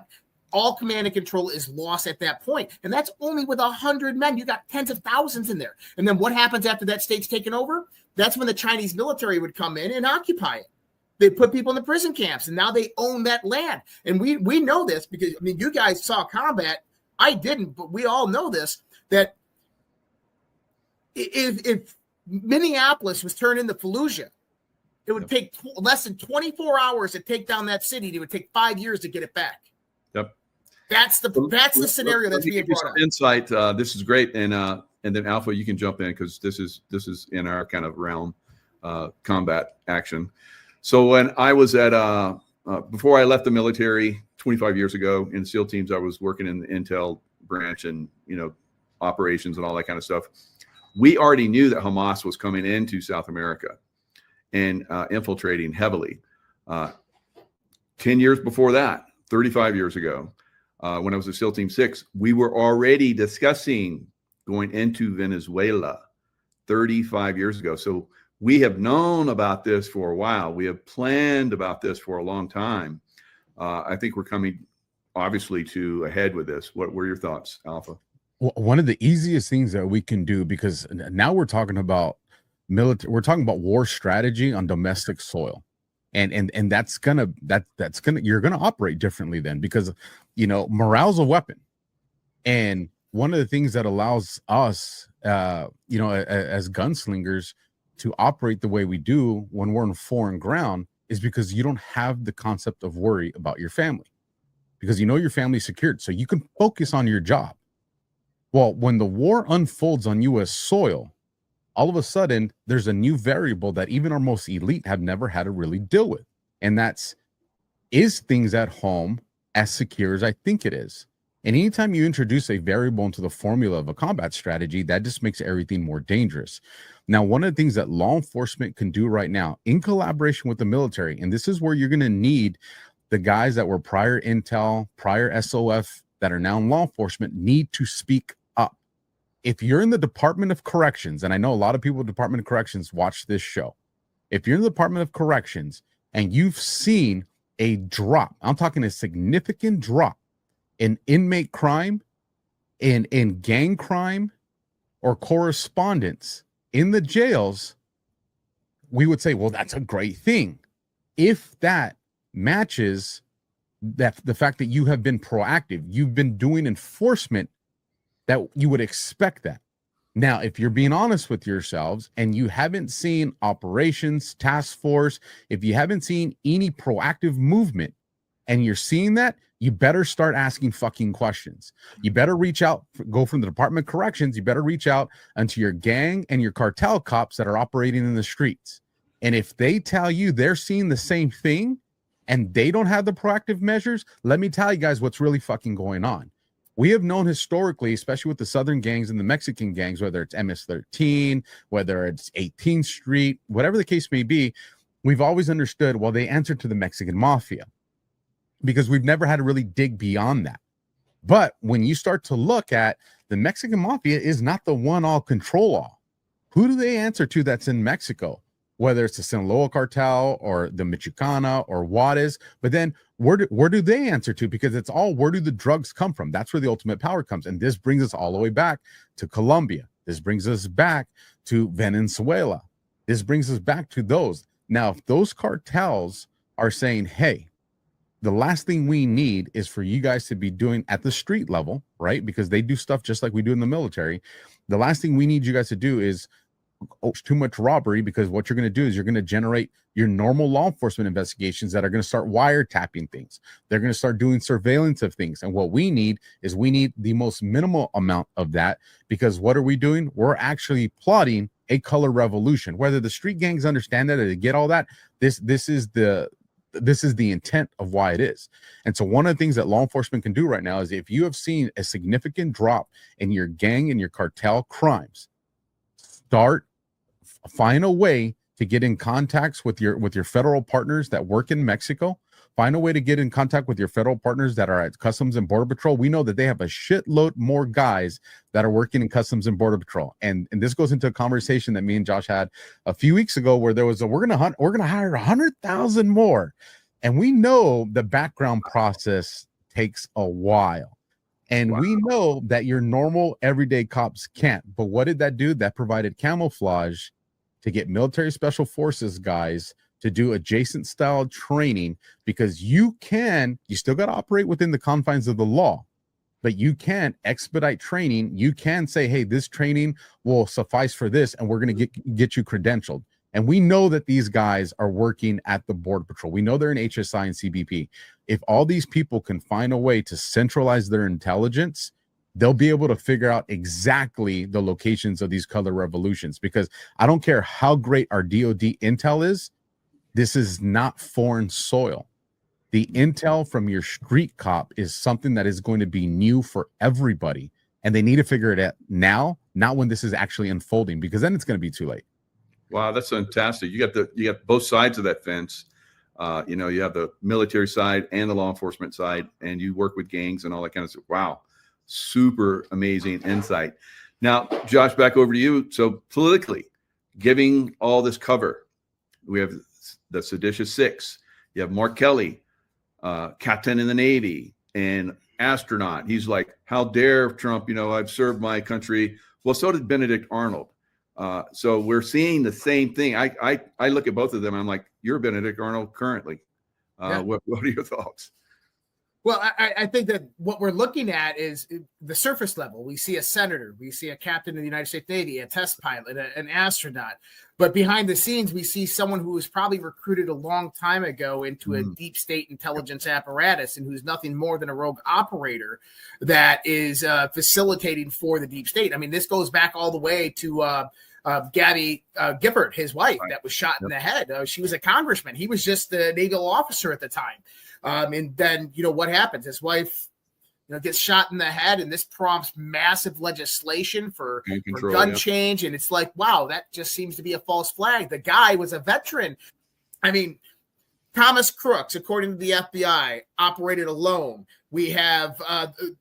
All command and control is lost at that point. And that's only with 100 men. You got tens of thousands in there. And then what happens after that state's taken over? That's when the Chinese military would come in and occupy it. They put people in the prison camps, and now they own that land. And we know this because, I mean, you guys saw combat. I didn't, but we all know this, that if Minneapolis was turned into Fallujah, it would take less than 24 hours to take down that city. It would take 5 years to get it back. Yep. That's the scenario that's being brought up. Insight. This is great, and then Alpha, you can jump in because this is in our kind of realm, combat action. So when I was at before I left the military 25 years ago in SEAL teams, I was working in the intel branch and, operations and all that kind of stuff. We already knew that Hamas was coming into South America and infiltrating heavily. 10 years before that, 35 years ago, when I was at SEAL Team 6, we were already discussing going into Venezuela 35 years ago. So we have known about this for a while. We have planned about this for a long time. I think we're coming, obviously, to a head with this. What were your thoughts, Alpha? Well, one of the easiest things that we can do, because now we're talking about we're talking about war strategy on domestic soil. And that's gonna you're gonna operate differently then, because morale's a weapon. And one of the things that allows us as gunslingers to operate the way we do when we're in foreign ground is because you don't have the concept of worry about your family, because your family's secured, so you can focus on your job. Well, when the war unfolds on U.S. soil, all of a sudden there's a new variable that even our most elite have never had to really deal with, and is things at home as secure as I think it is? And anytime you introduce a variable into the formula of a combat strategy, that just makes everything more dangerous. Now, one of the things that law enforcement can do right now in collaboration with the military, and this is where you're going to need the guys that were prior intel, prior SOF, that are now in law enforcement, need to speak up. If you're in the Department of Corrections, and I know a lot of people in the Department of Corrections watch this show, if you're in the Department of Corrections and you've seen a drop, I'm talking a significant drop in inmate crime, in gang crime, or correspondence in the jails, we would say, well, that's a great thing. If that matches the fact that you have been proactive, you've been doing enforcement, that you would expect that. Now, if you're being honest with yourselves and you haven't seen operations, task force, if you haven't seen any proactive movement and you're seeing that, you better start asking fucking questions. You better reach out, go from the Department of Corrections, you better reach out onto your gang and your cartel cops that are operating in the streets. And if they tell you they're seeing the same thing and they don't have the proactive measures, let me tell you guys what's really fucking going on. We have known historically, especially with the Southern gangs and the Mexican gangs, whether it's MS-13, whether it's 18th Street, whatever the case may be, we've always understood, well, they answer to the Mexican mafia, because we've never had to really dig beyond that. But when you start to look at the Mexican mafia is not the one all control all. Who do they answer to that's in Mexico? Whether it's the Sinaloa cartel or the Michoacana or Juarez, but then where do they answer to? Because it's all, where do the drugs come from? That's where the ultimate power comes. And this brings us all the way back to Colombia. This brings us back to Venezuela. This brings us back to those. Now, if those cartels are saying, hey, the last thing we need is for you guys to be doing at the street level, right? Because they do stuff just like we do in the military. The last thing we need you guys to do is too much robbery, because what you're going to do is you're going to generate your normal law enforcement investigations that are going to start wiretapping things. They're going to start doing surveillance of things. And what we need is the most minimal amount of that, because what are we doing? We're actually plotting a color revolution. Whether the street gangs understand that or they get all that, this is the intent of why it is. And so one of the things that law enforcement can do right now is, if you have seen a significant drop in your gang and your cartel crimes, find a way to get in contacts with your federal partners that work in Mexico. Find a way to get in contact with your federal partners that are at Customs and Border Patrol. We know that they have a shitload more guys that are working in Customs and Border Patrol. And this goes into a conversation that me and Josh had a few weeks ago, where there was we're gonna hire 100,000 more. And we know the background process takes a while. And we know that your normal everyday cops can't. But what did that do? That provided camouflage to get military special forces guys to do adjacent style training, because you still got to operate within the confines of the law, but you can expedite training. You can say, hey, this training will suffice for this, and we're going to get you credentialed. And we know that these guys are working at the Border Patrol. We know they're in HSI and CBP. If all these people can find a way to centralize their intelligence, they'll be able to figure out exactly the locations of these color revolutions. Because I don't care how great our DOD intel is, this is not foreign soil. The intel from your street cop is something that is going to be new for everybody. And they need to figure it out now, not when this is actually unfolding, because then it's going to be too late. Wow, that's fantastic. You got both sides of that fence. You have the military side and the law enforcement side, and you work with gangs and all that kind of stuff. Wow, super amazing insight. Now, Josh, back over to you. So politically, giving all this cover, we have the seditious six. You have Mark Kelly, captain in the Navy and astronaut. He's like, how dare Trump? I've served my country. Well, so did Benedict Arnold. So we're seeing the same thing. I look at both of them. I'm like, you're Benedict Arnold currently. Yeah. What are your thoughts? Well, I think that what we're looking at is the surface level. We see a senator, we see a captain of the United States Navy, a test pilot, an astronaut. But behind the scenes, we see someone who was probably recruited a long time ago into a deep state intelligence apparatus and who's nothing more than a rogue operator that is facilitating for the deep state. I mean, this goes back all the way to Gabby Gifford, his wife, that was shot in the head. She was a congressman. He was just a naval officer at the time. And then, what happens? His wife, gets shot in the head, and this prompts massive legislation for gun change. And it's like, wow, that just seems to be a false flag. The guy was a veteran. I mean, Thomas Crooks, according to the FBI, operated alone. We have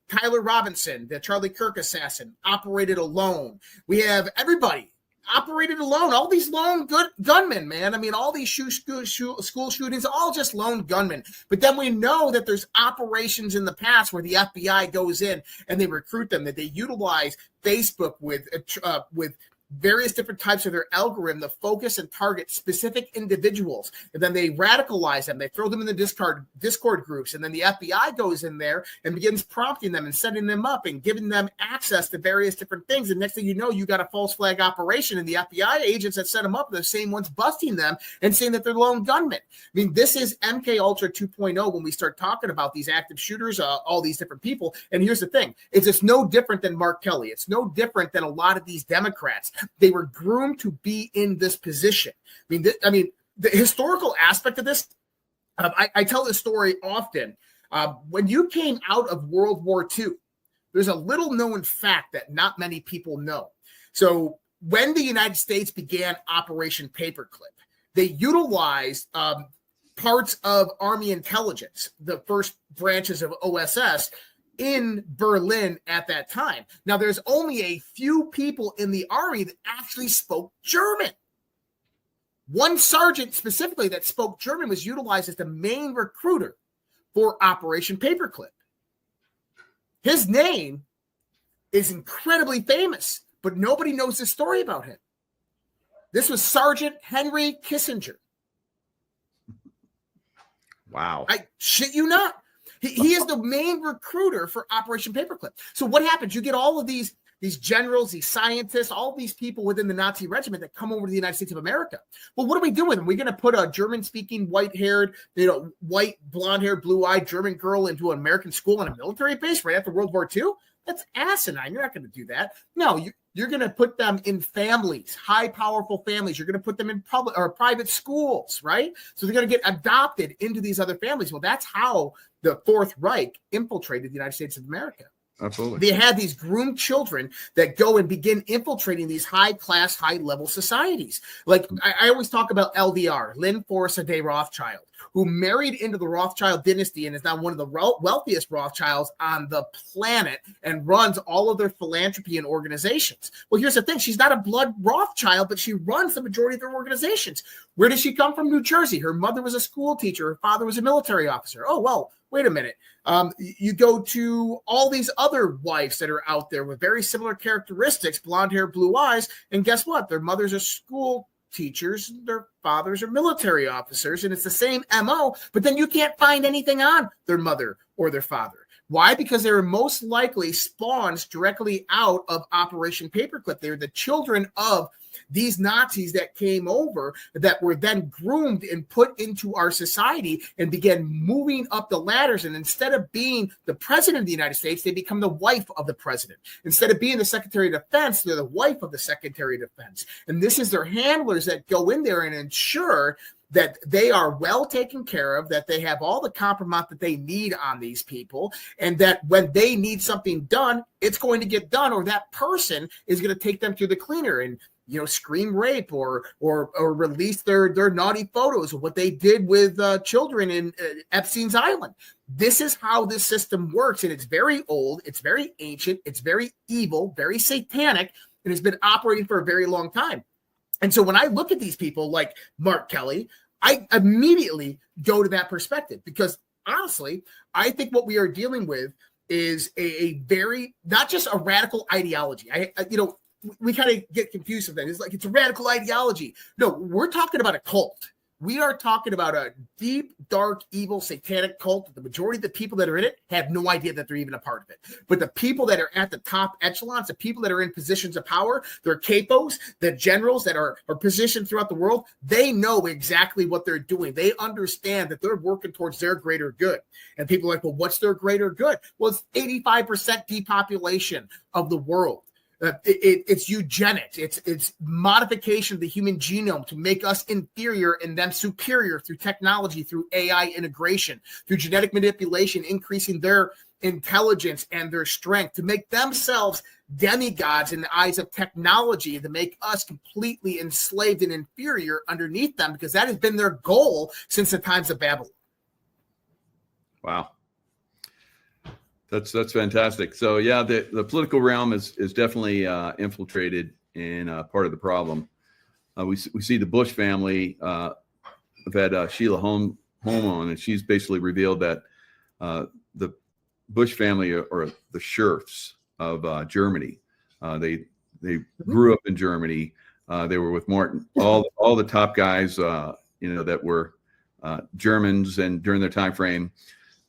Tyler Robinson, the Charlie Kirk assassin, operated alone. We have everybody operated alone. All these lone gunmen, man. I mean, all these school shootings, all just lone gunmen. But then we know that there's operations in the past where the FBI goes in and they recruit them, that they utilize Facebook with various different types of their algorithm to focus and target specific individuals. And then they radicalize them. They throw them in the Discord groups. And then the FBI goes in there and begins prompting them and setting them up and giving them access to various different things. And next thing you know, you got a false flag operation, and the FBI agents that set them up are the same ones busting them and saying that they're lone gunmen. I mean, this is MK Ultra 2.0 when we start talking about these active shooters, all these different people. And here's the thing. It's no different than Mark Kelly. It's no different than a lot of these Democrats. They were groomed to be in this position. I mean, the historical aspect of this, I tell this story often. When you came out of World War II, there's a little known fact that not many people know. So when the United States began Operation Paperclip, they utilized parts of Army intelligence, the first branches of OSS, in Berlin at that time. Now, there's only a few people in the Army that actually spoke German. One sergeant specifically that spoke German was utilized as the main recruiter for Operation Paperclip. His name is incredibly famous, but nobody knows the story about him. This was Sergeant Henry Kissinger. Wow. I shit you not. He is the main recruiter for Operation Paperclip. So what happens? You get all of these generals, these scientists, all these people within the Nazi regiment that come over to the United States of America. Well, what do we do with them? We're going to put a German-speaking, white-haired, white, blonde-haired, blue-eyed German girl into an American school on a military base right after World War II? That's asinine. You're not going to do that. No, you're going to put them in families, high, powerful families. You're going to put them in public or private schools, right? So they're going to get adopted into these other families. Well, that's how the Fourth Reich infiltrated the United States of America. Absolutely. They had these groomed children that go and begin infiltrating these high-class, high-level societies. Like I always talk about LDR, Lynn Forrest Day Rothschild, who married into the Rothschild dynasty and is now one of the wealthiest Rothschilds on the planet and runs all of their philanthropy and organizations. Well, here's the thing. She's not a blood Rothschild, but she runs the majority of their organizations. Where does she come from? New Jersey. Her mother was a school teacher. Her father was a military officer. Oh, well, wait a minute. You go to all these other wives that are out there with very similar characteristics, blonde hair, blue eyes, and guess what? Their mothers are school teachers, their fathers are military officers, and it's the same MO, but then you can't find anything on their mother or their father. Why? Because they were most likely spawns directly out of Operation Paperclip. They were the children of these Nazis that came over that were then groomed and put into our society and began moving up the ladders. And instead of being the president of the United States, they become the wife of the president. Instead of being the Secretary of Defense, they're the wife of the Secretary of Defense. And this is their handlers that go in there and ensure that they are well taken care of, that they have all the compromise that they need on these people, and that when they need something done, it's going to get done, or that person is going to take them to the cleaner and scream rape or release their naughty photos of what they did with children in Epstein's Island. This is how this system works, and it's very old, it's very ancient, it's very evil, very satanic, and it's been operating for a very long time. And so when I look at these people like Mark Kelly, I immediately go to that perspective, because honestly, I think what we are dealing with is a very, not just a radical ideology. We kind of get confused with that. It's like it's a radical ideology. No, we're talking about a cult. We are talking about a deep, dark, evil, satanic cult. The majority of the people that are in it have no idea that they're even a part of it. But the people that are at the top echelons, the people that are in positions of power, they're capos, the generals that are positioned throughout the world, they know exactly what they're doing. They understand that they're working towards their greater good. And people are like, well, what's their greater good? Well, it's 85% depopulation of the world. It's eugenics. It's modification of the human genome to make us inferior and them superior through technology, through AI integration, through genetic manipulation, increasing their intelligence and their strength to make themselves demigods in the eyes of technology, to make us completely enslaved and inferior underneath them, because that has been their goal since the times of Babylon. Wow. That's fantastic. So yeah, the political realm is definitely infiltrated and part of the problem. We see the Bush family. I've had Sheila Holm on, and she's basically revealed that the Bush family are the Scherfs of Germany. They grew up in Germany. They were with Martin, all the top guys, that were Germans, and during their time frame.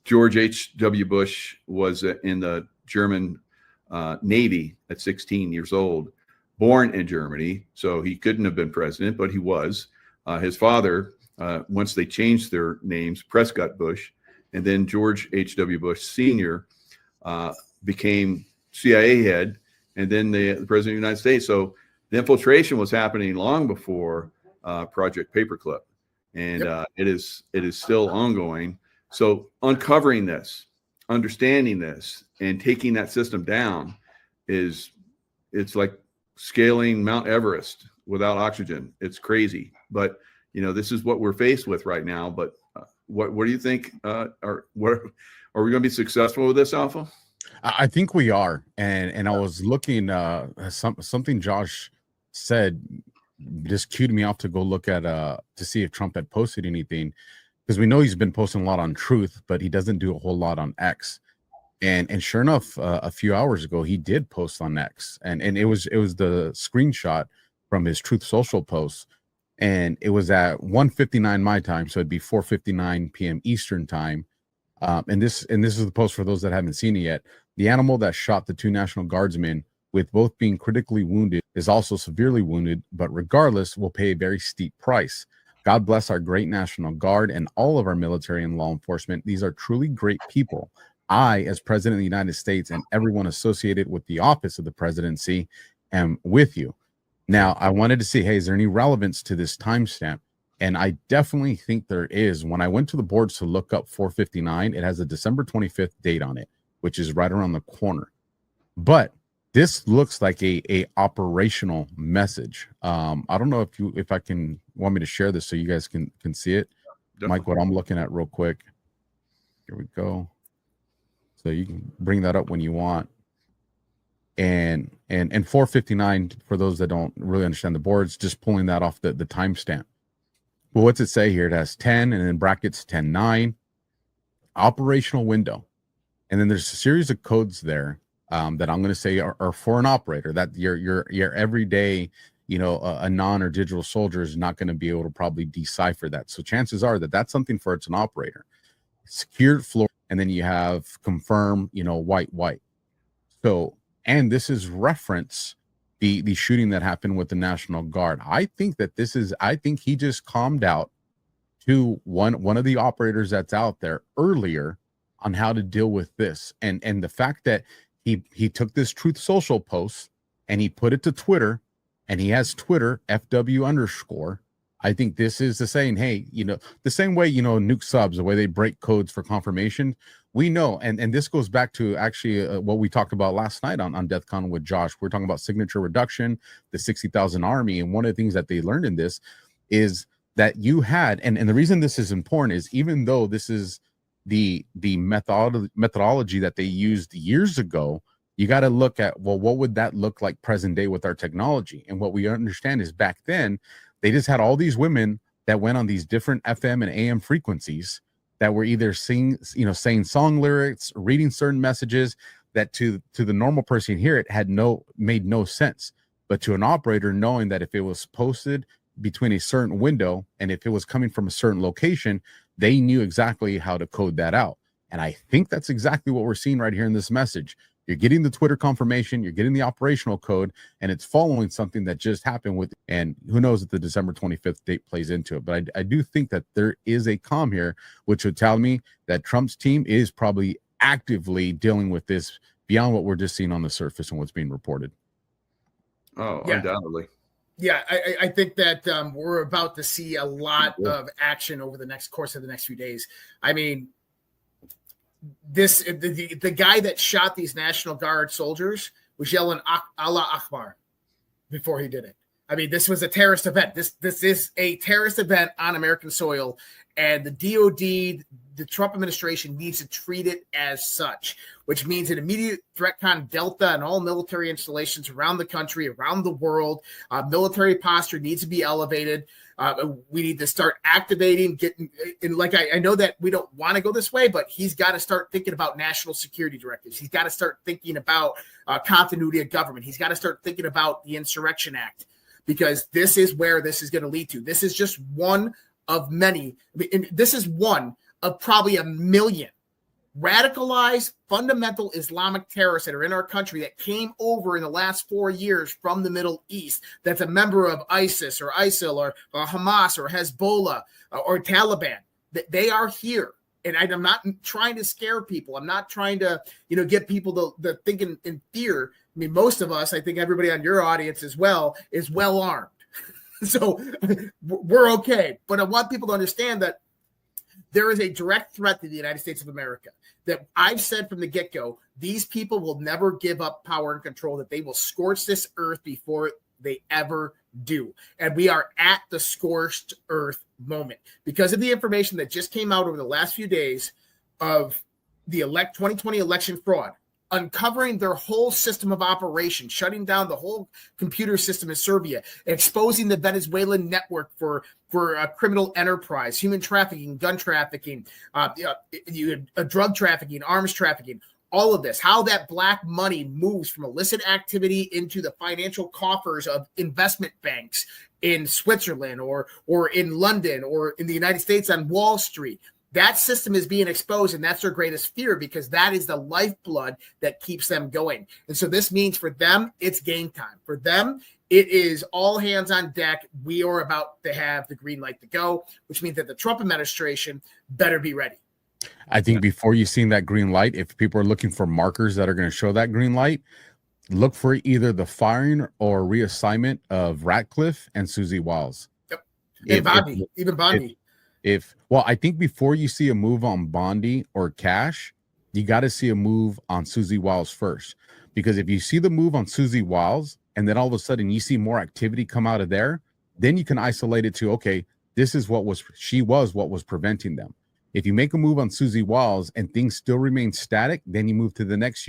George H.W. Bush was in the German Navy at 16 years old, born in Germany, so he couldn't have been president, but he was. His father, once they changed their names, Prescott Bush, and then George H.W. Bush Sr. Became CIA head, and then the president of the United States. So the infiltration was happening long before Project Paperclip, and it is still ongoing. So uncovering this, understanding this, and taking that system down it's like scaling Mount Everest without oxygen. It's crazy, but this is what we're faced with right now. But what do you think? Are we going to be successful with this, Alpha? I think we are, and I was looking something Josh said just cued me off to go look at to see if Trump had posted anything. Because we know he's been posting a lot on Truth, but he doesn't do a whole lot on X. And sure enough, a few hours ago, he did post on X, and it was the screenshot from his Truth Social post, and it was at 1:59 my time, so it'd be 4:59 p.m. Eastern time. And this is the post for those that haven't seen it yet. The animal that shot the two National Guardsmen, with both being critically wounded, is also severely wounded, but regardless, will pay a very steep price. God bless our great National Guard and all of our military and law enforcement. These are truly great people. I, as President of the United States, and everyone associated with the office of the presidency, am with you. Now, I wanted to see, hey, is there any relevance to this timestamp? And I definitely think there is. When I went to the boards to look up 4:59, it has a December 25th date on it, which is right around the corner. But this looks like a operational message. I don't know if I can want me to share this so you guys can see it. Definitely. Mike, what I'm looking at real quick. Here we go. So you can bring that up when you want. And 4:59, for those that don't really understand the boards, just pulling that off the timestamp. Well, what's it say here? It has 10 and then brackets 10-9. Operational window. And then there's a series of codes there that I'm going to say are for an operator, that your everyday, a non or digital soldier is not going to be able to probably decipher that. So chances are that that's something for it's an operator. Secured floor, and then you have confirm, white. So, and this is reference the shooting that happened with the National Guard. I think he just calmed out to one of the operators that's out there earlier on how to deal with this. And the fact that he took this Truth Social post and he put it to Twitter, and he has Twitter FW_, I think this is the saying, hey, the same way, nuke subs, the way they break codes for confirmation, we know. And this goes back to actually what we talked about last night on DEF CON with Josh. We're talking about signature reduction, the 60,000 army. And one of the things that they learned in this is that you had, and the reason this is important is even though this is the methodology that they used years ago, you got to look at, well, what would that look like present day with our technology? And what we understand is back then, they just had all these women that went on these different FM and AM frequencies that were either saying song lyrics, reading certain messages that to the normal person here, it had made no sense. But to an operator, knowing that if it was posted between a certain window and if it was coming from a certain location, they knew exactly how to code that out. And I think that's exactly what we're seeing right here in this message. You're getting the Twitter confirmation, you're getting the operational code, and it's following something that just happened with, and who knows if the December 25th date plays into it. But I do think that there is a comm here, which would tell me that Trump's team is probably actively dealing with this beyond what we're just seeing on the surface and what's being reported. Oh, Yeah. undoubtedly. Yeah, I think that we're about to see a lot of action over the course of the next few days. I mean, the guy that shot these National Guard soldiers was yelling Allah Akbar before he did it. I mean, this was a terrorist event. This is a terrorist event on American soil, and the DOD, the Trump administration, needs to treat it as such, which means an immediate THREATCON Delta and all military installations around the country, around the world. Military posture needs to be elevated. We need to start activating, I know that we don't want to go this way, but he's got to start thinking about national security directives. He's got to start thinking about continuity of government. He's got to start thinking about the Insurrection Act, because this is where this is going to lead to. This is just one of many. This is one of probably a million radicalized fundamental Islamic terrorists that are in our country that came over in the last 4 years from the Middle East, that's a member of ISIS or ISIL or Hamas or Hezbollah or Taliban. They are here. And I'm not trying to scare people. I'm not trying to, get people to think in fear. I mean, most of us, I think everybody on your audience as well, is well armed. So we're okay. But I want people to understand that there is a direct threat to the United States of America. That I've said from the get-go, these people will never give up power and control, that they will scorch this earth before they ever do. And we are at the scorched earth moment because of the information that just came out over the last few days of the 2020 election fraud, uncovering their whole system of operation, shutting down the whole computer system in Serbia, exposing the Venezuelan network for criminal enterprise, human trafficking, gun trafficking, drug trafficking, arms trafficking, all of this, how that black money moves from illicit activity into the financial coffers of investment banks in Switzerland or in London or in the United States on Wall Street. That system is being exposed, and that's their greatest fear because that is the lifeblood that keeps them going. And so this means for them, it's game time. For them, it is all hands on deck. We are about to have the green light to go, which means that the Trump administration better be ready. I think before you've seen that green light, if people are looking for markers that are going to show that green light, look for either the firing or reassignment of Ratcliffe and Susie Wiles. Yep. And Bondi. Well, I think before you see a move on Bondi or Cash, you got to see a move on Susie Wiles first. Because if you see the move on Susie Wiles and then all of a sudden you see more activity come out of there, then you can isolate it to, okay, this is what was preventing them. If you make a move on Susie Wiles and things still remain static, then you move to the next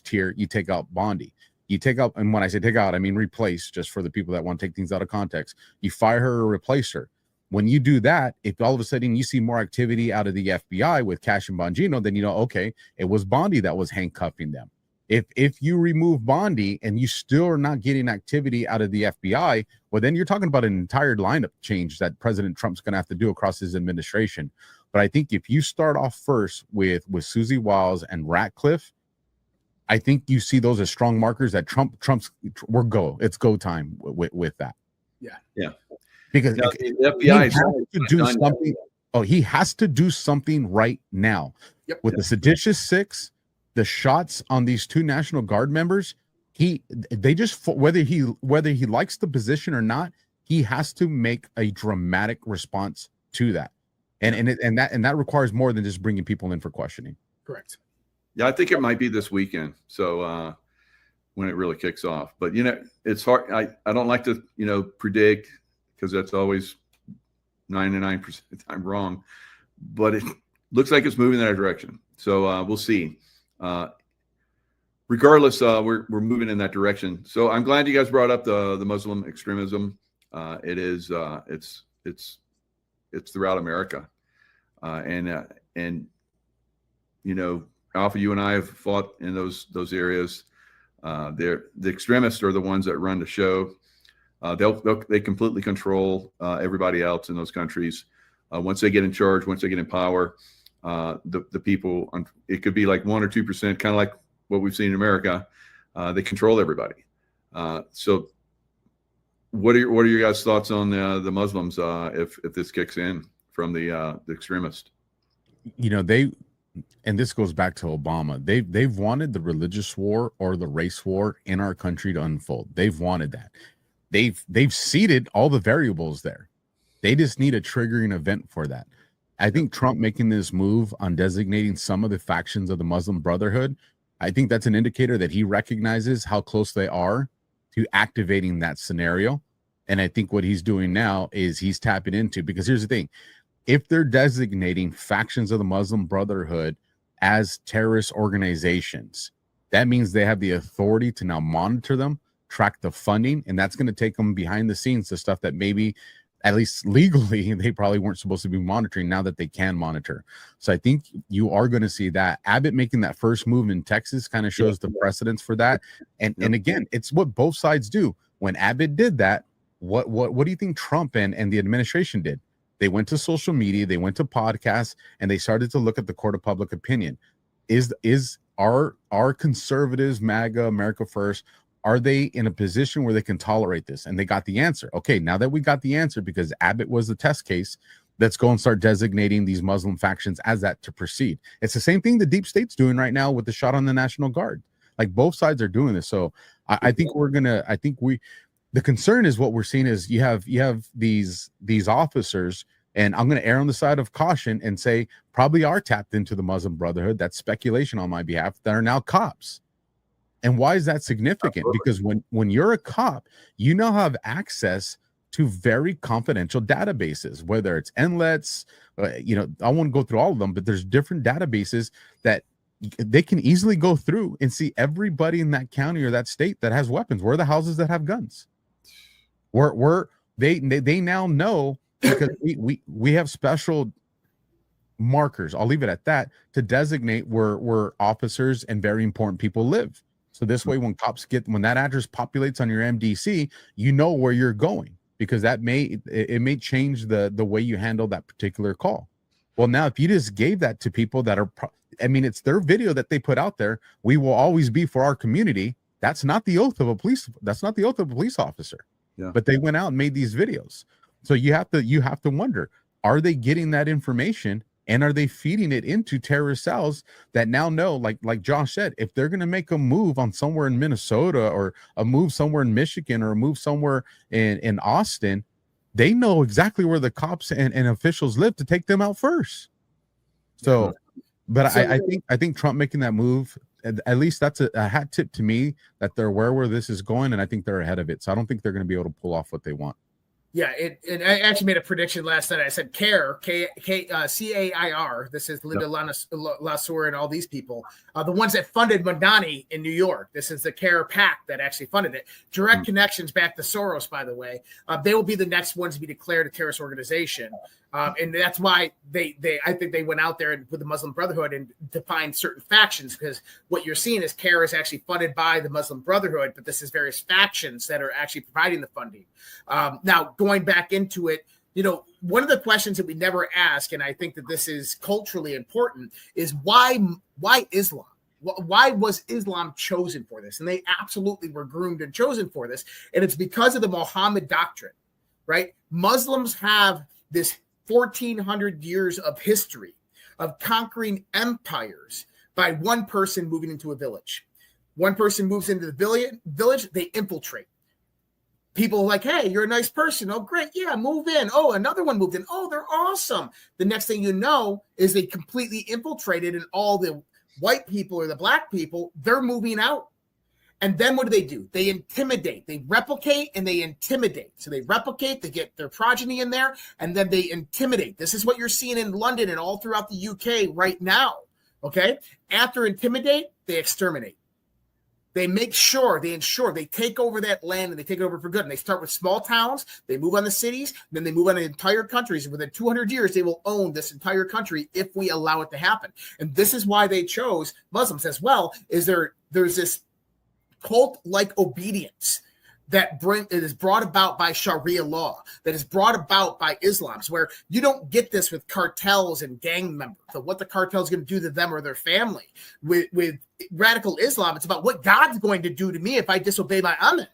tier, you take out Bondi. You take out, and when I say take out, I mean replace, just for the people that want to take things out of context. You fire her or replace her. When you do that, if all of a sudden you see more activity out of the FBI with Cash and Bongino, then you know, okay, it was Bondi that was handcuffing them. If you remove Bondi and you still are not getting activity out of the FBI, well, then you're talking about an entire lineup change that President Trump's going to have to do across his administration. But I think if you start off first with Susie Wiles and Ratcliffe, I think you see those as strong markers that it's go time with that. Yeah. Because now, the FBI he has to do something right now. With the seditious six, the shots on these two National Guard members, whether he likes the position or not, he has to make a dramatic response to that. And that requires more than just bringing people in for questioning. Correct. Yeah, I think it might be this weekend. So when it really kicks off. But, it's hard. I don't like to, predict, because that's always 99% of the time wrong. But it looks like it's moving in that direction. So we'll see. Regardless, we're moving in that direction. So I'm glad you guys brought up the Muslim extremism. It's throughout America. And Alpha, you and I have fought in those areas. The extremists are the ones that run the show. They completely control everybody else in those countries. Once they get in charge, once they get in power, the people, it could be like 1 or 2%, kind of like what we've seen in America. They control everybody. So what are your guys' thoughts on the Muslims if this kicks in from the extremists? And this goes back to Obama. They've wanted the religious war or the race war in our country to unfold. They've wanted that. They've seeded all the variables there. They just need a triggering event for that. I think Trump making this move on designating some of the factions of the Muslim Brotherhood, I think that's an indicator that he recognizes how close they are to activating that scenario. And I think what he's doing now is he's tapping into, because here's the thing. If they're designating factions of the Muslim Brotherhood as terrorist organizations, that means they have the authority to now monitor them, track the funding, and that's going to take them behind the scenes to stuff that maybe, at least legally, they probably weren't supposed to be monitoring, now that they can monitor. So I think you are going to see that. Abbott making that first move in Texas kind of shows the precedence for that. And again, it's what both sides do. When Abbott did that, what do you think Trump and the administration did? They went to social media, they went to podcasts, and they started to look at the court of public opinion. Are conservatives, MAGA, America First, are they in a position where they can tolerate this? And they got the answer. Okay, now that we got the answer, because Abbott was the test case, let's go and start designating these Muslim factions as that to proceed. It's the same thing the deep state's doing right now with the shot on the National Guard. Like, both sides are doing this. So I think the concern is what we're seeing is you have these officers, and I'm going to err on the side of caution and say probably are tapped into the Muslim Brotherhood. That's speculation on my behalf, that are now cops. And why is that significant? Because when you're a cop, you now have access to very confidential databases, whether it's NLETs, I won't go through all of them, but there's different databases that they can easily go through and see everybody in that county or that state that has weapons. Where are the houses that have guns? They now know, because we have special markers, I'll leave it at that, to designate where officers and very important people live. So this way, when that address populates on your MDC, you know where you're going, because it may change the way you handle that particular call. Well, now if you just gave that to people that are, it's their video that they put out there. We will always be for our community. That's not the oath of a police. That's not the oath of a police officer. Yeah. But they went out and made these videos. So you have to wonder, are they getting that information, and are they feeding it into terrorist cells that now know, like Josh said, if they're going to make a move on somewhere in Minnesota, or a move somewhere in Michigan, or a move somewhere in Austin, they know exactly where the cops and officials live to take them out first. So, but I think Trump making that move, at least that's a hat tip to me, that they're aware where this is going, and I think they're ahead of it. So I don't think they're going to be able to pull off what they want. Yeah, and I actually made a prediction last night. I said CAIR, C-A-I-R. This is Linda Lassour and all these people, the ones that funded Madani in New York. This is the CAIR PAC that actually funded it. Direct connections back to Soros, by the way. They will be the next ones to be declared a terrorist organization. And that's why I think they went out there with the Muslim Brotherhood and defined certain factions, because what you're seeing is CAIR is actually funded by the Muslim Brotherhood, but this is various factions that are actually providing the funding. Now, going back into it, one of the questions that we never ask, and I think that this is culturally important, is why Islam? Why was Islam chosen for this? And they absolutely were groomed and chosen for this. And it's because of the Muhammad doctrine, right? Muslims have this 1,400 years of history of conquering empires by one person moving into a village. One person moves into the village, they infiltrate. people are like, hey, you're a nice person. Oh, great. Yeah, move in. Oh, another one moved in. Oh, they're awesome. The next thing you know is they completely infiltrated, and all the white people or the black people, they're moving out. And then what do? They intimidate, they replicate, and they intimidate. So they replicate, they get their progeny in there, and then they intimidate. This is what you're seeing in London and all throughout the UK right now. Okay. After intimidate, they exterminate. They make sure, they ensure, they take over that land, and they take it over for good. And they start with small towns, they move on the cities, then they move on to entire countries. And within 200 years, they will own this entire country if we allow it to happen. And this is why they chose Muslims as well. There's this cult-like obedience that is brought about by Sharia law, that is brought about by Islam, where you don't get this with cartels and gang members. So what the cartel is going to do to them or their family. With radical Islam, it's about what God's going to do to me if I disobey my Amen,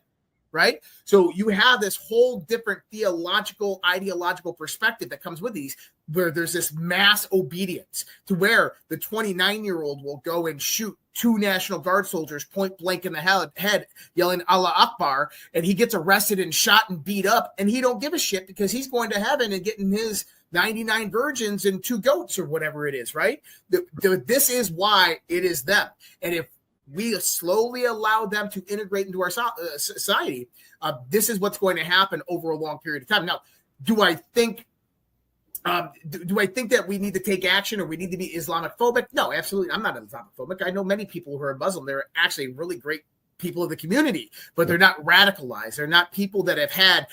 right? So you have this whole different theological, ideological perspective that comes with these, where there's this mass obedience to where the 29-year-old will go and shoot 2 National Guard soldiers point blank in the head, yelling Allah Akbar, and he gets arrested and shot and beat up, and he don't give a shit because he's going to heaven and getting his 99 virgins and 2 goats or whatever it is, right? This is why it is them. And if we slowly allow them to integrate into our society, this is what's going to happen over a long period of time. Now, do I think that we need to take action or we need to be Islamophobic? No, absolutely. I'm not Islamophobic. I know many people who are Muslim. They're actually really great people of the community, but they're not radicalized. They're not people that have had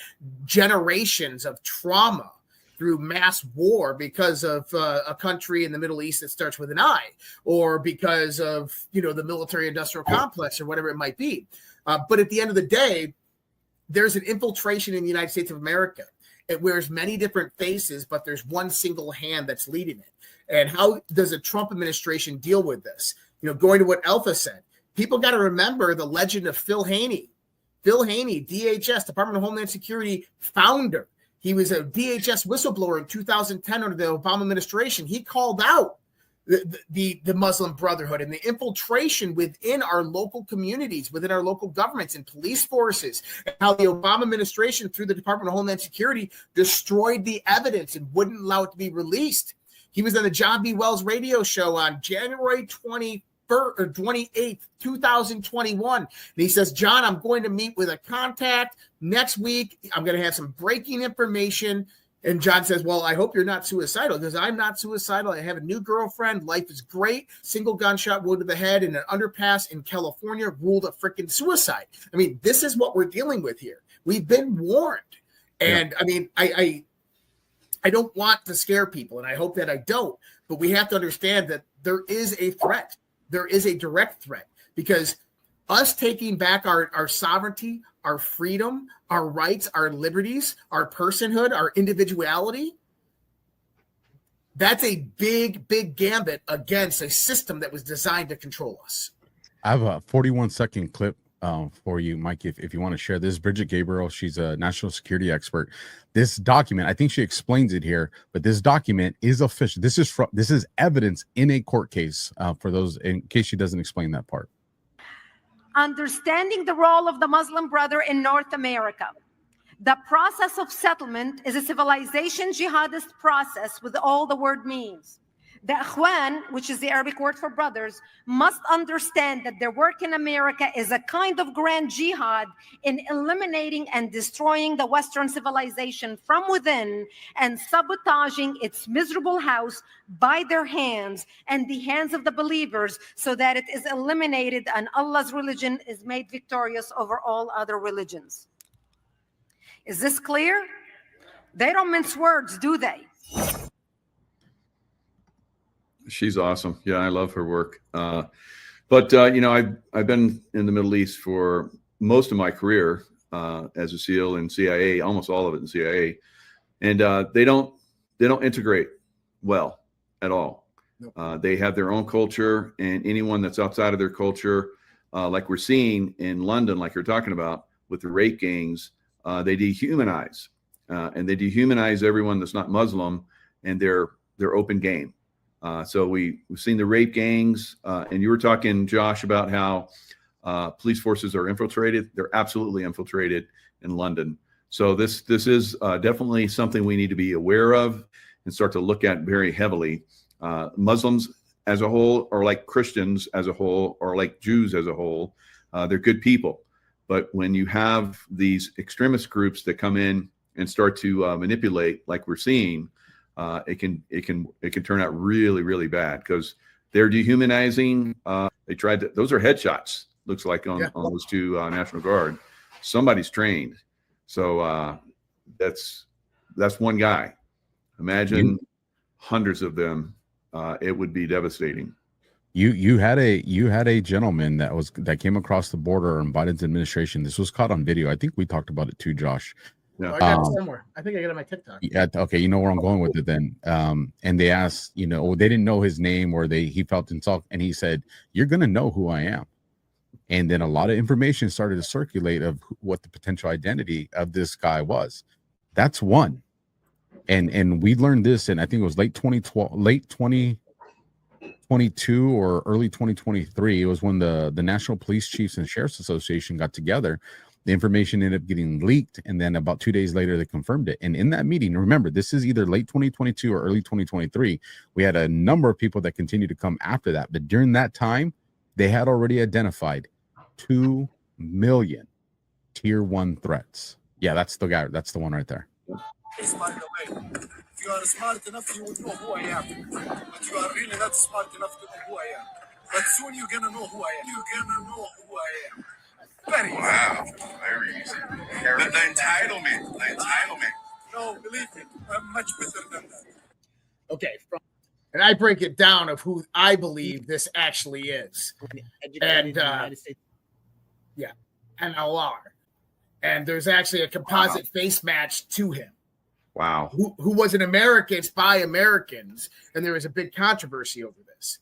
generations of trauma through mass war because of a country in the Middle East that starts with an I, or because of, the military industrial complex or whatever it might be. But at the end of the day, there's an infiltration in the United States of America. It wears many different faces, but there's one single hand that's leading it. And how does the Trump administration deal with this? Going to what Alpha said, people got to remember the legend of Phil Haney. Phil Haney, DHS, Department of Homeland Security founder. He was a DHS whistleblower in 2010 under the Obama administration. He called out the Muslim Brotherhood and the infiltration within our local communities, within our local governments and police forces, and how the Obama administration, through the Department of Homeland Security, destroyed the evidence and wouldn't allow it to be released. He was on the John B. Wells radio show on January 28th, 2021. And he says, John, I'm going to meet with a contact next week. I'm going to have some breaking information. And John says, well, I hope you're not suicidal, because I'm not suicidal. I have a new girlfriend. Life is great. Single gunshot wound to the head in an underpass in California ruled a freaking suicide. I mean, this is what we're dealing with here. We've been warned. And I mean, I don't want to scare people, and I hope that I don't, but we have to understand that there is a threat. There is a direct threat, because us taking back our sovereignty, our freedom, our rights, our liberties, our personhood, our individuality, that's a big, big gambit against a system that was designed to control us. I have a 41-second clip for you, Mike, if you want to share this. Bridget Gabriel, she's a national security expert. This document, I think she explains it here, but this document is official. This is evidence in a court case, for those in case she doesn't explain that part. Understanding the role of the Muslim Brother in North America. The process of settlement is a civilization jihadist process with all the word means. The Ikhwan, which is the Arabic word for brothers, must understand that their work in America is a kind of grand jihad in eliminating and destroying the Western civilization from within and sabotaging its miserable house by their hands and the hands of the believers, so that it is eliminated and Allah's religion is made victorious over all other religions. Is this clear? They don't mince words, do they? She's awesome. Yeah, I love her work. But I've been in the Middle East for most of my career as a SEAL in CIA, almost all of it in CIA, and they don't integrate well at all. They have their own culture, and anyone that's outside of their culture, like we're seeing in London, like you're talking about with the rape gangs, they dehumanize, and they dehumanize everyone that's not Muslim, and they're open game. So we've seen the rape gangs, and you were talking, Josh, about how police forces are infiltrated. They're absolutely infiltrated, in London. So this is definitely something we need to be aware of and start to look at very heavily. Muslims as a whole, or like Christians as a whole, or like Jews as a whole, they're good people. But when you have these extremist groups that come in and start to manipulate, like we're seeing, it can turn out really, really bad, because they're dehumanizing. They tried to; those are headshots. Looks like on those two National Guard. Somebody's trained. So that's one guy. Imagine hundreds of them. It would be devastating. You had a gentleman that came across the border in Biden's administration. This was caught on video. I think we talked about it too, Josh. Yeah. I got it somewhere. I think I got it on my TikTok. Yeah. Okay. You know where I'm going with it then. And they asked, they didn't know his name, or he felt himself, and he said, "You're going to know who I am." And then a lot of information started to circulate of what the potential identity of this guy was. That's one. And we learned this, and I think it was late 2022 or early 2023. It was when the National Police Chiefs and Sheriffs Association got together. The information ended up getting leaked, and then about 2 days later, they confirmed it. And in that meeting, remember, this is either late 2022 or early 2023. We had a number of people that continued to come after that. But during that time, they had already identified 2 million tier 1 threats. Yeah, that's the guy. That's the one right there. By the way, if you are smart enough, you would know who I am. But you are really not smart enough to know who I am. But soon you're gonna know who I am. You're gonna know who I am. Very easy. The entitlement. No, believe me, I'm much better than that. Okay, and I break it down of who I believe this actually is. And yeah, and LR. And there's actually a composite face match to him. Wow. Who was an American by Americans, and there was a big controversy over this.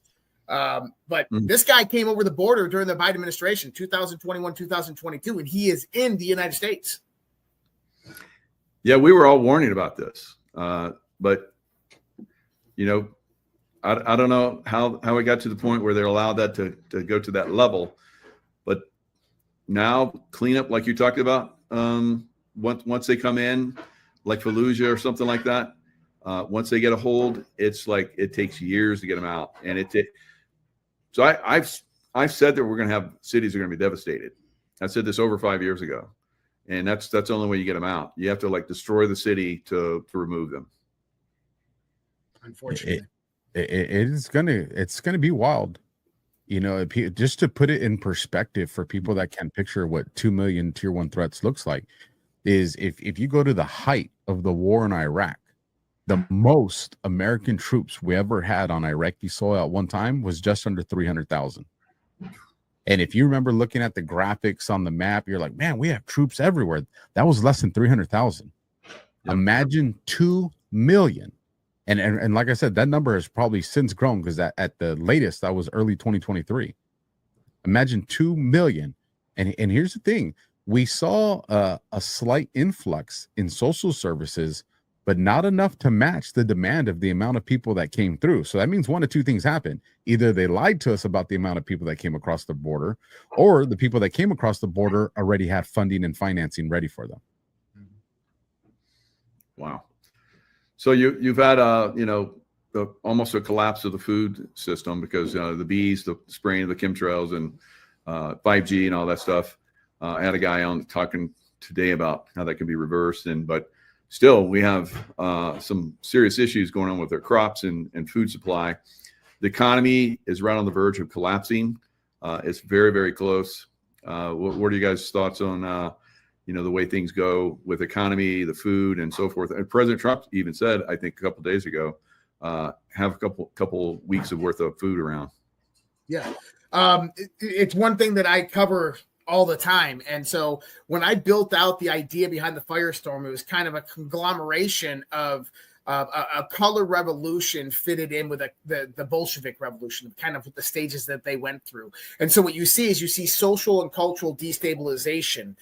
But this guy came over the border during the Biden administration, 2021, 2022, and he is in the United States. Yeah, we were all warning about this. But, I don't know how it got to the point where they're allowed that to go to that level. But now cleanup, like you talked about, once they come in, like Fallujah or something like that, once they get a hold, it's like it takes years to get them out. And so I've said that we're going to have cities are going to be devastated. I said this over 5 years ago, and that's the only way you get them out. You have to destroy the city to remove them. Unfortunately, it's gonna be wild. Just to put it in perspective for people that can picture what 2 million tier 1 threats looks like, is if you go to the height of the war in Iraq, the most American troops we ever had on Iraqi soil at one time was just under 300,000. And if you remember looking at the graphics on the map, you're like, man, we have troops everywhere. That was less than 300,000. Imagine 2 million. And like I said, that number has probably since grown, because at the latest, that was early 2023. Imagine 2 million. And here's the thing. We saw a slight influx in social services, but not enough to match the demand of the amount of people that came through. So that means one of two things happened. Either they lied to us about the amount of people that came across the border, or the people that came across the border already had funding and financing ready for them. Wow. So you've had almost a collapse of the food system, because the bees, the spraying of the chemtrails, and 5G and all that stuff. I had a guy on talking today about how that can be reversed, but still we have some serious issues going on with their crops and food supply. The economy is right on the verge of collapsing. It's very, very close. What are you guys' thoughts on the way things go with economy, the food, and so forth? And President Trump even said, I think a couple of days ago, have a couple weeks of worth of food around. Yeah. It's one thing that I cover all the time. And so when I built out the idea behind the Firestorm, it was kind of a conglomeration of a color revolution fitted in with the Bolshevik revolution, kind of the stages that they went through. And so what you see is you see social and cultural destabilization.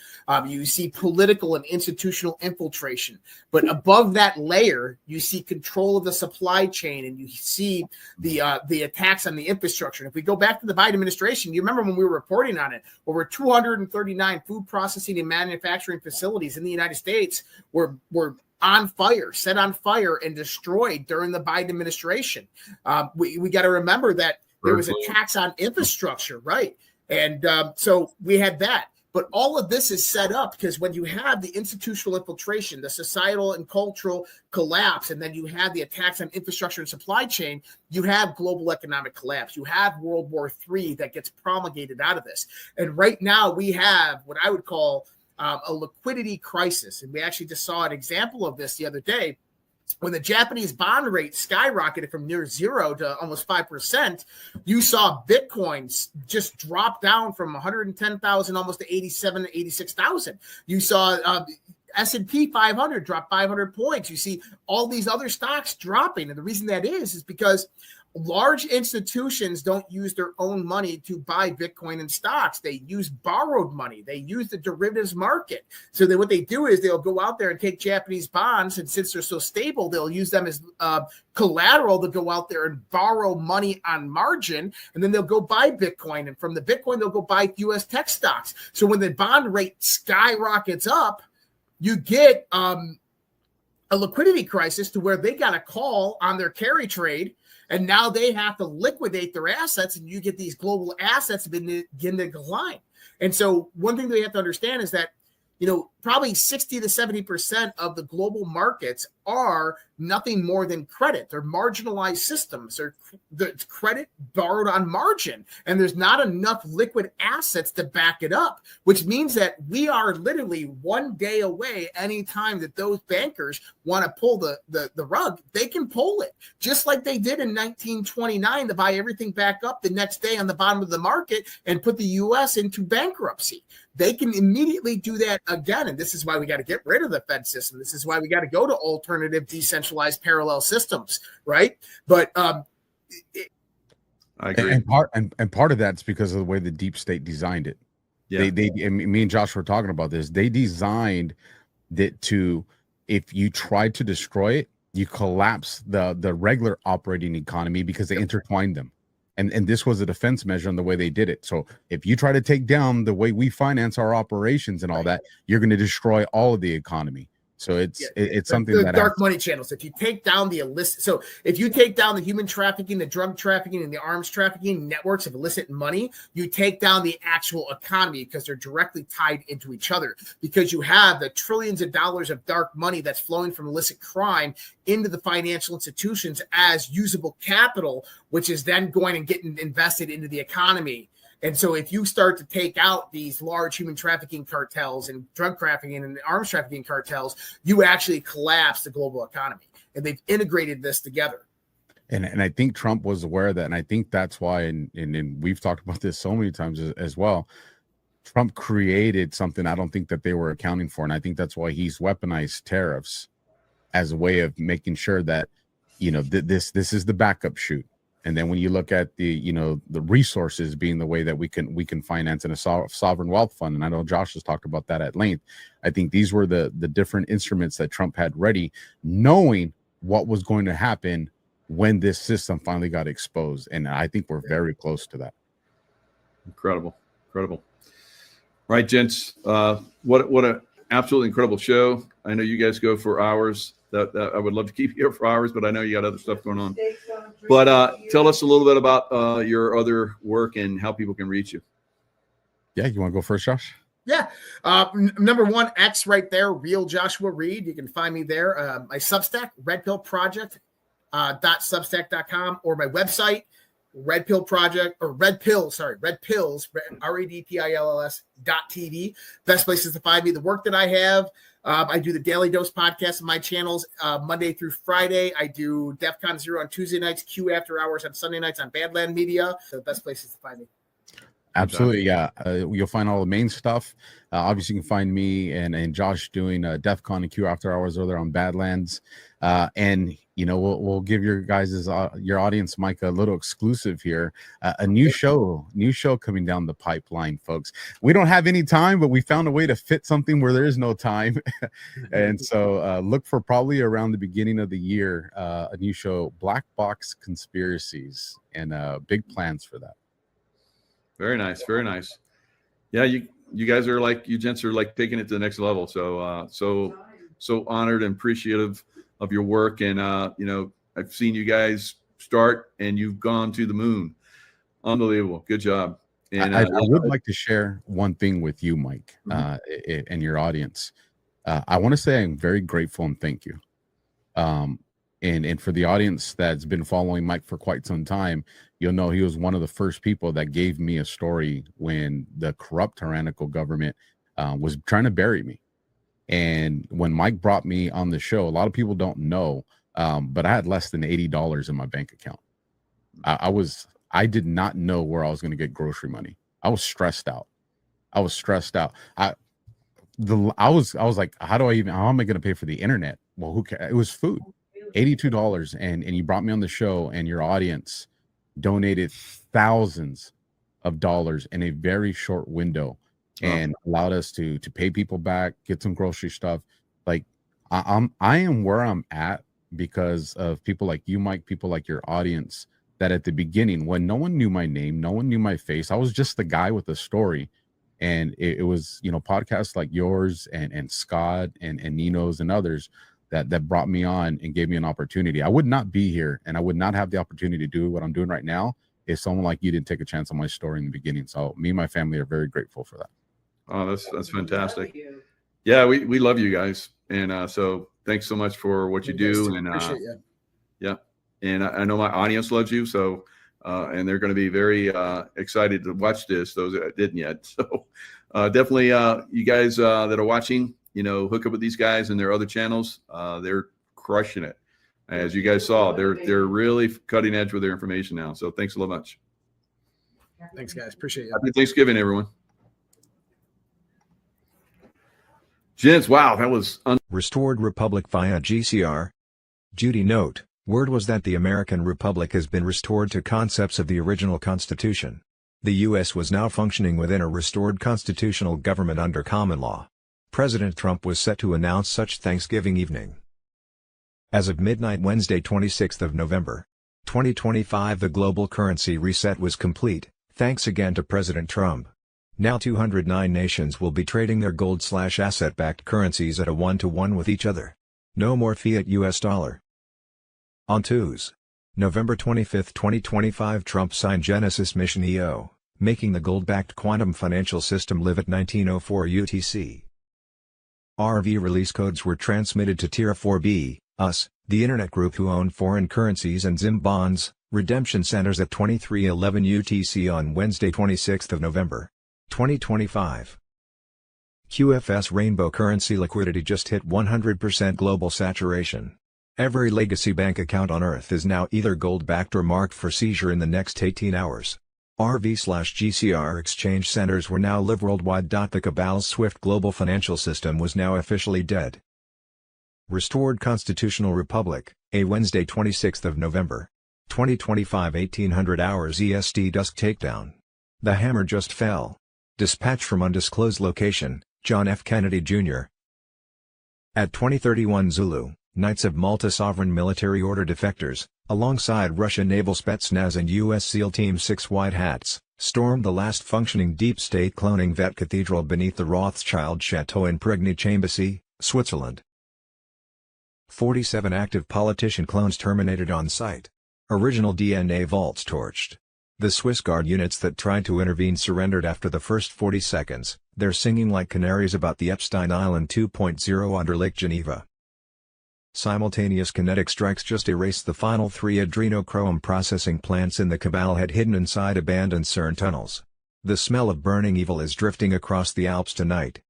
You see political and institutional infiltration. But above that layer, you see control of the supply chain, and you see the attacks on the infrastructure. And if we go back to the Biden administration, you remember when we were reporting on it, over 239 food processing and manufacturing facilities in the United States were on fire, set on fire, and destroyed during the Biden administration. We got to remember that there was a tax on infrastructure, right? And so we had that. But all of this is set up because when you have the institutional infiltration, the societal and cultural collapse, and then you have the attacks on infrastructure and supply chain, you have global economic collapse. You have World War III that gets promulgated out of this. And right now we have what I would call a liquidity crisis. And we actually just saw an example of this the other day when the Japanese bond rate skyrocketed from near zero to almost 5%. You saw Bitcoin just drop down from 110,000 almost to 87, 86,000. You saw S&P 500 drop 500 points. You see all these other stocks dropping. And the reason that is because large institutions don't use their own money to buy Bitcoin and stocks. They use borrowed money. They use the derivatives market. So what they do is they'll go out there and take Japanese bonds, and since they're so stable, they'll use them as collateral to go out there and borrow money on margin, and then they'll go buy Bitcoin. And from the Bitcoin, they'll go buy U.S. tech stocks. So when the bond rate skyrockets up, you get a liquidity crisis to where they got a call on their carry trade, and now they have to liquidate their assets, and you get these global assets begin to decline. And so one thing that we have to understand is that, probably 60 to 70% of the global markets are nothing more than credit. They're marginalized systems. They're credit borrowed on margin, and there's not enough liquid assets to back it up, which means that we are literally one day away. Anytime that those bankers want to pull the rug, they can pull it, just like they did in 1929 to buy everything back up the next day on the bottom of the market and put the U.S. into bankruptcy. They can immediately do that again. And this is why we got to get rid of the Fed system. This is why we got to go to alternative, decentralized, parallel systems, right? But I agree. And part of that's because of the way the deep state designed it. Yeah. They me and Josh were talking about this. They designed it to, if you tried to destroy it, you collapse the regular operating economy because they intertwined them. And this was a defense measure on the way they did it. So if you try to take down the way we finance our operations and all that, you're going to destroy all of the economy. So it's something that dark money channels. If you take down the illicit, so if you take down the human trafficking, the drug trafficking, and the arms trafficking networks of illicit money, you take down the actual economy because they're directly tied into each other. Because you have the trillions of dollars of dark money that's flowing from illicit crime into the financial institutions as usable capital, which is then going and getting invested into the economy. And so if you start to take out these large human trafficking cartels and drug trafficking and arms trafficking cartels, you actually collapse the global economy. And they've integrated this together. And I think Trump was aware of that. And I think that's why, and we've talked about this so many times as well, Trump created something I don't think that they were accounting for. And I think that's why he's weaponized tariffs as a way of making sure that, this is the backup chute. And then when you look at the resources being the way that we can finance in a sovereign wealth fund, and I know Josh has talked about that at length. I think these were the different instruments that Trump had ready, knowing what was going to happen when this system finally got exposed. And I think we're very close to that. Incredible. Right, gents. What an absolutely incredible show. I know you guys go for hours. That I would love to keep you here for hours, but I know you got other stuff going on. But tell us a little bit about your other work and how people can reach you. Yeah, you want to go first, Josh? Yeah. Number one, X right there, Real Joshua Reed. You can find me there. My Substack, Red Pill Project, .substack.com, or my website, Red Pills, REDPILLS.TV. Best places to find me. The work that I have, I do the Daily Dose podcast on my channels Monday through Friday. I do DEFCON 0 on Tuesday nights, Q After Hours on Sunday nights on Badland Media. So the best places to find me. Absolutely, yeah. You'll find all the main stuff. Obviously, you can find me and Josh doing DEF CON and Q After Hours over there on Badlands. And we'll give your guys' your audience, Mike, a little exclusive here. A new show coming down the pipeline, folks. We don't have any time, but we found a way to fit something where there is no time. And so look for probably around the beginning of the year, a new show, Black Box Conspiracies, and big plans for that. Very nice, very nice. Yeah, you guys are like, you gents are like taking it to the next level. So so honored and appreciative of your work. And I've seen you guys start, and you've gone to the moon. Unbelievable, good job. And I would like to share one thing with you, Mike, and your audience. I want to say I'm very grateful and thank you. And for the audience that's been following Mike for quite some time, you'll know he was one of the first people that gave me a story when the corrupt, tyrannical government was trying to bury me. And when Mike brought me on the show, a lot of people don't know, but I had less than $80 in my bank account. I did not know where I was going to get grocery money. I was stressed out. I was like, how am I going to pay for the internet? Well, who cares? It was food. $82, and you brought me on the show, and your audience donated thousands of dollars in a very short window, and allowed us to pay people back, get some grocery stuff. Like I am where I'm at because of people like you, Mike, people like your audience, that at the beginning, when no one knew my name, no one knew my face, I was just the guy with a story. And it was, podcasts like yours and Scott and Nino's and others that brought me on and gave me an opportunity. I would not be here, and I would not have the opportunity to do what I'm doing right now if someone like you didn't take a chance on my story in the beginning. So me and my family are very grateful for that. Oh, that's fantastic. Yeah, we love you guys. And so thanks so much for what you do. And appreciate you. Yeah. And I know my audience loves you. So and they're going to be very excited to watch this, those that didn't yet. So definitely you guys that are watching, hook up with these guys and their other channels. They're crushing it. As you guys saw, they're really cutting edge with their information now. So thanks so much. Thanks, guys. Appreciate you. Happy Thanksgiving, everyone. Gents, wow, that was Restored Republic via GCR. Judy note, word was that the American Republic has been restored to concepts of the original Constitution. The U.S. was now functioning within a restored constitutional government under common law. President Trump was set to announce such Thanksgiving evening. As of midnight Wednesday 26th of November, 2025, the global currency reset was complete, thanks again to President Trump. Now 209 nations will be trading their gold/asset-backed currencies at a 1-to-1 with each other. No more fiat US dollar. On Tuesday, November 25, 2025, Trump signed Genesis Mission EO, making the gold-backed quantum financial system live at 1904 UTC. RV release codes were transmitted to Tier 4B, US, the internet group who own foreign currencies and ZIM bonds, redemption centers at 2311 UTC on Wednesday 26 of November, 2025. QFS Rainbow currency liquidity just hit 100% global saturation. Every legacy bank account on Earth is now either gold-backed or marked for seizure in the next 18 hours. RV/GCR exchange centers were now live worldwide. The cabal's swift global financial system was now officially dead. Restored Constitutional Republic, a Wednesday 26 of November, 2025 1800 hours EST dusk takedown. The hammer just fell. Dispatch from undisclosed location, John F. Kennedy, Jr. At 2031 Zulu, Knights of Malta Sovereign Military Order defectors, alongside Russian Naval Spetsnaz and U.S. SEAL Team 6 White Hats, stormed the last functioning deep state cloning vet cathedral beneath the Rothschild Chateau in Prigny-Chambasy, Switzerland. 47 active politician clones terminated on site. Original DNA vaults torched. The Swiss Guard units that tried to intervene surrendered after the first 40 seconds, they're singing like canaries about the Epstein Island 2.0 under Lake Geneva. Simultaneous kinetic strikes just erased the final 3 adrenochrome processing plants in the cabal had hidden inside abandoned CERN tunnels. The smell of burning evil is drifting across the Alps tonight.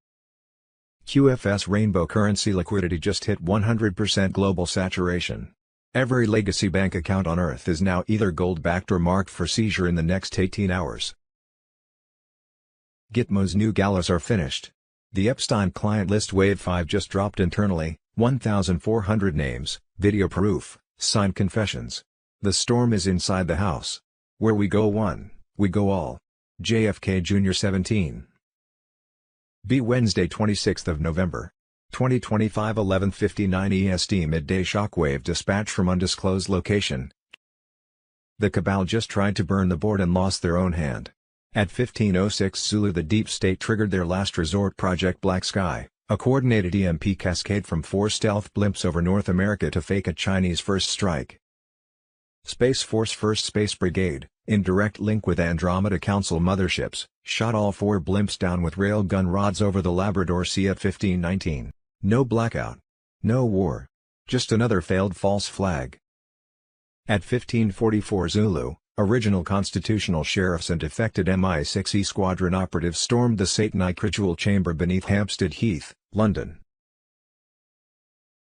QFS Rainbow currency liquidity just hit 100% global saturation. Every legacy bank account on Earth is now either gold-backed or marked for seizure in the next 18 hours. Gitmo's new galas are finished. The Epstein client list Wave 5 just dropped internally, 1,400 names, video proof, signed confessions. The storm is inside the house. Where we go one, we go all. JFK Jr. 17. B. Wednesday 26th of November. 2025 11:59 EST midday shockwave dispatch from undisclosed location. The cabal just tried to burn the board and lost their own hand. At 15:06 Zulu the deep state triggered their last resort Project Black Sky, a coordinated EMP cascade from 4 stealth blimps over North America to fake a Chinese first strike. Space Force 1st Space Brigade, in direct link with Andromeda Council motherships, shot all 4 blimps down with railgun rods over the Labrador Sea at 15:19. No blackout. No war. Just another failed false flag. At 15:44 Zulu, original constitutional sheriffs and defected MI6E squadron operatives stormed the Satanic ritual chamber beneath Hampstead Heath, London.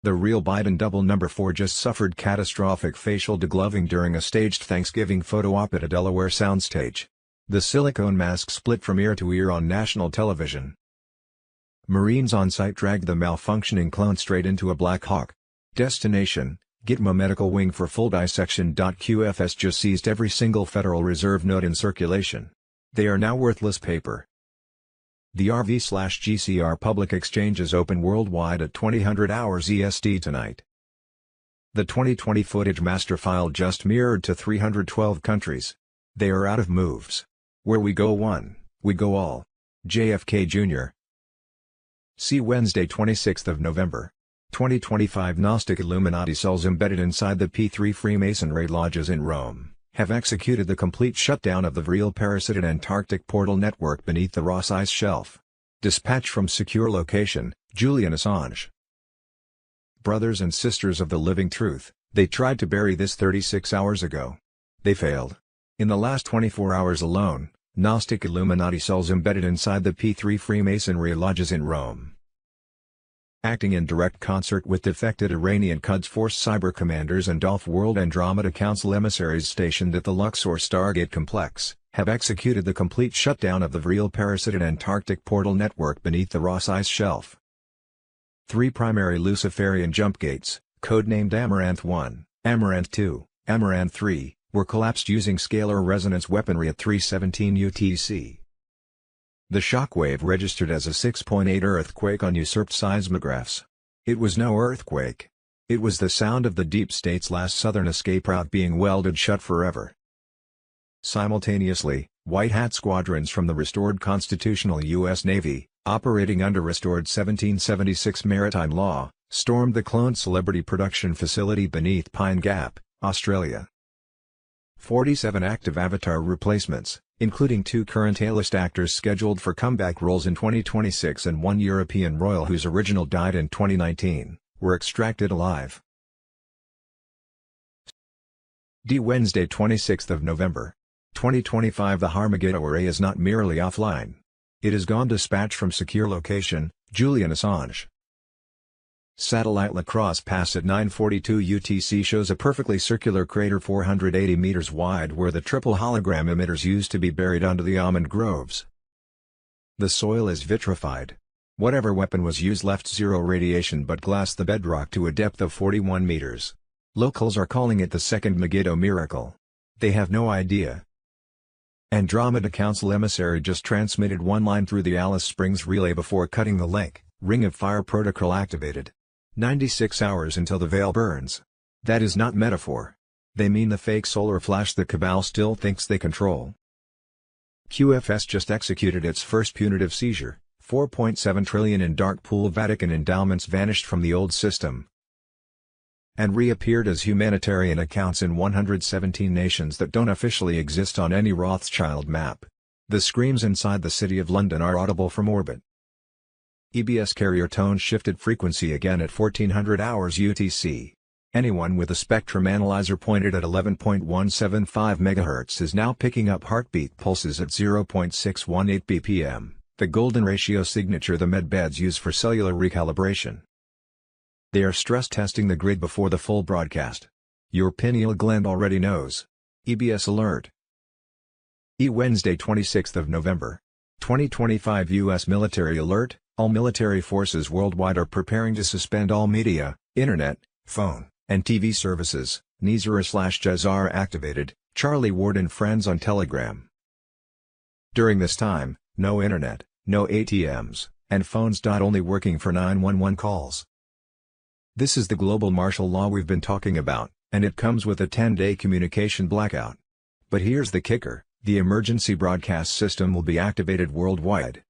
The real Biden double number 4 just suffered catastrophic facial degloving during a staged Thanksgiving photo op at a Delaware soundstage. The silicone mask split from ear to ear on national television. Marines on site dragged the malfunctioning clone straight into a Black Hawk. Destination, Gitmo Medical Wing for full dissection. QFS just seized every single Federal Reserve note in circulation. They are now worthless paper. The RV/GCR public exchange is open worldwide at 2000 hours EST tonight. The 2020 footage master file just mirrored to 312 countries. They are out of moves. Where we go one, we go all. JFK Jr. See Wednesday 26th of November. 2025 Gnostic Illuminati cells embedded inside the P3 Freemasonry lodges in Rome have executed the complete shutdown of the Vril parasitic Antarctic portal network beneath the Ross Ice Shelf. Dispatch from secure location, Julian Assange. Brothers and sisters of the living truth, they tried to bury this 36 hours ago. They failed. In the last 24 hours alone, Gnostic Illuminati cells embedded inside the P3 Freemasonry lodges in Rome. Acting in direct concert with defected Iranian Quds Force cyber commanders and off-world Andromeda Council emissaries stationed at the Luxor Stargate complex, have executed the complete shutdown of the Vril parasitic Antarctic portal network beneath the Ross Ice Shelf. 3 primary Luciferian jump gates, codenamed Amaranth 1, Amaranth 2, Amaranth 3, were collapsed using scalar resonance weaponry at 3:17 UTC. The shockwave registered as a 6.8 earthquake on usurped seismographs. It was no earthquake. It was the sound of the deep state's last southern escape route being welded shut forever. Simultaneously, white hat squadrons from the restored constitutional U.S. Navy, operating under restored 1776 maritime law, stormed the cloned celebrity production facility beneath Pine Gap, Australia. 47 active Avatar replacements, including 2 current A-list actors scheduled for comeback roles in 2026 and 1 European royal whose original died in 2019, were extracted alive. Wednesday 26th of November. 2025 The Harmageddon array is not merely offline. It is gone. Dispatch from secure location, Julian Assange. Satellite Lacrosse Pass at 9:42 UTC shows a perfectly circular crater 480 meters wide where the triple hologram emitters used to be buried under the almond groves. The soil is vitrified. Whatever weapon was used left zero radiation but glassed the bedrock to a depth of 41 meters. Locals are calling it the second Megiddo miracle. They have no idea. Andromeda Council emissary just transmitted one line through the Alice Springs relay before cutting the link. Ring of Fire protocol activated. 96 hours until the veil burns. That is not metaphor. They mean the fake solar flash the cabal still thinks they control. QFS just executed its first punitive seizure. 4.7 trillion in dark pool Vatican endowments vanished from the old system and reappeared as humanitarian accounts in 117 nations that don't officially exist on any Rothschild map. The screams inside the City of London are audible from orbit. EBS carrier tone shifted frequency again at 1400 hours UTC. Anyone with a spectrum analyzer pointed at 11.175 MHz is now picking up heartbeat pulses at 0.618 BPM, the golden ratio signature the medbeds use for cellular recalibration. They are stress testing the grid before the full broadcast. Your pineal gland already knows. EBS alert. Wednesday 26th of November. 2025 U.S. military alert: all military forces worldwide are preparing to suspend all media, internet, phone, and TV services. Nizar/Jazar activated, Charlie Ward and friends on Telegram. During this time, no internet, no ATMs, and phones. Only working for 911 calls. This is the global martial law we've been talking about, and it comes with a 10-day communication blackout. But here's the kicker: the emergency broadcast system will be activated worldwide.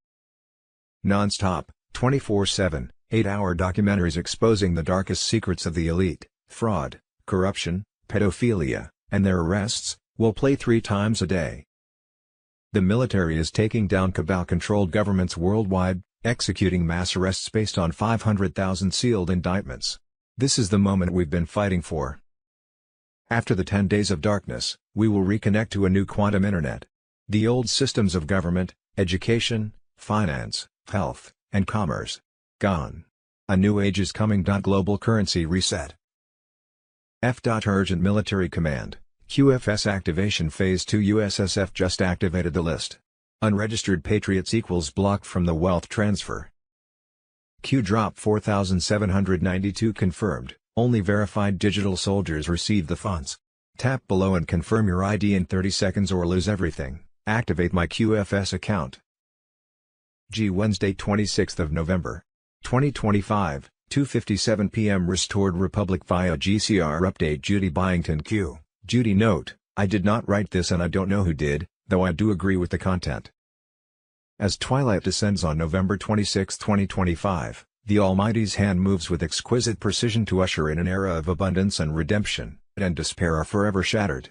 Non-stop, 24/7, 8-hour documentaries exposing the darkest secrets of the elite, fraud, corruption, pedophilia, and their arrests, will play 3 times a day. The military is taking down cabal-controlled governments worldwide, executing mass arrests based on 500,000 sealed indictments. This is the moment we've been fighting for. After the 10 days of darkness, we will reconnect to a new quantum internet. The old systems of government, education, finance, health, and commerce, gone. A new age is coming. Global currency reset. Urgent Military Command, QFS activation Phase 2. USSF just activated the list. Unregistered patriots equals blocked from the wealth transfer. Q drop 4,792 confirmed, only verified digital soldiers receive the funds. Tap below and confirm your ID in 30 seconds or lose everything. Activate my QFS account. Wednesday 26th of November, 2025, 2:57 p.m. Restored Republic via GCR update. Judy Byington Q. Judy note: I did not write this and I don't know who did, though I do agree with the content. As twilight descends on November 26, 2025, the Almighty's hand moves with exquisite precision to usher in an era of abundance and redemption, and despair are forever shattered.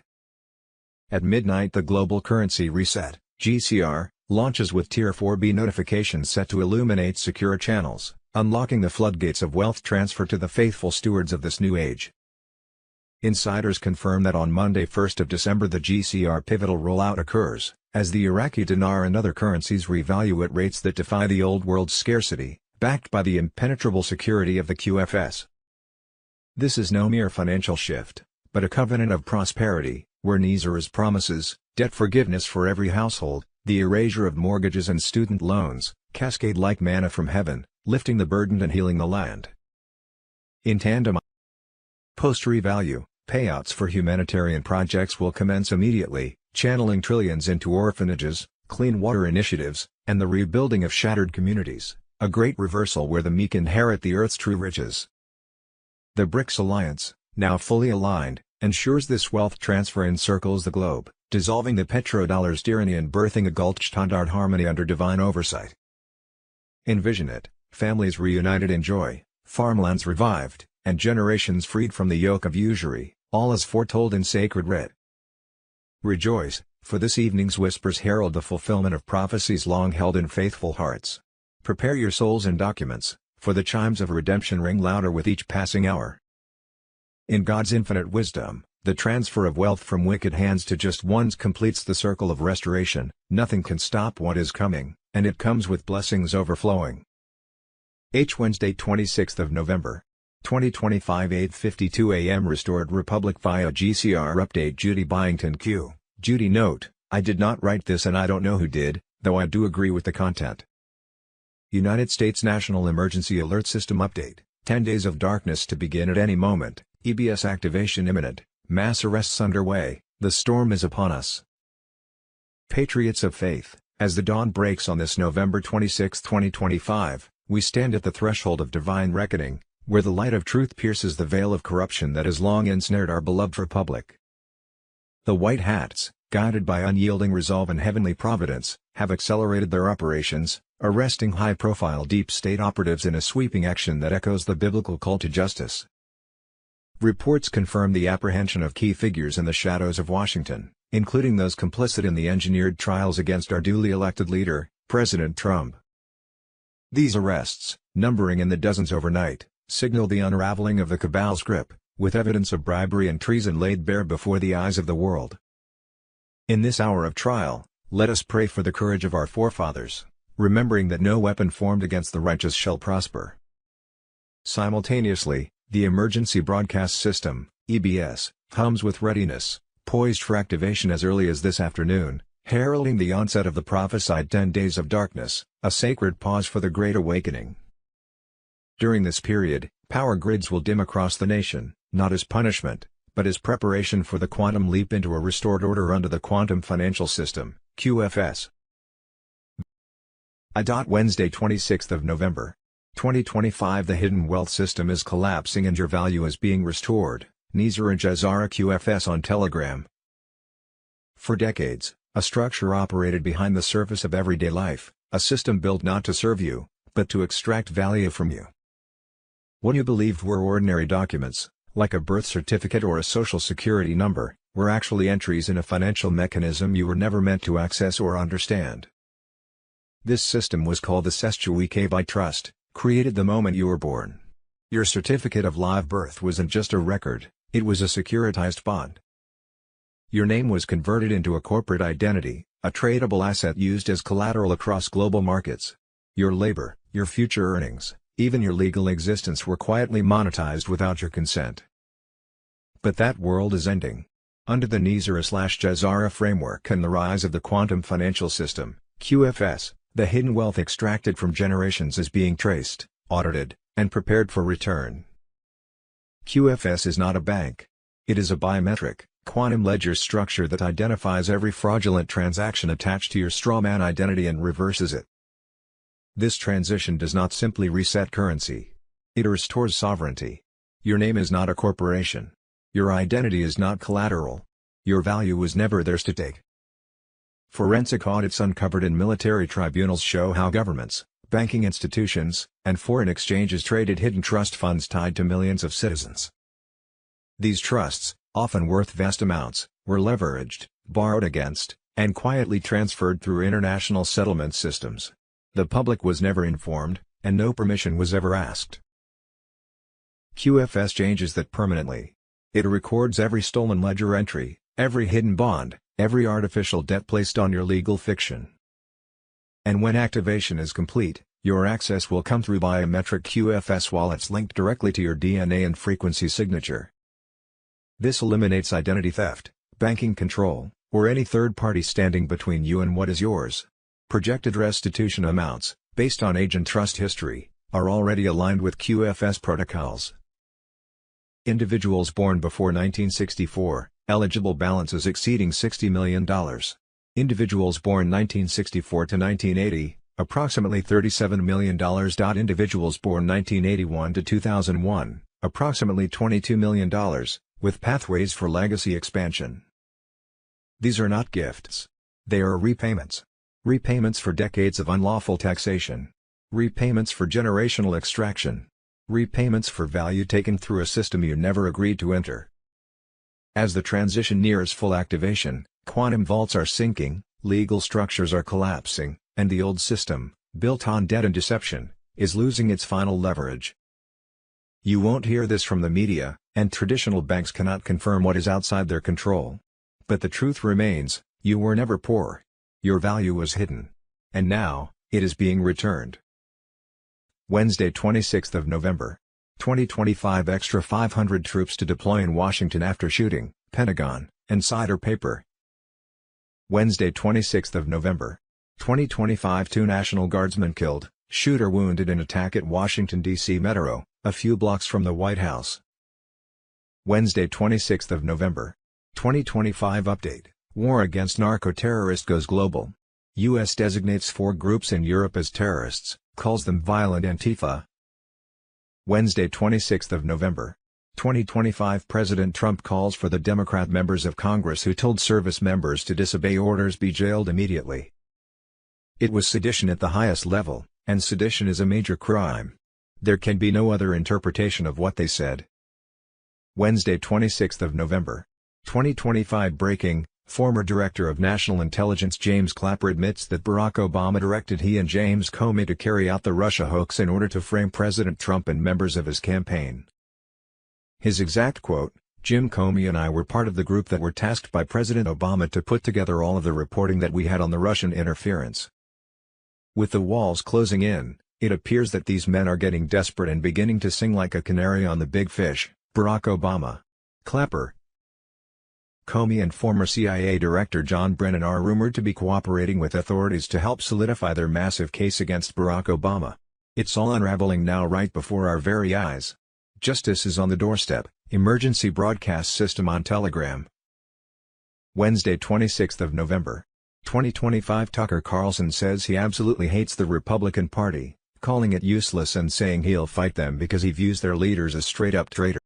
At midnight the global currency reset, GCR, launches with Tier 4B notifications set to illuminate secure channels, unlocking the floodgates of wealth transfer to the faithful stewards of this new age. Insiders confirm that on Monday 1st of December the GCR pivotal rollout occurs, as the Iraqi dinar and other currencies revalue at rates that defy the old world's scarcity, backed by the impenetrable security of the QFS. This is no mere financial shift, but a covenant of prosperity, where Nizar's promises, debt forgiveness for every household, the erasure of mortgages and student loans, cascade like manna from heaven, lifting the burdened and healing the land. In tandem, post-revalue, payouts for humanitarian projects will commence immediately, channeling trillions into orphanages, clean water initiatives, and the rebuilding of shattered communities, a great reversal where the meek inherit the earth's true riches. The BRICS alliance, now fully aligned, ensures this wealth transfer encircles the globe, dissolving the petrodollar's tyranny and birthing a Goldstandard harmony under divine oversight. Envision it: families reunited in joy, farmlands revived, and generations freed from the yoke of usury, all as foretold in sacred writ. Rejoice, for this evening's whispers herald the fulfillment of prophecies long held in faithful hearts. Prepare your souls and documents, for the chimes of redemption ring louder with each passing hour. In God's infinite wisdom, the transfer of wealth from wicked hands to just ones completes the circle of restoration. Nothing can stop what is coming, and it comes with blessings overflowing. Wednesday 26th of November, 2025 8:52 a.m. Restored Republic via GCR update. Judy Byington Q. Judy note: I did not write this and I don't know who did, though I do agree with the content. United States National Emergency Alert System update: 10 days of darkness to begin at any moment, EBS activation imminent, mass arrests underway, the storm is upon us. Patriots of faith, as the dawn breaks on this November 26, 2025, we stand at the threshold of divine reckoning, where the light of truth pierces the veil of corruption that has long ensnared our beloved republic. The White Hats, guided by unyielding resolve and heavenly providence, have accelerated their operations, arresting high-profile deep state operatives in a sweeping action that echoes the biblical call to justice. Reports confirm the apprehension of key figures in the shadows of Washington, including those complicit in the engineered trials against our duly elected leader, President Trump. These arrests, numbering in the dozens overnight, signal the unraveling of the cabal's grip, with evidence of bribery and treason laid bare before the eyes of the world. In this hour of trial, let us pray for the courage of our forefathers, remembering that no weapon formed against the righteous shall prosper. Simultaneously, the Emergency Broadcast System, EBS, hums with readiness, poised for activation as early as this afternoon, heralding the onset of the prophesied 10 days of darkness, a sacred pause for the Great Awakening. During this period, power grids will dim across the nation, not as punishment, but as preparation for the quantum leap into a restored order under the quantum financial system, QFS. Wednesday 26th of November. 2025 The hidden wealth system is collapsing and your value is being restored, Nizar and Jazara QFS on Telegram. For decades, a structure operated behind the surface of everyday life, a system built not to serve you, but to extract value from you. What you believed were ordinary documents, like a birth certificate or a social security number, were actually entries in a financial mechanism you were never meant to access or understand. This system was called the Sestuike Trust, created the moment you were born. Your certificate of live birth wasn't just a record, it was a securitized bond. Your name was converted into a corporate identity, a tradable asset used as collateral across global markets. Your labor, your future earnings, even your legal existence were quietly monetized without your consent. But that world is ending. Under the Nizar/Jazara framework and the rise of the quantum financial system, QFS, the hidden wealth extracted from generations is being traced, audited, and prepared for return. QFS is not a bank. It is a biometric, quantum ledger structure that identifies every fraudulent transaction attached to your strawman identity and reverses it. This transition does not simply reset currency. It restores sovereignty. Your name is not a corporation. Your identity is not collateral. Your value was never theirs to take. Forensic audits uncovered in military tribunals show how governments, banking institutions, and foreign exchanges traded hidden trust funds tied to millions of citizens. These trusts, often worth vast amounts, were leveraged, borrowed against, and quietly transferred through international settlement systems. The public was never informed, and no permission was ever asked. QFS changes that permanently. It records every stolen ledger entry, every hidden bond, every artificial debt placed on your legal fiction. And when activation is complete, your access will come through biometric QFS wallets linked directly to your DNA and frequency signature. This eliminates identity theft, banking control, or any third party standing between you and what is yours. Projected restitution amounts, based on age and trust history, are already aligned with QFS protocols. Individuals born before 1964, eligible balances exceeding $60 million. Individuals born 1964 to 1980, approximately $37 million. Individuals born 1981 to 2001, approximately $22 million, with pathways for legacy expansion. These are not gifts. They are repayments. Repayments for decades of unlawful taxation. Repayments for generational extraction. Repayments for value taken through a system you never agreed to enter. As the transition nears full activation, quantum vaults are sinking, legal structures are collapsing, and the old system, built on debt and deception, is losing its final leverage. You won't hear this from the media, and traditional banks cannot confirm what is outside their control. But the truth remains, you were never poor. Your value was hidden. And now, it is being returned. Wednesday 26th of November. 2025 extra 500 troops to deploy in Washington after shooting, Pentagon, Insider paper. Wednesday 26th of November. 2025 2 National Guardsmen killed, shooter wounded in attack at Washington, D.C. Metro, a few blocks from the White House. Wednesday 26th of November. 2025 update, war against narco-terrorists goes global. U.S. designates 4 groups in Europe as terrorists, calls them violent Antifa. Wednesday 26th of November. 2025 President Trump calls for the Democrat members of Congress who told service members to disobey orders be jailed immediately. It was sedition at the highest level, and sedition is a major crime. There can be no other interpretation of what they said. Wednesday 26th of November. 2025 breaking, former Director of National Intelligence James Clapper admits that Barack Obama directed he and James Comey to carry out the Russia hoax in order to frame President Trump and members of his campaign. His exact quote, "Jim Comey and I were part of the group that were tasked by President Obama to put together all of the reporting that we had on the Russian interference." With the walls closing in, it appears that these men are getting desperate and beginning to sing like a canary on the big fish. Barack Obama. Clapper. Comey and former CIA Director John Brennan are rumored to be cooperating with authorities to help solidify their massive case against Barack Obama. It's all unraveling now right before our very eyes. Justice is on the doorstep. Emergency broadcast system on Telegram. Wednesday, 26th of November, 2025. Tucker Carlson says he absolutely hates the Republican Party, calling it useless and saying he'll fight them because he views their leaders as straight-up traitors.